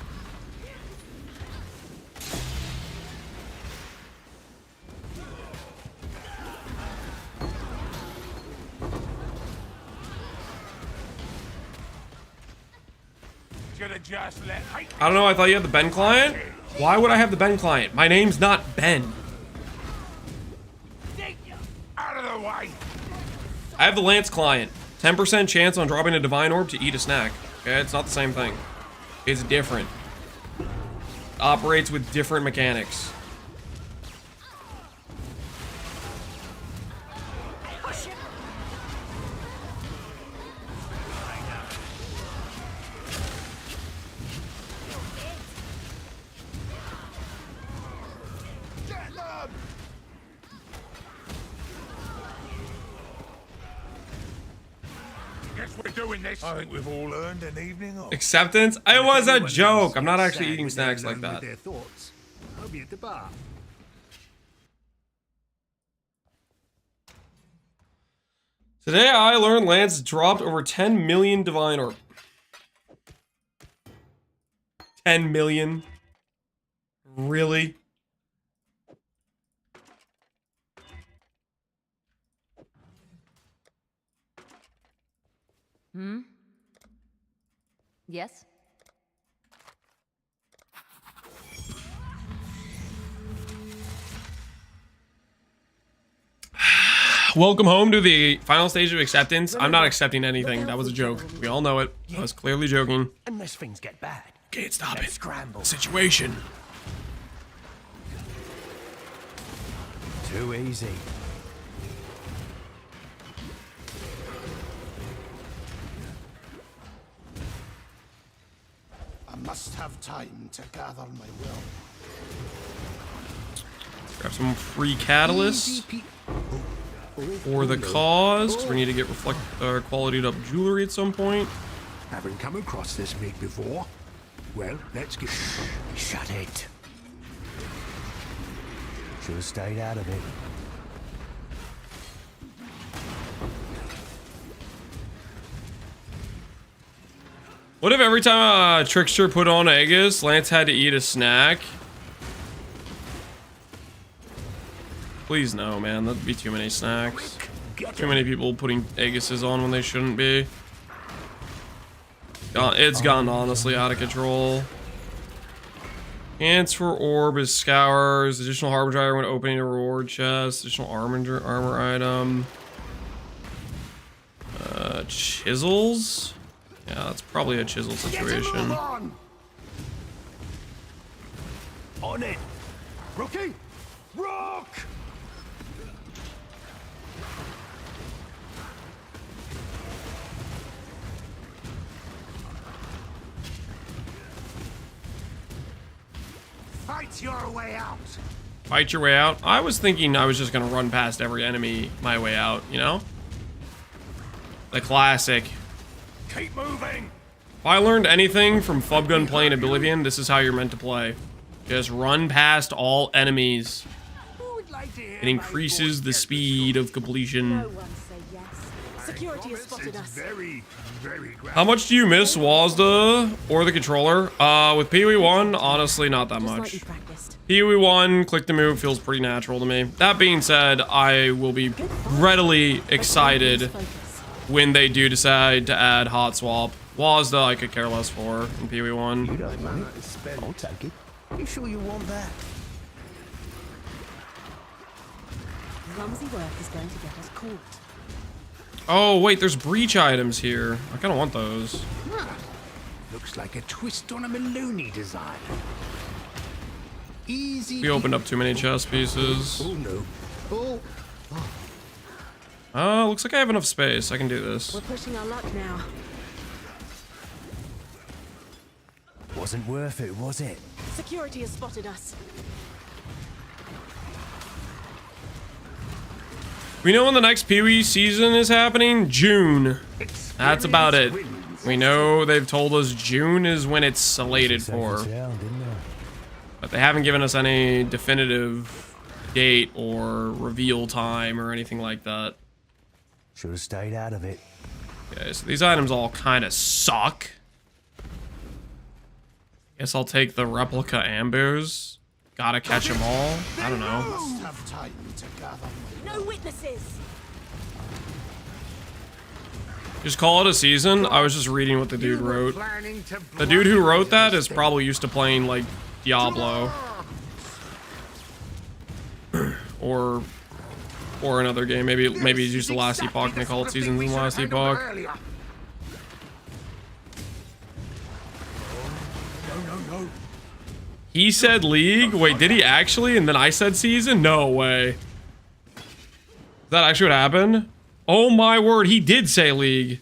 I don't know, I thought you had the Ben client. Why would I have the Ben client? My name's not Ben. Out of the way. I have the Lance client. 10% chance on dropping a divine orb to eat a snack. Okay, it's not the same thing. It's different. Operates with different mechanics. I think we've all earned an evening off. Acceptance? It was a joke. I'm not actually eating snacks like that. Their thoughts. I'll be at the bar. Today I learned Lance dropped over 10 million divine orb. 10 million? Really? Hmm? Yes? Welcome home to the final stage of acceptance. I'm not accepting anything. That was a joke. We all know it. I was clearly joking. Unless things get bad. Can't stop Let's it. scramble. Situation. Too easy. I must have time to gather my will. Grab some free catalysts for the cause, because we need to get qualityed up jewelry at some point. Haven't come across this meat before. Well, let's get... Shut it. Should have stayed out of it. What if every time a trickster put on Aegis, Lance had to eat a snack? Please no, man. That'd be too many snacks. Too many people putting Aegises on when they shouldn't be. It's gotten honestly out of control. Chance for orb is scours. Additional harbinger when opening a reward chest. Additional armor item. Chisels? Yeah, that's probably a chisel situation. On it. Rookie! Rock! Fight your way out. Fight your way out. I was thinking I was just gonna run past every enemy my way out, you know? The classic. Keep moving. If I learned anything from Fubgun playing Oblivion, this is how you're meant to play. Just run past all enemies. It increases the speed of completion. No one say yes. Security has spotted us. Very How much do you miss Wazda or the controller? With PoE 1, honestly, not that much. PoE 1, click to move feels pretty natural to me. That being said, I will be readily excited when they do decide to add hot swap. Wazda, I could care less for in PoE 1. You don't want it. I'll take it. You sure you want that? Clumsy work is going to get us caught. Oh, wait, there's breach items here. I kind of want those. Looks like a twist on a Maloney design. Easy. We opened up too many chest pieces. Oh no. Oh. Looks like I have enough space. I can do this. We're pushing our luck now. Wasn't worth it, was it? Security has spotted us. We know when the next PoE season is happening. June. That's about it. We know they've told us June is when it's slated for. But they haven't given us any definitive date or reveal time or anything like that. Should have stayed out of it. Okay, so these items all kind of suck. Guess I'll take the replica ambush. Gotta catch them all. I don't know. Must have time to gather. No witnesses. Just call it a season. I was just reading what the dude wrote. The dude who wrote that is probably used to playing like Diablo or another game. Maybe he's used to Last Epoch and they call it seasons in Last Epoch. He said League? Wait, did he actually? And then I said season? No way. Is that actually what happened? Oh my word, he did say League.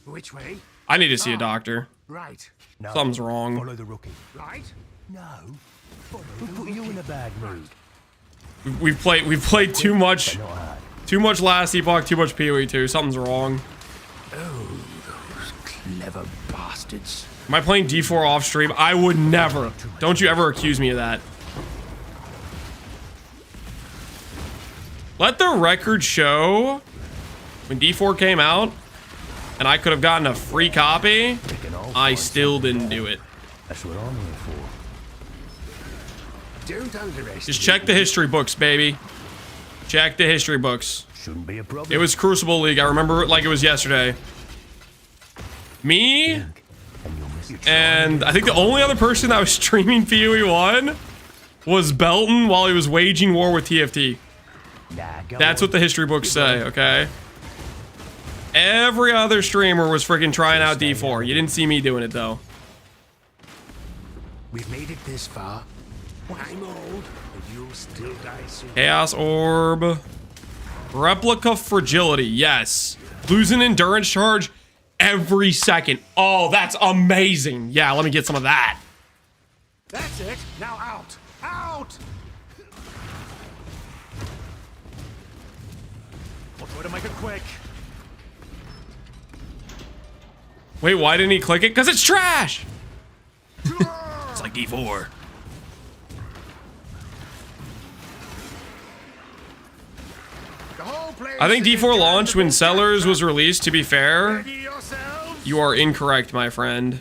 Which way? I need to see a doctor. Right. No. Something's wrong. Follow the rookie. Right? No. Who put you in a bad mood? We've played too much Last Epoch, too much PoE 2. Something's wrong. Oh, those clever bastards. Am I playing D4 off stream? I would never. Don't you ever accuse me of that. Let the record show when D4 came out and I could have gotten a free copy, I still didn't do it. That's what I'm here for. Don't underestimate. Just check the history books, baby. Check the history books. Shouldn't be a problem. It was Crucible League. I remember it like it was yesterday. Me and I think the only other person that was streaming PoE 1 was Belton while he was waging war with TFT. That's what the history books say, okay? Every other streamer was freaking trying out D4. You didn't see me doing it, though. We've made it this far. I'm old, but you'll still die soon. Chaos Orb. Replica Fragility, yes. Lose an endurance charge every second. Oh, that's amazing. Yeah, let me get some of that. That's it. Now out. Out! I'll try to make it quick. Wait, why didn't he click it? Because it's trash! It's like D4. I think D4 launched when Sellers was released, to be fair. You are incorrect, my friend.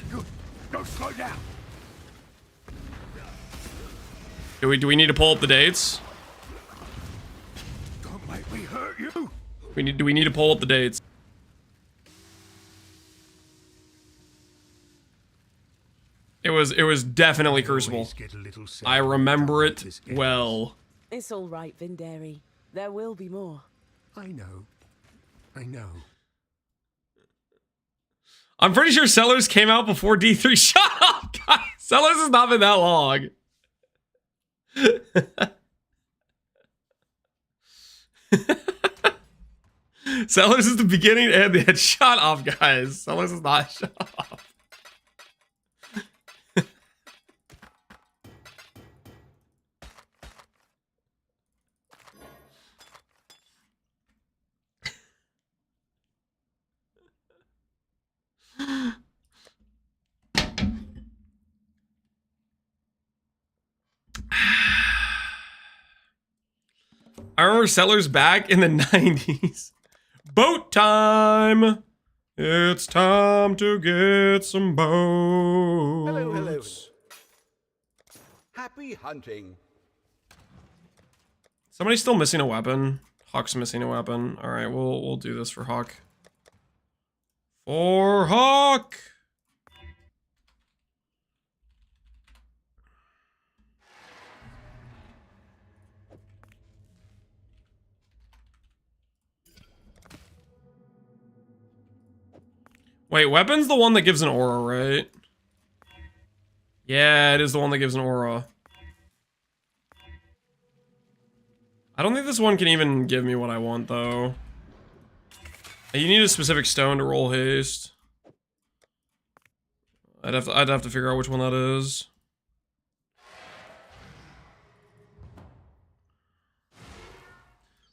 Go slow down. Do we need to pull up the dates? Don't make me hurt you. Do we need to pull up the dates? It was definitely Crucible. I remember it well. It's all right, Vinderi. There will be more. I know. I know. I'm pretty sure Sellers came out before D3. Shut up, guys. Sellers has not been that long. Sellers is the beginning and the end. Shut up, guys. Sellers is not. Shut up. I remember Settlers back in the 90s. Boat time! It's time to get some boats. Hello, hello. Happy hunting. Somebody's still missing a weapon. Hawk's missing a weapon. All right, we'll do this for Hawk. For Hawk. Wait, weapon's the one that gives an aura, right? Yeah, it is the one that gives an aura. I don't think this one can even give me what I want, though. You need a specific stone to roll haste. I'd have to figure out which one that is.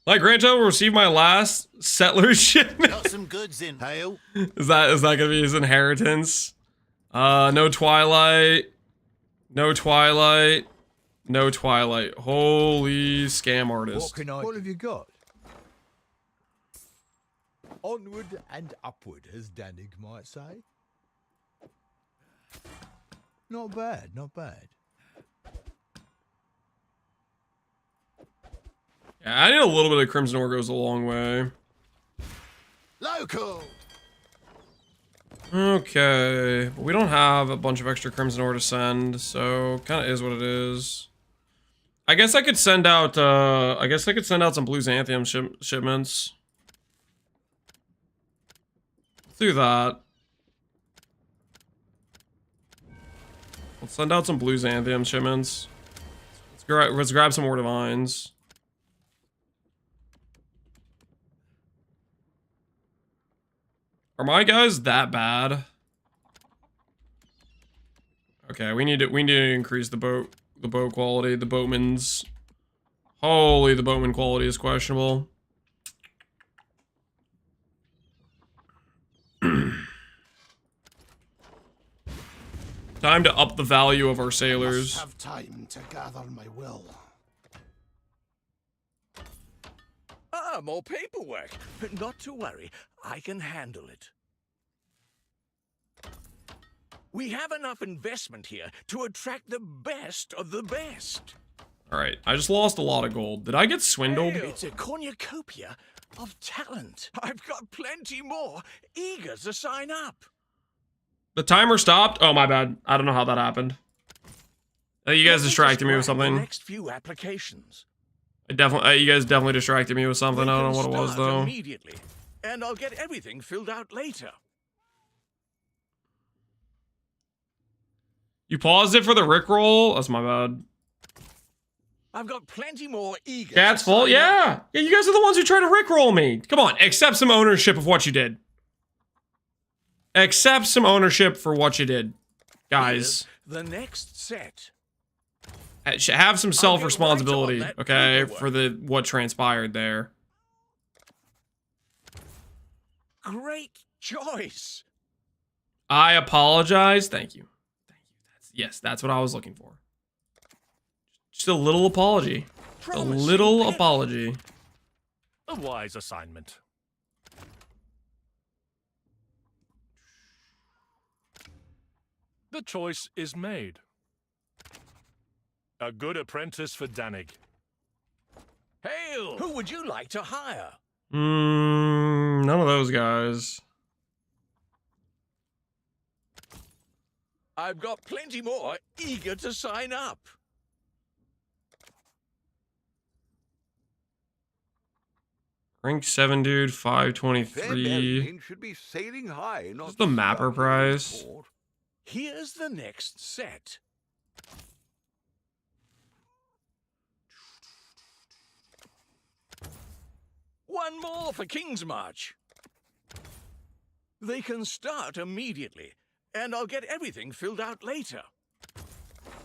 Like Granto will receive my last settler shipment. Got some goods in, Hale. Is that gonna be his inheritance? No Twilight. No Twilight. No Twilight. Holy scam artist. What have you got? Onward and upward, as Danig might say. Not bad, not bad. Yeah, I need a little bit of Crimson Ore, goes a long way. Local. Okay, we don't have a bunch of extra Crimson Ore to send, so kind of is what it is. I guess I could send out. Some Blue Xanthium shipments. Let's do that. Let's send out some Blue Xanthium shipments. Let's grab some more Divines. Are my guys that bad? Okay, we need to increase the boat quality. The boatman's, holy, the boatman quality is questionable. Time to up the value of our sailors. Must have time to gather my will. Ah, more paperwork. Not to worry, I can handle it. We have enough investment here to attract the best of the best. All right, I just lost a lot of gold. Did I get swindled? It's a cornucopia of talent. I've got plenty more eager to sign up. The timer stopped? Oh, my bad. I don't know how that happened. I think you guys distracted me with something. Next few applications. You guys definitely distracted me with something. I don't know what it was, though. Immediately, and I'll get everything filled out later. You paused it for the Rickroll? That's my bad. I've got plenty more eager. Cat's fault? Yeah. Yeah, you guys are the ones who tried to Rickroll me. Come on, accept some ownership of what you did. Accept some ownership for what you did, guys. Here's the next set. Have some self-responsibility, okay, for what transpired there. Great choice. I apologize. Thank you. Yes, that's what I was looking for. Just a little apology. A little apology. A wise assignment. The choice is made. A good apprentice for Danig. Hail! Who would you like to hire? None of those guys. I've got plenty more eager to sign up. Rank 7, dude, 523. Should be sailing high, not What's the mapper prize? Here's the next set. One more for King's March. They can start immediately, and I'll get everything filled out later.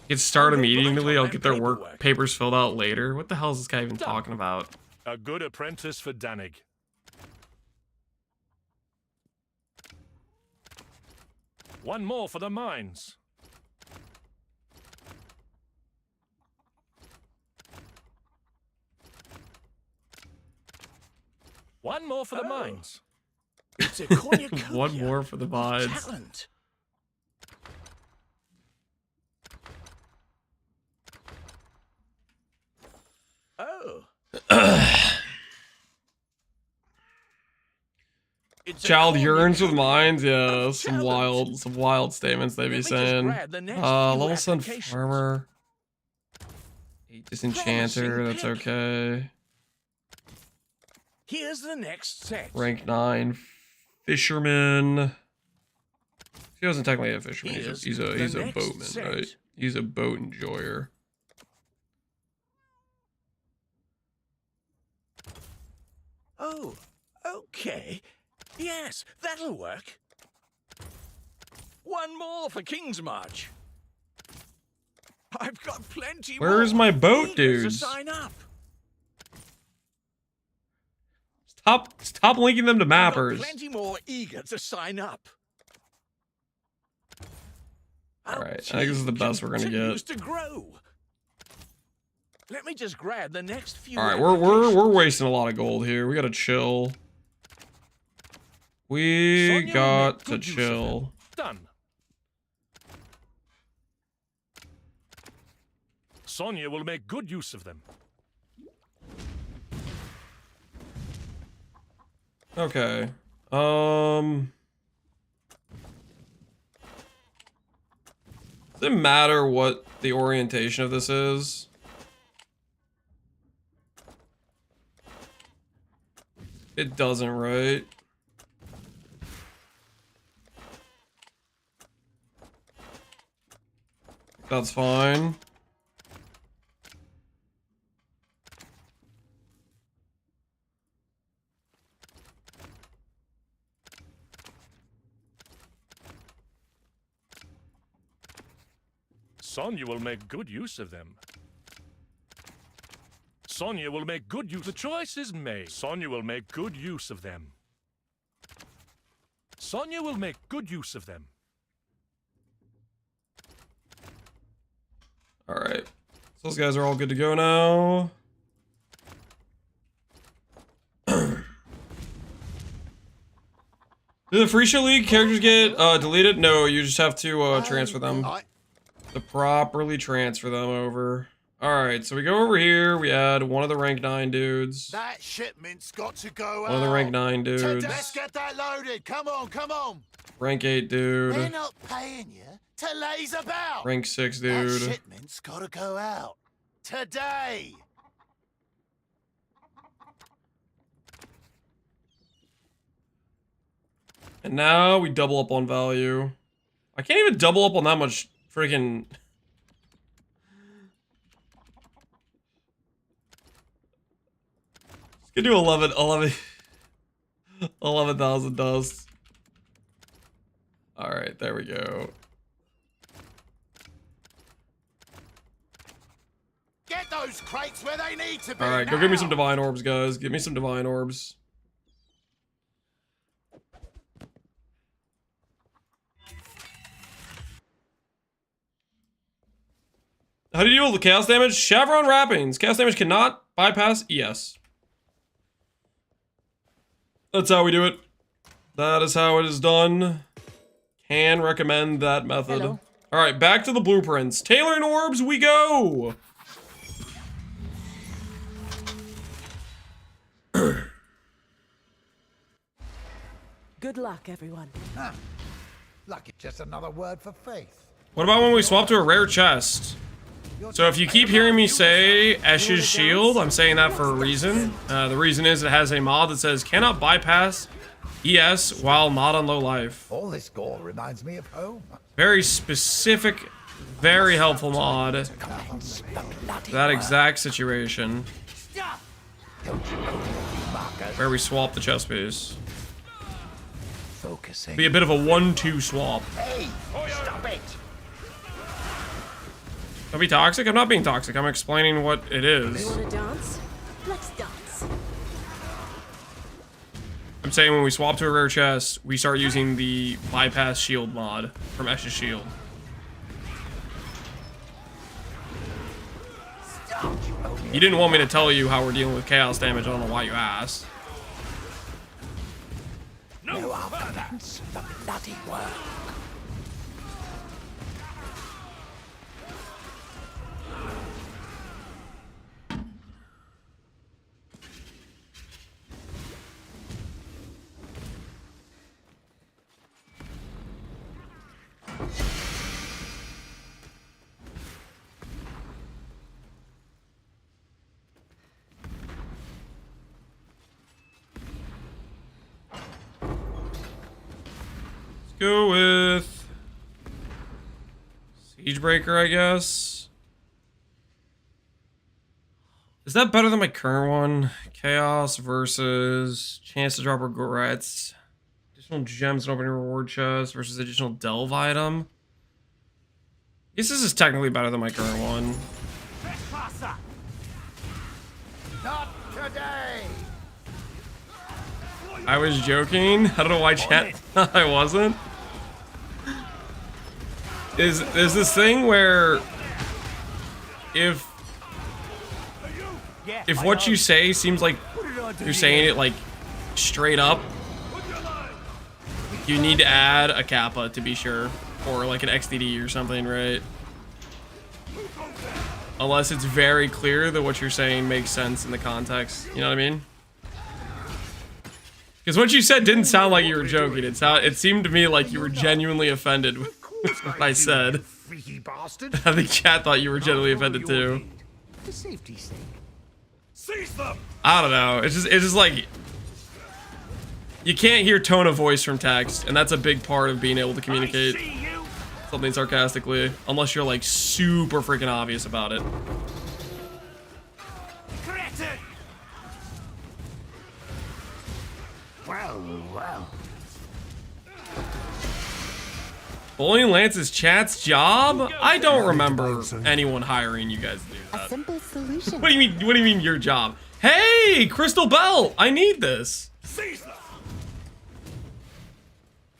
Get start immediately, I'll get their work papers filled out later. What the hell is this guy even talking about? A good apprentice for Danig. One more for the mines. One more for the mines. It's a cornucopia One more for the of vines. talent. Oh. It's a Child yearns with cornucopia minds. Yeah, of some talent. wild statements they be Let me just saying. grab the next few Level 7 applications. farmer. 8 disenchanter. Promising That's pick. okay. Here's the next set. Rank 9 fisherman. He wasn't technically a fisherman. He's a next boatman, set. right? He's a boat enjoyer. Oh, okay. Yes, that'll work. One more for King's March. I've got plenty more. Where's my boat, Eager to dudes? sign up. Stop linking them to I've got mappers. plenty more eager to sign up. All right, I think this is the best we're gonna Continues get. to grow. Let me just grab the next few. All right, we're wasting a lot of gold here. We gotta chill. We Sonya will got make to good use of chill. them. Done. Sonya will make good use of them. Okay. Does it matter what the orientation of this is? It doesn't, right? That's fine. Sonya will make good use of them. Sonya will make good use. The choice is made. Sonya will make good use of them. Sonya will make good use of them. All right. So those guys are all good to go now. Do the Free Show League characters get deleted? No, you just have to transfer them. To properly transfer them over. Alright, so we go over here. We add one of the rank 9 dudes. That shipment's got to go One of the rank 9 dudes. Let's get that loaded. Come on, come on. Rank 8 We're dude. not paying you to laze about. Rank 6 That dude. shipment's got to go out today. And now we double up on value. I can't even double up on that much freaking... Let's do 11,000 dust. Alright, there we go. Get those crates where they need to be. Alright, go get me some divine orbs, guys. Give me some divine orbs. How do you deal with the chaos damage? Chevron wrappings. Chaos damage cannot bypass ES. That's how we do it. That is how it is done. Can recommend that method. Hello. Alright, back to the blueprints. Tailoring orbs, we go! Good luck, everyone. Luck is just another word for faith. What about when we swap to a rare chest? So if you keep hearing me say Esh's shield, I'm saying that for a reason. The reason is it has a mod that says cannot bypass ES while not on low life. All this gore reminds me of home. Very specific, very helpful mod. That exact situation. Where we swap the chest piece. Focusing. Be a bit of a 1-2 swap. Hey, stop it. Don't be toxic? I'm not being toxic. I'm explaining what it You is. want to dance? Let's dance. I'm saying when we swap to a rare chest, we start using the bypass shield mod from Esh's shield. You didn't want me to tell you how we're dealing with chaos damage. I don't know why you asked. What's the bloody work? Go with Siegebreaker, I guess. Is that better than my current one? Chaos versus chance to drop regrets. Additional gems and open your reward chest versus additional delve item. I guess this is technically better than my current one. Not today. I was joking. I don't know why chat. I wasn't. Is this thing where if what you say seems like you're saying it like straight up, you need to add a kappa to be sure, or like an XDD or something, right? Unless it's very clear that what you're saying makes sense in the context. You know what I mean? Because what you said didn't sound like you were joking. It seemed to me like you were genuinely offended with what I said. Freaky bastard. I think chat thought you were genuinely offended too. For safety's sake. Seize them! I don't know. It's just like you can't hear tone of voice from text, and that's a big part of being able to communicate something sarcastically, unless you're like super freaking obvious about it. Well. Bullying Lance's chat's job? I don't remember anyone hiring you guys to do that. A simple solution. What do you mean your job? Hey, Crystal Belt! I need this.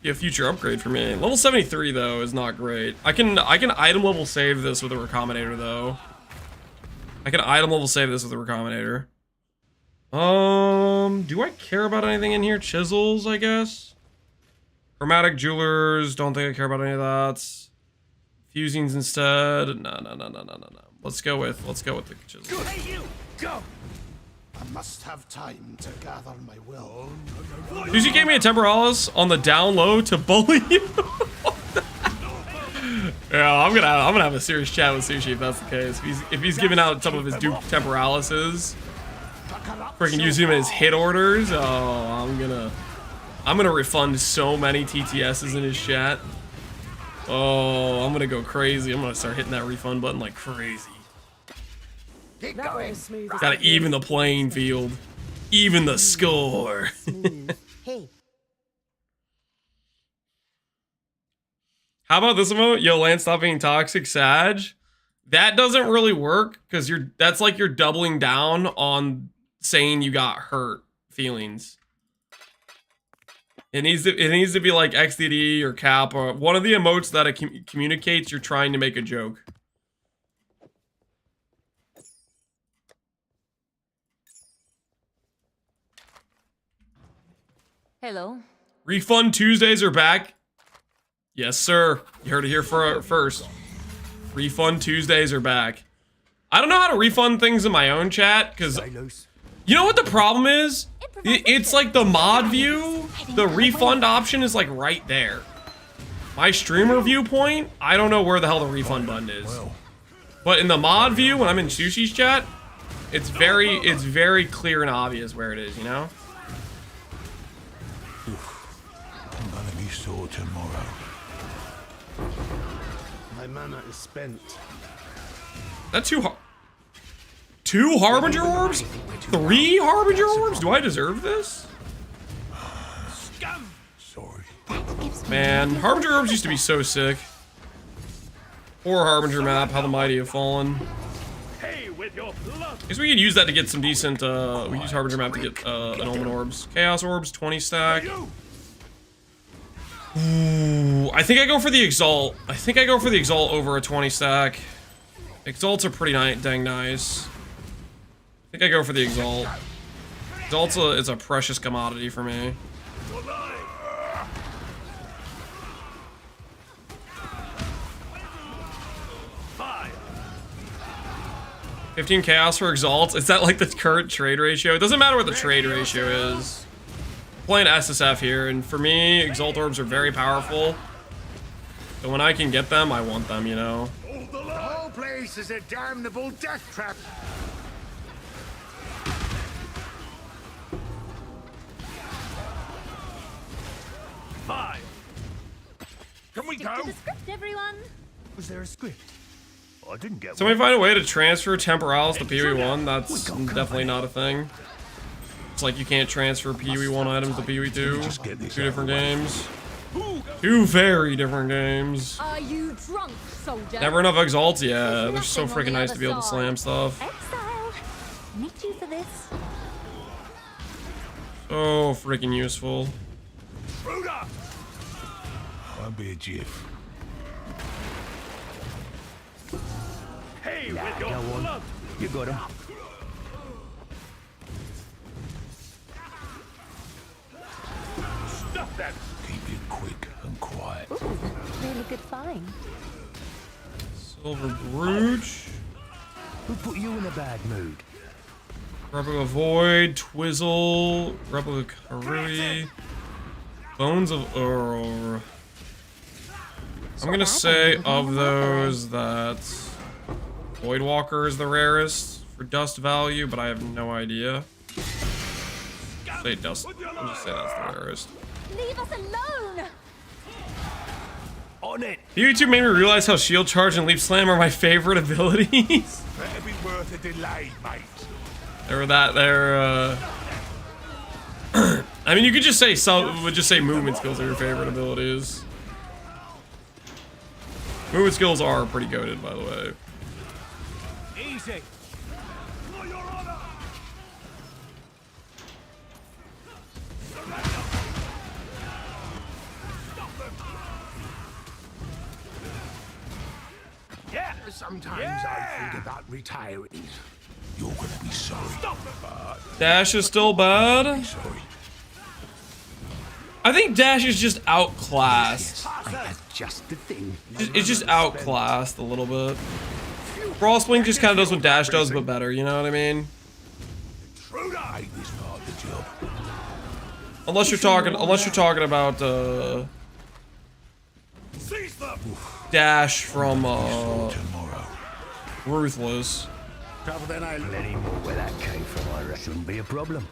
Be a future upgrade for me. Level 73 though is not great. I can item level save this with a recombinator though. I can item level save this with a recombinator. Do I care about anything in here? Chisels, I guess. Chromatic jewelers, don't think I care about any of that. Fusings instead. No. Let's go with the chisels. Hey, you! Go! I must have time to gather my will. Sushi gave me a Temporalis on the down low to bully you. Yeah, I'm gonna have a serious chat with Sushi if that's the case. If he's giving out some of his Duke Temporalises, freaking using him as hit orders. Oh, I'm gonna refund so many TTSs in his chat. Oh, I'm gonna go crazy. I'm gonna start hitting that refund button like crazy. Keep going. Gotta even the playing field. Even the score. Hey. How about this emote? Yo, Lance, stop being toxic, Sag. That doesn't really work because that's like you're doubling down on saying you got hurt feelings. It needs to be like XDD or Cap or one of the emotes that it communicates you're trying to make a joke. Hello. Refund Tuesdays are back. Yes, sir. You heard it here first. Refund Tuesdays are back. I don't know how to refund things in my own chat because you know what the problem is? It's like the mod view. The refund option is like right there. My streamer viewpoint, I don't know where the hell the refund button is. But in the mod view, when I'm in Sushi's chat, it's very clear and obvious where it is, you know? I'm gonna be sore tomorrow. My mana is spent. That's two Harbinger orbs? 3 Harbinger orbs? Do I deserve this? Sorry. Man, Harbinger orbs used to be so sick. Poor Harbinger map, how the mighty have fallen. Hey, with your blood. Guess we could use that to get some decent, we use Harbinger map to get, an Omen orbs. Chaos orbs, 20 stack. Ooh, I think I go for the Exalt. I think I go for the Exalt over a 20 stack. Exalts are pretty dang nice. I think I go for the Exalt. Exalt's it's a precious commodity for me. 15 chaos for exalts. Is that like the current trade ratio? It doesn't matter what the trade ratio is. I'm playing SSF here, and for me, exalt orbs are very powerful. So when I can get them, I want them, you know? The whole place is a damnable death trap. Five. Can we Stick go? to the script, everyone. Was there a script? I didn't get Somebody find a way to transfer temporals to PoE1. That's definitely not a thing. It's like you can't transfer PoE1 items to PoE2. Two different games. Two very different games. Are you drunk, soldier? Never enough exalts, yeah. They're so freaking nice to be able to slam stuff. Exile. Need you for this. So freaking useful. Won't be a jiff. Hey, Nah, with your go on. blood. You got him. Stop that. Keep it quick and quiet. Ooh, really good find. Silver Brooch. Who put you in a bad mood? Replica Void, Twizzle, Replica Karui, Bones of Ur. I'm gonna say of those that Voidwalker is the rarest for dust value, but I have no idea. Say dust. I'll just say that's the rarest. Leave us alone. On it. PoE2 made me realize how Shield Charge and Leap Slam are my favorite abilities. Better be worth a delay, mate. I mean, you could just say movement skills are your favorite abilities. Movement skills are pretty goated, by the way. Easy. Yeah. Sometimes I think about retiring. You're gonna be sorry. Dash is still bad. Sorry. I think Dash is just outclassed. That's just the thing. It's just outclassed a little bit. Frostwing just kind of does what Dash does, but better. You know what I mean? I hate this part of the job. Unless you're talking about Dash from Ruthless. Plenty more where that came from, I reckon. Shouldn't be a problem.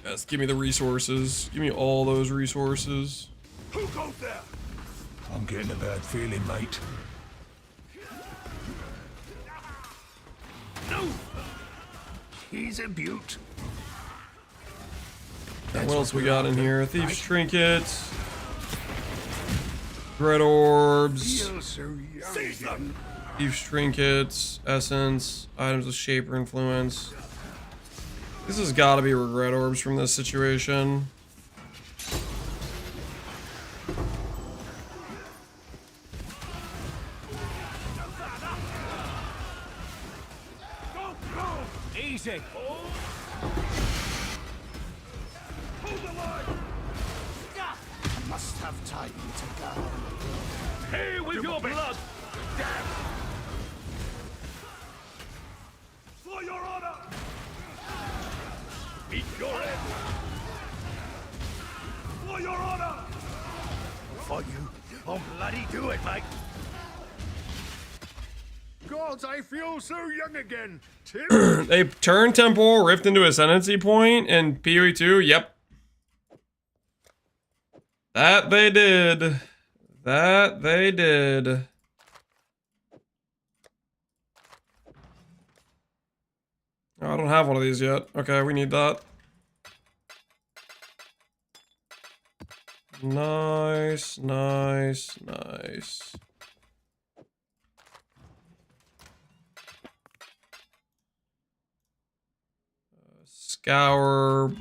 Yes, give me the resources. Give me all those resources. Who goes there? I'm getting a bad feeling, mate. No. He's a beaut. What else we got in here? Thieves' Trinkets. Dread Orbs. Thieves' Trinkets. Essence. Items with Shaper Influence. This has got to be Regret Orbs from this situation. Easy. Must have time to go. Hey, with your blood. For your honor. Meet your end. For your honor. For you. I'll bloody do it, mate. Gods, I feel so young again. Tim. They turned Temporal Rift into Ascendancy Point in PoE2. Yep. That they did. That they did. Oh, I don't have one of these yet. Okay, we need that. Nice, nice, nice. Scour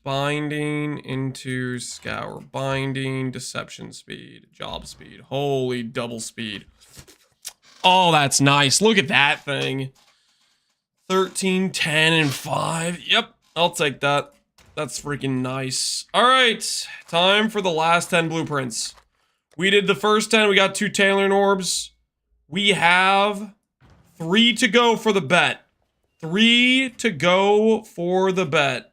binding into scour binding, deception speed, job speed. Holy double speed. Oh, that's nice. Look at that thing. 13, 10, and 5. Yep, I'll take that. That's freaking nice. All right, time for the last 10 blueprints. We did the first 10. We got 2 Tailoring Orbs. We have 3 to go for the bet. 3 to go for the bet.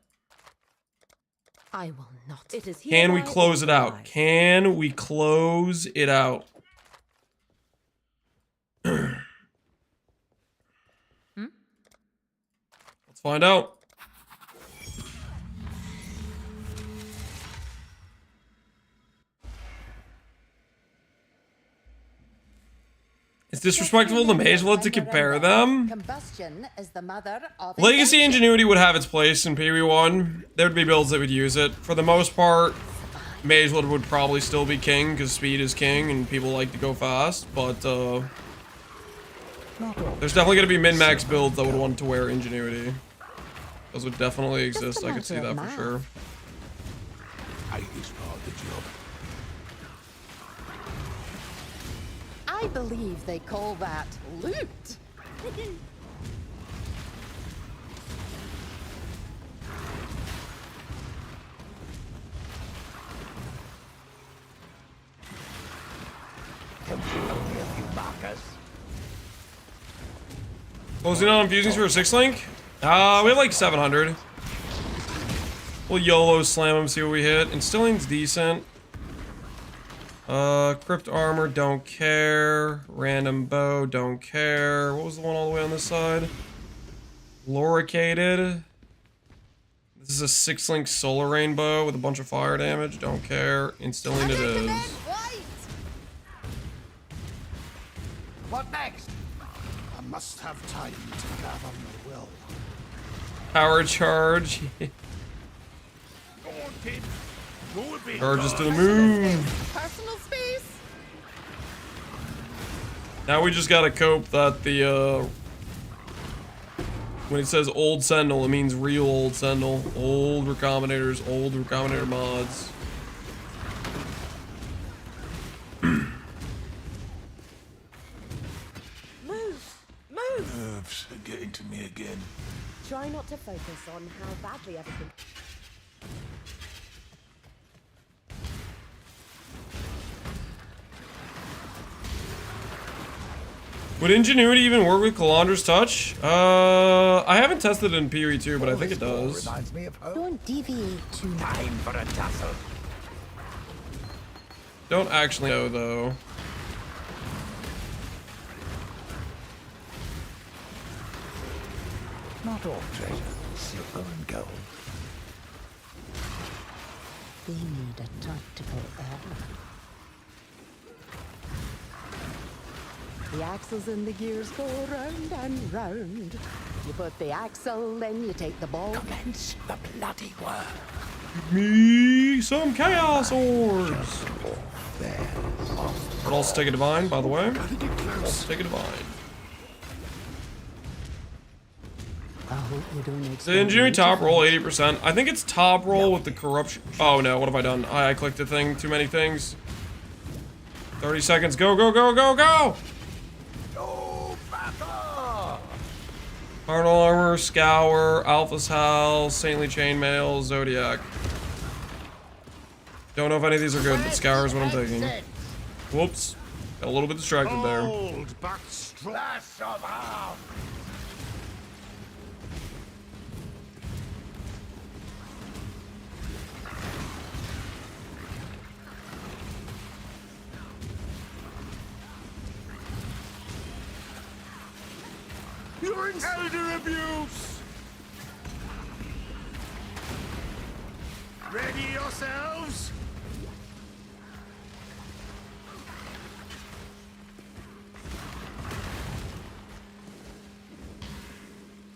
I will not. It is Can we hereby close it out? authorized. Can we close it out? Let's find out. It's disrespectful to Mage Blood to compare them. Combustion is the mother of Legacy invention. Ingenuity would have its place in PV1. There would be builds that would use it. For the most part, Mage Blood would probably still be king because speed is king and people like to go fast. But there's definitely going to be min-max builds that would want to wear Ingenuity. Those would definitely exist. I could see that for sure. Hate is part of the job. I believe they call that loot. Closing on fusings for a 6-link? We have like 700. We'll YOLO slam him, see what we hit. Instilling's decent. Crypt armor, don't care. Random bow, don't care. What was the one all the way on this side? Loricated. This is a 6-link solar rainbow with a bunch of fire damage, don't care. Instilling it is. What next? I must have time to gather my will. Power charge. Charges to the moon. Personal space. Now we just gotta cope that the when it says old Sentinel, it means real old Sentinel. Old Recombinators, old Recombinator mods. Move! Move! Nerves are getting to me again. Try not to focus on how badly everything... Would Ingenuity even work with Calandra's Touch? I haven't tested it in PoE2, but I think it does. Reminds me of home. Don't deviate too much. Time for a tussle. Don't actually know, though. Not all treasure, silver and gold. They need a tactical error. The axles and the gears go round and round. You put the axle, then you take the ball. Commence the bloody work. Give me some Chaos Orbs. But also take a Divine, by the way. Also take a Divine. I hope you don't The Ingenuity top roll 80%. I think it's top roll with the corruption. Oh no, what have I done? I clicked a thing. Too many things. 30 seconds. Go, go, go, go, go! Carnal Armor, Scour, Alpha's Howl, Saintly Chainmail, Zodiac. Don't know if any of these are good, but Scour is what I'm taking. Whoops. Got a little bit distracted there. Hold back splash of arm. You're in elder abuse! Ready yourselves?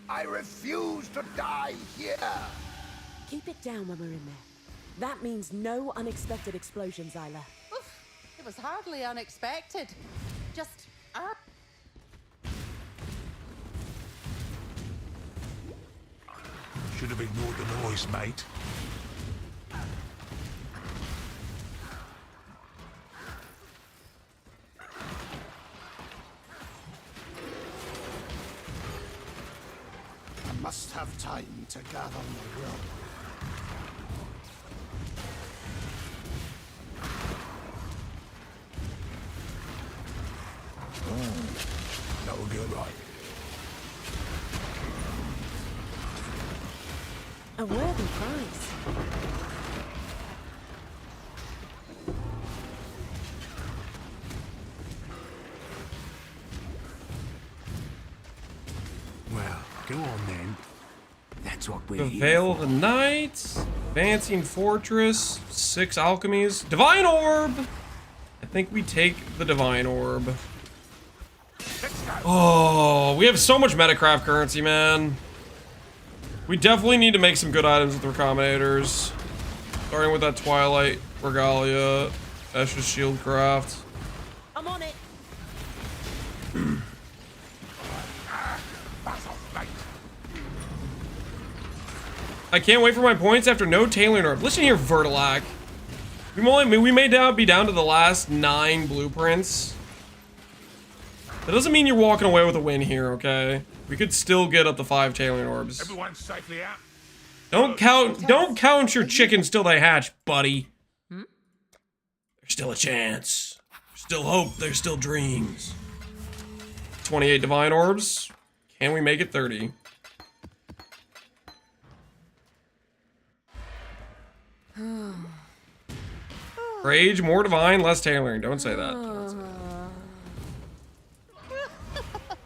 I refuse to die here. Keep it down when we're in there. That means no unexpected explosions, Isla. Oof, it was hardly unexpected. Just, Should have ignored the noise, mate. I must have time to gather my will. That will be alright. A worthy prize. Well, go on then. That's what we're The here Veil of for. the Night, Advancing Fortress, 6 Alchemies, Divine Orb. I think we take the Divine Orb. Oh, we have so much Metacraft currency, man. We definitely need to make some good items with Recombinators. Starting with that Twilight Regalia, Esha's Shield Craft. I'm on it. I can't wait for my points after no tailoring orb. Listen here, Vertilac. We may now be down to the last 9 blueprints. That doesn't mean you're walking away with a win here, okay? We could still get up to 5 tailoring orbs. Everyone's safely out. Don't count your chickens till they hatch, buddy. There's still a chance. There's still hope. There's still dreams. 28 divine orbs. Can we make it 30? Rage, more divine, less tailoring. Don't say that. Don't say that.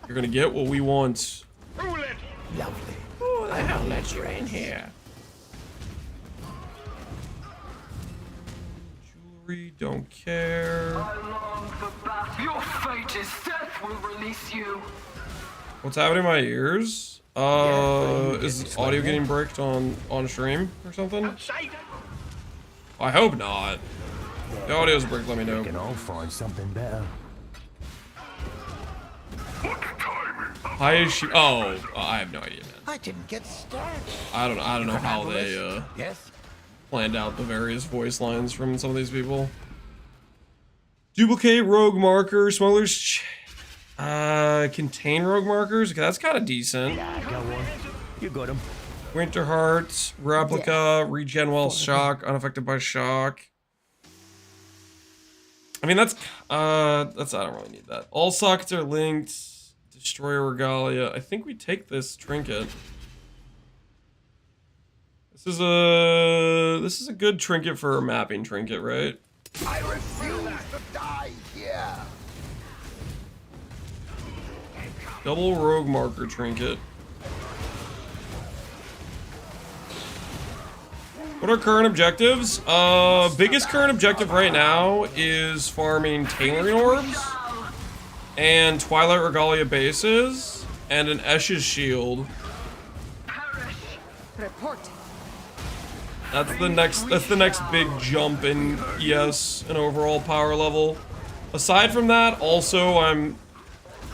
You're gonna get what we want. Lovely. Who the hell let you in here? Jewelry, don't care. Your fate is death will release you. What's happening in my ears? Is audio getting bricked on stream or something? I hope not. The audio's bricked, let me know. I'll find something better. Highest she I have no idea, man. I didn't get started. I don't know how they Yes. planned out the various voice lines from some of these people. Duplicate rogue marker, smugglers contain rogue markers. Okay, that's kind of decent. Yeah, go on. You got him. Winterheart, replica, regen while shock, unaffected by shock. I mean, that's I don't really need that. All sockets are linked. Destroy Regalia. I think we take this trinket. This is a good trinket for a mapping trinket, right? I refuse to die here. Double rogue marker trinket. What are current objectives? Biggest current objective right now is farming tailoring orbs and Twilight Regalia bases and an Esha's shield. Report. That's the next big jump in ES and overall power level. Aside from that, also I'm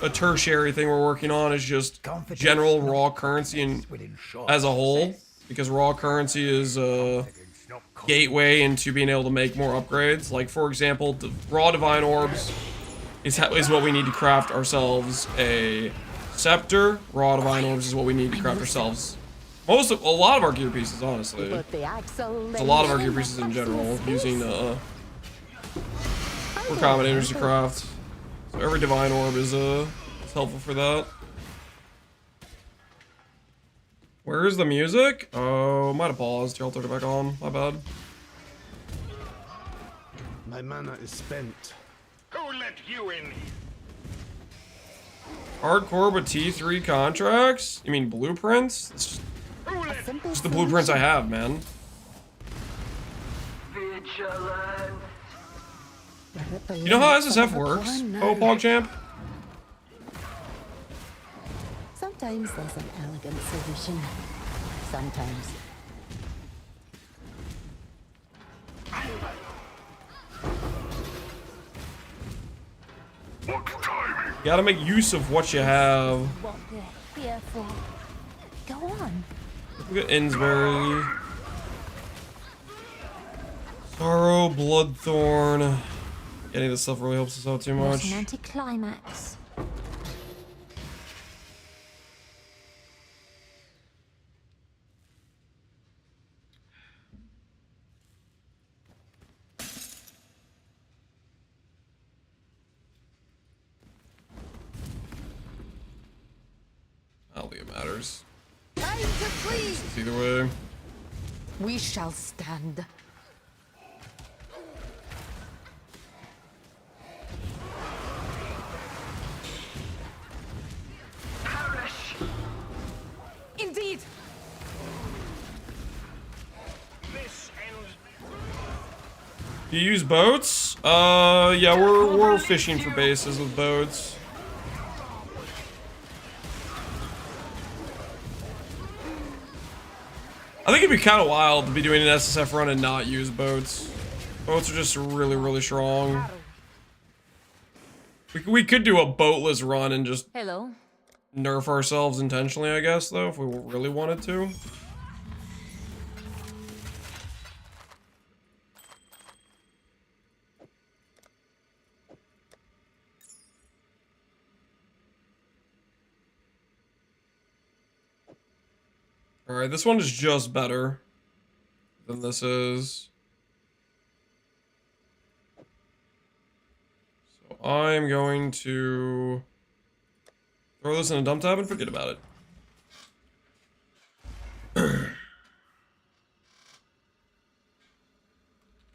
a tertiary thing we're working on is just general raw currency and as a whole, because raw currency is a gateway into being able to make more upgrades. Like for example, the raw divine orbs is what we need to craft ourselves a scepter. Raw divine orbs is what we need to craft ourselves a lot of our gear pieces, honestly. It's a lot of our gear pieces in general using recombinators to craft. So every divine orb is helpful for that. Where is the music? Oh, might have paused. Y'all throw it back on. My bad. My mana is spent. Who let you in? Hardcore but T3 contracts? You mean blueprints? It's just the blueprints I have, man. Vigilant. You know how SSF works? Oh, PogChamp? Sometimes there's an elegant solution. Sometimes. You gotta make use of what you have. What we're here for. Go on. Look at Innsbury. Sorrow, Bloodthorn. Any of this stuff really helps us out too What much. an anticlimax. I don't think it matters. Time to flee. Either way. We shall stand. Perish. Indeed. You use boats? Yeah, we're fishing for bases with boats. I think it'd be kind of wild to be doing an SSF run and not use boats. Boats are just really, really strong. We could do a boatless run and just Hello. nerf ourselves intentionally, I guess, though, if we really wanted to. Alright, this one is just better than this is. So I'm going to throw this in a dump tab and forget about it.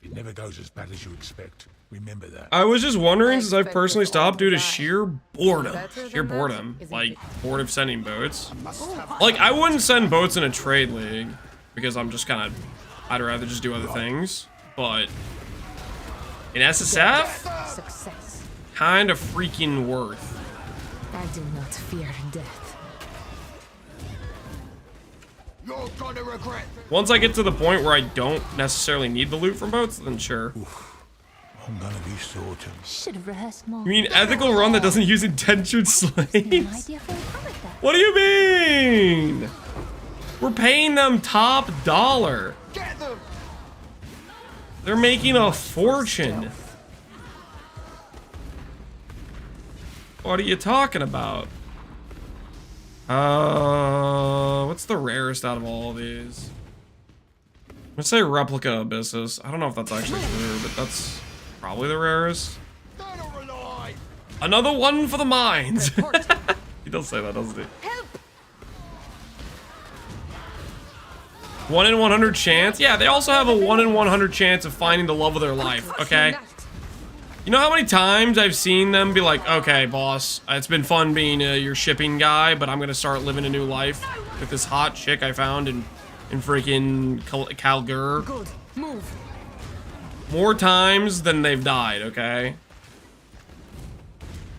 It never goes as bad as you expect. Remember that. I was just wondering, since I've personally stopped due to sheer boredom. Like, bored of sending boats. Like, I wouldn't send boats in a trade league, because I'm just kind of, I'd rather just do other things. But in SSF, Success. kind of freaking worth. I do not fear death. You're gonna regret. Once I get to the point where I don't necessarily need the loot from boats, then sure. I'm gonna be sorted. Should have rehearsed more. You mean ethical run that doesn't use indentured slaves? Idea for a comic then. What do you mean? We're paying them top dollar. Get them. They're making a fortune. What are you talking about? What's the rarest out of all of these? I'm gonna say replica abyssus. I don't know if that's actually true, but that's probably the rarest. Another one for the mines. He does say that, doesn't he? 1 in 100 chance. Yeah, they also have a 1 in 100 chance of finding the love of their life. Okay. You know how many times I've seen them be like, okay, boss, it's been fun being your shipping guy, but I'm gonna start living a new life with this hot chick I found in freaking Calgur. Good. Move. More times than they've died, okay?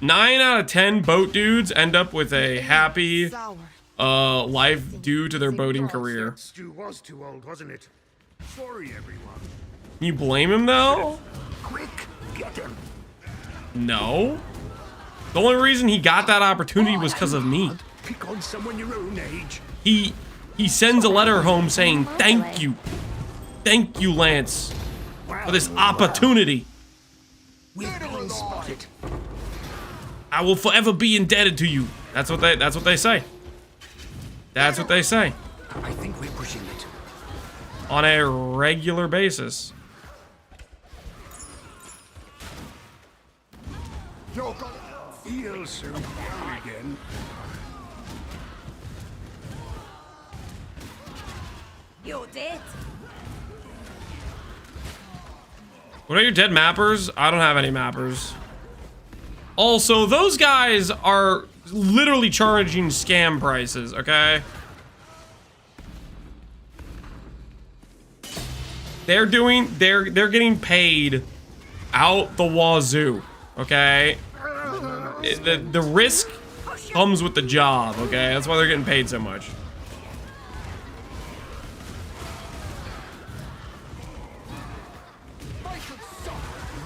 9 out of 10 boat dudes end up with a happy life due to their boating career. Stu was too old, wasn't it? Sorry, everyone. Can you blame him though? Quick, get him. No. The only reason he got that opportunity was because of me. Pick on someone your own age. He sends a letter home saying, thank you, Lance, for this opportunity. We've been spotted. I will forever be indebted to you. That's what they say. That's what they say. I think we're pushing it. On a regular basis. You're gonna feel so young again. You're dead. What are your dead mappers? I don't have any mappers. Also, those guys are literally charging scam prices, okay? They're getting paid out the wazoo, okay? The risk comes with the job, okay? That's why they're getting paid so much.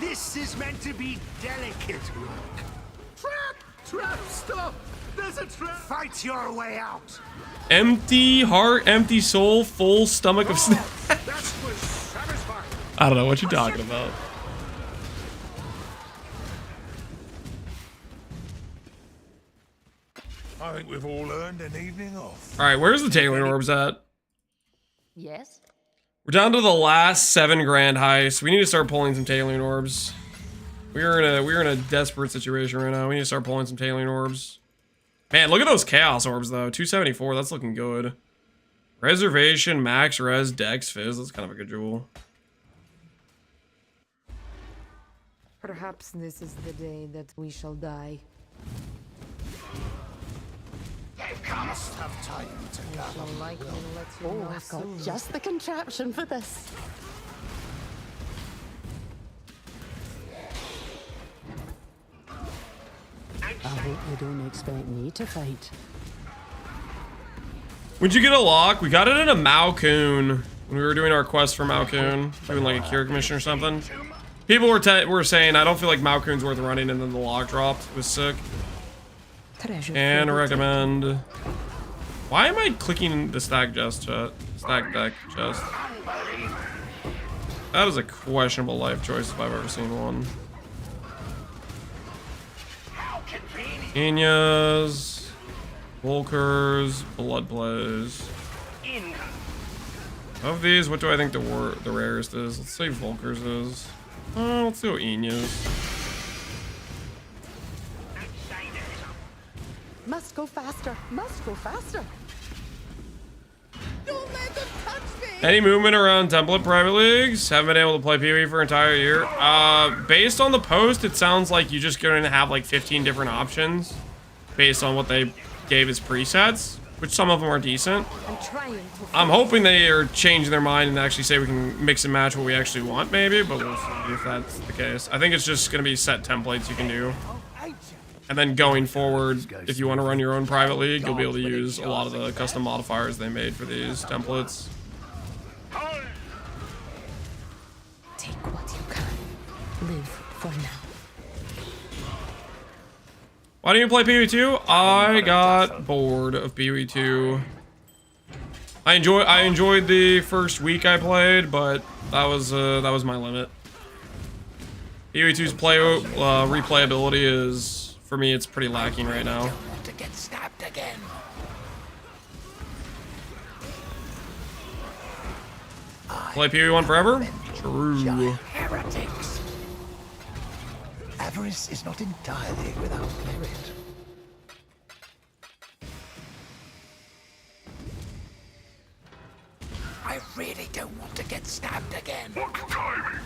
This is meant to be delicate work. Trap! Trap, stop! There's a trap! Fight your way out! Empty heart, empty soul, full stomach of That was satisfying. I don't know what you're talking about. I think we've all earned an evening off. All right, where's the tailoring orbs at? Yes. We're down to the last 7 grand heist. We need to start pulling some tailoring orbs. We're in a desperate situation right now. We need to start pulling some tailoring orbs. Man, look at those chaos orbs though. 274. That's looking good. Reservation, max res, dex, fizz. That's kind of a good jewel. Perhaps this is the day that we shall die. Must have time to gather. Likely let you Oh, know I've got soon. just the contraption for this. I hope you don't expect me to fight. Would you get a lock? We got it in a Malcoon when we were doing our quest for Malcoon, doing like a cure commission or something. People were saying I don't feel like Malcoon's worth running, and then the lock dropped. It was sick. And recommend. Why am I clicking the stack deck chest? That is a questionable life choice if I've ever seen one. Inyas, Volkers, Blood Plays. Of these, what do I think the rarest is? Let's say Volkers is. Let's do Inyas. Must go faster. Must go faster. Don't let them touch me. Any movement around template private leagues? Haven't been able to play PvE for an entire year. Based on the post, it sounds like you're just going to have like 15 different options based on what they gave as presets, which some of them are decent. I'm hoping they are changing their mind and actually say we can mix and match what we actually want, maybe, but we'll see if that's the case. I think it's just going to be set templates you can do. And then going forward, if you want to run your own private league, you'll be able to use a lot of the custom modifiers they made for these templates. Take what you can. Live for now. Why don't you play PvE2? I got bored of PvE2. I enjoyed the first week I played, but that was my limit. PvE2's replayability is, for me, it's pretty lacking right now. To get stabbed again. Play PvE1 forever? True. Heretics. Avarice is not entirely without merit. I really don't want to get stabbed again. What timing?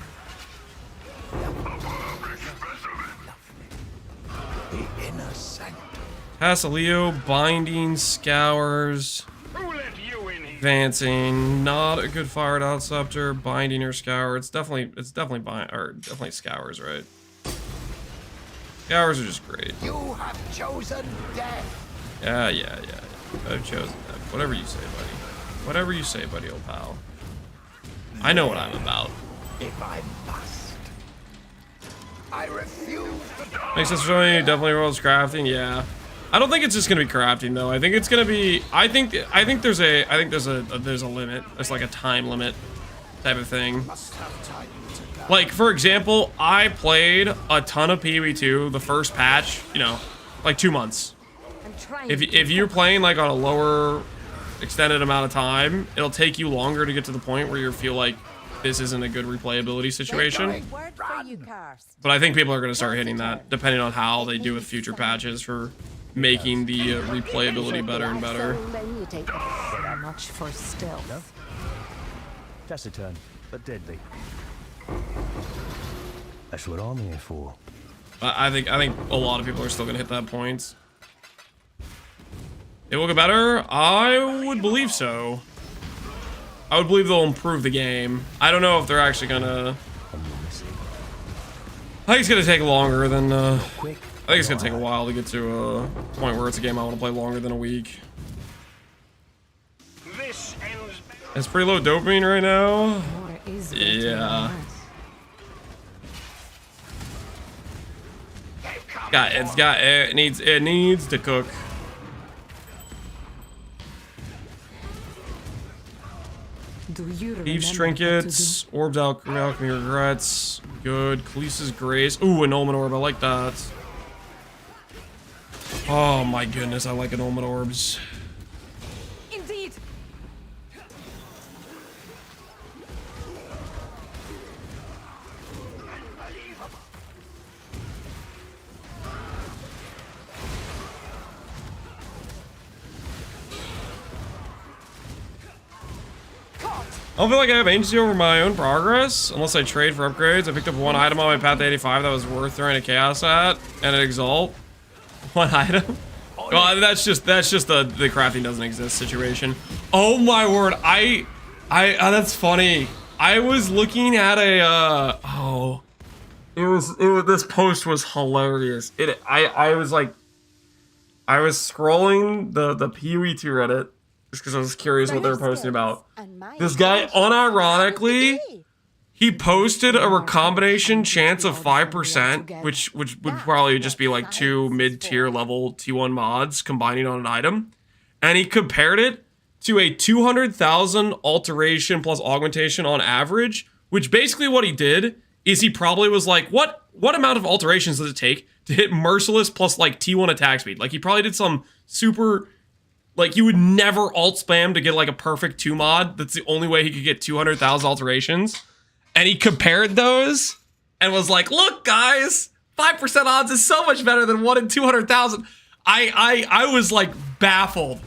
The inner sanctum. Casaleo, Binding, Scours, Advancing, not a good fired out scepter, Binding or Scour. It's definitely definitely Scours, right? Scours are just great. You have chosen death. Yeah. I've chosen death. Whatever you say, buddy. Whatever you say, buddy, old pal. I know what I'm about. If I must, I refuse to die. Makes sense for me. Definitely rolls crafting. Yeah. I don't think it's just gonna be crafting though. I think it's gonna be. I think there's a limit. There's like a time limit type of thing. Like for example, I played a ton of PvE2 the first patch. You know, like 2 months. If you're playing like on a lower extended amount of time, it'll take you longer to get to the point where you feel like this isn't a good replayability situation. But I think people are going to start hitting that depending on how they do with future patches for making the replayability better and better. Much for stealth. Taciturn, but deadly. That's what I'm here for. I think a lot of people are still going to hit that point. It will get better? I would believe so. I would believe they'll improve the game. I don't know if they're actually gonna. I think it's gonna take longer than. I think it's gonna take a while to get to a point where it's a game I want to play longer than a week. It's pretty low dopamine right now. Yeah. It needs to cook. Thieves Trinkets, Orbed Alchemy Regrets, good. Khaleesi's Grace. Ooh, an Ultimate Orb, I like that. Oh my goodness, I like an Ultimate Orbs. Indeed. I don't feel like I have agency over my own progress unless I trade for upgrades. I picked up one item on my path to 85 that was worth throwing a chaos at and an exalt. One item. Well, that's just the crafting doesn't exist situation. Oh my word! That's funny. I was looking at a this post was hilarious. I was scrolling the PoE2 Reddit just because I was curious what they were posting about. This guy, unironically, he posted a recombination chance of 5%, which would probably just be like 2 mid-tier level T1 mods combining on an item, and he compared it to a 200,000 alteration plus augmentation on average, which basically what he did is he probably was like, what amount of alterations does it take to hit merciless plus like T1 attack speed? Like he probably did some super, like you would never alt spam to get like a perfect 2 mod. That's the only way he could get 200,000 alterations. And he compared those and was like, look guys, 5% odds is so much better than 1 in 200,000. I was like baffled.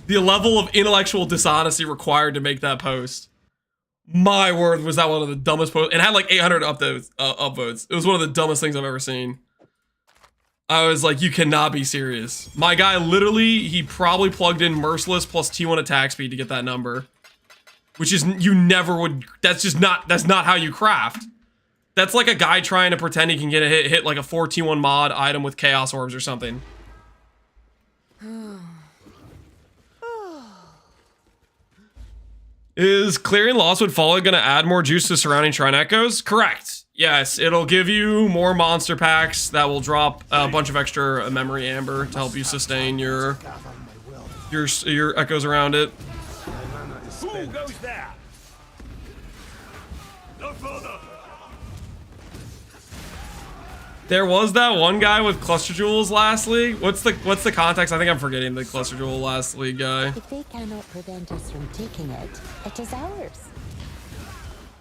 The level of intellectual dishonesty required to make that post. My word, was that one of the dumbest posts. It had like 800 upvotes. It was one of the dumbest things I've ever seen. I was like, you cannot be serious. My guy literally, he probably plugged in merciless plus T1 attack speed to get that number. Which is, you never would, that's not how you craft. That's like a guy trying to pretend he can get a hit like a 4 T1 mod item with chaos orbs or something. Is clearing Losswood Fallen gonna add more juice to surrounding Shrine Echoes? Correct. Yes, it'll give you more monster packs that will drop a bunch of extra memory amber to help you sustain your echoes around it. Who goes there? No further. There was that one guy with cluster jewels last league. What's the context? I think I'm forgetting the cluster jewel last league guy. If they cannot prevent us from taking it, it is ours.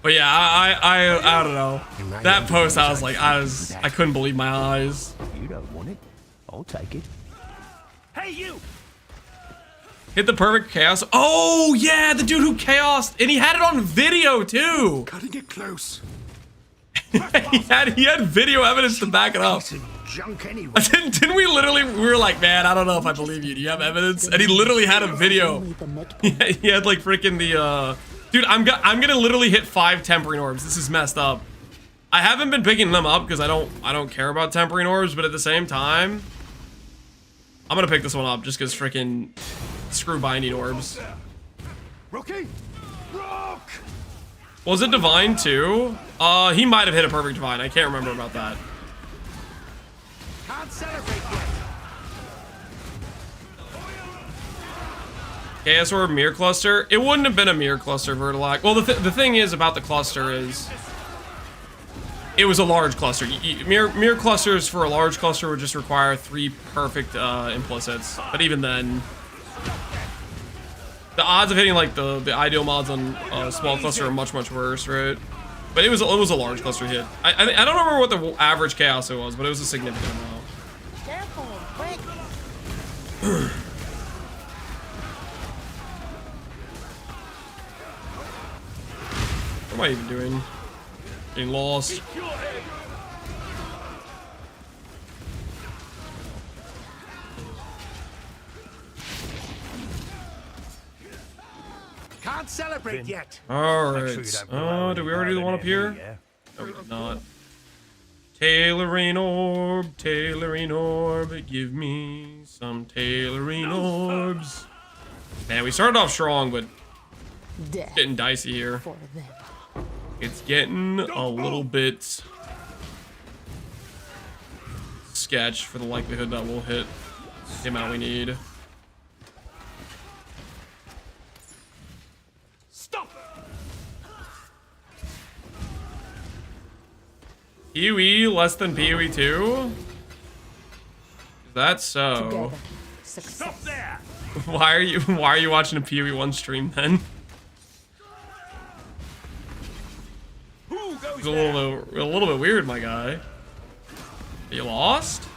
But yeah, I don't know. That post, I was like, I couldn't believe my eyes. You don't want it? I'll take it. Hey you! Hit the perfect chaos. Oh yeah, the dude who chaosed, and he had it on video too. Cutting it close. he had video evidence to back it up. Junk anyway. Didn't we literally? We were like, man, I don't know if I believe you. Do you have evidence? And he literally had a video. He had like freaking the dude. I'm gonna literally hit 5 tempering orbs. This is messed up. I haven't been picking them up because I don't care about tempering orbs, but at the same time, I'm gonna pick this one up just because freaking screw binding orbs. Rookie, rock. Was it divine too? He might have hit a perfect divine. I can't remember about that. Can't celebrate yet. Chaos Orb Mirror Cluster. It wouldn't have been a Mirror Cluster Vertilac. Well, the thing is about the cluster is it was a large cluster. Mirror clusters for a large cluster would just require 3 perfect implicits. But even then, the odds of hitting like the ideal mods on a small cluster are much worse, right? But it was a large cluster hit. I don't remember what the average chaos it was, but it was a significant amount. Careful, quick. What am I even doing? Getting lost. Can't celebrate yet. Alright. Oh, did we already do the one up here? No, we did not. Tailoring orb, give me some tailoring orbs. Man, we started off strong, but it's getting dicey here. It's getting a little bit sketch for the likelihood that we'll hit the amount we need. PoE less than PoE 2? Is that so? Stop there. Why are you watching a PoE 1 stream then? It's a little bit weird, my guy. Are you lost?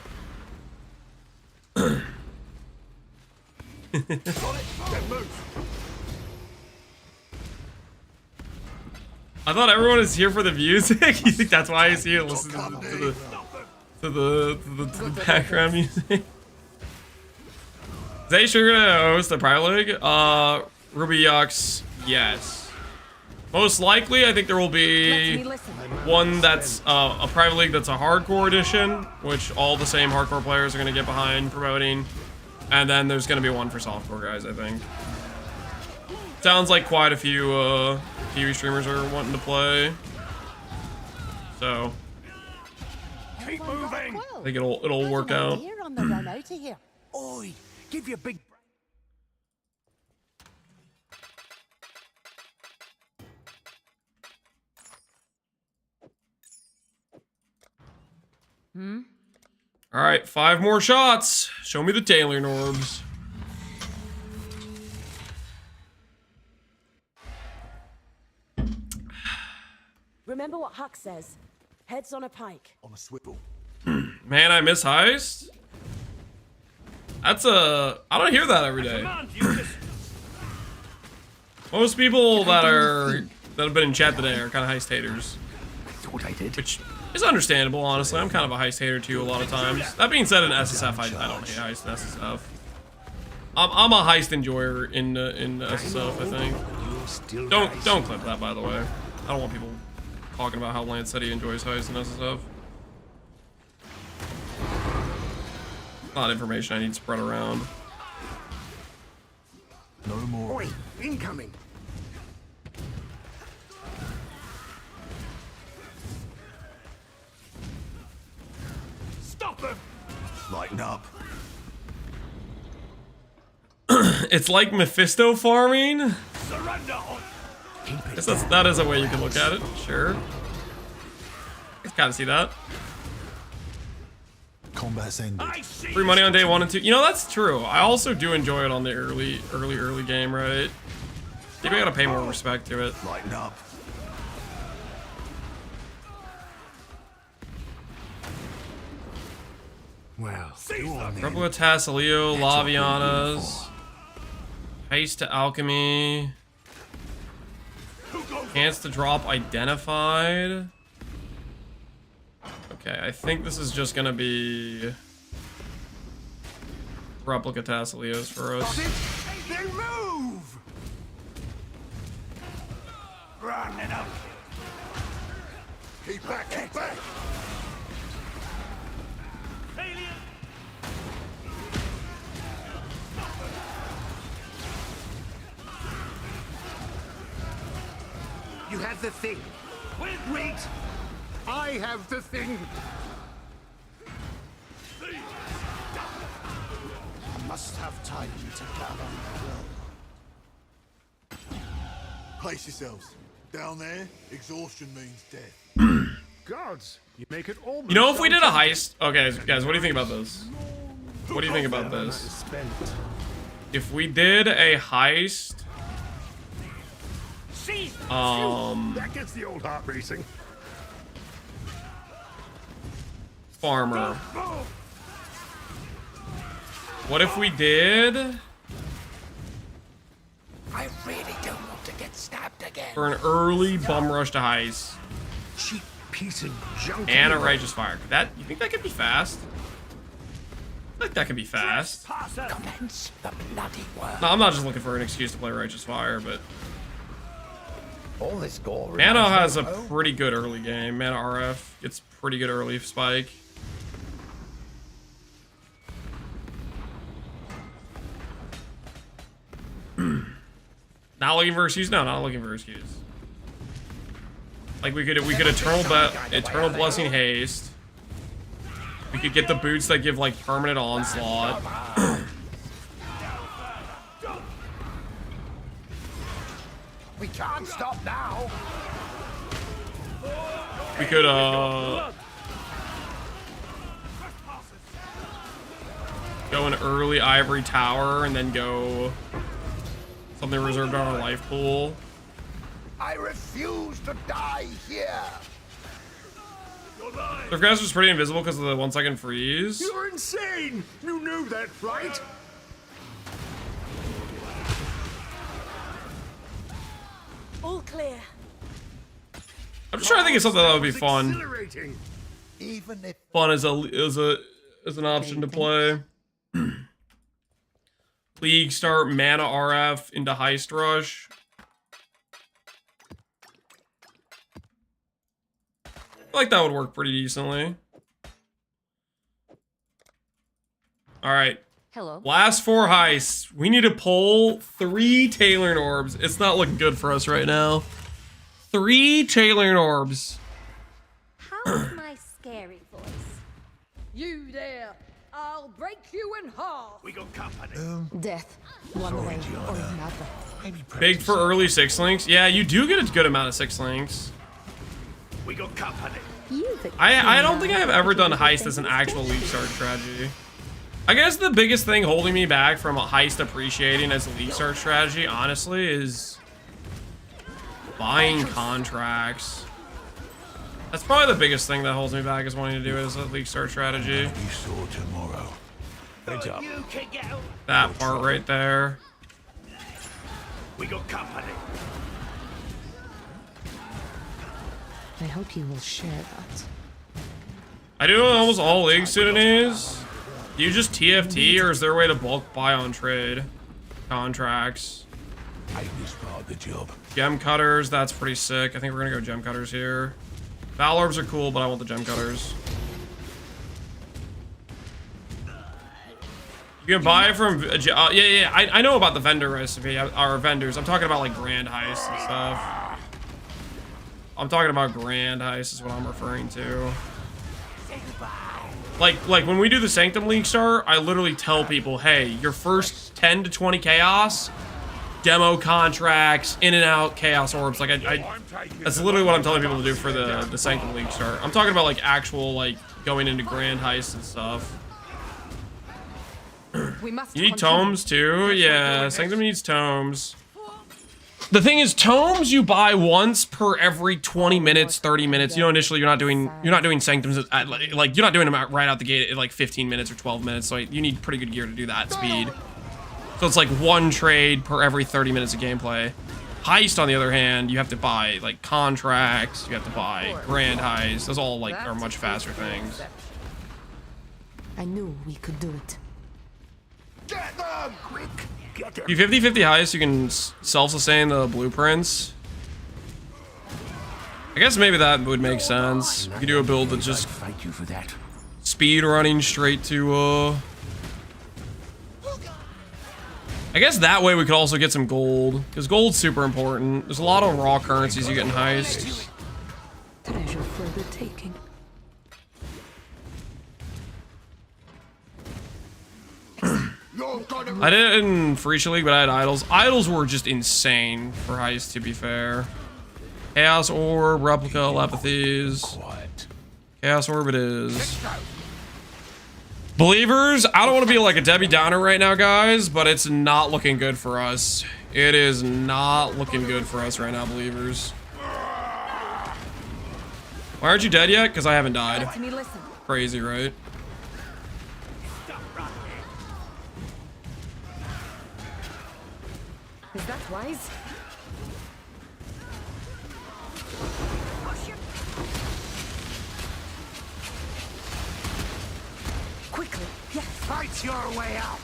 I thought everyone is here for the music. You think that's why he's here? Listen to the background music. Is they sure gonna host a private league? Ruby Yucks, yes. Most likely, I think there will be one that's a private league that's a hardcore edition, which all the same hardcore players are gonna get behind promoting, and then there's gonna be one for softcore guys, I think. Sounds like quite a few TV streamers are wanting to play, so Keep moving. I think it'll work out. Here on the run out of here. Oi, give your big. All right, 5 more shots. Show me the Taylor Norbs. Remember what Huck says. Heads on a pike. On a swivel. Man, I miss Heist. That's I don't hear that every day. Most people that have been in chat today are kind of Heist haters. I thought I did. Which is understandable, honestly. I'm kind of a Heist hater too a lot of times. That being said, in SSF, I don't hate Heist in SSF. I'm a Heist enjoyer in SSF, I think. Don't clip that, by the way. I don't want people talking about how Lance said he enjoys Heist in SSF. Not information I need spread around. No more. Oi, incoming. Stop them. Lighten up. It's like Mephisto farming. Surrender. Guess that is a way you can look at it. Sure. I kind of see that. Combat's ended. Free money on day 1 and 2. You know, that's true. I also do enjoy it on the early game, right? Maybe I gotta pay more respect to it. Lighten up. Well, Replica Tassilio, Lavianas. Heist to Alchemy. Chance to drop identified. Okay, I think this is just gonna be Replica Tassilios for us. Then move. Running up. Keep back, keep back. you have the thing. Wait! I have the thing. I must have time to gather my will. Place yourselves. Down there, exhaustion means death. Gods, you make it almost. You know, if we did a heist... Okay, guys, what do you think about this? What do you think about this? If we did a heist... That gets the old heart racing. Farmer. What if we did... I really don't want to get stabbed again. For an early bum rush to heist. Cheap piece of junk. And a righteous fire. You think that could be fast? I think that could be fast. Commence the bloody work. No, I'm not just looking for an excuse to play righteous fire, but... All this gore. Mana has a pretty good early game. Mana RF gets pretty good early spike. Not looking for excuse? No, not looking for excuse. Like we could Eternal Blessing Haste. We could get the boots that give like permanent onslaught. We can't stop now. We could go an early Ivory Tower and then go something reserved on our life pool. I refuse to die here. Surfcaster is pretty invisible because of the 1 second freeze. You're insane. You knew that, right? All clear. I'm just trying to think of something that would be fun. Even if Fun as an option to play. League start mana RF into Heist Rush. I feel like that would work pretty decently. All right. Hello. Last 4 heists. We need to pull 3 tailoring orbs. It's not looking good for us right now. 3 tailoring orbs. How's my scary voice? You there! I'll break you in half! We got company. Death, one way or another. Big for early 6 links. Yeah, you do get a good amount of 6 links. We got company. I don't think I have ever done Heist as an actual League Start strategy. I guess the biggest thing holding me back from a Heist appreciating as a League Start strategy, honestly, is buying contracts. That's probably the biggest thing that holds me back, is wanting to do it as a League Start strategy. You saw tomorrow. Heads up. That part right there. We got company. I hope you will share that. I do almost all leagues Sudanese. Do you just TFT, or is there a way to bulk buy on trade contracts? I was part of the job. Gem cutters, that's pretty sick. I think we're gonna go gem cutters here. Val orbs are cool, but I want the gem cutters. You can buy from yeah. I know about the vendor recipe, our vendors. I'm talking about like Grand Heist and stuff. I'm talking about Grand Heist is what I'm referring to. Like when we do the Sanctum League Star, I literally tell people, hey, your first 10 to 20 chaos, demo contracts, in and out chaos orbs. Like that's literally what I'm telling people to do for the Sanctum League Star. I'm talking about like actual like going into Grand Heist and stuff. You need tomes too? Yeah, Sanctum needs tomes. The thing is, tomes you buy once per every 20 minutes, 30 minutes. You know, initially you're not doing sanctums at, like you're not doing them right out the gate at like 15 minutes or 12 minutes. So you need pretty good gear to do that speed. So it's like 1 trade per every 30 minutes of gameplay. Heist, on the other hand, you have to buy like contracts. You have to buy Grand Heist. Those all like are much faster things. I knew we could do it. Get them! Quick! Get them! You 50-50 Heist, you can self-sustain the blueprints. I guess maybe that would make sense. You could do a build that just Thank you for that. speed running straight to I guess that way we could also get some gold, because gold's super important. There's a lot of raw currencies you get in Heist. Treasure for the taking. I did it in Freesia League, but I had idols. Idols were just insane for Heist, to be fair. Chaos Orb, Replica, Lepathes. Chaos Orb it is. Believers, I don't want to be like a Debbie Downer right now, guys, but it's not looking good for us. It is not looking good for us right now, Believers. Why aren't you dead yet? Because I haven't died. Crazy, right? Is that wise? Quickly, yes. Fight your way out.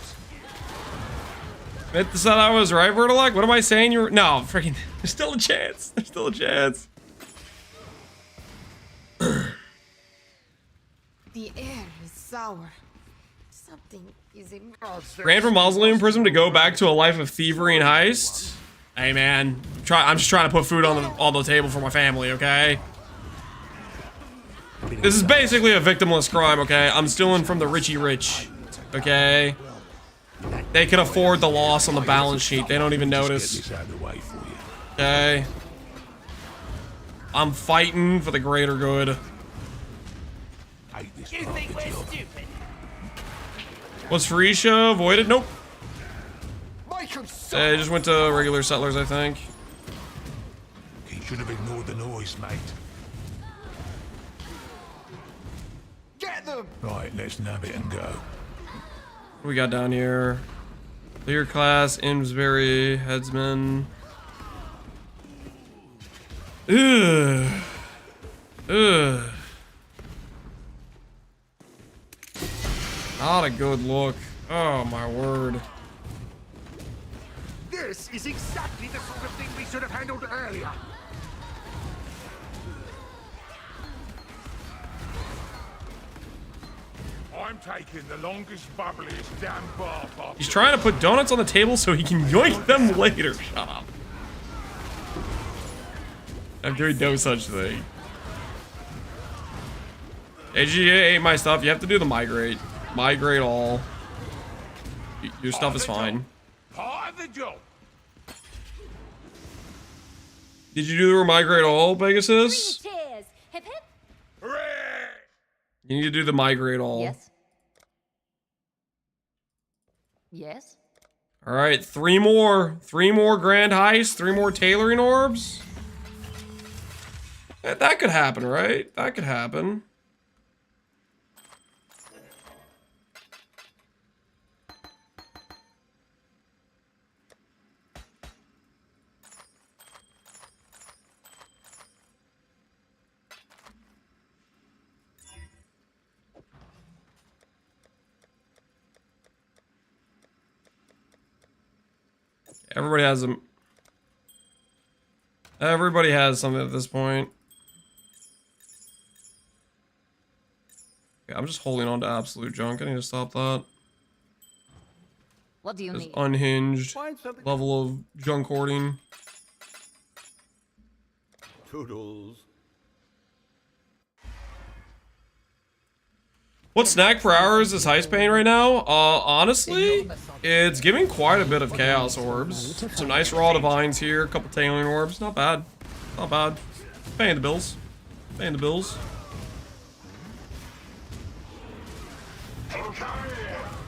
Is that I was right, Vertilek? What am I saying? You were no, freaking. There's still a chance. There's still a chance. The air is sour. Something is Ran from Mausoleum Prison to go back to a life of thievery and heist. Hey man, I'm just trying to put food on the table for my family, okay? This is basically a victimless crime, okay? I'm stealing from the Richie Rich, okay? They can afford the loss on the balance sheet. They don't even notice. Okay? I'm fighting for the greater good. You think we're stupid? Was Freesia avoided? Nope. They just went to regular settlers, I think. He should have ignored the noise, mate. Get them! Right, let's nab it and go. What we got down here? Clear class, Imsbury, Headsman. Ugh. Ugh. Not a good look. Oh my word. This is exactly the sort of thing we should have handled earlier. I'm taking the longest, bubbliest damn bar pop. He's trying to put donuts on the table so he can yoink them later. Shut up. I'm doing no such thing. AGA ate my stuff. You have to do the migrate. Migrate all. Your stuff is fine. Part of the job. Did you do the migrate all, Pegasus? Cheers. Hip hip. You need to do the migrate all. Yes. Yes. All right, 3 more. 3 more grand heist. 3 more tailoring orbs. That could happen, right? That could happen. Everybody has them. Everybody has something at this point. Okay, I'm just holding on to absolute junk. I need to stop that. What do you Just need? unhinged level of junk hoarding. Toodles. What snack per hour is this heist paying right now? Honestly, it's giving quite a bit of chaos orbs. Some nice raw divines here, a couple tailoring orbs. Not bad. Not bad. Paying the bills. Paying the bills.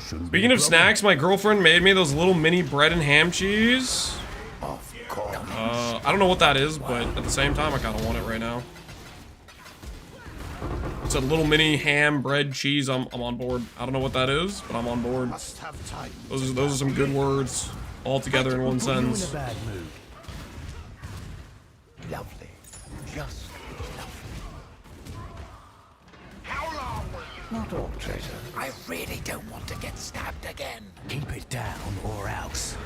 Speaking of snacks, my girlfriend made me those little mini bread and ham cheese. I don't know what that is, but at the same time, I kind of want it right now. It's a little mini ham, bread, cheese. I'm on board. I don't know what that is, but I'm on board. Those are some good words all together in one sentence. In a bad mood. Lovely. Just lovely. Not all treasure. I really don't want to get stabbed again. Keep it down or else.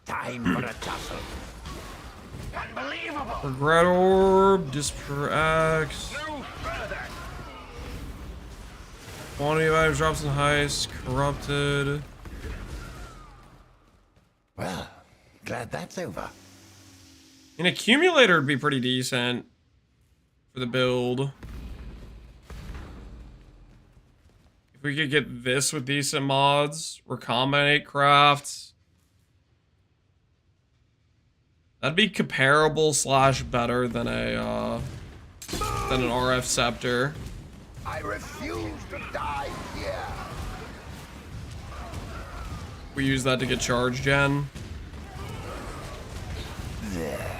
Time for a tussle. Unbelievable. Regret orb, disper axe. No further. Quantity of items drops in heist, corrupted. Well, glad that's over. An accumulator would be pretty decent for the build. If we could get this with decent mods, recombinate crafts. That'd be comparable / better than a than an RF scepter. I refuse to die here. We use that to get charge gen. There.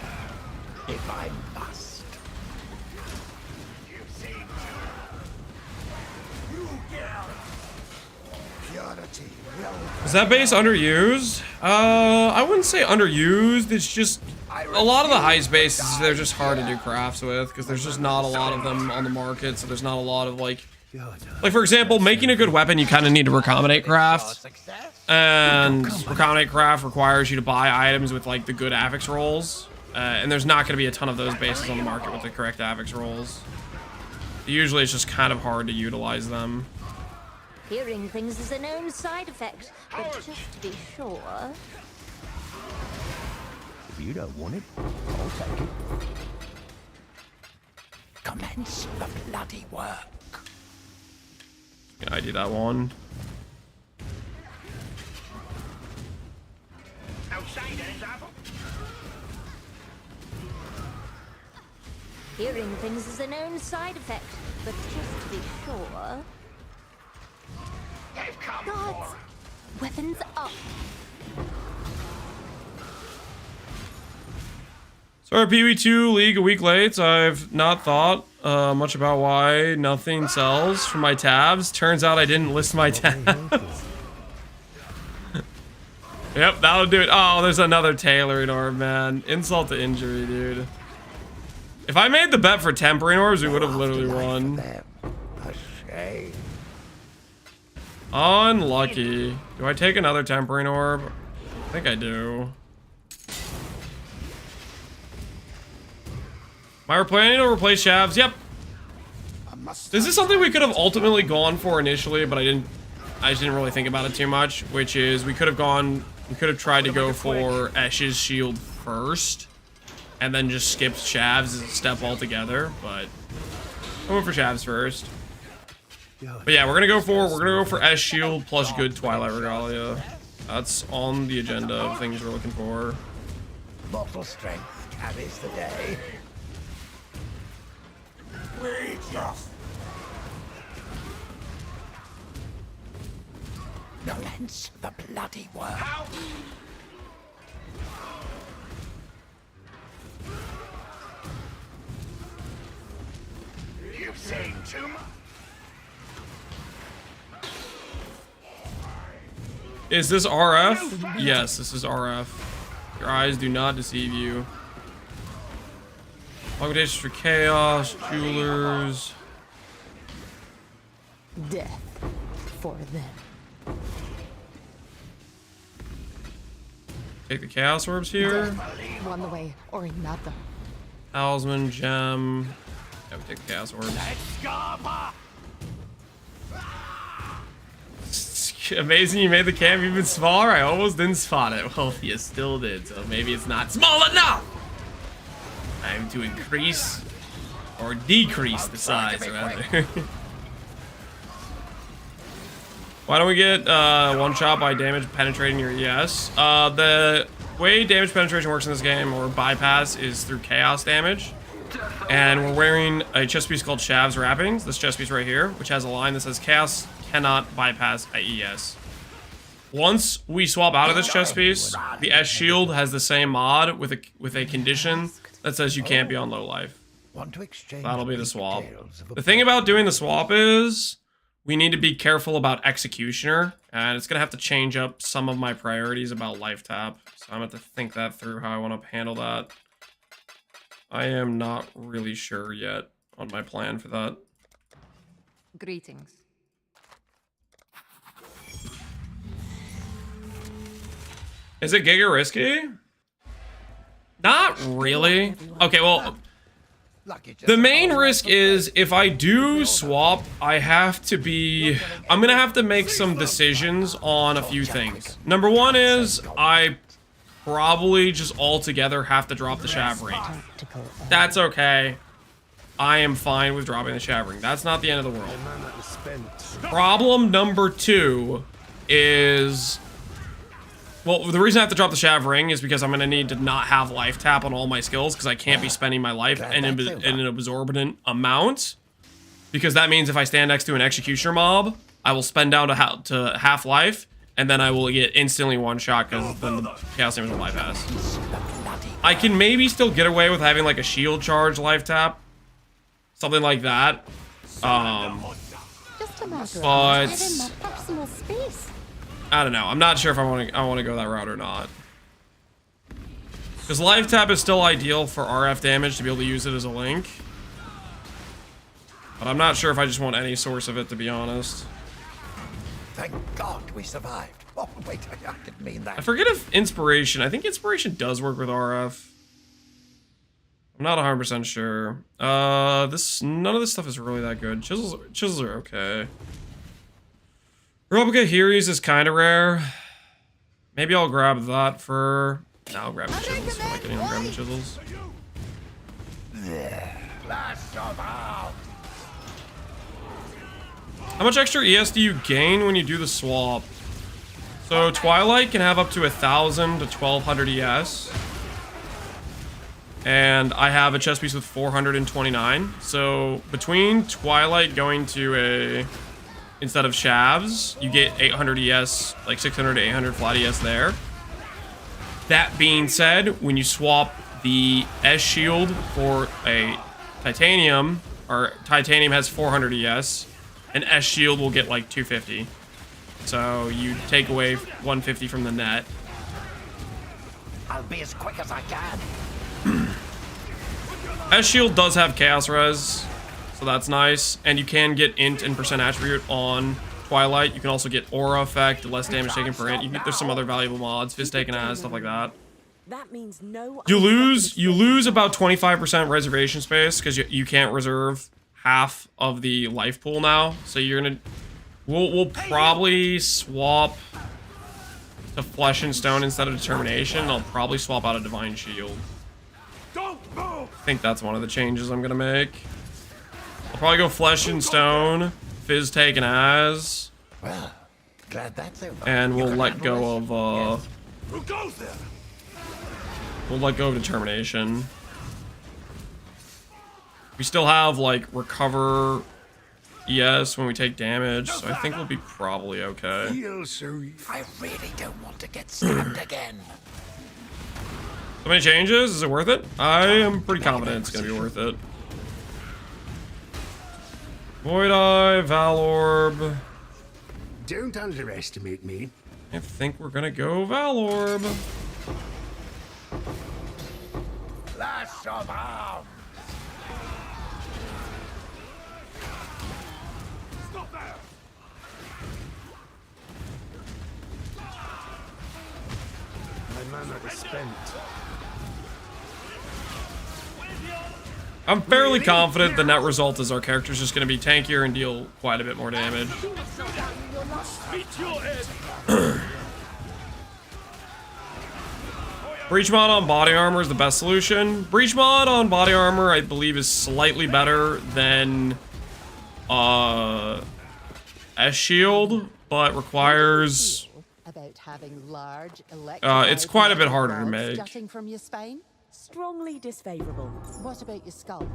If I must. Purity will. Is that base underused? I wouldn't say underused. It's just a lot of the heist bases, they're just hard to do crafts with because there's just not a lot of them on the market. So there's not a lot of like for example, making a good weapon, you kind of need to recombinate craft. And recombinate craft requires you to buy items with like the good affix rolls. And there's not going to be a ton of those bases on the market with the correct affix rolls. Usually it's just kind of hard to utilize them. Hearing things is a known side effect, but just to be sure. If you don't want it, I'll take it. Commence the bloody work. Can I do that one? Hearing things is a known side effect, but just to be sure. Guards, weapons up. Sorry, PV2 League a week late. I've not thought much about why nothing sells from my tabs. Turns out I didn't list my tabs. Yep, that'll do it. Oh, there's another tailoring orb, man. Insult to injury, dude. If I made the bet for tempering orbs, we would have literally won. A shame. Unlucky. Do I take another tempering orb? I think I do. Am I planning to replace Shavs? Yep. This is something we could have ultimately gone for initially, but I just didn't really think about it too much, which is we could have tried to go for Esh's shield first and then just skipped Shavs as a step altogether, but I went for Shavs first. But yeah, we're gonna go for Esh shield plus good Twilight Regalia. That's on the agenda of things we're looking for. Mortal strength carries the day. No lens, the bloody worm. You've seen too much. Is this RF? Yes, this is RF. Your eyes do not deceive you. Augmentations for chaos, jewelers. Death for them. Take the chaos orbs here. One way or another. Talisman, gem. Yeah, we take the chaos orbs. Amazing you made the camp even smaller. I almost didn't spot it. Well, you still did, so maybe it's not small enough. Time to increase or decrease the size, rather. Why don't we get one shot by damage penetrating your ES? The way damage penetration works in this game, or bypass, is through chaos damage. And we're wearing a chest piece called Shav's Wrappings, this chest piece right here, which has a line that says chaos cannot bypass AES. Once we swap out of this chest piece, the S shield has the same mod with a condition that says you can't be on low life. That'll be the swap. The thing about doing the swap is we need to be careful about Executioner, and it's gonna have to change up some of my priorities about life tap. So I'm gonna have to think that through how I want to handle that. I am not really sure yet on my plan for that. Greetings. Is it giga risky? Not really. Okay, well, the main risk is if I do swap, I'm gonna have to make some decisions on a few things. Number one is I probably just altogether have to drop the Shav Ring. That's okay. I am fine with dropping the Shav Ring. That's not the end of the world. Problem number two is, well, the reason I have to drop the Shav Ring is because I'm going to need to not have life tap on all my skills because I can't be spending my life in an absorbent amount. Because that means if I stand next to an Executioner mob, I will spend down to half life, and then I will get instantly one shot because then the Chaos Damage will bypass. I can maybe still get away with having like a shield charge life tap. Something like that. Just a matter of But having my personal space. I don't know. I'm not sure if I want to go that route or not. Because life tap is still ideal for RF damage to be able to use it as a link. But I'm not sure if I just want any source of it, to be honest. Thank God we survived. Oh, wait, I didn't mean that. I forget if Inspiration... I think Inspiration does work with RF. I'm not 100% sure. None of this stuff is really that good. Chisels are okay. Replica Heries is kind of rare. Maybe I'll grab that for... No, I'll grab the chisels. I'm not kidding, I'll grab the chisels. How much extra ES do you gain when you do the swap? So Twilight can have up to 1,000 to 1,200 ES. And I have a chest piece with 429. So between Twilight going to a... Instead of Shavs, you get 800 ES, like 600 to 800 flat ES there. That being said, when you swap the S shield for a Titanium, or Titanium has 400 ES, an S shield will get like 250. So you take away 150 from the net. I'll be as quick as I can. S shield does have chaos res, so that's nice. And you can get int and percent attribute on Twilight. You can also get aura effect, less damage taken per int. There's some other valuable mods, fizz taken as, stuff like that. That means no. You lose about 25% reservation space because you can't reserve half of the life pool now. So you're gonna we'll probably swap to Flesh and Stone instead of Determination. I'll probably swap out a Divine Shield. I think that's one of the changes I'm gonna make. I'll probably go Flesh and Stone, fizz taken as, Well, glad that's over. and we'll let go of Who goes there? we'll let go of Determination. We still have like recover ES when we take damage, so I think we'll be probably okay. I really don't want to get stabbed again. So many changes, is it worth it? I am pretty confident it's gonna be worth it. Void Eye, Valorb. Don't underestimate me. I think we're gonna go Valorb. Flash of arms. Stop there! My mana is spent. I'm fairly confident the net result is our character's just gonna be tankier and deal quite a bit more damage. Breach mod on body armor is the best solution. Breach mod on body armor, I believe, is slightly better than S shield, but requires. About having large It's quite a bit harder to make. jutting from your spine? Strongly disfavorable. What about your skull?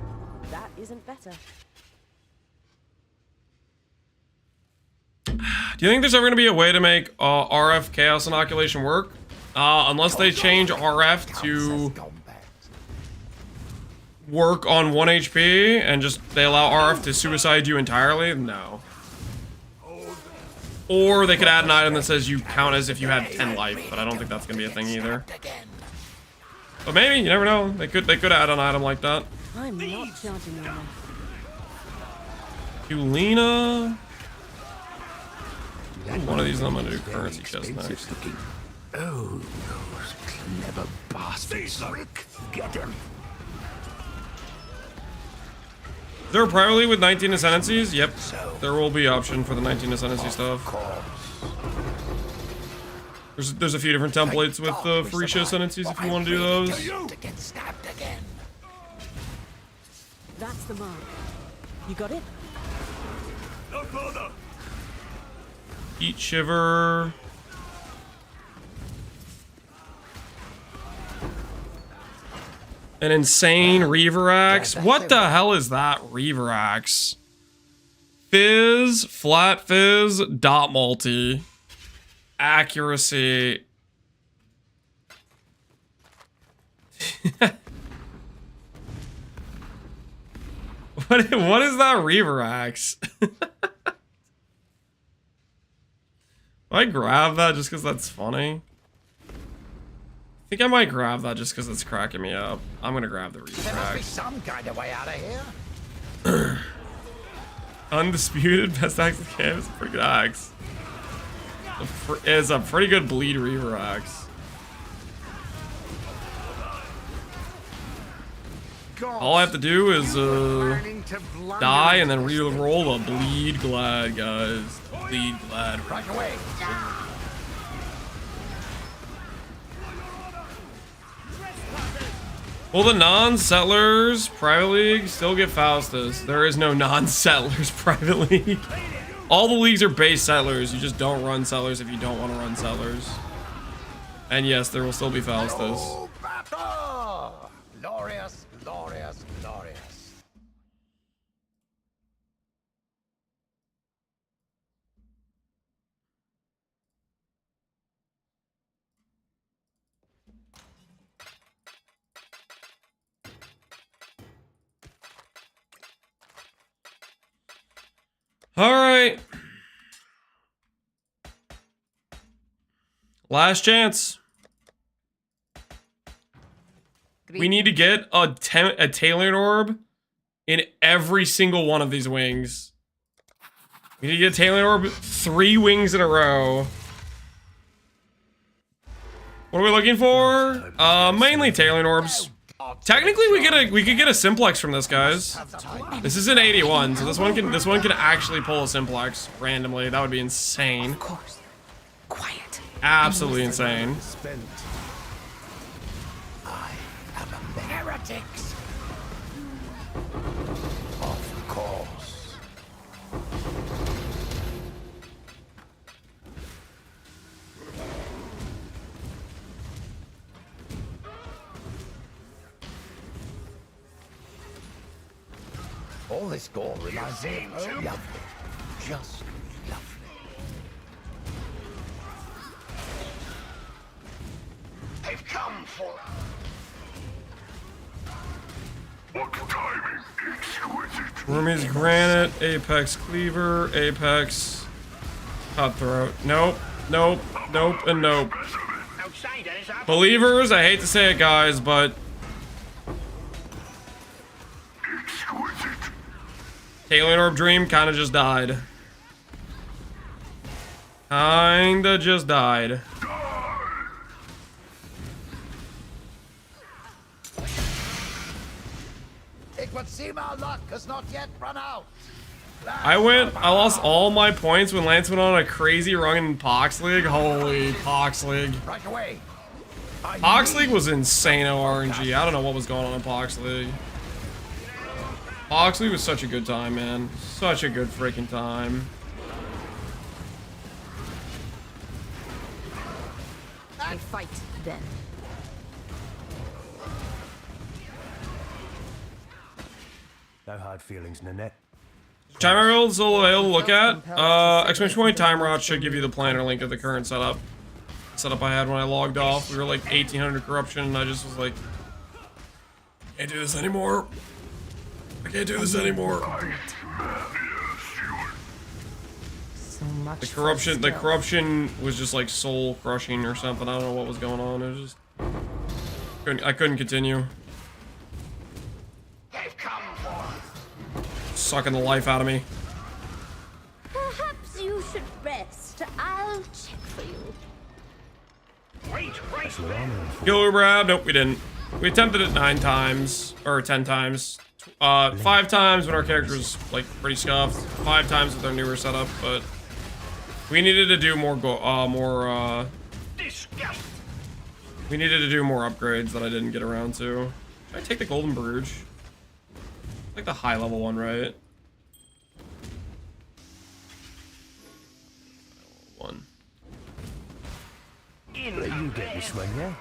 That isn't better. Do you think there's ever gonna be a way to make RF Chaos Inoculation work? Unless they change RF to work on 1 HP and just they allow RF to suicide you entirely? No. Or they could add an item that says you count as if you had 10 life, but I don't think that's gonna be a thing either. But maybe, you never know. They could add an item like that. I'm not charging you enough. Kulina. One of these I'm gonna do currency chest next. Oh, those clever bastards. Rick, get him. Is there a private league with 19 Ascendancies? Yep. There will be option for the 19 Ascendancy stuff. There's a few different templates with free show Ascendancies if you want to do those. To get stabbed again. That's the mark. You got it? No further! Heat Shiver. An insane Reaver Axe. What the hell is that Reaver Axe? Fizz, flat fizz, dot multi, accuracy. What is that Reaver Axe? I grab that just because that's funny. I think I might grab that just because it's cracking me up. I'm gonna grab the Reaver There must be Axe. some kind of way out of here. Undisputed best axe of the game. It's a pretty good axe. It's a pretty good bleed Reaver Axe. All I have to do is die and then re-roll a bleed glad, guys. Bleed glad. Right away. Will the non-settlers private league still get Faustus? There is no non-settlers private league. All the leagues are base settlers. You just don't run settlers if you don't want to run settlers. And yes, there will still be Faustus. Oh, glorious, glorious, glorious. All right. Last chance. We need to get a tailoring orb in every single one of these wings. We need to get a tailoring orb 3 wings in a row. What are we looking for? Mainly tailoring orbs. Technically, we could get a simplex from this, guys. This is an 81, so this one can actually pull a simplex randomly. That would be insane. Of course. Quiet. Absolutely insane. I am a heretics. Of course. All this gore reminds me of lovely. Just lovely. They've come for us. What timing? Exquisite. Rumi's Granite, Apex Cleaver, Apex Cutthroat. Nope, nope, nope, and nope. Believers, I hate to say it, guys, but Tailoring Orb Dream kinda just died. Kinda just died. It would seem our luck has not yet run out. I lost all my points when Lance went on a crazy run in Pox League. Holy Pox League. Right away. Pox League was insane RNG. I don't know what was going on in Pox League. Pox League was such a good time, man. Such a good freaking time. A fight, then. No hard feelings, Nanette. Time Emerald is still available to look at. Exclamation point Time Rot should give you the planner link of the current setup. Setup I had when I logged off. We were like 1800 corruption, and I just was like, can't do this anymore. I can't do this anymore. So much The corruption was just like soul crushing or something. I don't know what was going on. It was just I couldn't continue. They've come for us. Sucking the life out of me. Perhaps you should rest. I'll check for you. Killer Brad? Nope, we didn't. We attempted it 9 times or 10 times. 5 times when our character was like pretty scuffed. 5 times with our newer setup, but we needed to do more. We needed to do more upgrades that I didn't get around to. Should I take the Golden Bruge? Like the high level one, right? You get this one, yeah?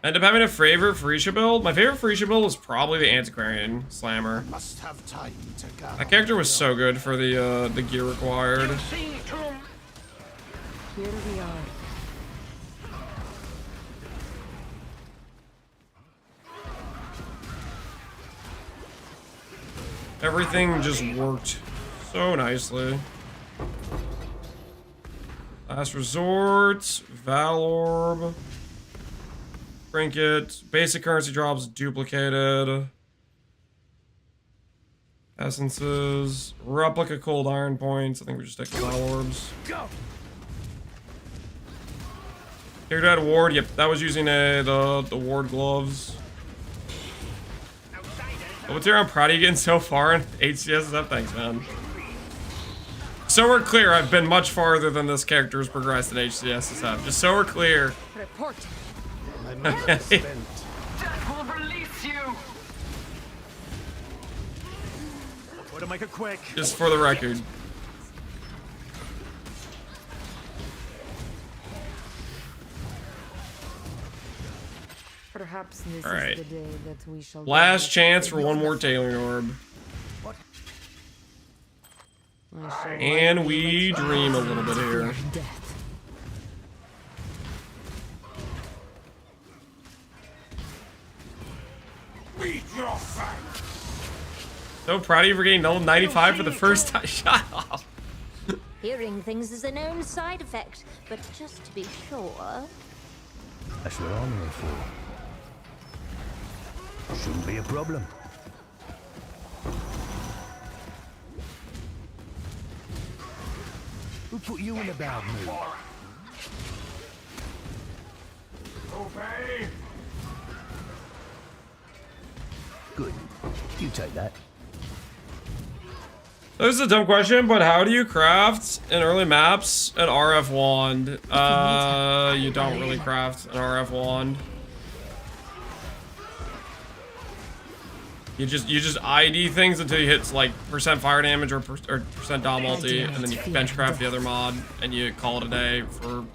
End up having a favorite Freesia build. My favorite Freesia build is probably the Antiquarian Slammer. Must have time to gather. That character was so good for the gear required. Here we are. Everything just worked so nicely. Last Resort, Valorb, Trinket, basic currency drops duplicated, Essences, replica cold iron points. I think we just take the Valorbs. Character had ward. Yep, that was using the ward gloves. What's here? I'm proud of you getting so far in HCSSF. Thanks, man. So we're clear, I've been much farther than this character has progressed in HCSSF. Just so we're clear. Report. Death will release you. Try to make it quick. Just for the record. Perhaps this All right. is the day that we shall. Last chance for one more tailoring orb. And we dream a little bit here. So proud of you for getting level 95 for the first time. Shut up. Hearing things is a known side effect, but just to be sure. That's what I'm here for. Shouldn't be a problem. Who put you in a bad mood? Obey. Good. You take that. This is a dumb question, but how do you craft in early maps an RF wand? You don't really craft an RF wand. You just ID things until you hit like percent fire damage or percent dom ulti, and then you bench craft the other mod, and you call it a day for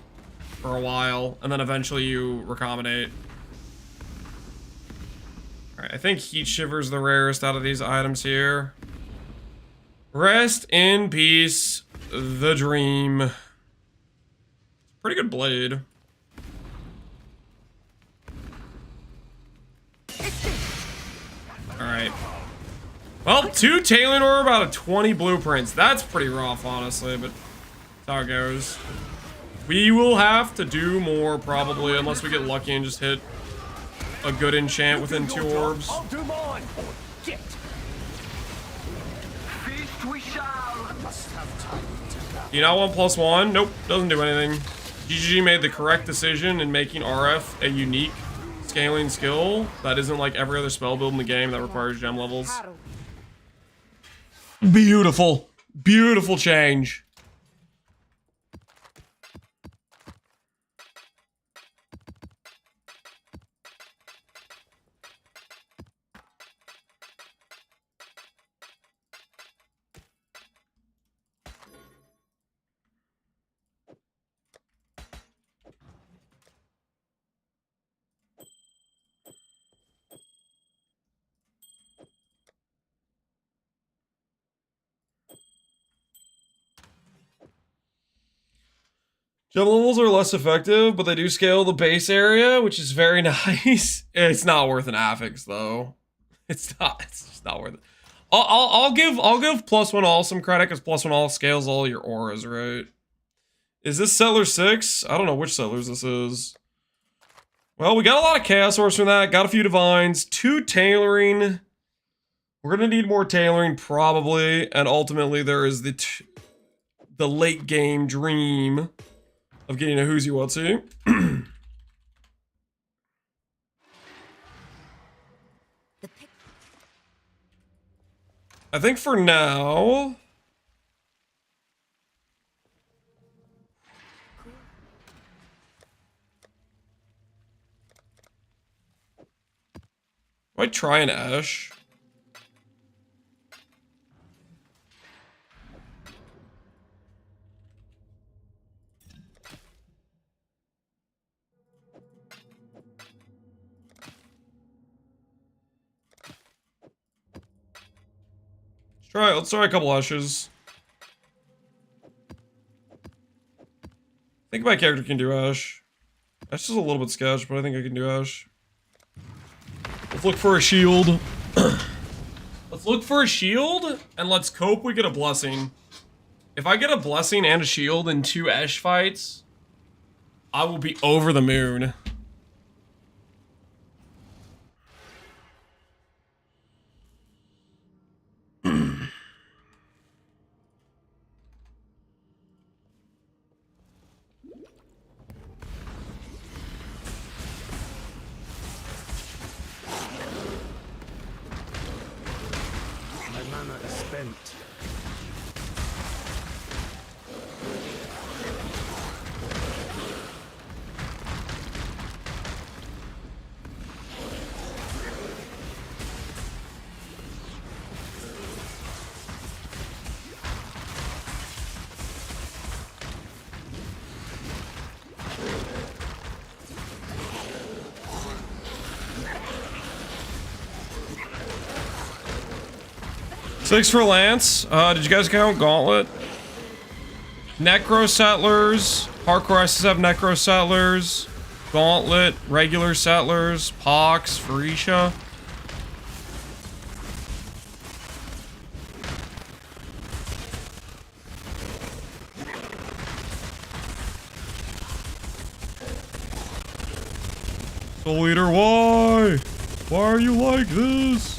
a while, and then eventually you recombinate. All right, I think Heat Shiver's the rarest out of these items here. Rest in peace, the dream. Pretty good blade. Alright. Well, 2 tailoring orb out of 20 blueprints. That's pretty rough, honestly, but that's how it goes. We will have to do more, probably, unless we get lucky and just hit a good enchant within 2 orbs. I'll do mine. Get. Feast we shall. I must have time to gather. Do you not want +1? Nope, doesn't do anything. GGG made the correct decision in making RF a unique scaling skill that isn't like every other spell build in the game that requires gem levels. Beautiful. Beautiful change. Gem levels are less effective, but they do scale the base area, which is very nice. It's not worth an affix though. It's just not worth it. I'll give +1 all some credit because +1 all scales all your auras, right? Is this Settler 6? I don't know which Settlers this is. Well, we got a lot of Chaos Orbs from that. Got a few Divines. 2 tailoring. We're gonna need more tailoring probably, and ultimately there is the late game dream of getting a Who's You What'sy. I think for now, I might try an Ash. Let's try a couple Ashes. I think my character can do Ash. Ash is a little bit sketch, but I think I can do Ash. Let's look for a shield. Let's look for a shield, and let's cope we get a blessing. If I get a blessing and a shield in 2 Ash fights, I will be over the moon. Spent. Six for Lance. Did you guys count Gauntlet? Necro Settlers. Hardcore HCSSF Necro Settlers. Gauntlet. Regular Settlers. Pox. Phoresia. Soul Eater, why? Why are you like this?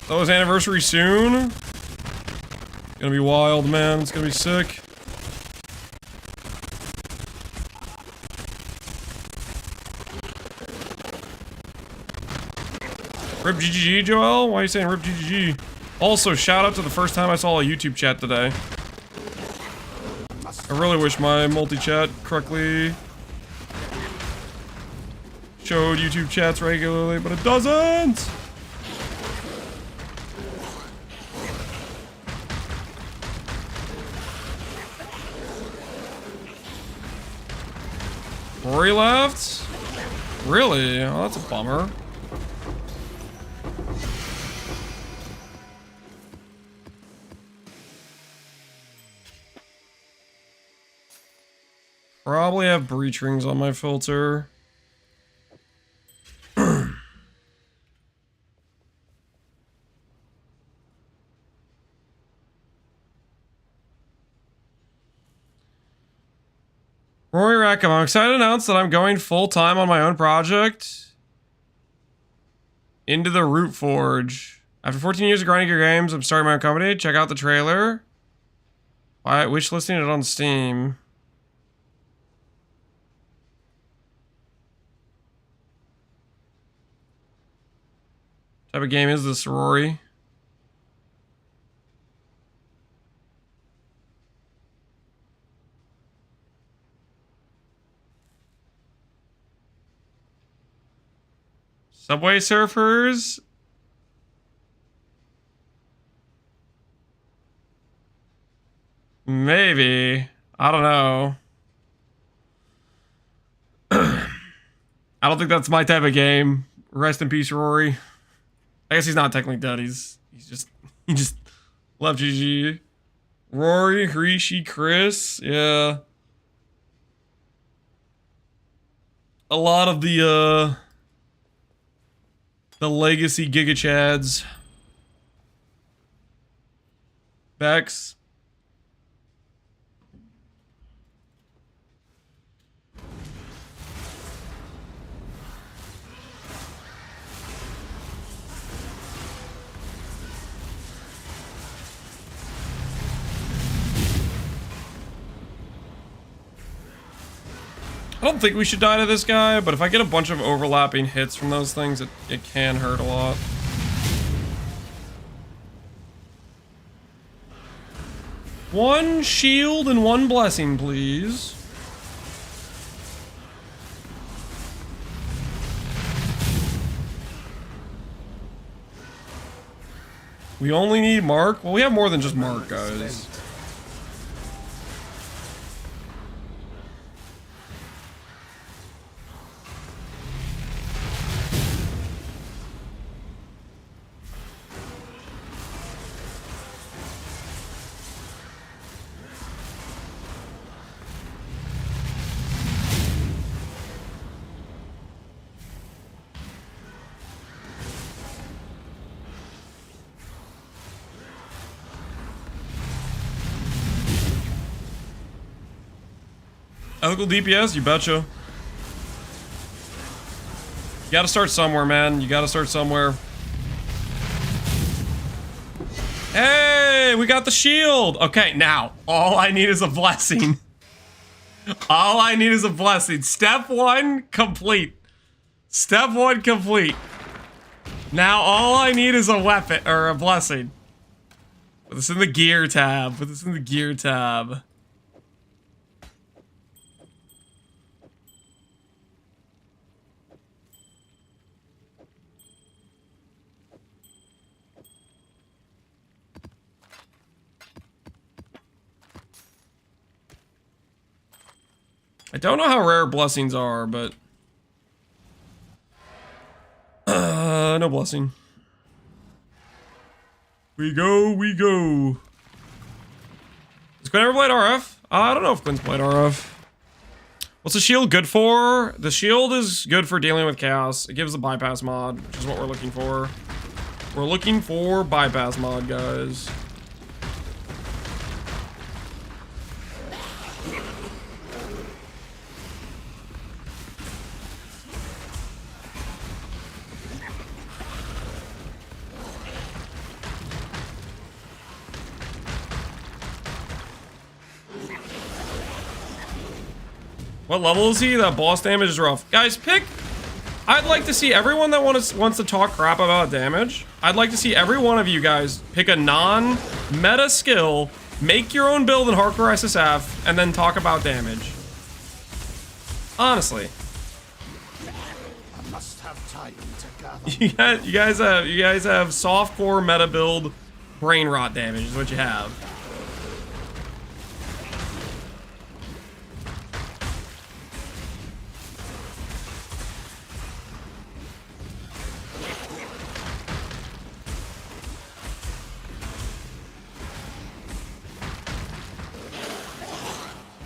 Oh, his anniversary soon? It's gonna be wild, man. It's gonna be sick. Rip GGG, Joel? Why are you saying rip GGG? Also, shout out to the first time I saw a YouTube chat today. I really wish my multi-chat correctly showed YouTube chats regularly, but it doesn't! Rory left? Really? Oh, that's a bummer. Probably have breach rings on my filter. Rory Rackham, I'm excited to announce that I'm going full-time on my own project. Into the Root Forge. After 14 years of grinding your games, I'm starting my own company. Check out the trailer. Why wishlisting it on Steam. What type of game is this, Rory? Subway Surfers? Maybe. I don't know. I don't think that's my type of game. Rest in peace, Rory. I guess he's not technically dead. He just left GG. Rory, Hrishi, Chris. Yeah. A lot of the legacy Giga Chads. Bex. I don't think we should die to this guy, but if I get a bunch of overlapping hits from those things, it can hurt a lot. One shield and one blessing, please. We only need Mark? Well, we have more than just Mark, guys. Ethical DPS, you betcha. You gotta start somewhere, man. You gotta start somewhere. Hey, we got the shield. Okay, now, all I need is a blessing. All I need is a blessing. Step 1, complete. Step 1, complete. Now, all I need is a weapon, or a blessing. Put this in the gear tab. Put this in the gear tab. I don't know how rare blessings are, but... no blessing. We go, we go. Has Quinn ever played RF? I don't know if Quinn's played RF. What's the shield good for? The shield is good for dealing with chaos. It gives the bypass mod, which is what we're looking for. We're looking for bypass mod, guys. What level is he? That boss damage is rough. Guys, pick... I'd like to see everyone that wants to talk crap about damage. I'd like to see every one of you guys pick a non-meta skill, make your own build in Hardcore SSF, and then talk about damage. Honestly. I must have time to gather. You guys have softcore meta build brain rot damage is what you have.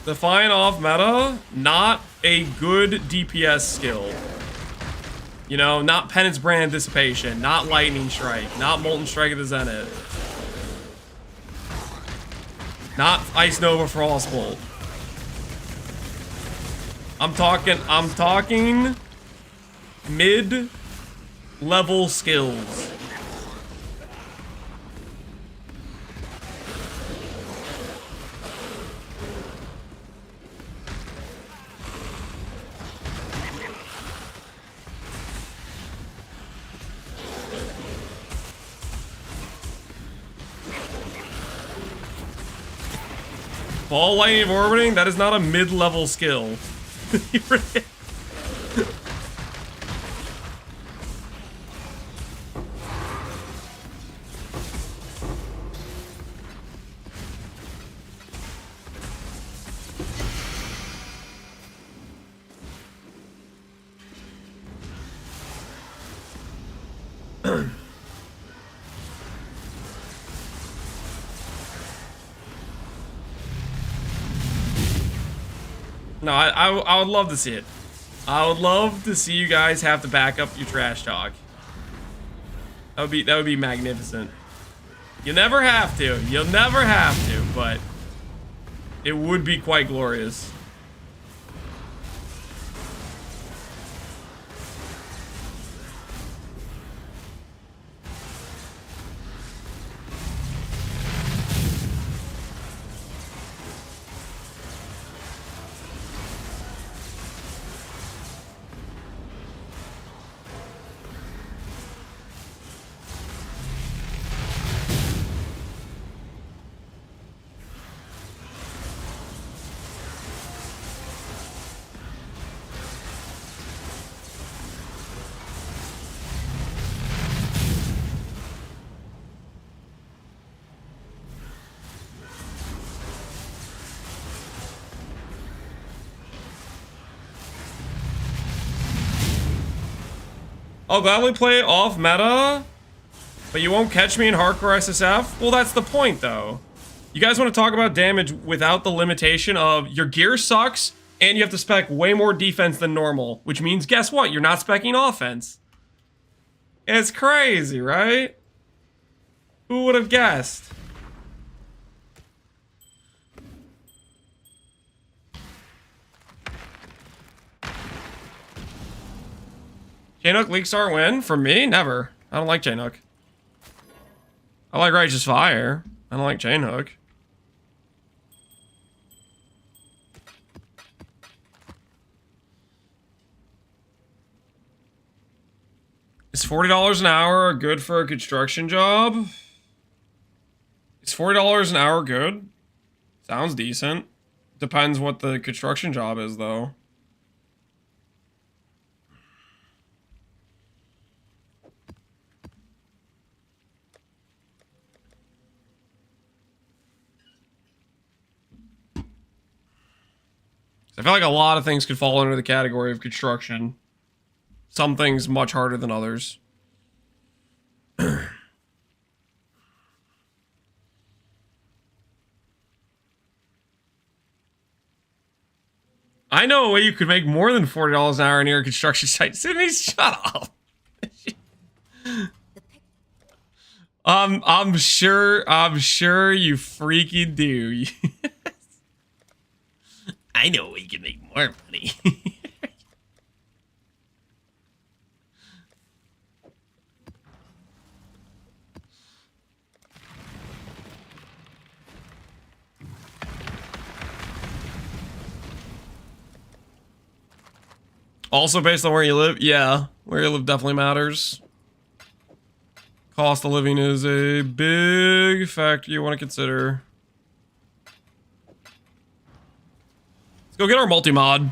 Define off meta, not a good DPS skill. You know, not Penance Brand Dissipation, not Lightning Strike, not Molten Strike of the Zenith. Not Ice Nova Frostbolt. I'm talking mid-level skills. Ball Lightning of Orbiting? That is not a mid-level skill. No, I would love to see it. I would love to see you guys have to back up your trash talk. That would be magnificent. You never have to. You'll never have to, but it would be quite glorious. I'll gladly play off meta, but you won't catch me in Hardcore SSF? Well, that's the point, though. You guys want to talk about damage without the limitation of your gear sucks, and you have to spec way more defense than normal, which means, guess what? You're not specking offense. It's crazy, right? Who would have guessed? Chainook Leak Start win? For me? Never. I don't like Chainook. I like Righteous Fire. I don't like Chainhook. Is $40 an hour good for a construction job? Is $40 an hour good? Sounds decent. Depends what the construction job is, though. I feel like a lot of things could fall under the category of construction. Some things much harder than others. I know a way you could make more than $40 an hour near a construction site. Sydney, shut up. I'm sure you freaking do. I know we can make more money. Also based on where you live, yeah, where you live definitely matters. Cost of living is a big factor you want to consider. Let's go get our multi-mod.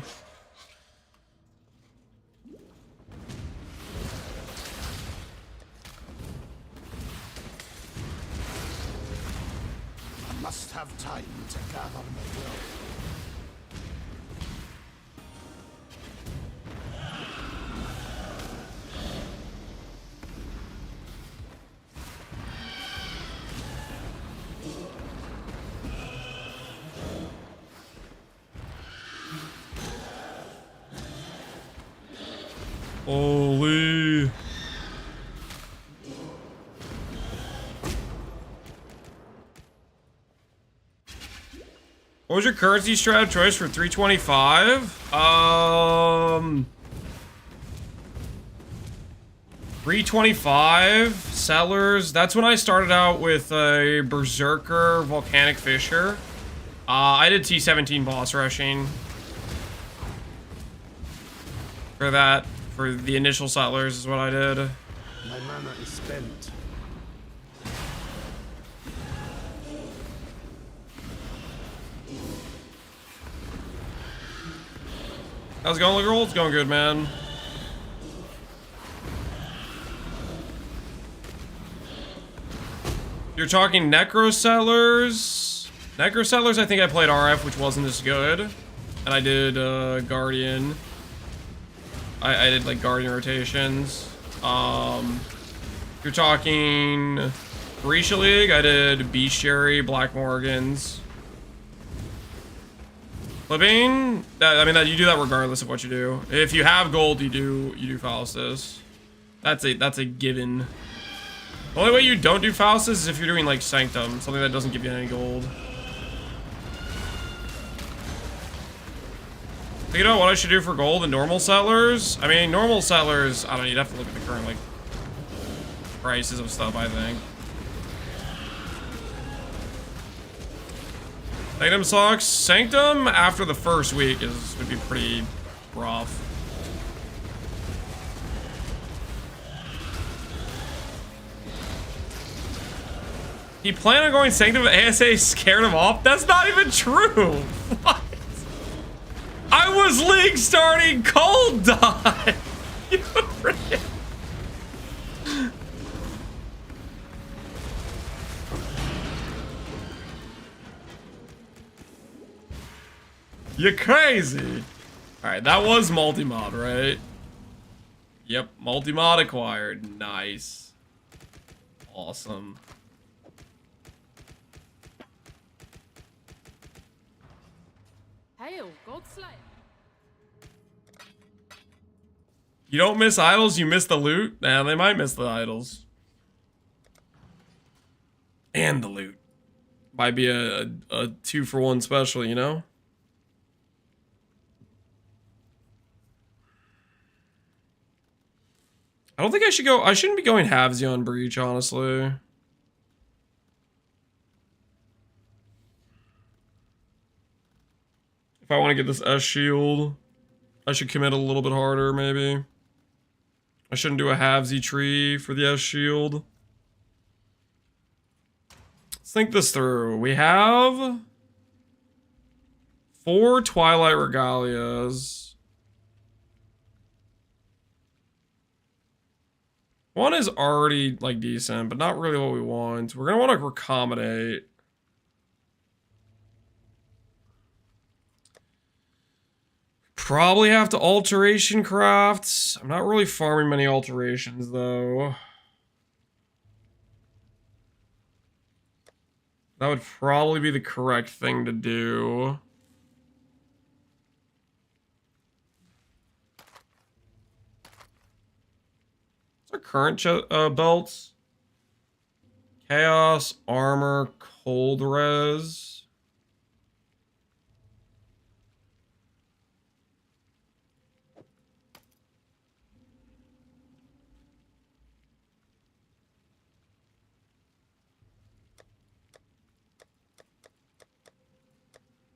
I must have time to gather my will. Holy. What was your currency strat choice for 325? 325 sellers. That's when I started out with a Berserker Volcanic Fisher. I did T17 boss rushing. For that, for the initial settlers is what I did. My mana is spent. How's it going, Lickroll? It's going good, man. You're talking Necro Settlers. Necro Settlers, I think I played RF, which wasn't as good. And I did Guardian. I did like Guardian rotations. You're talking Grisha League, I did Bestiary, Black Morgans. Flipping, I mean, that you do that regardless of what you do. If you have gold, you do Faustus. That's a given. The only way you don't do Faustus is if you're doing like Sanctum, something that doesn't give you any gold. You know what I should do for gold and normal settlers? I mean, normal settlers, I don't know, you'd have to look at the current like prices of stuff, I think. Sanctum sucks. Sanctum after the first week would be pretty rough. He planned on going Sanctum, but ASA scared him off? That's not even true! What? I was league starting cold dot! You freaking... You're crazy! Alright, that was multi-mod, right? Yep, multi-mod acquired. Nice. Awesome. Hail, Goldslayer. You don't miss idols, you miss the loot? Nah, they might miss the idols. And the loot. Might be a 2-for-1 special, you know? I don't think I should go. I shouldn't be going halvesy on Breach, honestly. If I want to get this S shield, I should commit a little bit harder, maybe. I shouldn't do a halvesy tree for the S shield. Let's think this through. We have 4 Twilight Regalias. One is already, like, decent, but not really what we want. We're gonna want to accommodate. Probably have to alteration crafts. I'm not really farming many alterations, though. That would probably be the correct thing to do. What's our current belts? Chaos, armor, cold res.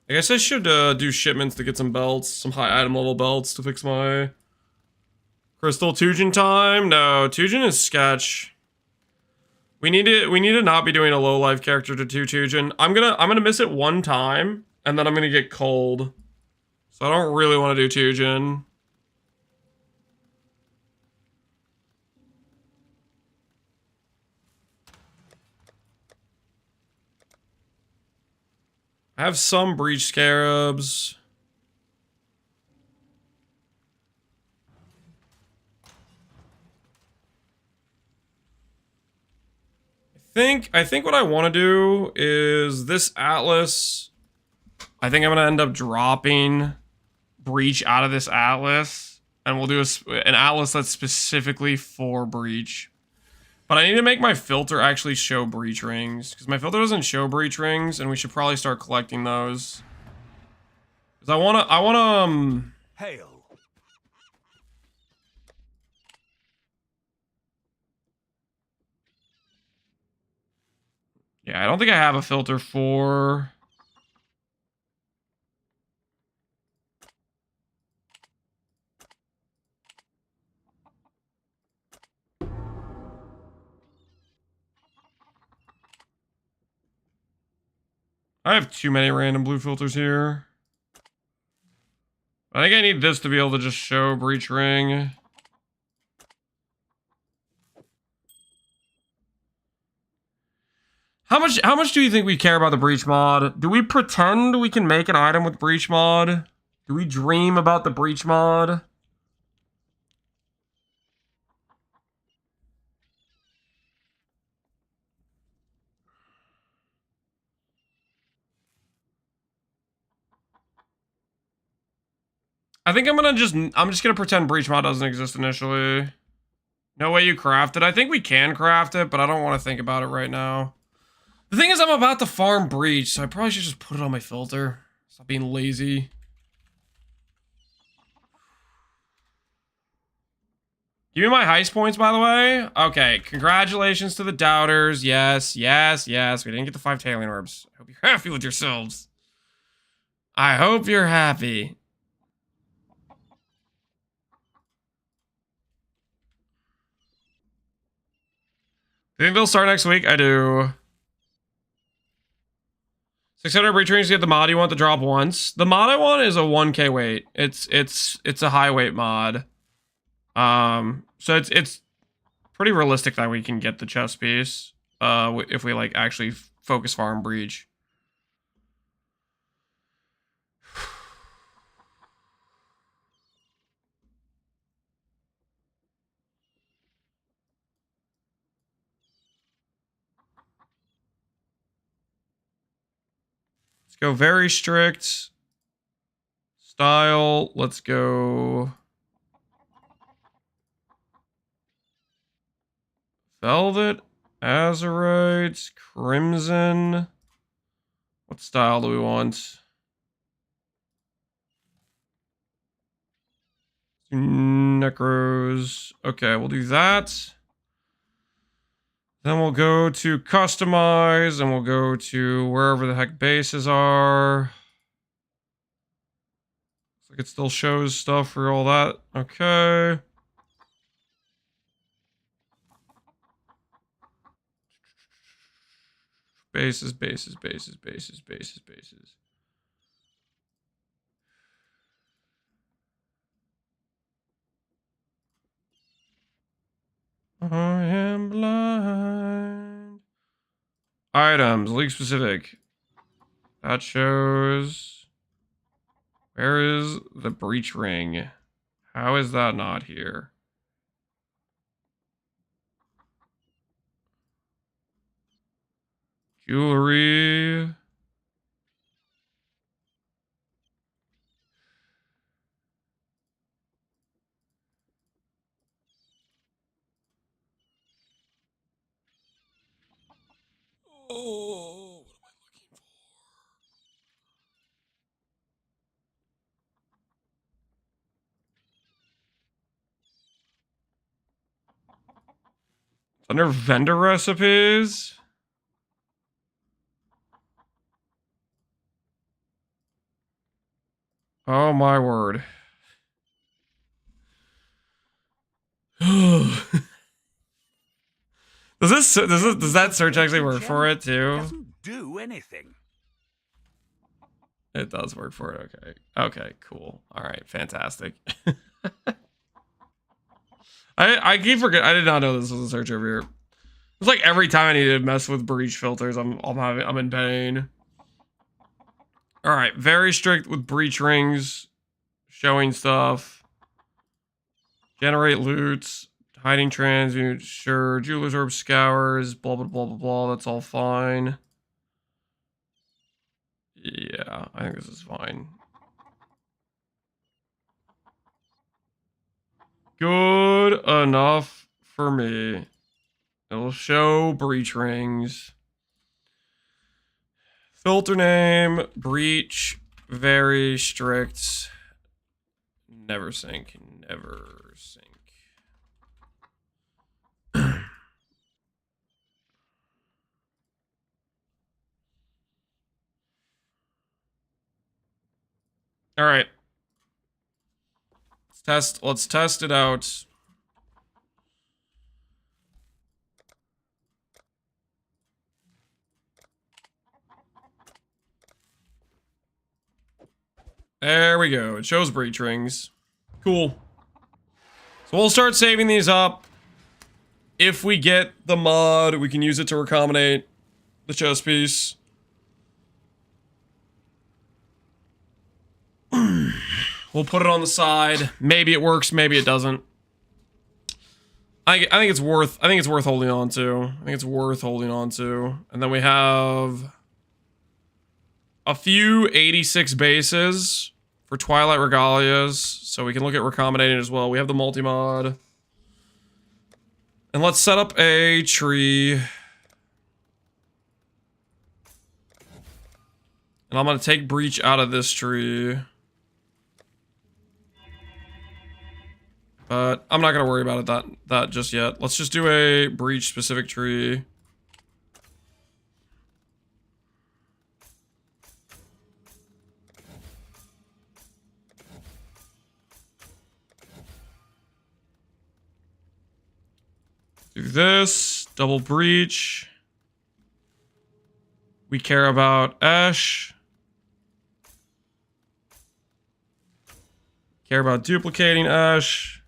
I guess I should do shipments to get some belts, some high item level belts to fix my crystal. Tujin time? No, Tujin is sketch. We need to not be doing a low life character to Tujin. I'm gonna miss it one time, and then I'm gonna get cold. So I don't really want to do Tujin. I have some breach scarabs. I think what I want to do is this Atlas. I think I'm gonna end up dropping breach out of this Atlas, and we'll do an Atlas that's specifically for breach. But I need to make my filter actually show breach rings, because my filter doesn't show breach rings, and we should probably start collecting those. Because I wanna Hail. Yeah, I don't think I have a filter for... I have too many random blue filters here. I think I need this to be able to just show breach ring. How much do you think we care about the breach mod? Do we pretend we can make an item with breach mod? Do we dream about the breach mod? I think I'm just gonna pretend breach mod doesn't exist initially. No way you craft it. I think we can craft it, but I don't want to think about it right now. The thing is, I'm about to farm breach, so I probably should just put it on my filter. Stop being lazy. Give me my heist points, by the way. Okay, congratulations to the doubters. Yes, yes, yes. We didn't get the 5 tailing orbs. I hope you're happy with yourselves. I hope you're happy. Do you think they'll start next week? I do. 600 breach rings to get the mod you want to drop once. The mod I want is a 1k weight. It's a high weight mod. So it's pretty realistic that we can get the chest piece. If we like actually focus farm breach. Let's go very strict. Style, let's go Velvet, Azurite, Crimson. What style do we want? Necros. Okay, we'll do that. Then we'll go to customize, and we'll go to wherever the heck bases are. Looks like it still shows stuff for all that. Okay. Bases, bases, bases, bases, bases, bases. I am blind. Items, league specific. That shows... Where is the breach ring? How is that not here? Jewelry. Oh, what am I looking for? Under vendor recipes? Oh my word. Does that search actually work for it too? Doesn't do anything. It does work for it. Okay. Okay, cool. All right, fantastic. I keep forgetting. I did not know this was a search over here. It's like every time I need to mess with breach filters, I'm in pain. All right, very strict with breach rings, showing stuff, generate loots, hiding transmute, sure, jeweler's orb scours, blah blah blah blah blah. That's all fine. Yeah, I think this is fine. Good enough for me. It'll show breach rings. Filter name, breach, very strict. Never sync, never sync. All right. Let's test it out. There we go. It shows breach rings. Cool. So we'll start saving these up. If we get the mod, we can use it to recombinate the chest piece. We'll put it on the side. Maybe it works, maybe it doesn't. I think it's worth holding on to. I think it's worth holding on to. And then we have a few 86 bases for Twilight Regalias, so we can look at recombinating as well. We have the multi-mod. And let's set up a tree. And I'm going to take Breach out of this tree. But I'm not going to worry about it that just yet. Let's just do a Breach specific tree. Do this, double breach. We care about Ash. Care about duplicating Ash.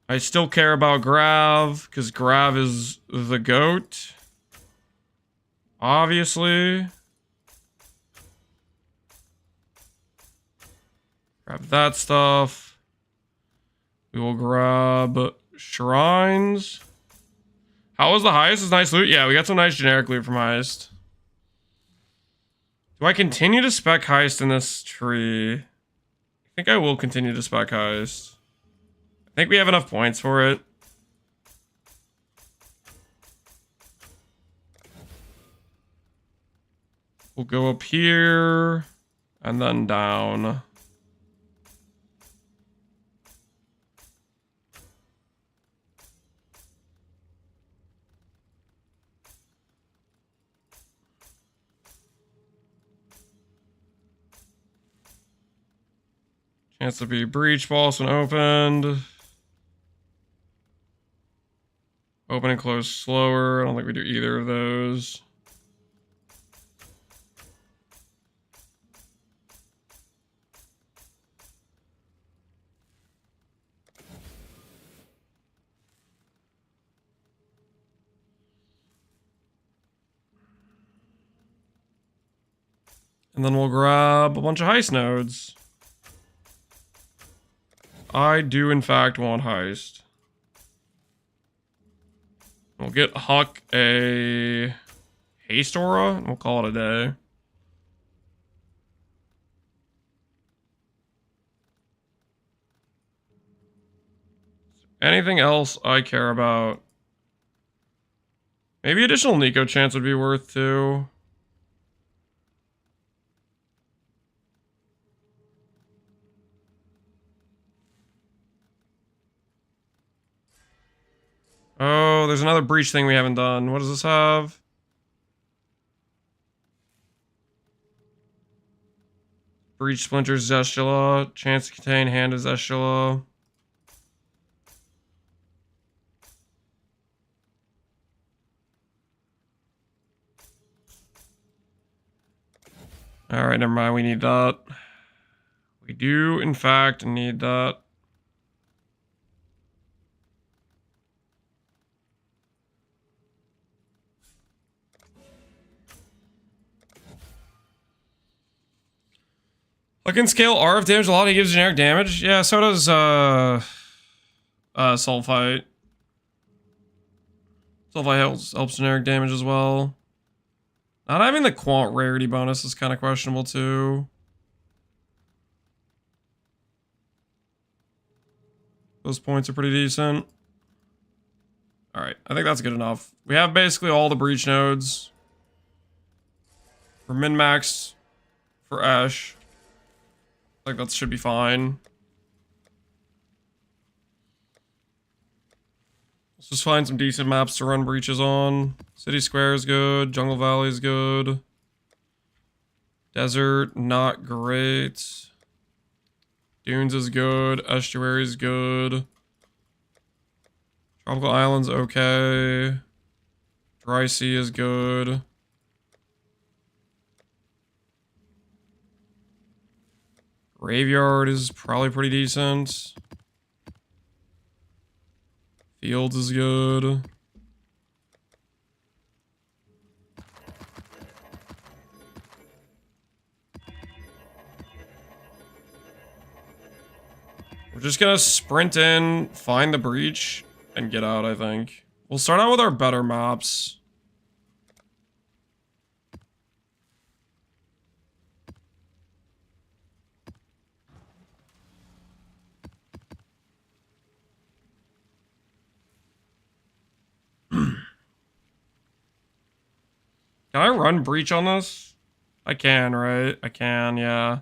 I still care about Grav, because Grav is the GOAT. Obviously. Grab that stuff. We will grab shrines. How was the heist? It's nice loot. Yeah, we got some nice generic loot from heist. Do I continue to spec heist in this tree? I think I will continue to spec heist. I think we have enough points for it. We'll go up here and then down. Chance to be breach balls when opened. Open and close slower. I don't think we do either of those. And then we'll grab a bunch of heist nodes. I do, in fact, want heist. We'll get Huck a haste aura, and we'll call it a day. Anything else I care about? Maybe additional Nico chance would be worth too. Oh, there's another breach thing we haven't done. What does this have? Breach Splinter's Zestula. Chance to contain Hand of Zestula. Alright, never mind. We need that. We do, in fact, need that. I can scale R if damage a lot, he gives generic damage. Yeah, so does Sulfite. Sulfite helps generic damage as well. Not having the quant rarity bonus is kind of questionable too. Those points are pretty decent. Alright, I think that's good enough. We have basically all the breach nodes. We're min-maxed for Ash. I think that should be fine. Let's just find some decent maps to run breaches on. City Square is good. Jungle Valley is good. Desert, not great. Dunes is good. Estuary is good. Tropical Islands, okay. Dry Sea is good. Graveyard is probably pretty decent. Fields is good. We're just gonna sprint in, find the breach, and get out, I think. We'll start out with our better maps. Can I run breach on this? I can, right? I can, yeah.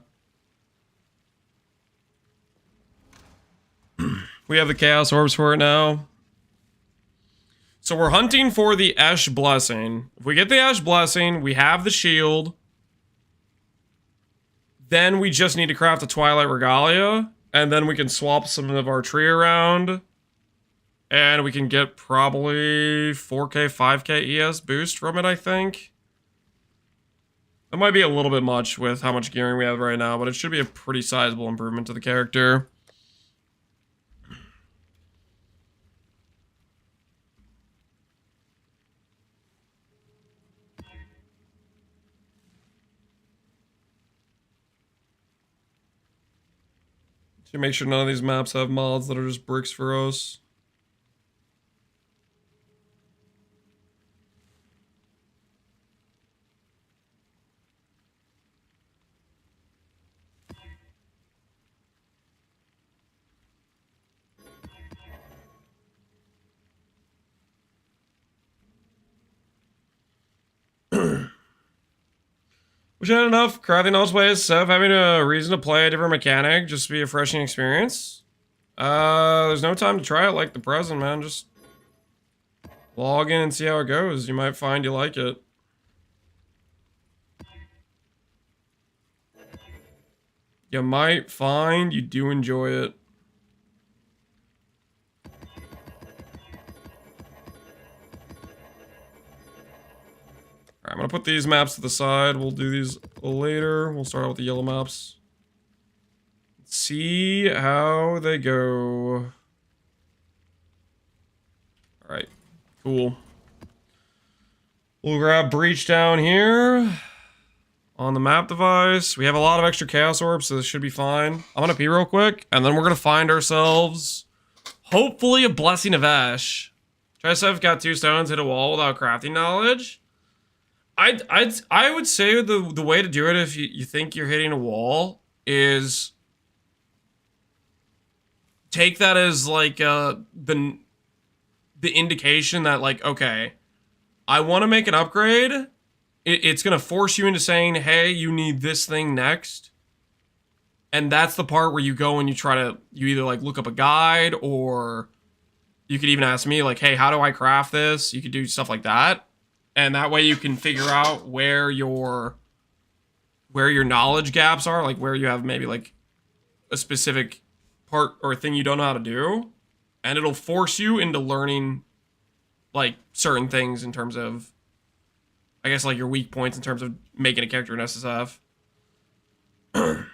We have the Chaos Orbs for it now. So we're hunting for the Ash Blessing. If we get the Ash Blessing, we have the shield. Then we just need to craft a Twilight Regalia. And then we can swap some of our tree around. And we can get probably 4k, 5k ES boost from it, I think. That might be a little bit much with how much gearing we have right now, but it should be a pretty sizable improvement to the character. To make sure none of these maps have mods that are just bricks for us. Wish I had enough crafting knowledge play stuff, having a reason to play a different mechanic, just to be a refreshing experience. There's no time to try it like the present, man. Just log in and see how it goes. You might find you like it. You might find you do enjoy it. Alright, I'm gonna put these maps to the side. We'll do these later. We'll start out with the yellow maps. Let's see how they go. Alright, cool. We'll grab Breach down here. On the map device. We have a lot of extra Chaos Orbs, so this should be fine. I'm gonna pee real quick, and then we're gonna find ourselves, hopefully, a Blessing of Ash. HCSSF got 2 stones, hit a wall without crafting knowledge. I would say the way to do it if you think you're hitting a wall is take that as like the indication that like, okay, I want to make an upgrade, it's going to force you into saying, hey, you need this thing next. And that's the part where you go and you either like look up a guide, or you could even ask me like, hey, how do I craft this? You could do stuff like that. And that way you can figure out where your knowledge gaps are, like where you have maybe like a specific part or thing you don't know how to do. And it'll force you into learning like certain things in terms of, I guess, like your weak points in terms of making a character in SSF. I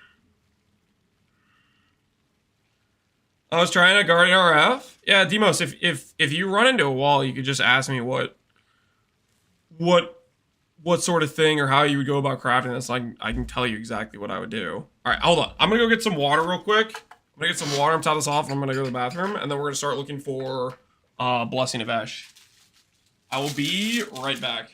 was trying to guard RF. Yeah, Demos, if you run into a wall, you could just ask me what sort of thing or how you would go about crafting this. I can tell you exactly what I would do. All right, hold on. I'm gonna go get some water real quick. I'm gonna get some water. I'm top this off, and I'm gonna go to the bathroom, and then we're gonna start looking for Blessing of Esh. I will be right back.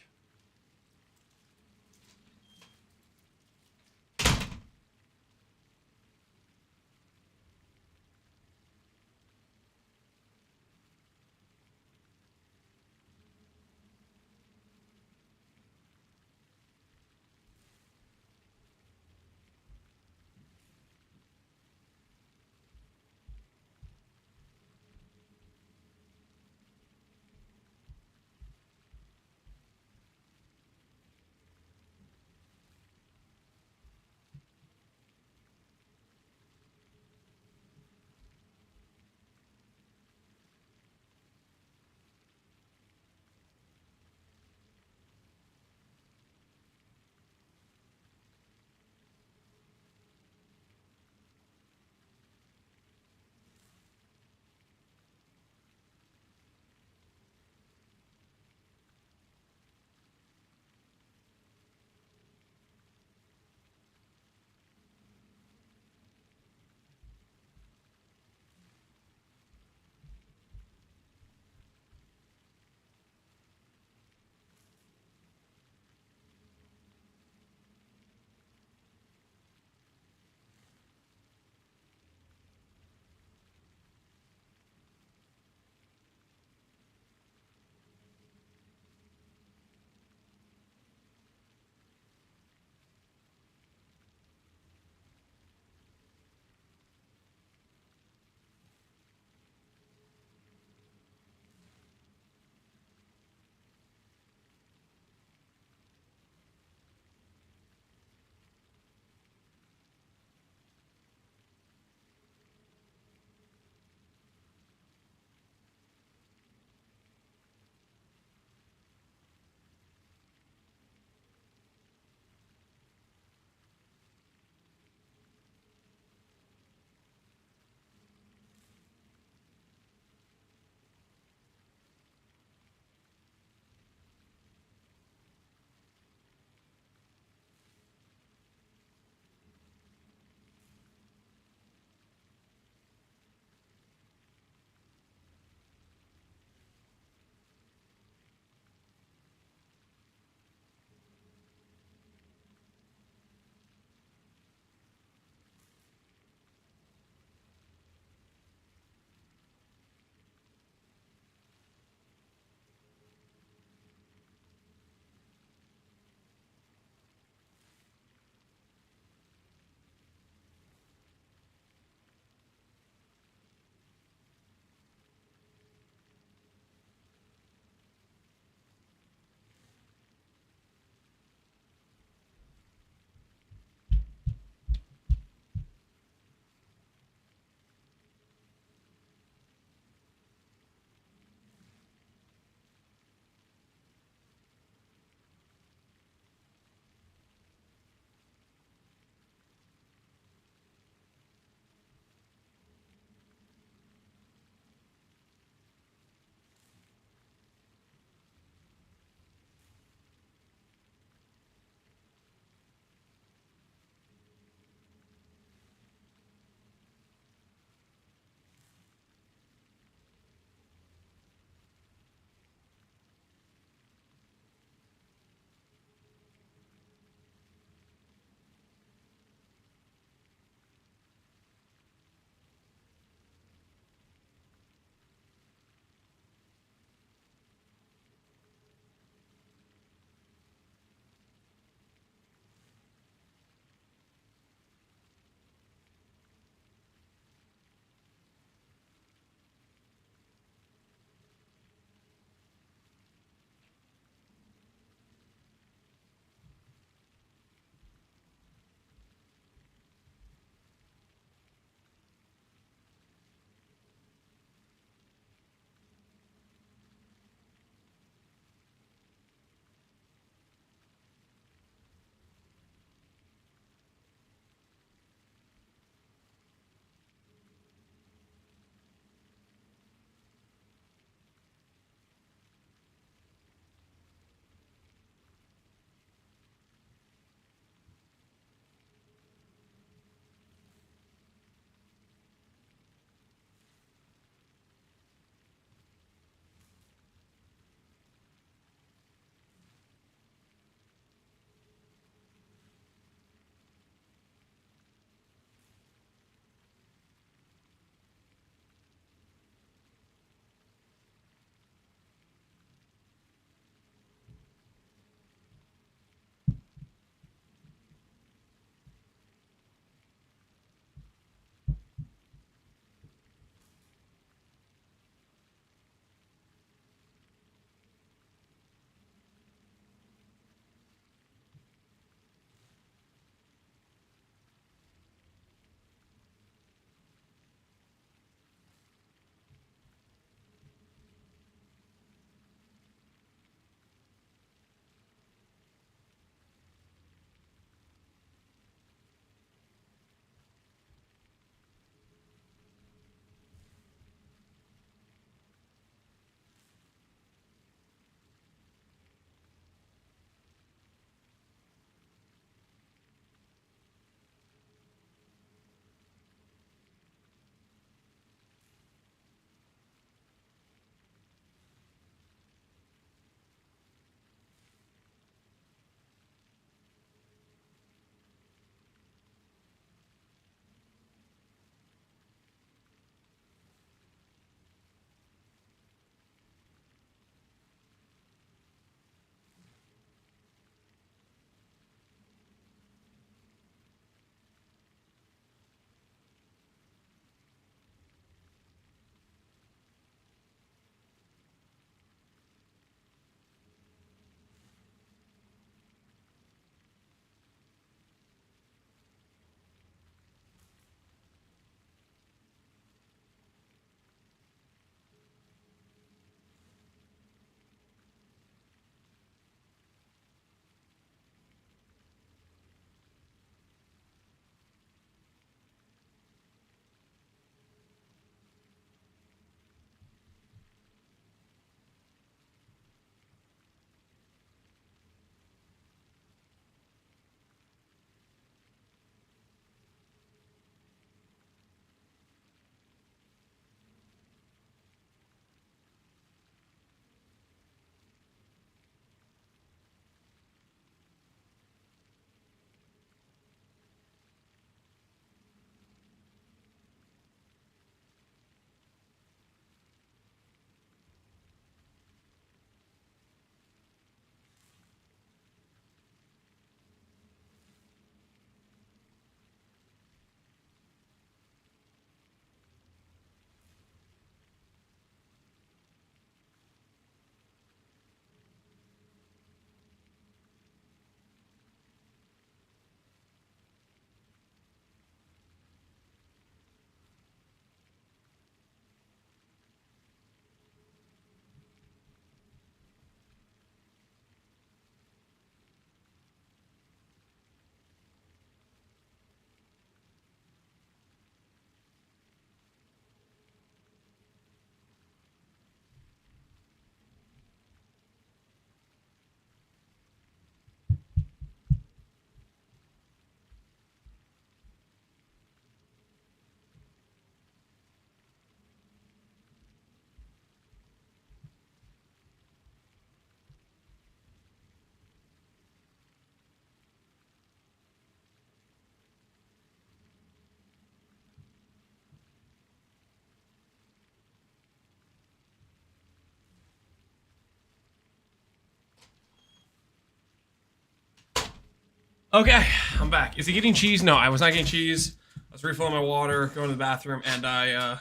Okay, I'm back. Is he getting cheese? No, I was not getting cheese. I was refilling my water, going to the bathroom, and I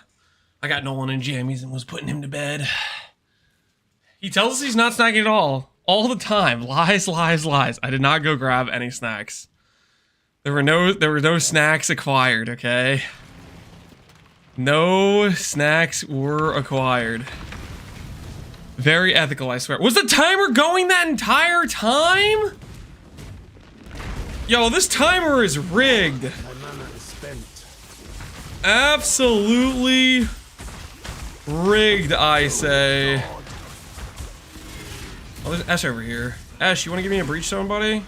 got Nolan in jammies and was putting him to bed. He tells us he's not snacking at all the time. Lies, lies, lies. I did not go grab any snacks. There were no snacks acquired, okay? No snacks were acquired. Very ethical, I swear. Was the timer going that entire time? Yo, this timer is rigged. My mana is spent. Absolutely rigged, I say. Oh, there's Ash over here. Ash, you want to give me a breach stone, buddy?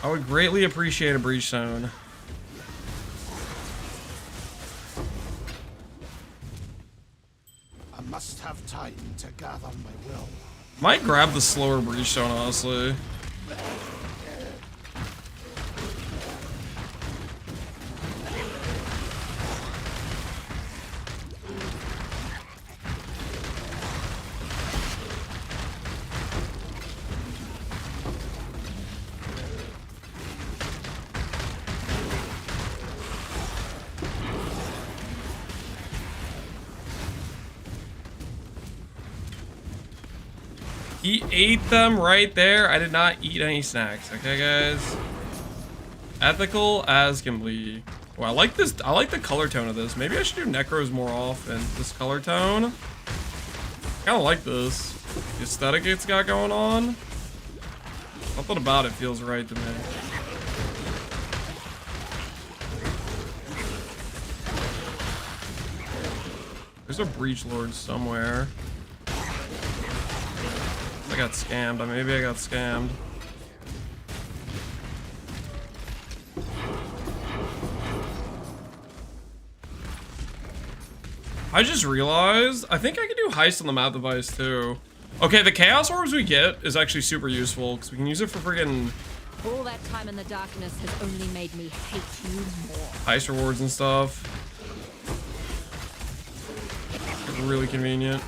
I would greatly appreciate a breach stone. I must have time to gather my will. Might grab the slower breach stone, honestly. He ate them right there. I did not eat any snacks. Okay, guys. Ethical as can be. Oh, I like this. I like the color tone of this. Maybe I should do necros more often. This color tone. Kind of like this. The aesthetic it's got going on. Something about it feels right to me. There's a breach lord somewhere. I got scammed. Maybe I got scammed. I just realized I think I can do heist on the map device too. Okay, the chaos orbs we get is actually super useful because we can use it for friggin' All that time in the darkness has only made me hate you more. heist rewards and stuff. It's really convenient.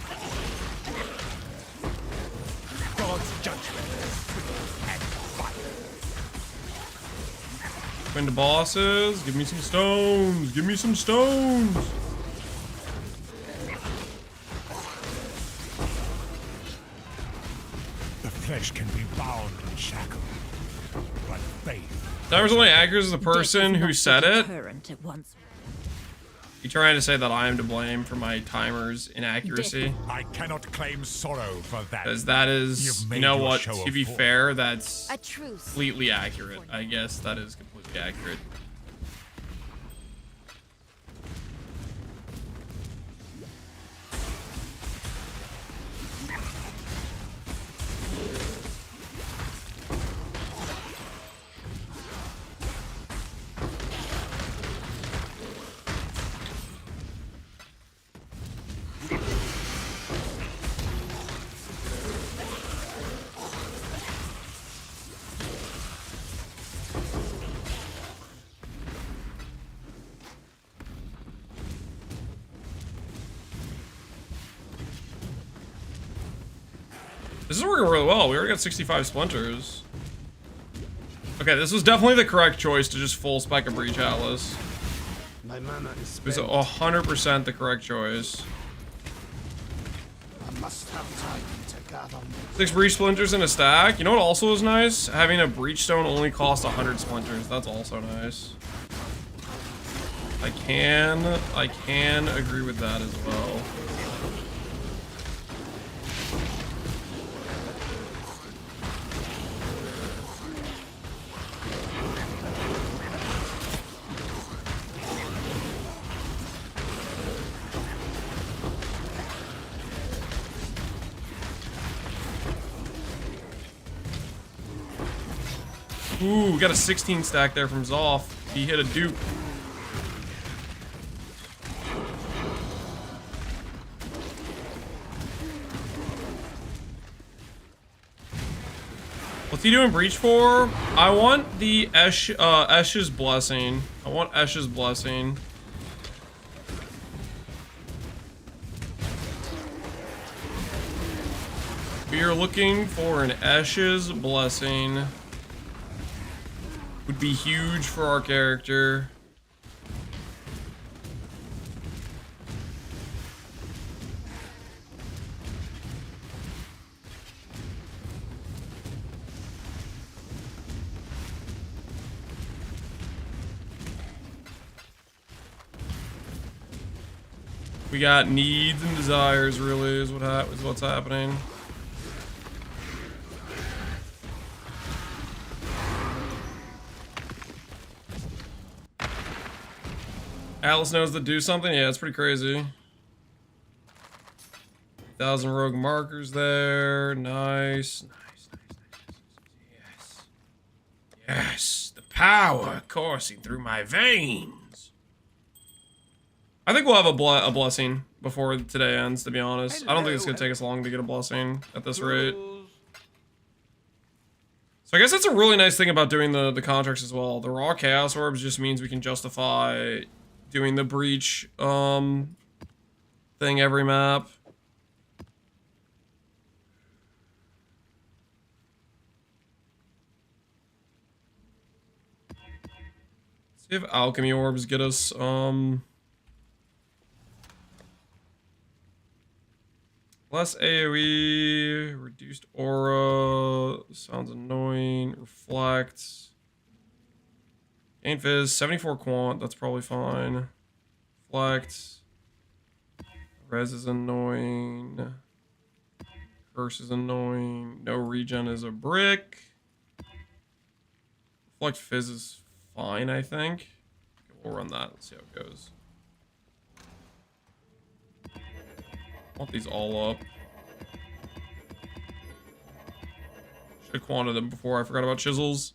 Win the bosses. Give me some stones. Give me some stones. The flesh can be bound and shackled, but faith. Timer's only accurate as the person who said it. You trying to say that I am to blame for my timer's inaccuracy? I cannot claim sorrow for that. Because that is, you know what, to be fair, that's A truce. completely accurate. I guess that is completely accurate. This is working really well. We already got 65 splinters. Okay, this was definitely the correct choice to just full spec a Breach Atlas. My mana is It was spent. 100% the correct choice. I must have time to gather my 6 Breach Splinters in a stack. You know what also is nice? Having a Breach Stone only cost 100 Splinters. That's also nice. I can agree with that as well. Ooh, we got a 16 stack there from Zoff. He hit a dupe. What's he doing breach for? I want the Esh's blessing. I want Esh's blessing. We are looking for an Esh's blessing. would be huge for our character. We got needs and desires, really, is what's happening. Atlas knows to do something? Yeah, it's pretty crazy. 1,000 rogue markers there. Nice. Yes. Yes. The power coursing through my veins. I think we'll have a blessing before today ends, to be honest. I don't think it's going to take us long to get a blessing at this rate. So I guess that's a really nice thing about doing the contracts as well. The raw chaos orbs just means we can justify doing the breach thing every map. See if alchemy orbs get us less AoE, reduced aura, sounds annoying, reflect. Gain Fizz, 74 quant, that's probably fine. Reflect. Res is annoying. Curse is annoying. No regen is a brick. Reflect Fizz is fine, I think. Okay, we'll run that, let's see how it goes. Want these all up. Should have quanted them before I forgot about chisels.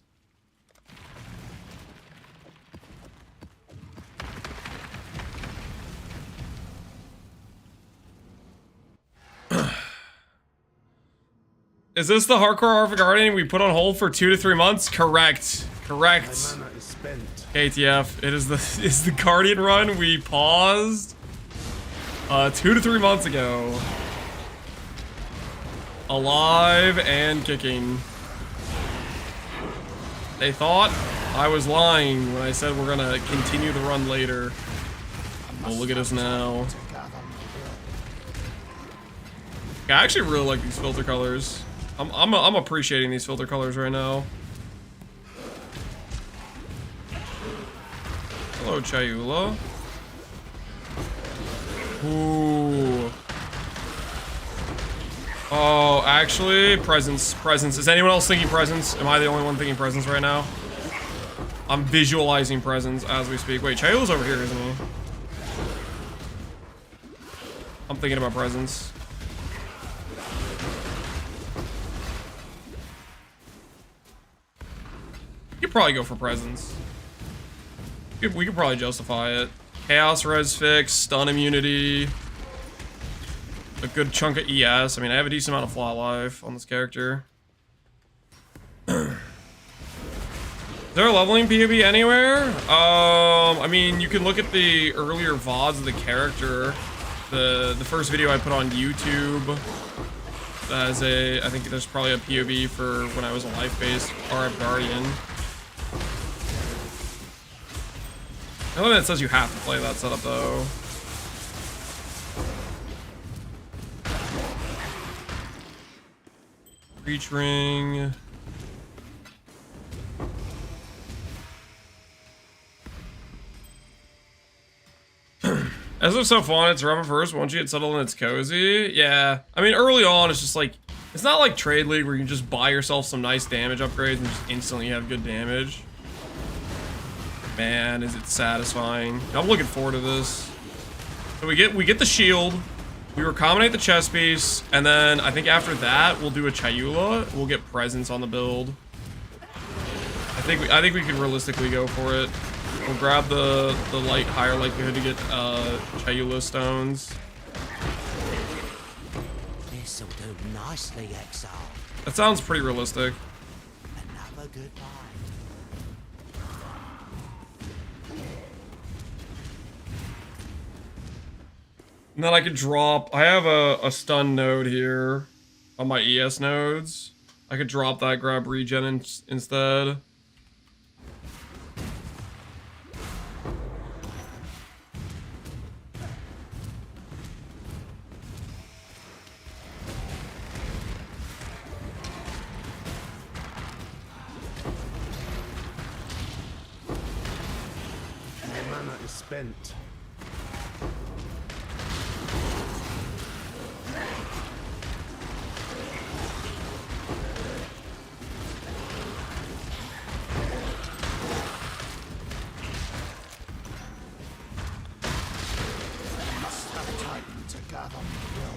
Is this the hardcore Arthur Guardian we put on hold for 2 to 3 months? Correct. Correct. My mana is spent. KTF. It is the Guardian run we paused 2 to 3 months ago. Alive and kicking. They thought I was lying when I said we're gonna continue the run later. Well, look at us now. I actually really like these filter colors. I'm appreciating these filter colors right now. Hello, Chayula. Ooh. Oh, actually, presence. Is anyone else thinking presence? Am I the only one thinking presence right now? I'm visualizing presence as we speak. Wait, Chayula's over here, isn't he? I'm thinking about presence. You could probably go for presence. We could probably justify it. Chaos res fix, stun immunity. A good chunk of ES. I mean, I have a decent amount of flat life on this character. Is there a leveling POV anywhere? I mean, you can look at the earlier VODs of the character. The first video I put on YouTube as I think there's probably a POV for when I was a life-based RF Guardian. I don't know that says you have to play that setup though. Reach ring. As of so fun, it's Revenant first. Once you get settled and it's cozy. Yeah. I mean, early on, it's just like, it's not like Trade League where you can just buy yourself some nice damage upgrades and just instantly have good damage. Man, is it satisfying. I'm looking forward to this. So we get the shield. We recombinate the chest piece, and then I think after that we'll do a Chayula. We'll get presence on the build. I think we can realistically go for it. We'll grab the higher likelihood to get Chayula stones. This'll do nicely, Exile. That sounds pretty realistic. Another good fight. And then I could drop, I have a stun node here on my ES nodes. I could drop that, grab regen instead. mana is spent. Must have time to gather will.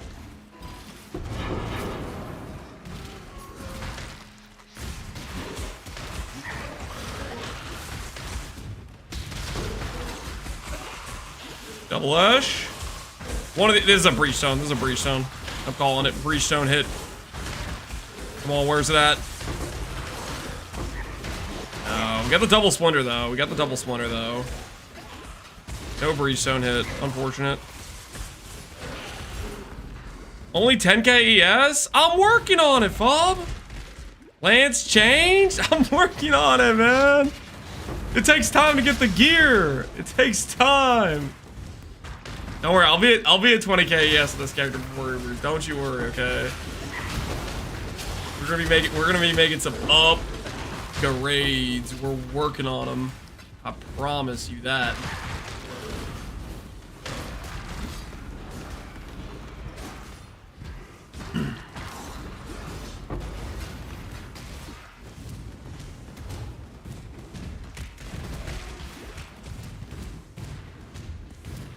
Double Ash. One of the, this is a breach stone. This is a breach stone. I'm calling it breach stone hit. Come on, where's it at? Oh, we got the double splinter though. We got the double splinter though. No breach stone hit. Unfortunate. Only 10k ES? I'm working on it, Fob. Lance changed? I'm working on it, man. It takes time to get the gear. It takes time. Don't worry, I'll be at 20k ES with this character before Ubers. Don't you worry, okay? We're gonna be making some upgrades. We're working on them. I promise you that.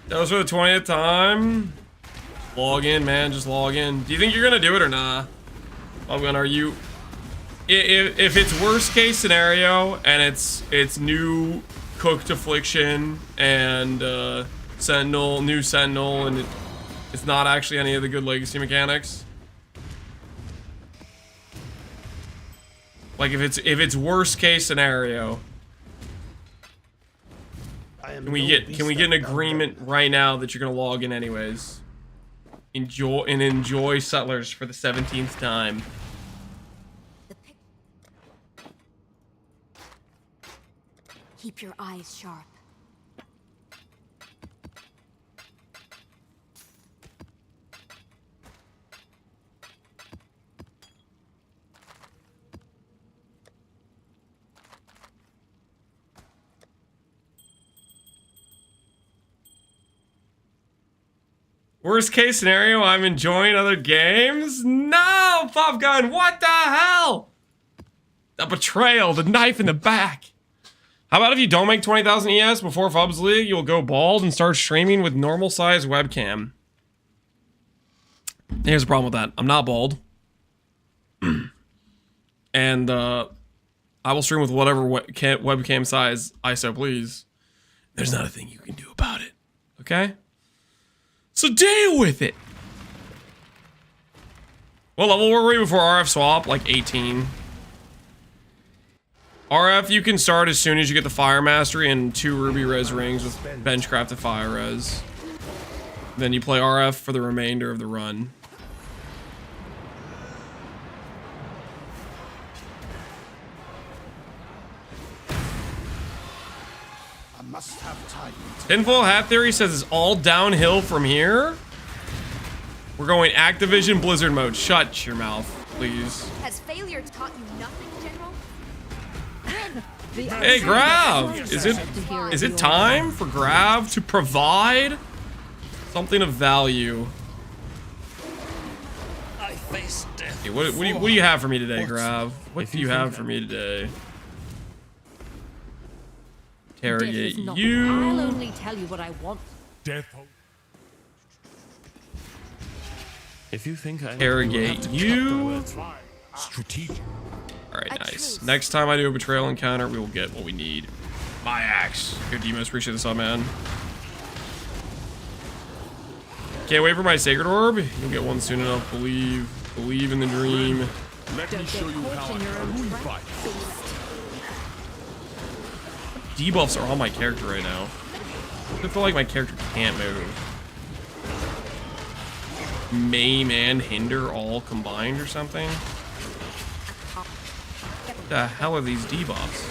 That was for the 20th time. Log in, man. Just log in. Do you think you're gonna do it or not? Nah? Are you? If it's worst case scenario and it's new cooked affliction and new sentinel, and it's not actually any of the good legacy mechanics. Like if it's worst case scenario. Can we get an agreement right now that you're gonna log in anyways? Enjoy Settlers for the 17th time. Keep your eyes sharp. Worst case scenario, I'm enjoying other games? No, Pop Gun, what the hell? The betrayal, the knife in the back. How about if you don't make 20,000 ES before Fubs League, you'll go bald and start streaming with normal size webcam. Here's the problem with that. I'm not bald. And I will stream with whatever webcam size I so please. There's not a thing you can do about it. Okay? So deal with it. What level were we before RF swap? Like 18. RF you can start as soon as you get the Fire Mastery and 2 Ruby Res rings with benchcrafted Fire Res. Then you play RF for the remainder of the run. I must have time. Tinfoil Hat Theory says it's all downhill from here. We're going Activision Blizzard mode. Shut your mouth, please. Has failure taught you nothing, General? Hey, Grav! Is it time for Grav to provide something of value? I face death. Hey, what do you have for me today, Grav? What do you have for me today? Interrogate you. I'll only tell you what I want. Death. If you think I Interrogate you. Strategic. Alright, nice. Next time I do a betrayal encounter, we will get what we need. My axe. Good Demos, appreciate this up, man. Can't wait for my Sacred Orb. You'll get one soon enough. Believe in the dream. Let me show you how I fight. Debuffs are on my character right now. I feel like my character can't move. Maim and Hinder all combined or something? What the hell are these debuffs?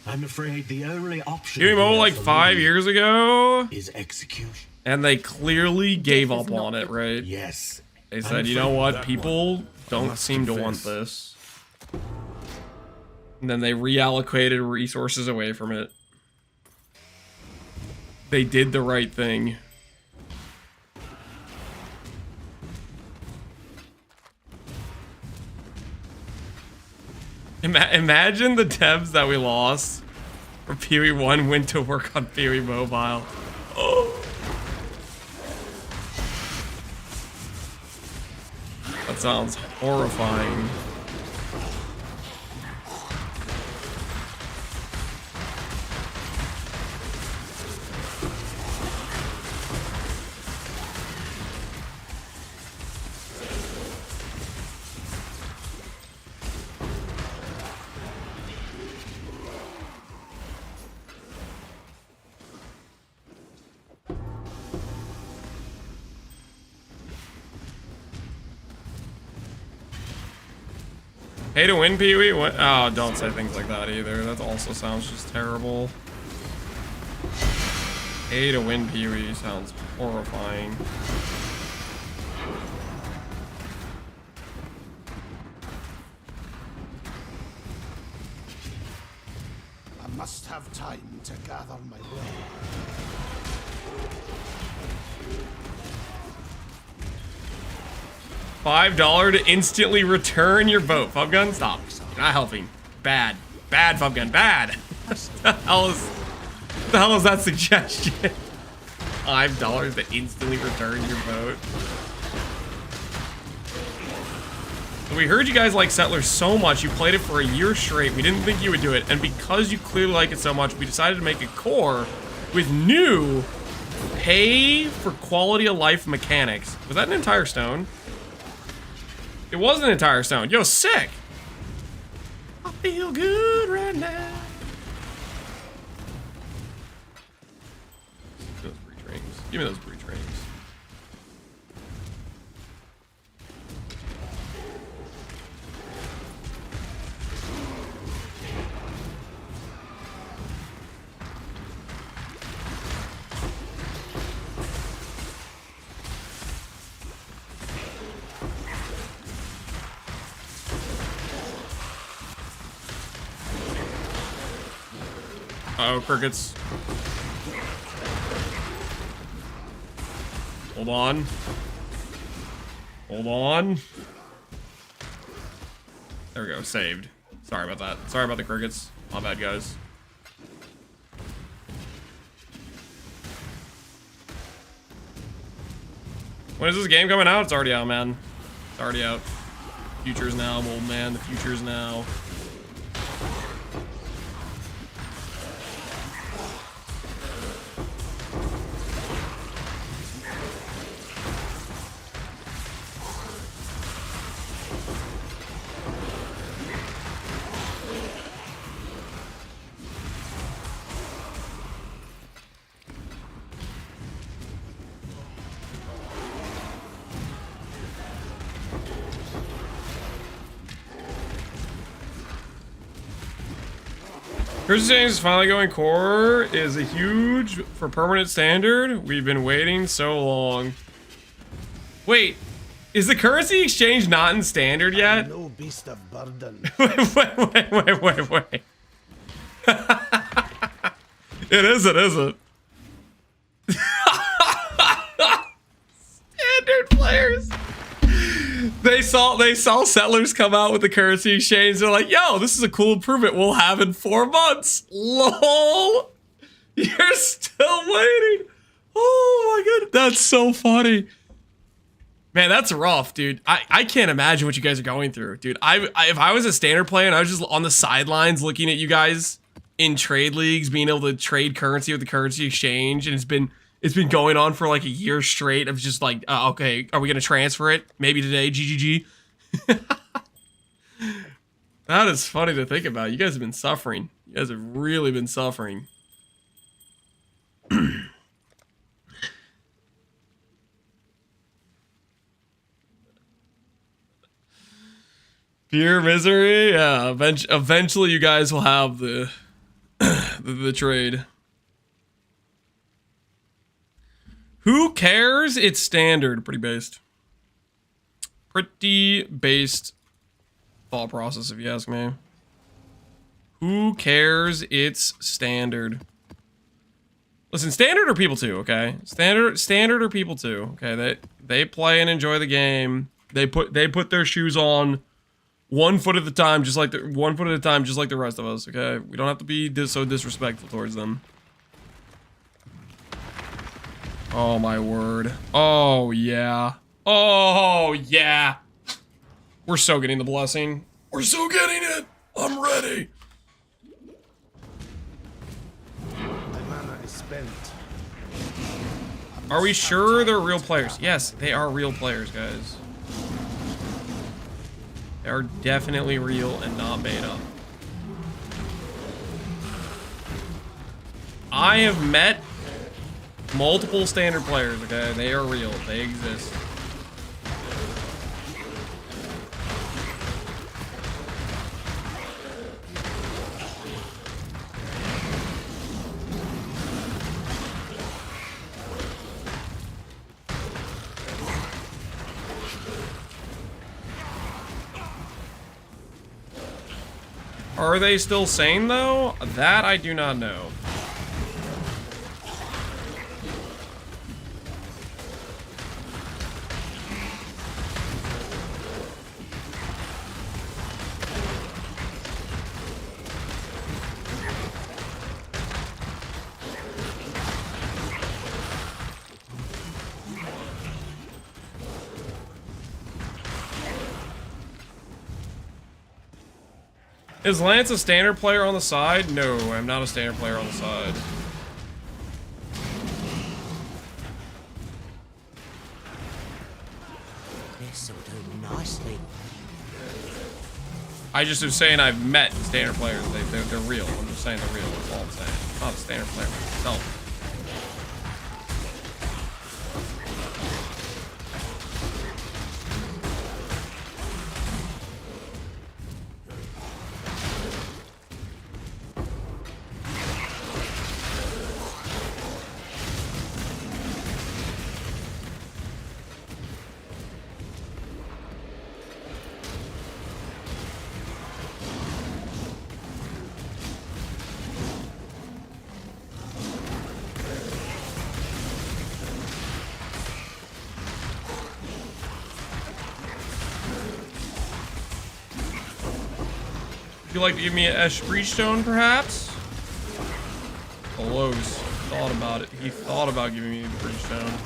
I'm afraid the only option Huey Mobile like for 5 me years ago, is execution. and they clearly gave up on it, right? Yes. They said, you know what, people don't seem to want this. And then they reallocated resources away from it. They did the right thing. Imagine the devs that we lost for Pee-wee 1 went to work on Pee-wee Mobile. Oh. That sounds horrifying. Pay to win, Pee-wee? What? Oh, don't say things like that either. That also sounds just terrible. Pay to win, Pee-wee sounds horrifying. I must have time to gather my breath. $5 to instantly return your vote. Fubgun, stop. You're not helping. Bad. Bad, Fubgun. Bad. What the hell is that suggestion? $5 to instantly return your vote. We heard you guys like Settlers so much, you played it for a year straight. We didn't think you would do it, and because you clearly like it so much, we decided to make a core with new pay for quality of life mechanics. Was that an entire stone? It was an entire stone. Yo, sick! I feel good right now. Those breach rings. Give me those breach rings. Uh-oh, crickets. Hold on. Hold on. There we go, saved. Sorry about that. Sorry about the crickets. My bad, guys. When is this game coming out? It's already out, man. It's already out. Future's now, old man. The future's now. Curse Exchange is finally going core is a huge for permanent standard. We've been waiting so long. Wait, is the currency exchange not in standard yet? No beast of burden. wait. It isn't. Standard players. They saw Settlers come out with the currency exchange. They're like, yo, this is a cool improvement we'll have in 4 months. LOL. You're still waiting. Oh my god. That's so funny. Man, that's rough, dude. I can't imagine what you guys are going through, dude. If I was a standard player and I was just on the sidelines looking at you guys in trade leagues, being able to trade currency with the currency exchange, and it's been going on for like a year straight of just like, okay, are we gonna transfer it? Maybe today, GGG. That is funny to think about. You guys have been suffering. You guys have really been suffering. Pure misery. Yeah. Eventually, you guys will have the the trade. Who cares? It's standard. Pretty based. Pretty based thought process, if you ask me. Who cares? It's standard. Listen, standard are people too, okay? Standard are people too, okay? They play and enjoy the game. They put their shoes on 1 foot at a time, just like the rest of us, okay? We don't have to be so disrespectful towards them. Oh my word. Oh yeah. Oh yeah. We're so getting the blessing. We're so getting it. I'm ready. My mana is spent. Are we sure they're real players? Yes, they are real players, guys. They are definitely real and not made up. I have met multiple standard players, okay? They are real. They exist. Are they still sane, though? That I do not know. Is Lance a standard player on the side? No, I'm not a standard player on the side. This'll do nicely. I just was saying I've met standard players. They're real. I'm just saying they're real. That's all I'm saying. I'm not a standard player myself. Would you like to give me a Esh Breachstone, perhaps? Close. Thought about it. He thought about giving me the Breachstone.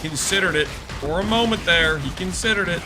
Considered it. For a moment there, he considered it.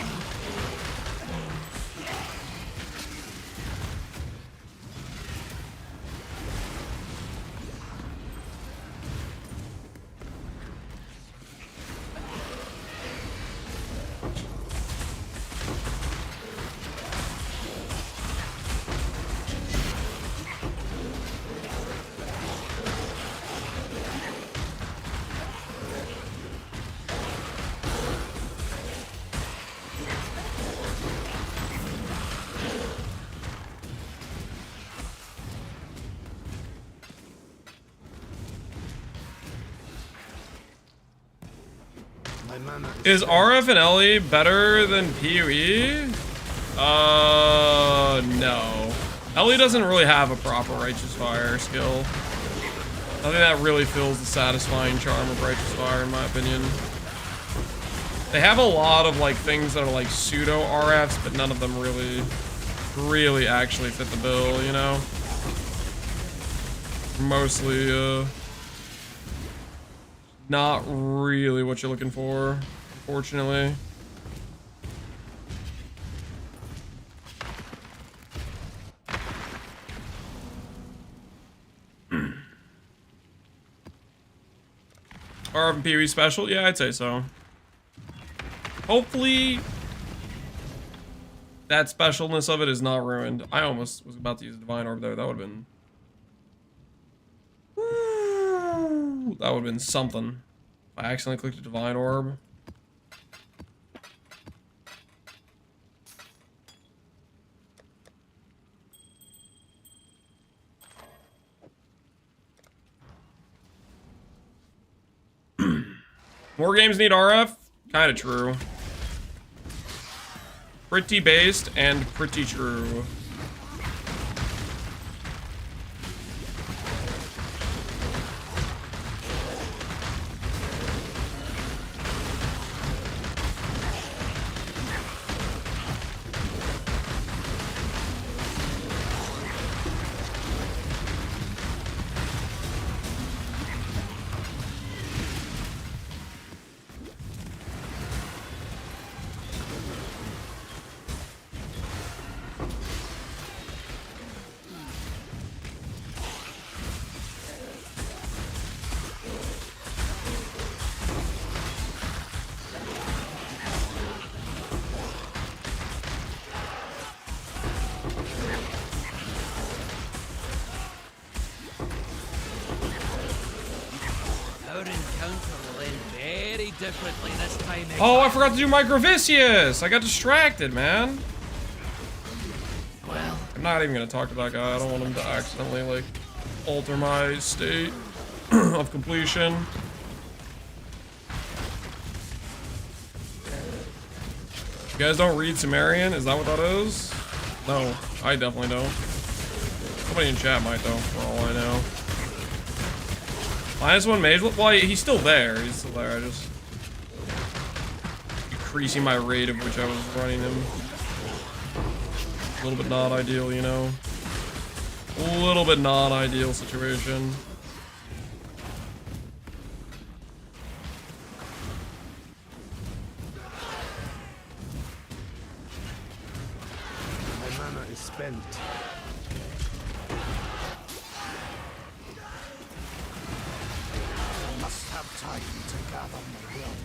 Is RF and LE better than PoE? No. LE doesn't really have a proper Righteous Fire skill. I think that really fills the satisfying charm of Righteous Fire, in my opinion. They have a lot of like things that are like pseudo RFs, but none of them really actually fit the bill, you know? Mostly, not really what you're looking for, unfortunately. RF and PoE special? Yeah, I'd say so. Hopefully, that specialness of it is not ruined. I almost was about to use a Divine Orb there. That would have been... that would have been something. If I accidentally clicked a Divine Orb. More games need RF? Kind of true. Pretty based and pretty true. Our encounter will end very differently this time. Oh, I forgot to do Microvicious. I got distracted, man. Well, I'm not even gonna talk to that guy. I don't want him to accidentally like alter my state of completion. You guys don't read Sumerian? Is that what that is? No, I definitely don't. Somebody in chat might though, for all I know. -1 mage. Well, he's still there. He's still there. I just increasing my rate of which I was running him. A little bit not ideal, you know. A little bit not ideal situation. My mana is spent. I must have time to gather my will.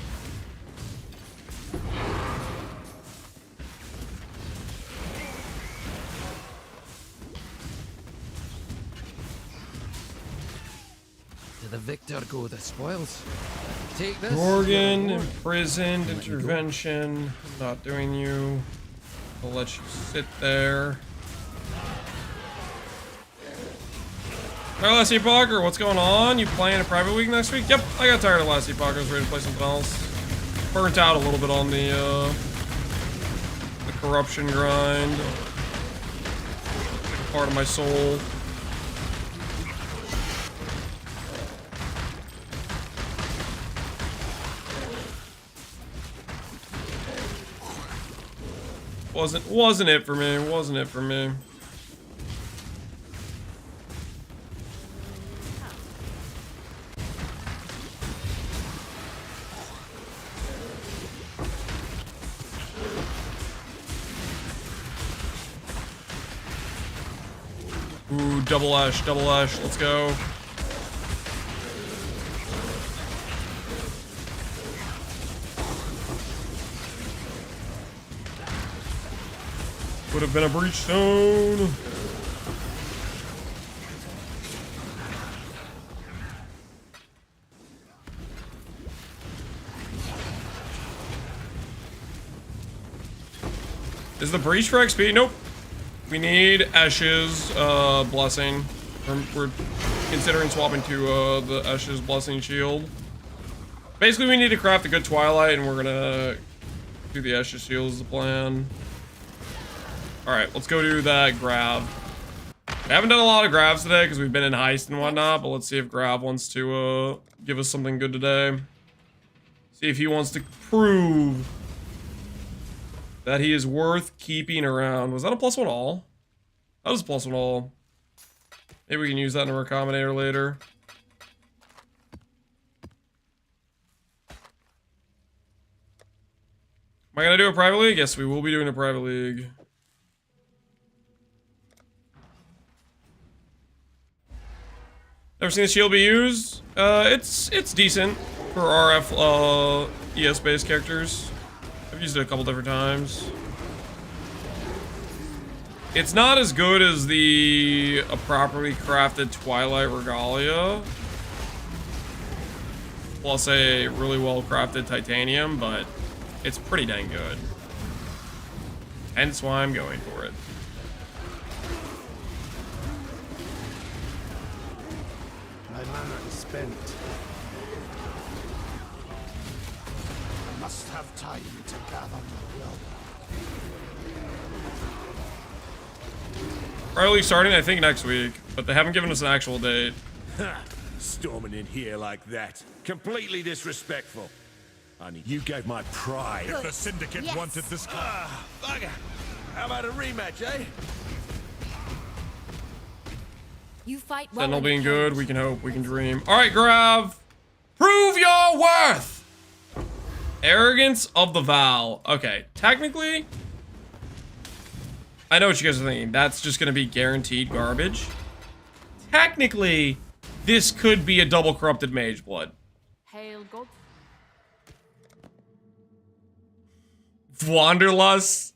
to the victor go the spoils. Take this. Morgan, imprisoned, intervention. Not doing you. I'll let you sit there. Alright, Last Epoch, what's going on? You playing a private week next week? Yep, I got tired of Last Epoch. I was ready to play something else. Burnt out a little bit on the corruption grind. Like a part of my soul. Wasn't it for me. Wasn't it for me. Ooh, double ash, let's go. Would have been a breach stone. Is the breach for XP? Nope. We need Ash's blessing. We're considering swapping to the Ash's blessing shield. Basically, we need to craft a good Twilight, and we're gonna do the Ash's shield as the plan. All right, let's go do that grab. We haven't done a lot of grabs today because we've been in Heist and whatnot, but let's see if Grab wants to give us something good today. See if he wants to prove that he is worth keeping around. Was that a +1 all? That was a +1 all. Maybe we can use that in a Recombinator later. Am I gonna do a private league? Yes, we will be doing a private league. Never seen the shield be used? It's decent for RF ES based characters. I've used it a couple different times. It's not as good as the properly crafted Twilight Regalia, plus a really well crafted Titanium, but it's pretty dang good. Hence why I'm going for it. My mana is spent. must have time to gather my blood. Early starting, I think, next week, but they haven't given us an actual date. Ha! Storming in here like that. Completely disrespectful. Honey, you gave my pride. If the Syndicate wanted this car. Bugger. How about a rematch, eh? You fight well. Sentinel being good, we can hope, we can dream. All right, Grav. Prove your worth. Arrogance of the Val. Okay, technically, I know what you guys are thinking. That's just going to be guaranteed garbage. Technically, this could be a double corrupted mage blood. Hail God. Wanderlust.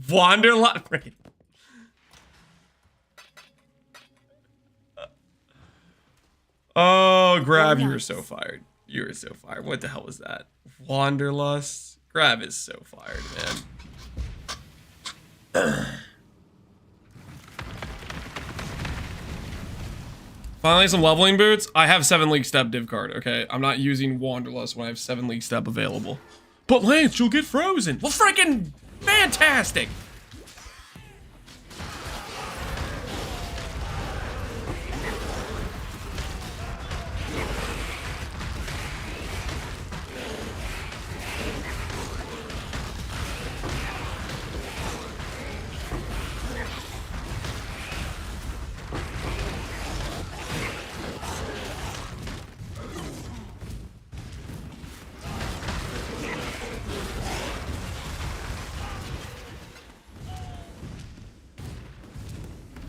Wanderlust. Oh, Grav, you were so fired. You were so fired. What the hell was that? Wanderlust. Grav is so fired, man. Finally, some leveling boots. I have 7 League Step div card, okay? I'm not using Wanderlust when I have 7 League Step available. But Lance, you'll get frozen. Well, freaking fantastic.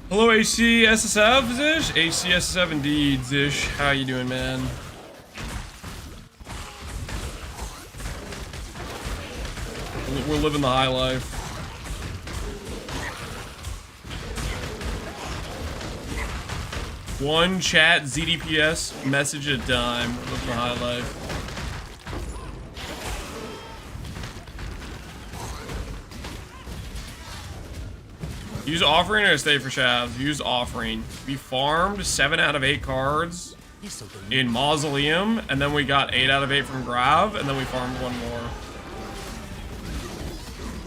Hello, HCSSF, Zish? HCSSF indeed, Zish. How you doing, man? We're living the high life. One chat ZDPS message at a time. We're living the high life. Use offering or stay for shavs? Use offering. We farmed 7 out of 8 cards in Mausoleum, and then we got 8 out of 8 from Grav, and then we farmed 1 more.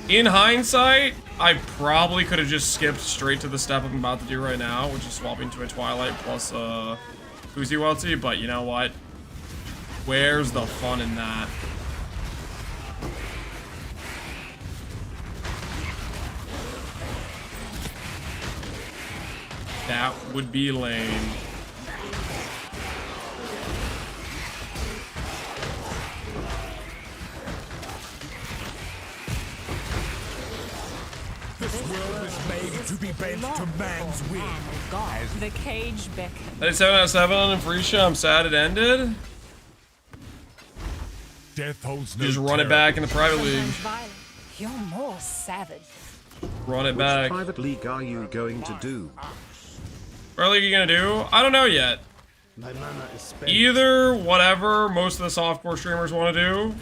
In hindsight, I probably could have just skipped straight to the step I'm about to do right now, which is swapping to a Twilight plus Fuzzy Welty, but you know what? Where's the fun in that? That would be lame. This world is made to be bent to man's will. The cage beckons. I did 7 out of 7 on Infreesia. I'm sad it ended. Death holds no Just run it back in the private league. You're more savage. Run it back. Which private league are you going to do? What league are you gonna do? I don't know yet. My mana is spent. Either whatever most of the softcore streamers want to do,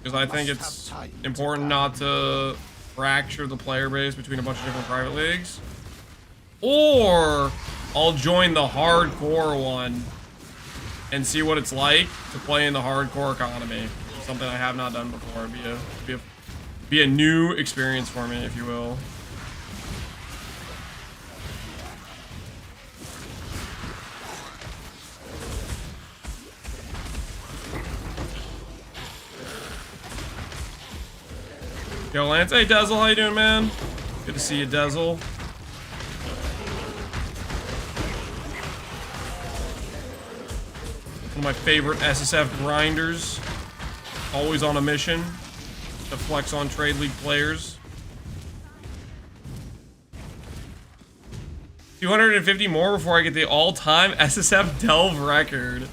because I think it's important not to fracture the player base between a bunch of different private leagues, or I'll join the hardcore one and see what it's like to play in the hardcore economy. Something I have not done before. It'd be a new experience for me, if you will. Yo, Lance. Hey, Dezel. How you doing, man? Good to see you, Dezel. One of my favorite SSF grinders. Always on a mission to flex on Trade League players. 250 more before I get the all-time SSF Delve record.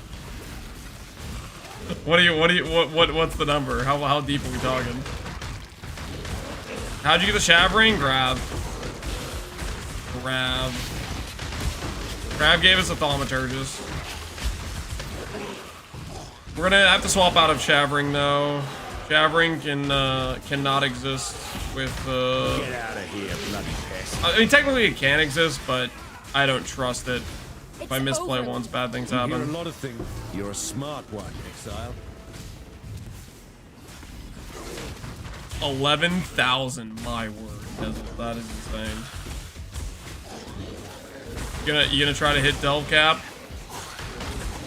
What's the number? How deep are we talking? How'd you get the Shavering? Grab. Grab gave us a Thaumaturgist. We're gonna have to swap out of Shavering though. Shavering cannot exist with Get out of here, bloody pest. I mean, technically it can exist, but I don't trust it. If I misplay once, bad things happen. You hear a lot of things. You're a smart one, Exile. 11,000. My word. That is insane. You gonna try to hit delve cap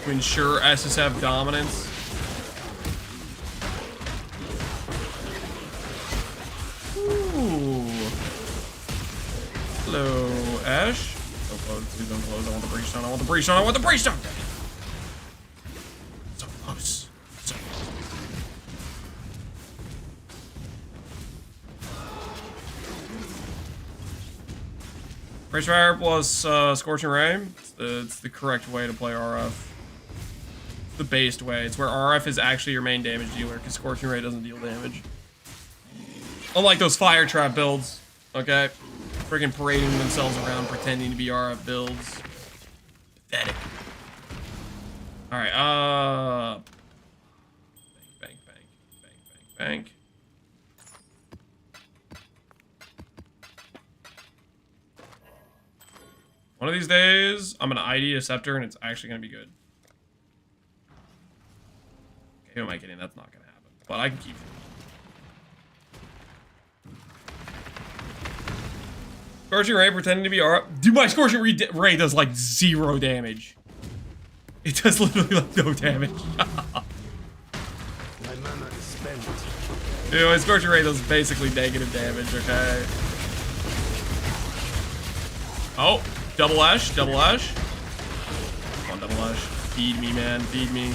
to ensure SSF dominance? Ooh. Hello, Ash. Don't close, please don't close. I want the breach stone. I want the breach stone. I want the breach stone. So close. So close. Breach fire plus Scorching Ray. It's the correct way to play RF. It's the based way. It's where RF is actually your main damage dealer, because Scorching Ray doesn't deal damage. Unlike those fire trap builds, okay? Freaking parading themselves around pretending to be RF builds. Pathetic. Alright, bank. One of these days, I'm gonna ID a scepter and it's actually gonna be good. Okay, who am I kidding? That's not gonna happen. But I can keep it. Scorching Ray pretending to be RF. Dude, my Scorching Ray does like 0 damage. It does literally like no damage. My mana is spent. Dude, my Scorching Ray does basically negative damage, okay? Oh, double Ash. Come on, double Ash. Feed me, man, feed me.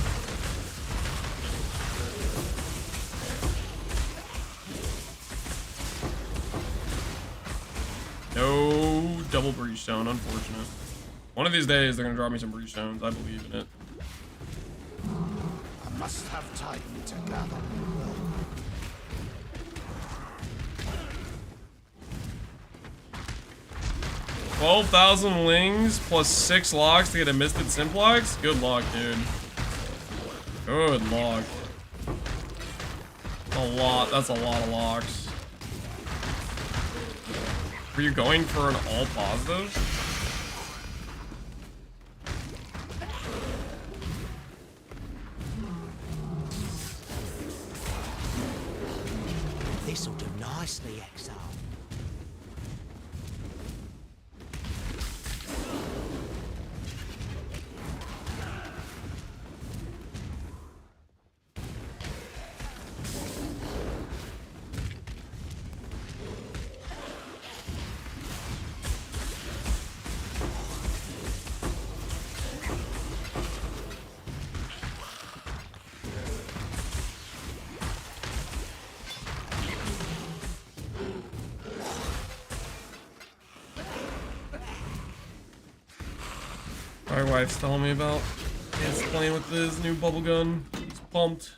No double breach stone, unfortunate. One of these days they're gonna drop me some breach stones. I believe in it. I must have time to gather. 12,000 wings plus 6 logs to get a misted simplex? Good luck, dude. Good luck. A lot. That's a lot of logs. Were you going for an all positive? This'll do nicely, Exile. My wife's telling me about he's playing with his new bubble gun. He's pumped.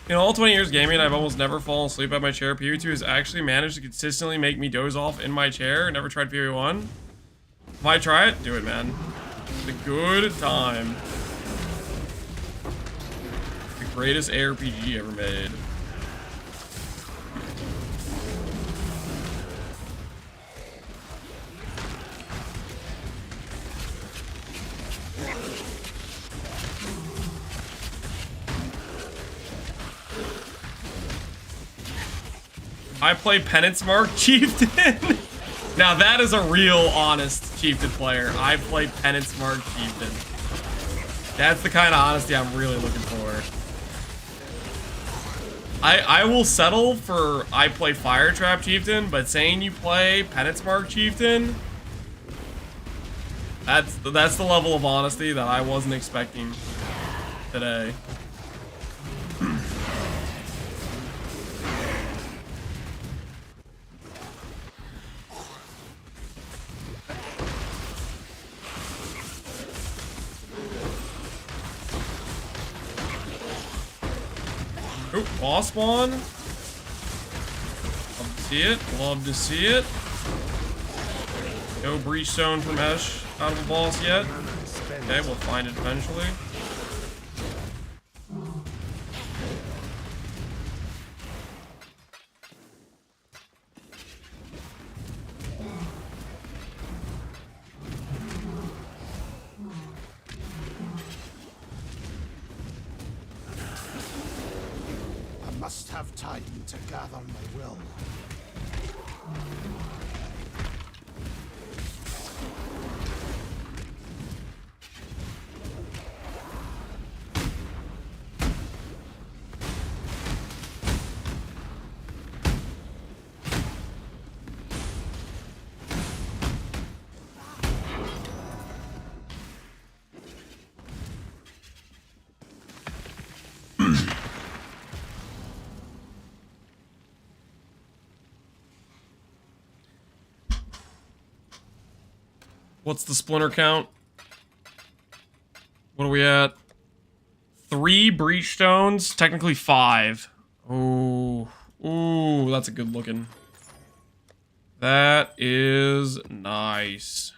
In all 20 years gaming, I've almost never fallen asleep at my chair. PvE2 has actually managed to consistently make me doze off in my chair. Never tried PvE1. Might try it? Do it, man. It's a good time. The greatest ARPG ever made. I play Penance Mark Chieftain. Now that is a real, honest Chieftain player. I play Penance Mark Chieftain. That's the kind of honesty I'm really looking for. I will settle for I play Fire Trap Chieftain, but saying you play Penance Mark Chieftain, that's the level of honesty that I wasn't expecting today. Oh, boss spawn. Love to see it. Love to see it. No breach stone from Esh out of the boss yet. Okay, we'll find it eventually. I must have time to gather my will. What's the splinter count? What are we at? 3 breach stones, technically 5. Ooh, ooh, that's a good looking. That is nice.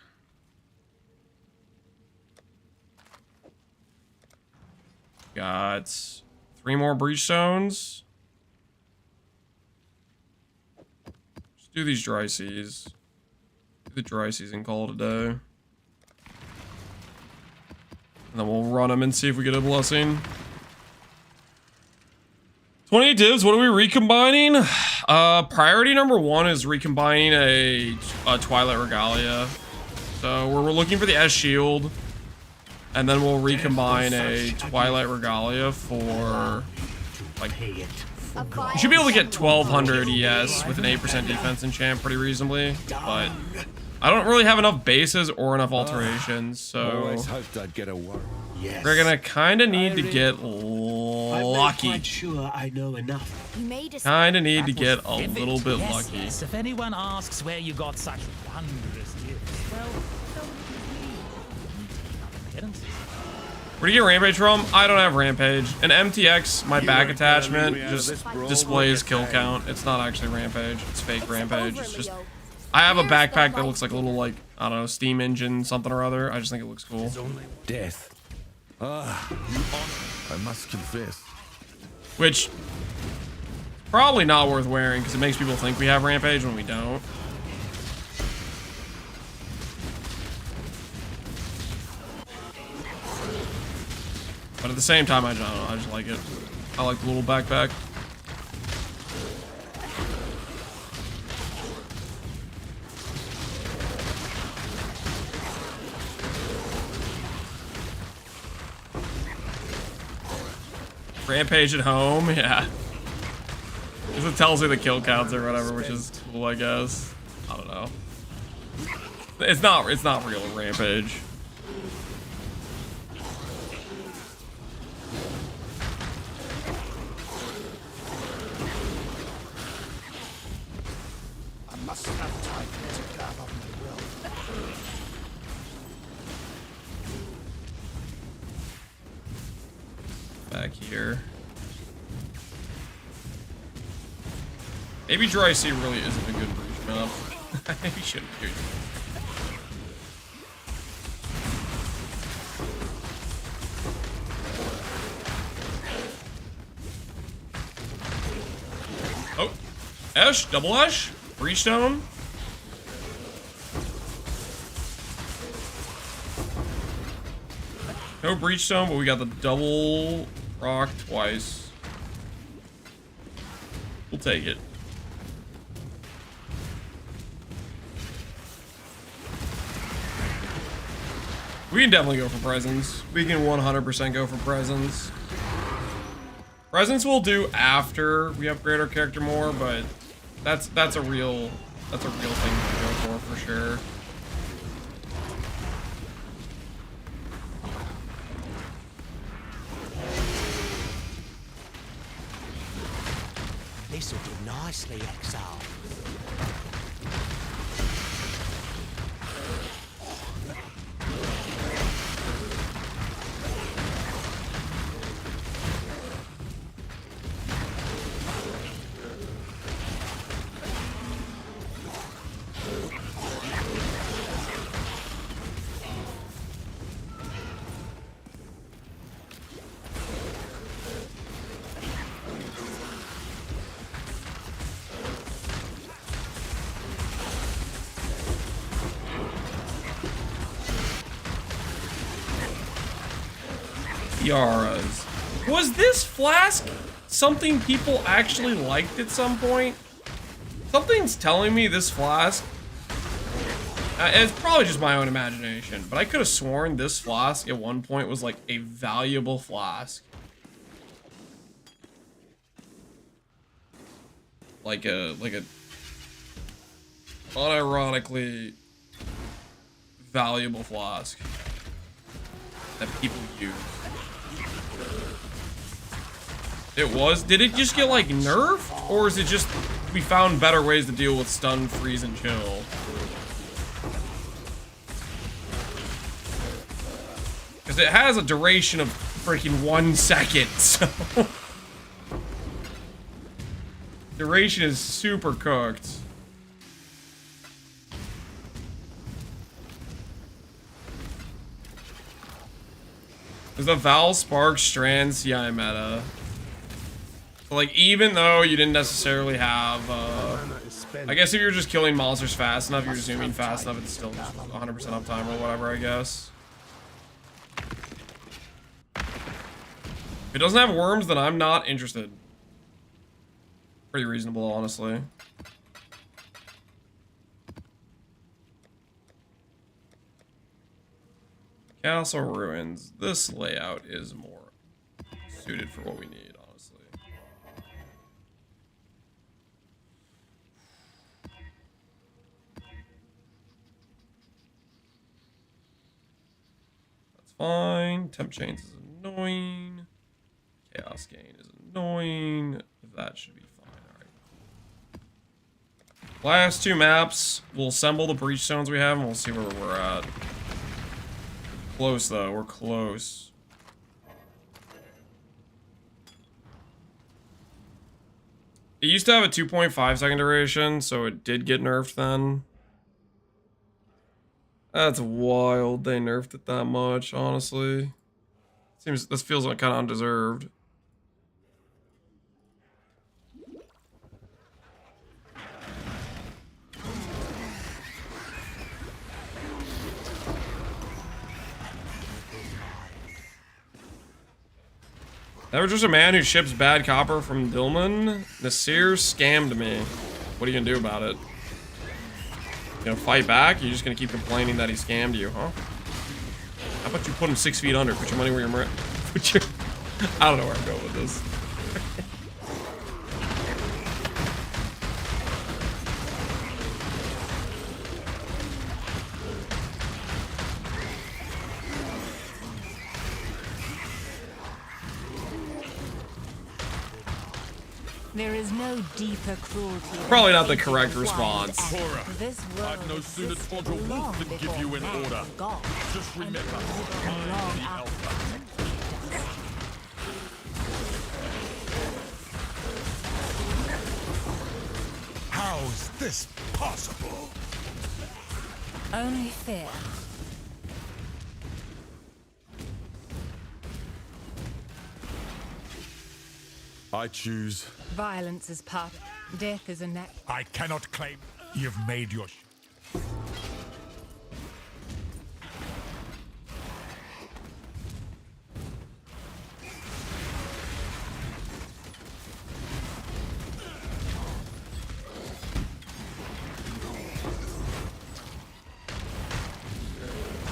Got 3 more breach stones. Just do these dry seas. The dry season call it a day. And then we'll run them and see if we get a blessing. 28 divs, what are we recombining? Priority number 1 is recombining a Twilight Regalia. So we're looking for the S shield. And then we'll recombine a Twilight Regalia for like... You should be able to get 1200 ES with an 8% defense enchant pretty reasonably, but I don't really have enough bases or enough alterations, so Always hoped I'd get a work. Yes. We're gonna kind of need to get lucky. I'm not quite sure I know enough. Kind of need to get a little bit lucky. Yes. If anyone asks where you got such wondrous gifts, well, Where do you get Rampage from? I don't have Rampage. An MTX, my back attachment, just displays kill count. It's not actually Rampage. It's fake Rampage. It's just... I have a backpack that looks like a little, like, I don't know, steam engine something or other. I just think it looks cool. Death. I must confess. Which... probably not worth wearing, because it makes people think we have Rampage when we don't. But at the same time, I don't know, I just like it. I like the little backpack. Rampage at home, yeah. Because it tells you the kill counts or whatever, which is cool, I guess. I don't know. It's not real Rampage. Must have time to gather my will. Back here. Maybe Dry Sea really isn't a good breach map. Maybe shouldn't do it. Oh, Ash, double Ash. Breach stone. No breach stone, but we got the double rock twice. We'll take it. We can definitely go for presents. We can 100% go for presents. Presents we'll do after we upgrade our character more, but that's a real thing to go for sure. This'll do nicely, Exile. Tiaras. Was this flask something people actually liked at some point? Something's telling me this flask, it's probably just my own imagination, but I could have sworn this flask at one point was like a valuable flask. Like a unironically valuable flask that people use. It was? Did it just get like nerfed? Or is it just we found better ways to deal with stun, freeze, and chill? Because it has a duration of freaking 1 second, so... Duration is super cooked. Is the Val Spark Strand CI meta? Like, even though you didn't necessarily have, I guess if you're just killing monsters fast enough, you're zooming fast enough, it's still 100% uptime or whatever, I guess. If it doesn't have worms, then I'm not interested. Pretty reasonable, honestly. Castle Ruins. This layout is more suited for what we need, honestly. That's fine. Temp Chains is annoying. Chaos Gain is annoying. That should be fine. Last 2 maps, we'll assemble the breach stones we have and we'll see where we're at. Close though, we're close. It used to have a 2.5 second duration, so it did get nerfed then. That's wild, they nerfed it that much, honestly. This feels like kind of undeserved. There was just a man who ships bad copper from Dilmun. Nasir scammed me. What are you gonna do about it? You gonna fight back? You're just gonna keep complaining that he scammed you, huh? How about you put him 6 feet under? Put your money where your I don't know where I'm going with this. There is no deeper cruelty. Probably not the correct response. This world I'd no sooner taught a wolf than give you an order. Just remember, I'm the Alpha. How's this possible? Only fear. I choose. Violence is part. Death is a net. I cannot claim you've made your...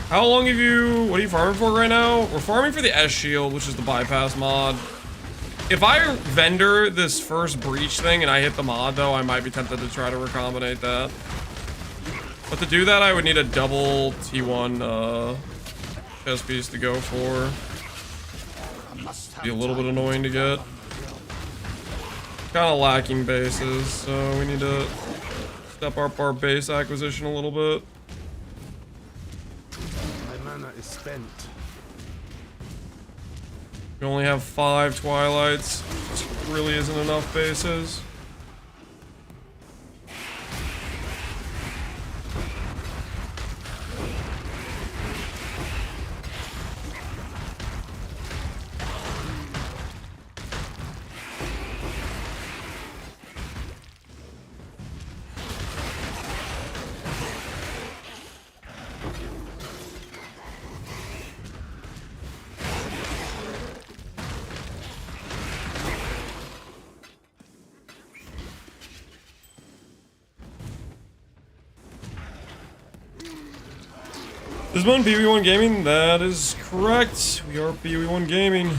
How long have you... What are you farming for right now? We're farming for the S shield, which is the bypass mod. If I vendor this first breach thing and I hit the mod, though, I might be tempted to try to recombinate that. But to do that, I would need a double T1 chest piece to go for. Be a little bit annoying to get. Kind of lacking bases, so we need to step up our base acquisition a little bit. My mana is spent. We only have 5 Twilights. Which really isn't enough bases. Is one PV1 Gaming? That is correct. We are PV1 Gaming.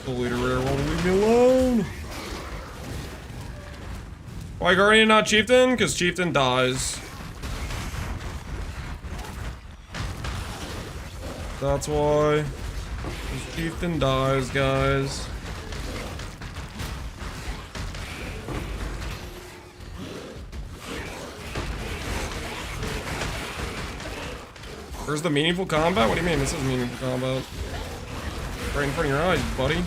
The leader rare won't leave me alone. Why Guardian not Chieftain? Because Chieftain dies. That's why. Because Chieftain dies, guys. Where's the meaningful combat? What do you mean this is meaningful combat? Right in front of your eyes, buddy.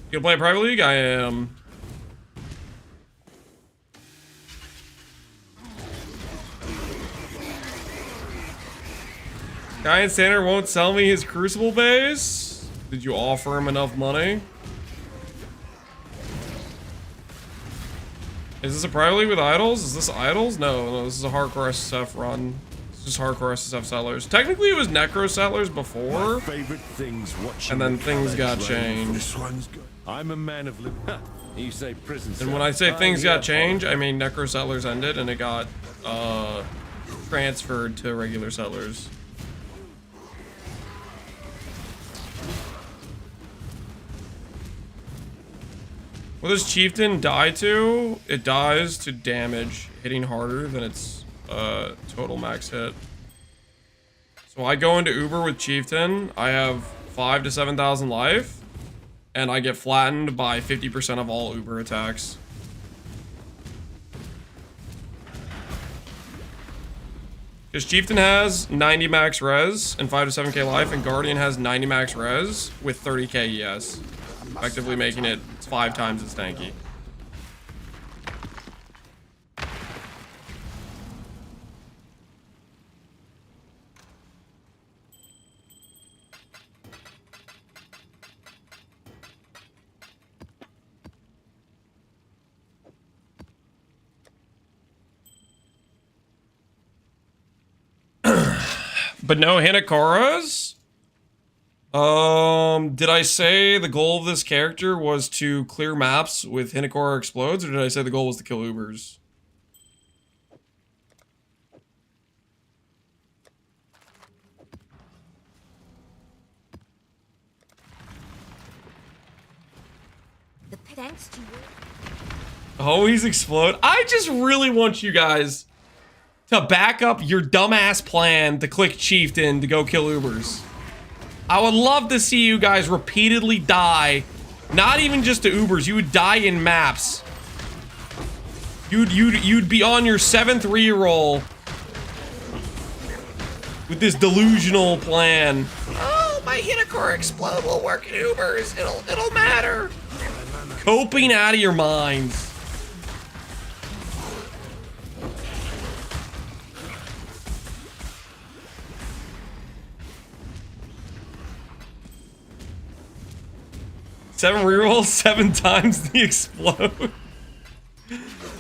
You gonna play a private league? I am. Guy in Standard won't sell me his Crucible base? Did you offer him enough money? Is this a private league with idols? Is this idols? No, this is a hardcore SSF run. It's just hardcore SSF settlers. Technically it was necro settlers before. Favorite things watching and then the things got colours rain. changed. This one's good. I'm a man of you say prison. And when I say things got changed, I mean necro settlers ended and it got transferred to regular settlers. What does Chieftain die to? It dies to damage, hitting harder than its total max hit. So I go into Uber with Chieftain, I have 5,000 to 7,000 life, and I get flattened by 50% of all Uber attacks. Because Chieftain has 90 max res and 5 to 7k life, and Guardian has 90 max res with 30k ES, effectively making it 5 times as tanky. But no Hinakoras? Did I say the goal of this character was to clear maps with Hinakora explodes, or did I say the goal was to kill Ubers? Thanks to you. Always explode. I just really want you guys to back up your dumbass plan to click Chieftain to go kill Ubers. I would love to see you guys repeatedly die. Not even just to Ubers, you would die in maps. You'd be on your 7th reroll with this delusional plan. Oh, my Hinakora explode will work in Ubers. It'll matter. Coping out of your minds. Seven rerolls, 7 times the explode.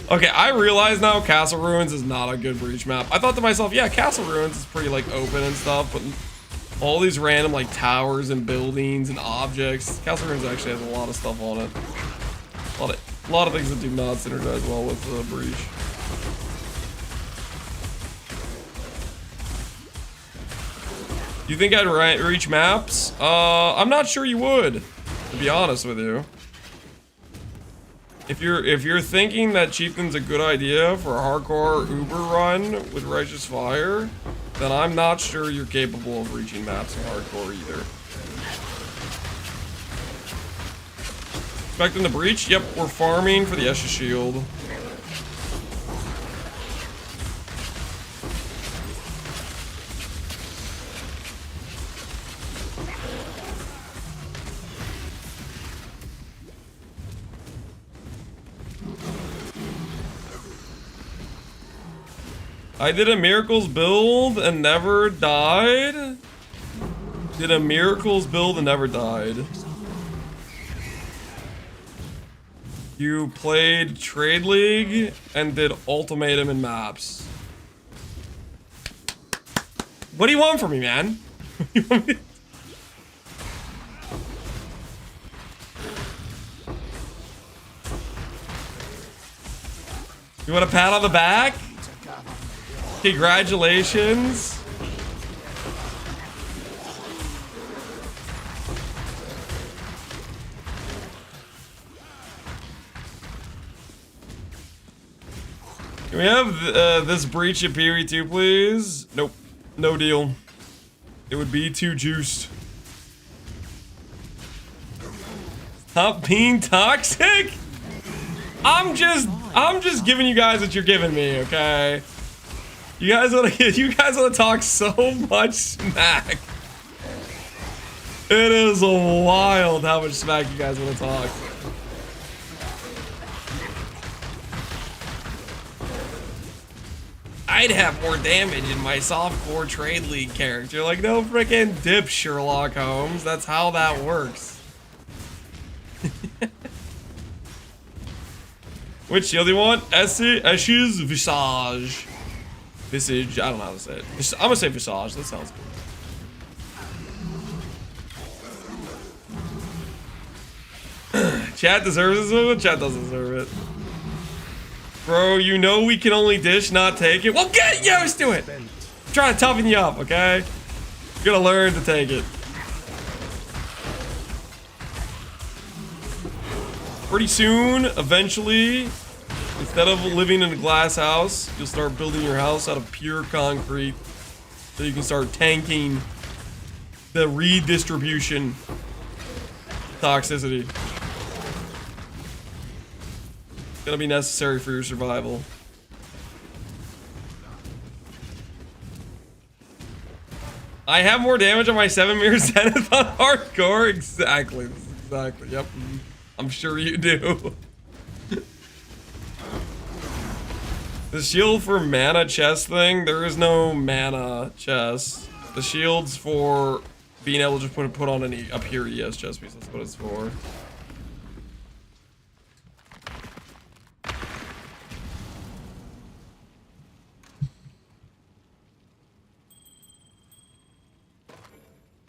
Okay, I realize now Castle Ruins is not a good breach map. I thought to myself, yeah, Castle Ruins is pretty like open and stuff, but all these random like towers and buildings and objects. Castle Ruins actually has a lot of stuff on it. A lot of things that do not synergize well with the breach. You think I'd reach maps? I'm not sure you would, to be honest with you. If you're thinking that Chieftain's a good idea for a hardcore Uber run with Righteous Fire, then I'm not sure you're capable of reaching maps in hardcore either. Expecting the breach? Yep, we're farming for the Esha shield. I did a Miracles build and never died? Did a Miracles build and never died? You played Trade League and did Ultimatum in maps. What do you want from me, man? You want me- You want a pat on the back? Congratulations. Can we have this breach appear too, please? Nope. No deal. It would be too juiced. Stop being toxic? I'm just giving you guys what you're giving me, okay? You guys wanna talk so much smack. It is wild how much smack you guys wanna talk. I'd have more damage in my softcore Trade League character. Like, no freaking dip, Sherlock Holmes. That's how that works. Which shield do you want? Esches Visage. Visage. I don't know how to say it. I'm gonna say Visage. That sounds good. Chat deserves this one. Chat doesn't deserve it. Bro, you know we can only dish, not take it. Well, get used to it. I'm trying to toughen you up, okay? You're gonna learn to take it. Pretty soon, eventually, instead of living in a glass house, you'll start building your house out of pure concrete so you can start tanking the redistribution toxicity. It's gonna be necessary for your survival. I have more damage on my 7 mirror Zenith on hardcore. Exactly. Exactly. Yep. I'm sure you do. The shield for mana chest thing, there is no mana chest. The shield's for being able to put on a pure ES chest piece. That's what it's for.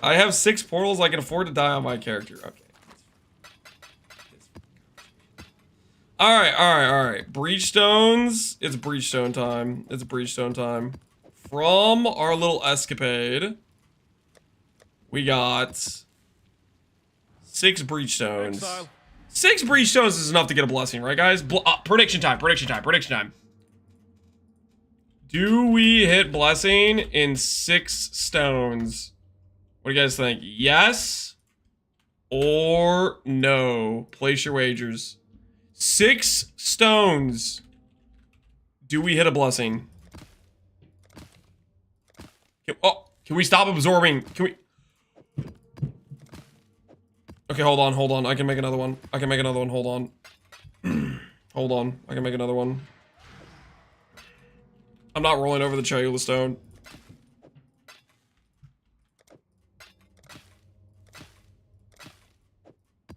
I have 6 portals. I can afford to die on my character. Okay. Alright. Breachstones. It's breachstone time. It's breachstone time. From our little escapade, we got 6 breachstones. Exile. 6 breachstones is enough to get a blessing, right, guys? Prediction time. Do we hit blessing in 6 stones? What do you guys think? Yes or no? Place your wagers. 6 stones. Do we hit a blessing? Can we stop absorbing? Can we? Okay, hold on. I can make another one. Hold on. Hold on. I can make another one. I'm not rolling over the Cholula stone.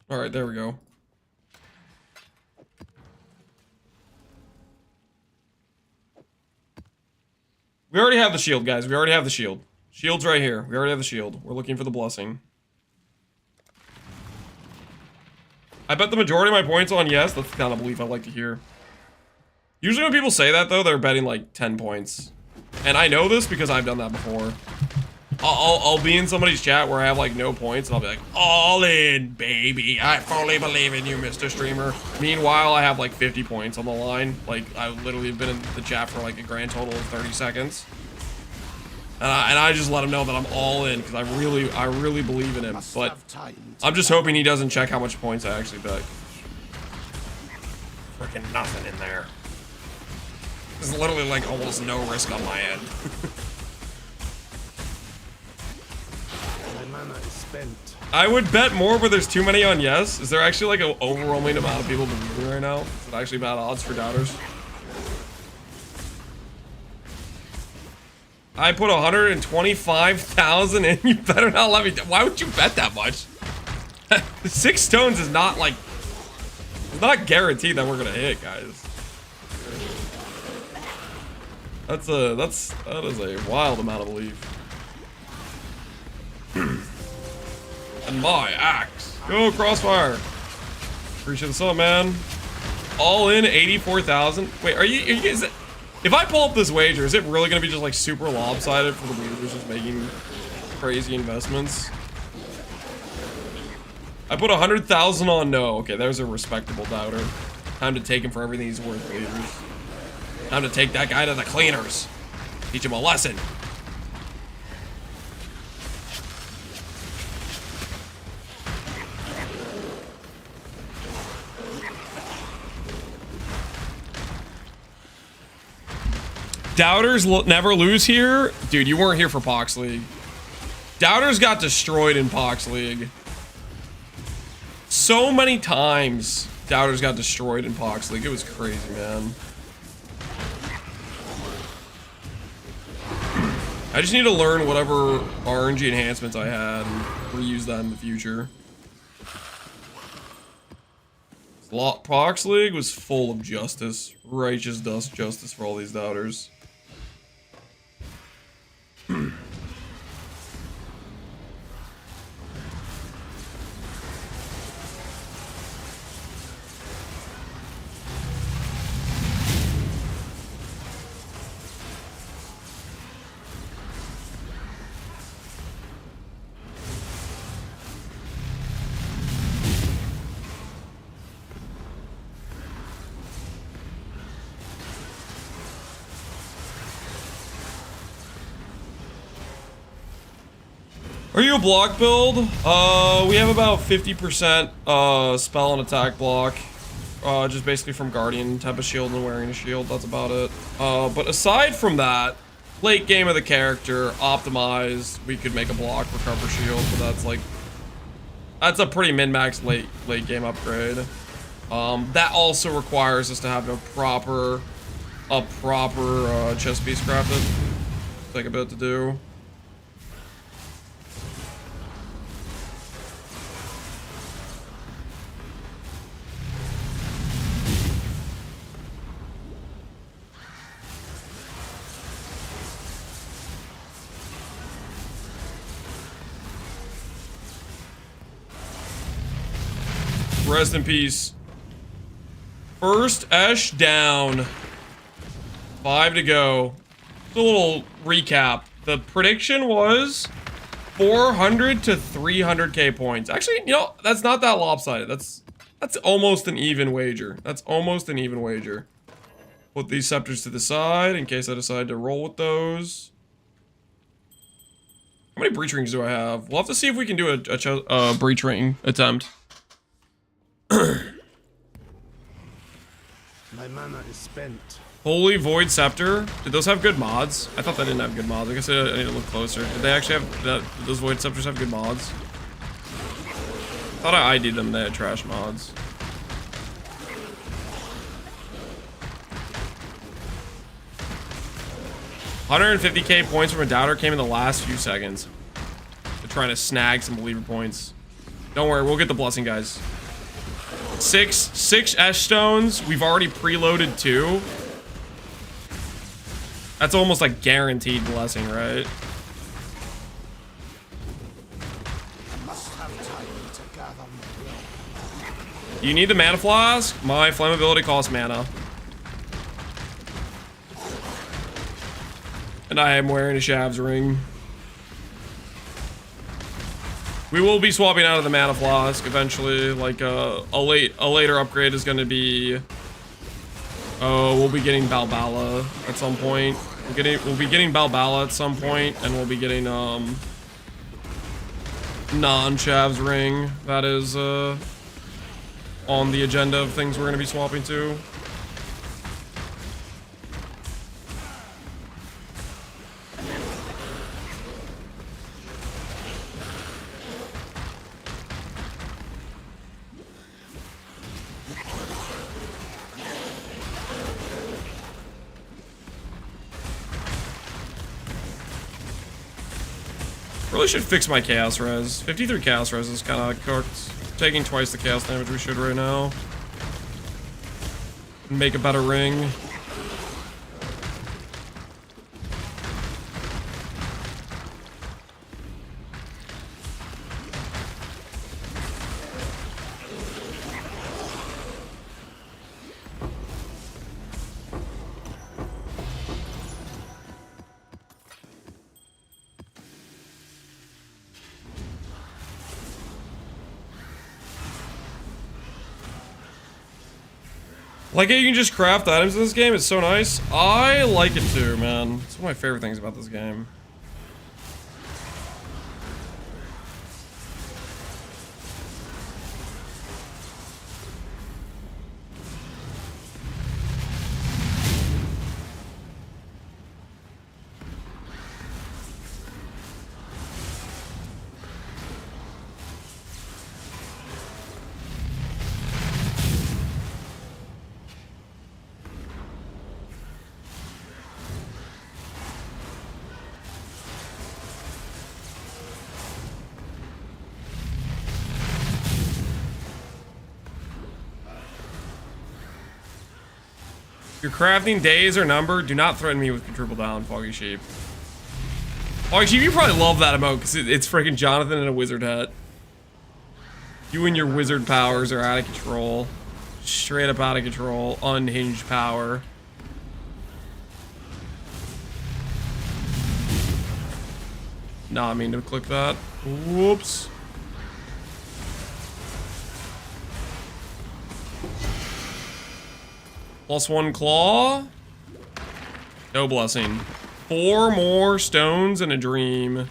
Alright, there we go. We already have the shield, guys. We already have the shield. Shield's right here. We already have the shield. We're looking for the blessing. I bet the majority of my points on yes. That's the kind of belief I like to hear. Usually when people say that, though, they're betting like 10 points. And I know this because I've done that before. I'll be in somebody's chat where I have like no points and I'll be like, all in, baby. I fully believe in you, Mr. Streamer. Meanwhile, I have like 50 points on the line. Like, I literally have been in the chat for like a grand total of 30 seconds. And I just let him know that I'm all in because I really believe in him. But I'm just hoping he doesn't check how much points I actually bet. Freaking nothing in there. There's literally like almost no risk on my end. I would bet more, but there's too many on yes. Is there actually like an overwhelming amount of people believing right now? Is it actually bad odds for doubters? I put 125,000 in. You better not let me. Why would you bet that much? 6 stones is not like. It's not guaranteed that we're gonna hit, guys. That is a wild amount of belief. And my axe. Go Crossfire. Appreciate the sub, man. All in 84,000. Wait, are you guys? If I pull up this wager, is it really gonna be just like super lopsided for the losers just making crazy investments? I put 100,000 on no. Okay, there's a respectable doubter. Time to take him for everything he's worth, losers. Time to take that guy to the cleaners. Teach him a lesson. Doubters never lose here? Dude, you weren't here for Pox League. Doubters got destroyed in Pox League. So many times Doubters got destroyed in Pox League. It was crazy, man. I just need to learn whatever RNG enhancements I had and reuse that in the future. Pox League was full of justice. Righteous justice for all these Doubters. Are you a block build? We have about 50% spell and attack block. Just basically from Guardian type of shield and wearing a shield. That's about it. But aside from that, late game of the character, optimized, we could make a block recover shield, but that's a pretty min-max late game upgrade. That also requires us to have a proper chest piece crafted. Take a bit to do. Rest in peace. First Esh down. 5 to go. Just a little recap. The prediction was 400 to 300k points. Actually, you know, that's not that lopsided. That's almost an even wager. That's almost an even wager. Put these scepters to the side in case I decide to roll with those. How many breach rings do I have? We'll have to see if we can do a breach ring attempt. My mana is spent. Holy Void Scepter. Did those have good mods? I thought they didn't have good mods. I guess I need to look closer. Did they actually have that? Did those Void Scepters have good mods? I thought I ID'd them. They had trash mods. $150k points from a doubter came in the last few seconds. They're trying to snag some believer points. Don't worry, we'll get the blessing, guys. Six Esh stones. We've already preloaded 2. That's almost like guaranteed blessing, right? I must have time to gather more. You need the mana flask? My flammability costs mana. And I am wearing a Shav's ring. We will be swapping out of the mana flask eventually. Like a later upgrade is going to be. We'll be getting Balbala at some point. We'll be getting Balbala at some point, and we'll be getting non-Shav's ring. That is on the agenda of things we're going to be swapping to. Really should fix my chaos res. 53 chaos res is kind of cooked. Taking twice the chaos damage we should right now. Make a better ring. Like, you can just craft items in this game. It's so nice. I like it too, man. It's one of my favorite things about this game. Your crafting days are numbered. Do not threaten me with triple down, Foggy Sheep. Foggy Sheep, you probably love that emote because it's freaking Jonathan in a wizard hat. You and your wizard powers are out of control. Straight up out of control. Unhinged power. Nah, I mean to click that. Whoops. +1 claw. No blessing. 4 more stones and a dream.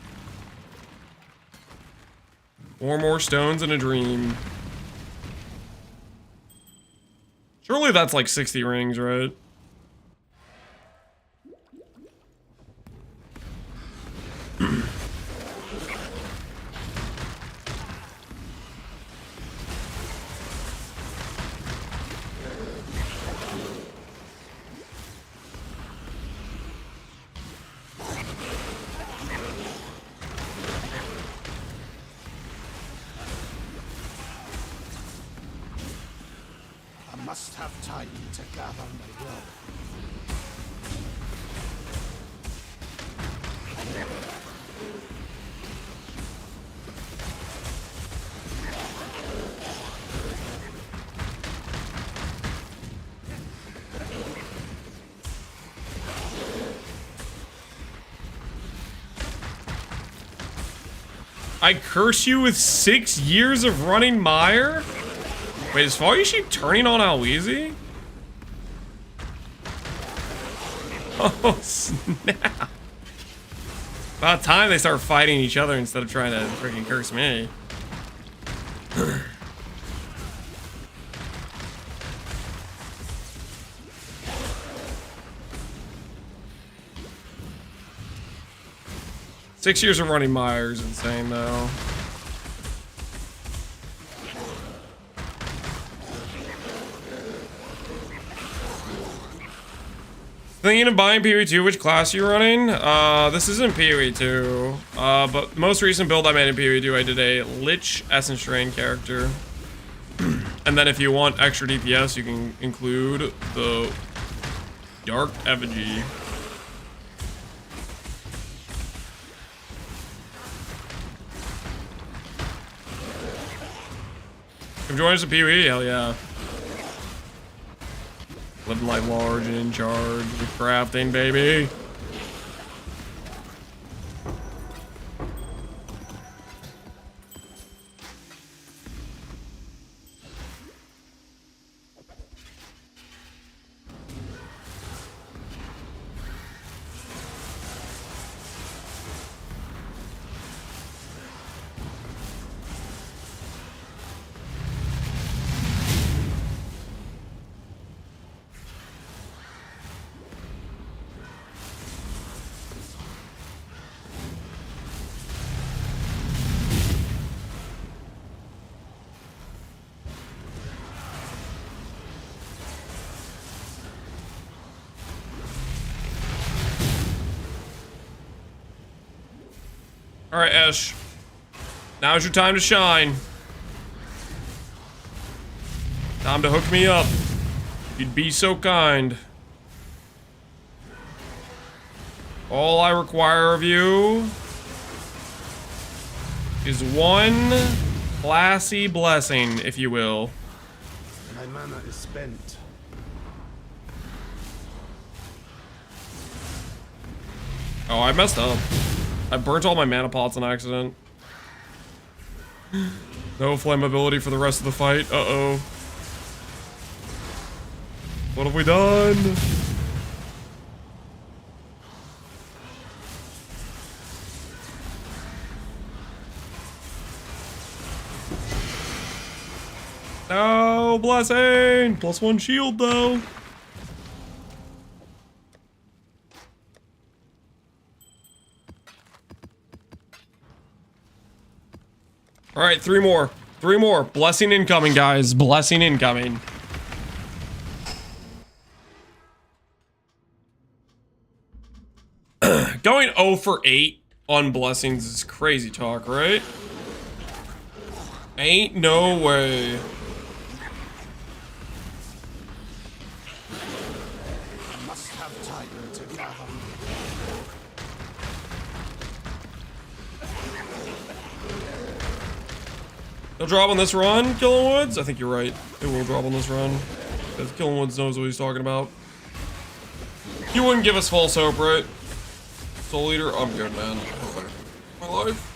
4 more stones and a dream. Surely that's like 60 rings, right? Must have time to gather my will. I curse you with 6 years of running mire? Wait, is Foggy Sheep turning on Alweezy? Oh, snap. About time they start fighting each other instead of trying to freaking curse me. Six years of running mire is insane, though. Thinking of buying PoE2, which class are you running? This isn't PoE2, but the most recent build I made in PoE2, I did a Lich Essence Drain character. And then if you want extra DPS, you can include the Dark Effigy. Come join us at PoE, hell yeah. Living life large and in charge with crafting, baby. All right, Esh. Now's your time to shine. Time to hook me up. You'd be so kind. All I require of you is one classy blessing, if you will. My mana is spent. Oh, I messed up. I burnt all my mana pots on accident. No flammability for the rest of the fight. Uh-oh. What have we done? No, blessing! +1 shield, though. All right, 3 more. 3 more. Blessing incoming, guys. Blessing incoming. Going 0 for 8 on blessings is crazy talk, right? Ain't no way. I must have time to gather. They'll drop on this run, Killing Woods? I think you're right. It will drop on this run. Because Killing Woods knows what he's talking about. You wouldn't give us false hope, right? Soul Eater? I'm good, man. My life.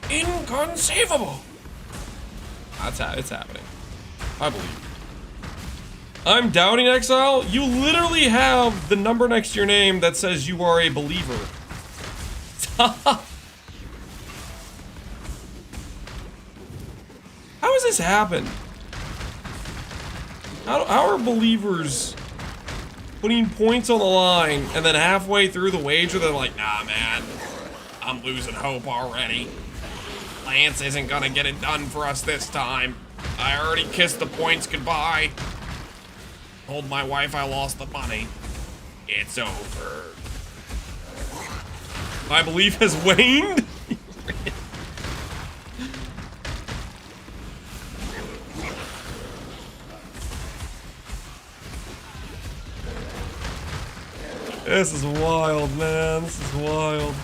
Inconceivable! It's happening. I believe. I'm doubting Exile. You literally have the number next to your name that says you are a believer. How has this happened? How are believers putting points on the line and then halfway through the wager they're like, nah, man, I'm losing hope already. Lance isn't gonna get it done for us this time. I already kissed the points goodbye. Told my wife I lost the money. It's over. My belief has waned. This is wild, man. This is wild.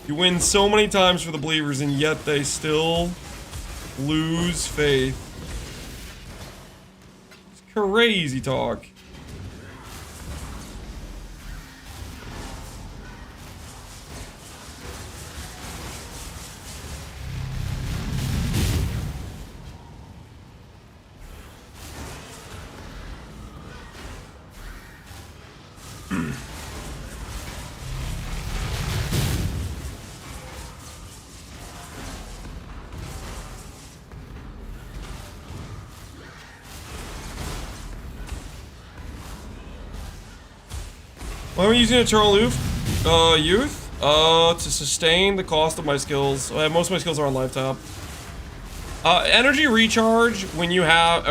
You win so many times for the believers, and yet they still lose faith. It's crazy talk. Why am I using Eternal Youth? To sustain the cost of my skills. Most of my skills are on lifetime. Energy recharge when you have,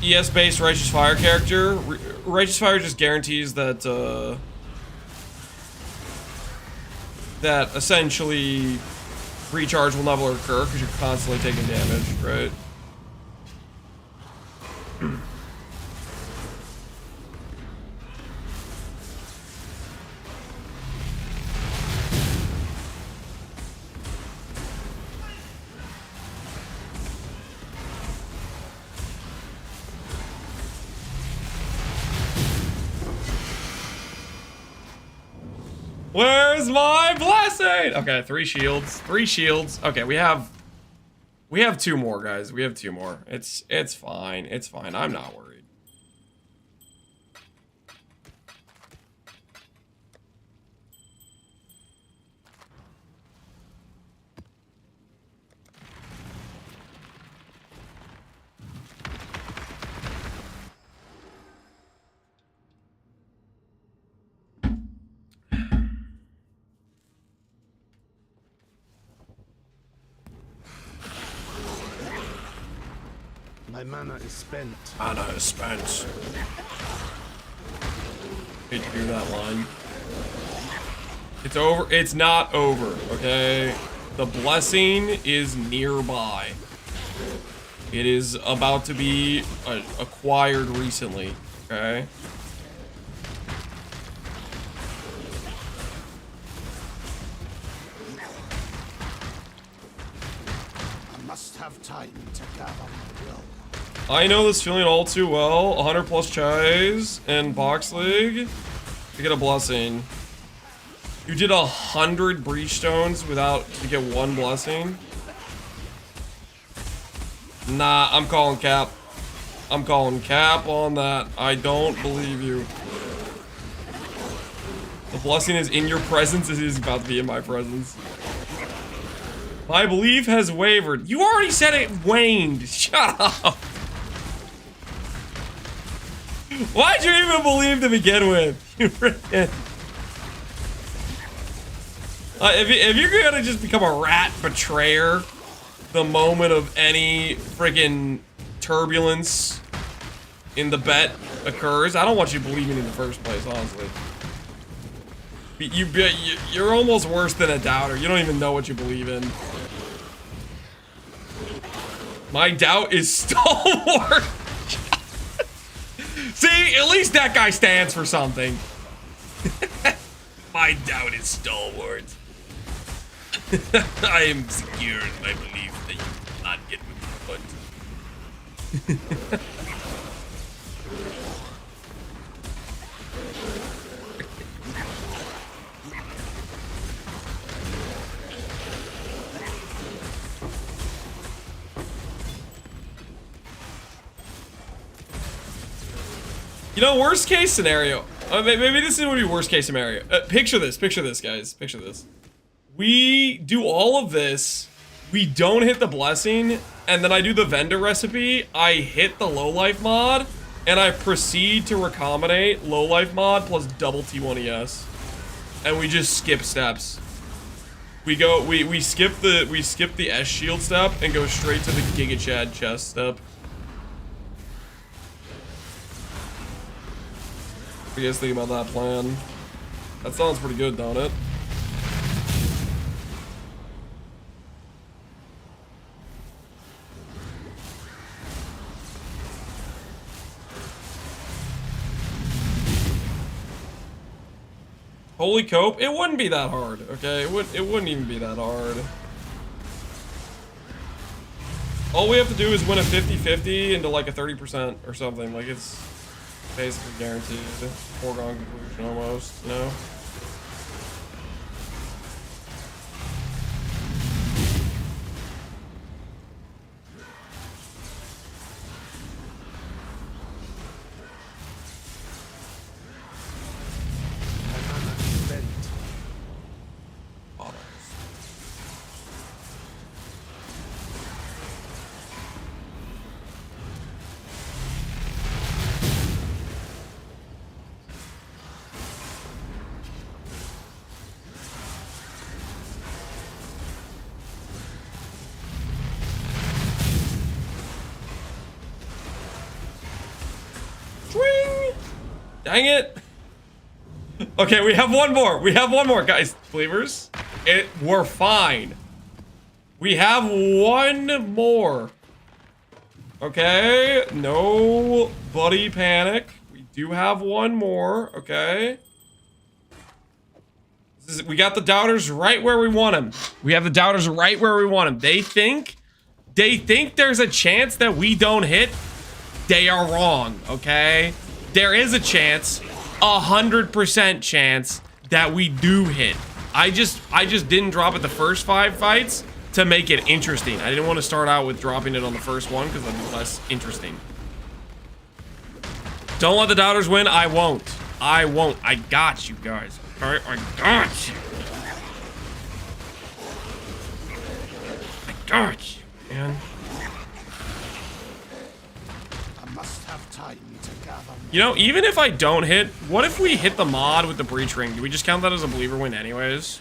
ES-based Righteous Fire character. Righteous Fire just guarantees that, that essentially recharge will never occur because you're constantly taking damage, right? Where's my blessing? Okay, 3 shields. 3 shields. Okay, we have 2 more, guys. We have 2 more. It's fine. It's fine. I'm not worried. My mana is spent. Mana is spent. Hate to hear that line. It's over. It's not over, okay? The blessing is nearby. It is about to be acquired recently, okay? I must have time to gather my will. I know this feeling all too well. 100 plus chais and box league to get a blessing. You did 100 breach stones to get one blessing. Nah, I'm calling cap. I'm calling cap on that. I don't believe you. The blessing is in your presence. It is about to be in my presence. My belief has wavered. You already said it waned. Shut up. Why'd you even believe to begin with? If you're gonna just become a rat betrayer the moment of any friggin' turbulence in the bet occurs, I don't want you believing in the first place, honestly. You're almost worse than a doubter. You don't even know what you believe in. My doubt is stalwart. See, at least that guy stands for something. My doubt is stalwart. I am secure in my belief that you will not get with the foot. You know, worst case scenario. Maybe this would be worst case scenario. Picture this, guys. Picture this. We do all of this. We don't hit the blessing, and then I do the vendor recipe. I hit the low life mod, and I proceed to recombinate low life mod plus double T1ES, and we just skip steps. We skip the S shield step and go straight to the Giga Chad chest step. What do you guys think about that plan? That sounds pretty good, don't it? Holy cope, it wouldn't be that hard, okay? It wouldn't even be that hard. All we have to do is win a 50-50 into like a 30% or something. Like, it's basically guaranteed. Foregone conclusion almost, you know? Dang it. Okay, we have one more. We have one more, guys. Believers, we're fine. We have one more. Okay, nobody panic. We do have one more, okay? We got the doubters right where we want them. We have the doubters right where we want them. They think there's a chance that we don't hit. They are wrong, okay? There is a chance, 100% chance that we do hit. I just didn't drop it the first 5 fights to make it interesting. I didn't want to start out with dropping it on the first one because that'd be less interesting. Don't let the doubters win. I won't. I got you guys. All right, I got you. I got you, man. I must have time to gather. You know, even if I don't hit, what if we hit the mod with the breach ring? Do we just count that as a believer win anyways?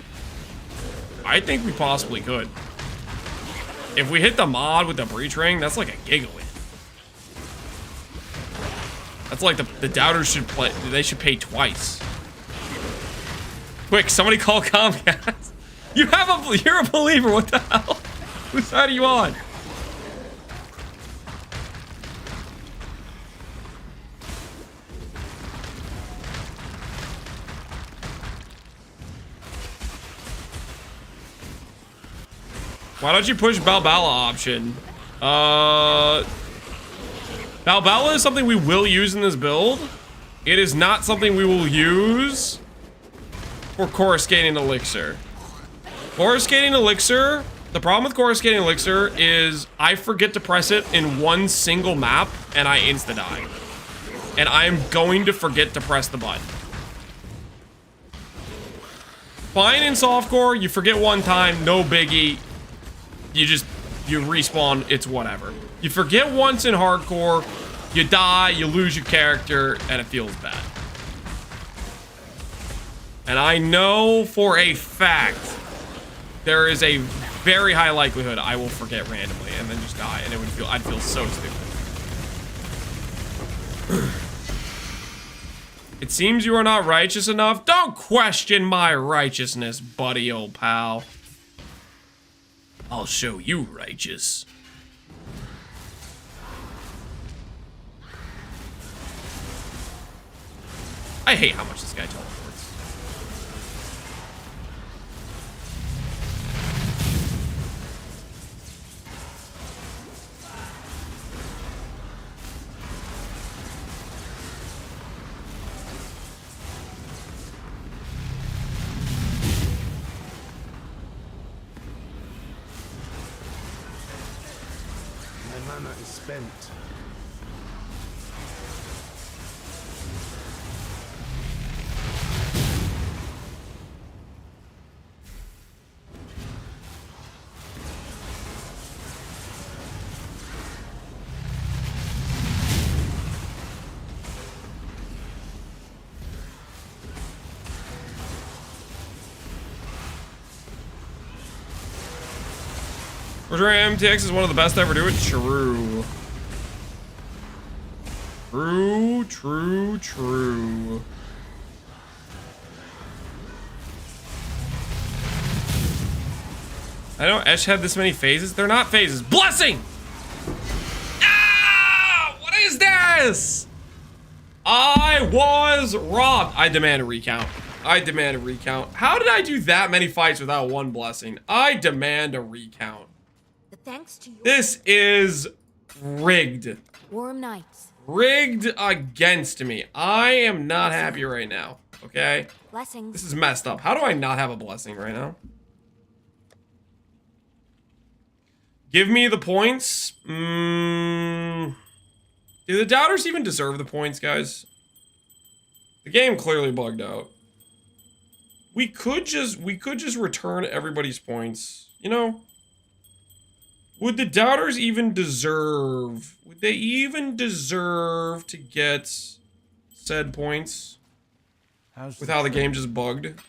I think we possibly could. If we hit the mod with the breach ring, that's like a giga win. That's like the doubters should play. They should pay twice. Quick, somebody call Comcast. You're a believer. What the hell? Whose side are you on? Why don't you push Balbala option? Balbala is something we will use in this build. It is not something we will use for Coruscating Elixir. Coruscating Elixir, the problem with Coruscating Elixir is I forget to press it in one single map and I insta-die. And I am going to forget to press the button. Fine in softcore, you forget one time, no biggie. You respawn, it's whatever. You forget once in hardcore, you die, you lose your character, and it feels bad. And I know for a fact there is a very high likelihood I will forget randomly and then just die, and I'd feel so stupid. It seems you are not righteous enough. Don't question my righteousness, buddy, old pal. I'll show you righteous. I hate how much this guy teleports. My mana is spent. Roger MTX is one of the best to ever do it. True. True, true, true. I know Esh had this many phases. They're not phases. Blessing! Ah! What is this? I was robbed. I demand a recount. I demand a recount. How did I do that many fights without one blessing? I demand a recount. Thanks to you. This is rigged. Warm nights. Rigged against me. I am not happy right now. Okay? Blessings. This is messed up. How do I not have a blessing right now? Give me the points. Do the doubters even deserve the points, guys? The game clearly bugged out. We could just return everybody's points. You know? Would the doubters even deserve... Would they even deserve to get said points? With how the game just bugged?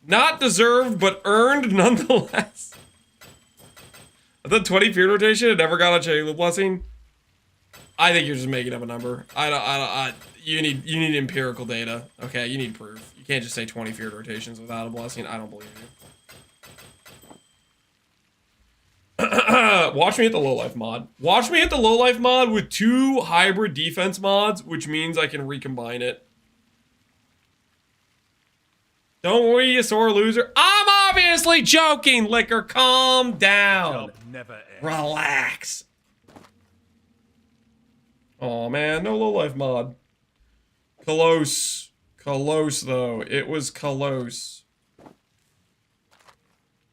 Not deserved, but earned nonetheless. I thought 20 fear rotation had never got a Chayla blessing. I think you're just making up a number. You need empirical data. Okay, you need proof. You can't just say 20 feared rotations without a blessing. I don't believe you. Watch me hit the low life mod. Watch me hit the low life mod with 2 hybrid defense mods, which means I can recombine it. Don't worry, you sore loser. I'm obviously joking, Liquor. Calm down. Never ends. Relax. Oh man, no low life mod. Close. Close though. It was close.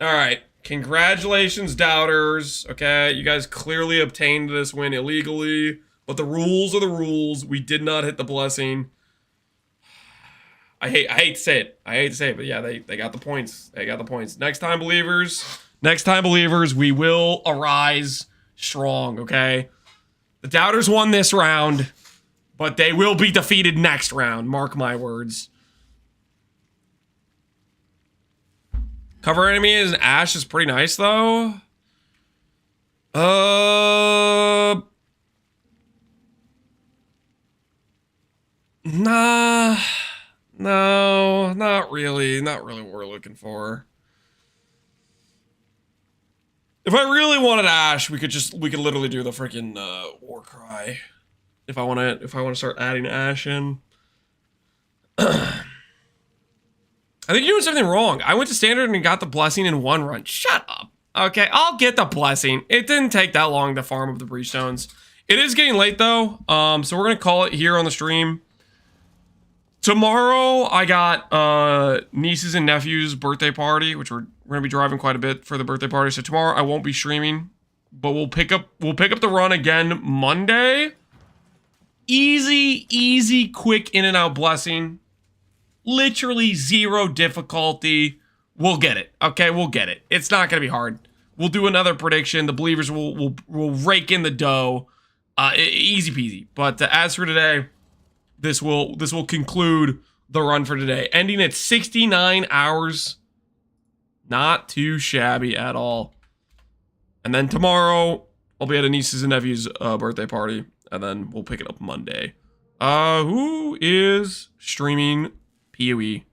Alright. Congratulations, doubters. Okay, you guys clearly obtained this win illegally. But the rules are the rules. We did not hit the blessing. I hate to say it. I hate to say it, but yeah, they got the points. They got the points. Next time, believers, we will arise strong, okay? The doubters won this round, but they will be defeated next round. Mark my words. Cover enemy as an Ashe is pretty nice, though. Nah. No, not really. Not really what we're looking for. If I really wanted Ash, we could literally do the freaking war cry. If I want to start adding Ash in. I think you're doing something wrong. I went to standard and got the blessing in one run. Shut up. Okay, I'll get the blessing. It didn't take that long to farm up the breach stones. It is getting late though. So we're gonna call it here on the stream. Tomorrow I got nieces and nephews' birthday party, which we're gonna be driving quite a bit for the birthday party. So tomorrow I won't be streaming, but we'll pick up the run again Monday. Easy, quick in and out blessing. Literally 0 difficulty. We'll get it. Okay, we'll get it. It's not gonna be hard. We'll do another prediction. The believers will rake in the dough. Easy peasy. But as for today, this will conclude the run for today, ending at 69 hours. Not too shabby at all. And then tomorrow I'll be at a nieces and nephews birthday party, and then we'll pick it up Monday. Who is streaming PoE?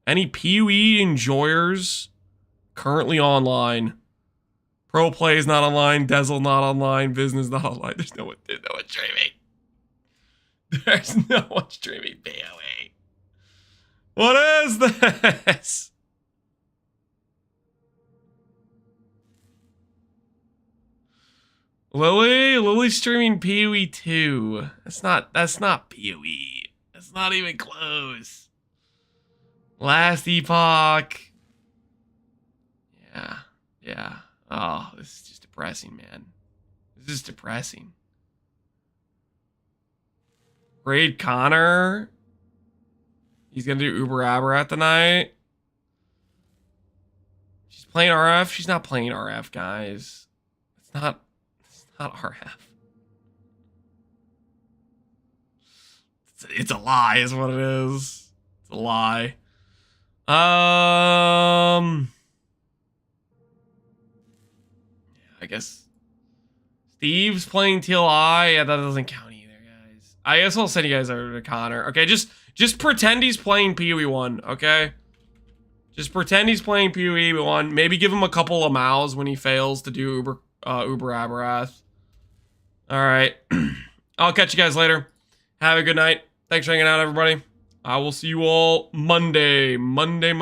Any PoE enjoyers currently online? Pro Play is not online. Dezel not online. Business not online. There's no one streaming. There's no one streaming PoE. What is this? Lily's streaming PoE 2. That's not PoE. That's not even close. Last Epoch. Yeah. Oh, this is just depressing, man. This is depressing. Raid Connor. He's gonna do Uber Aberrat tonight. She's playing RF. She's not playing RF, guys. It's not RF. It's a lie, is what it is. It's a lie. I guess Steve's playing TLI. Yeah, that doesn't count either, guys. I guess I'll send you guys over to Connor. Okay, just pretend he's playing PoE 1, okay? Just pretend he's playing PoE 1. Maybe give him a couple of mouths when he fails to do Uber Aberrath. Alright. I'll catch you guys later. Have a good night. Thanks for hanging out, everybody. I will see you all Monday. Monday.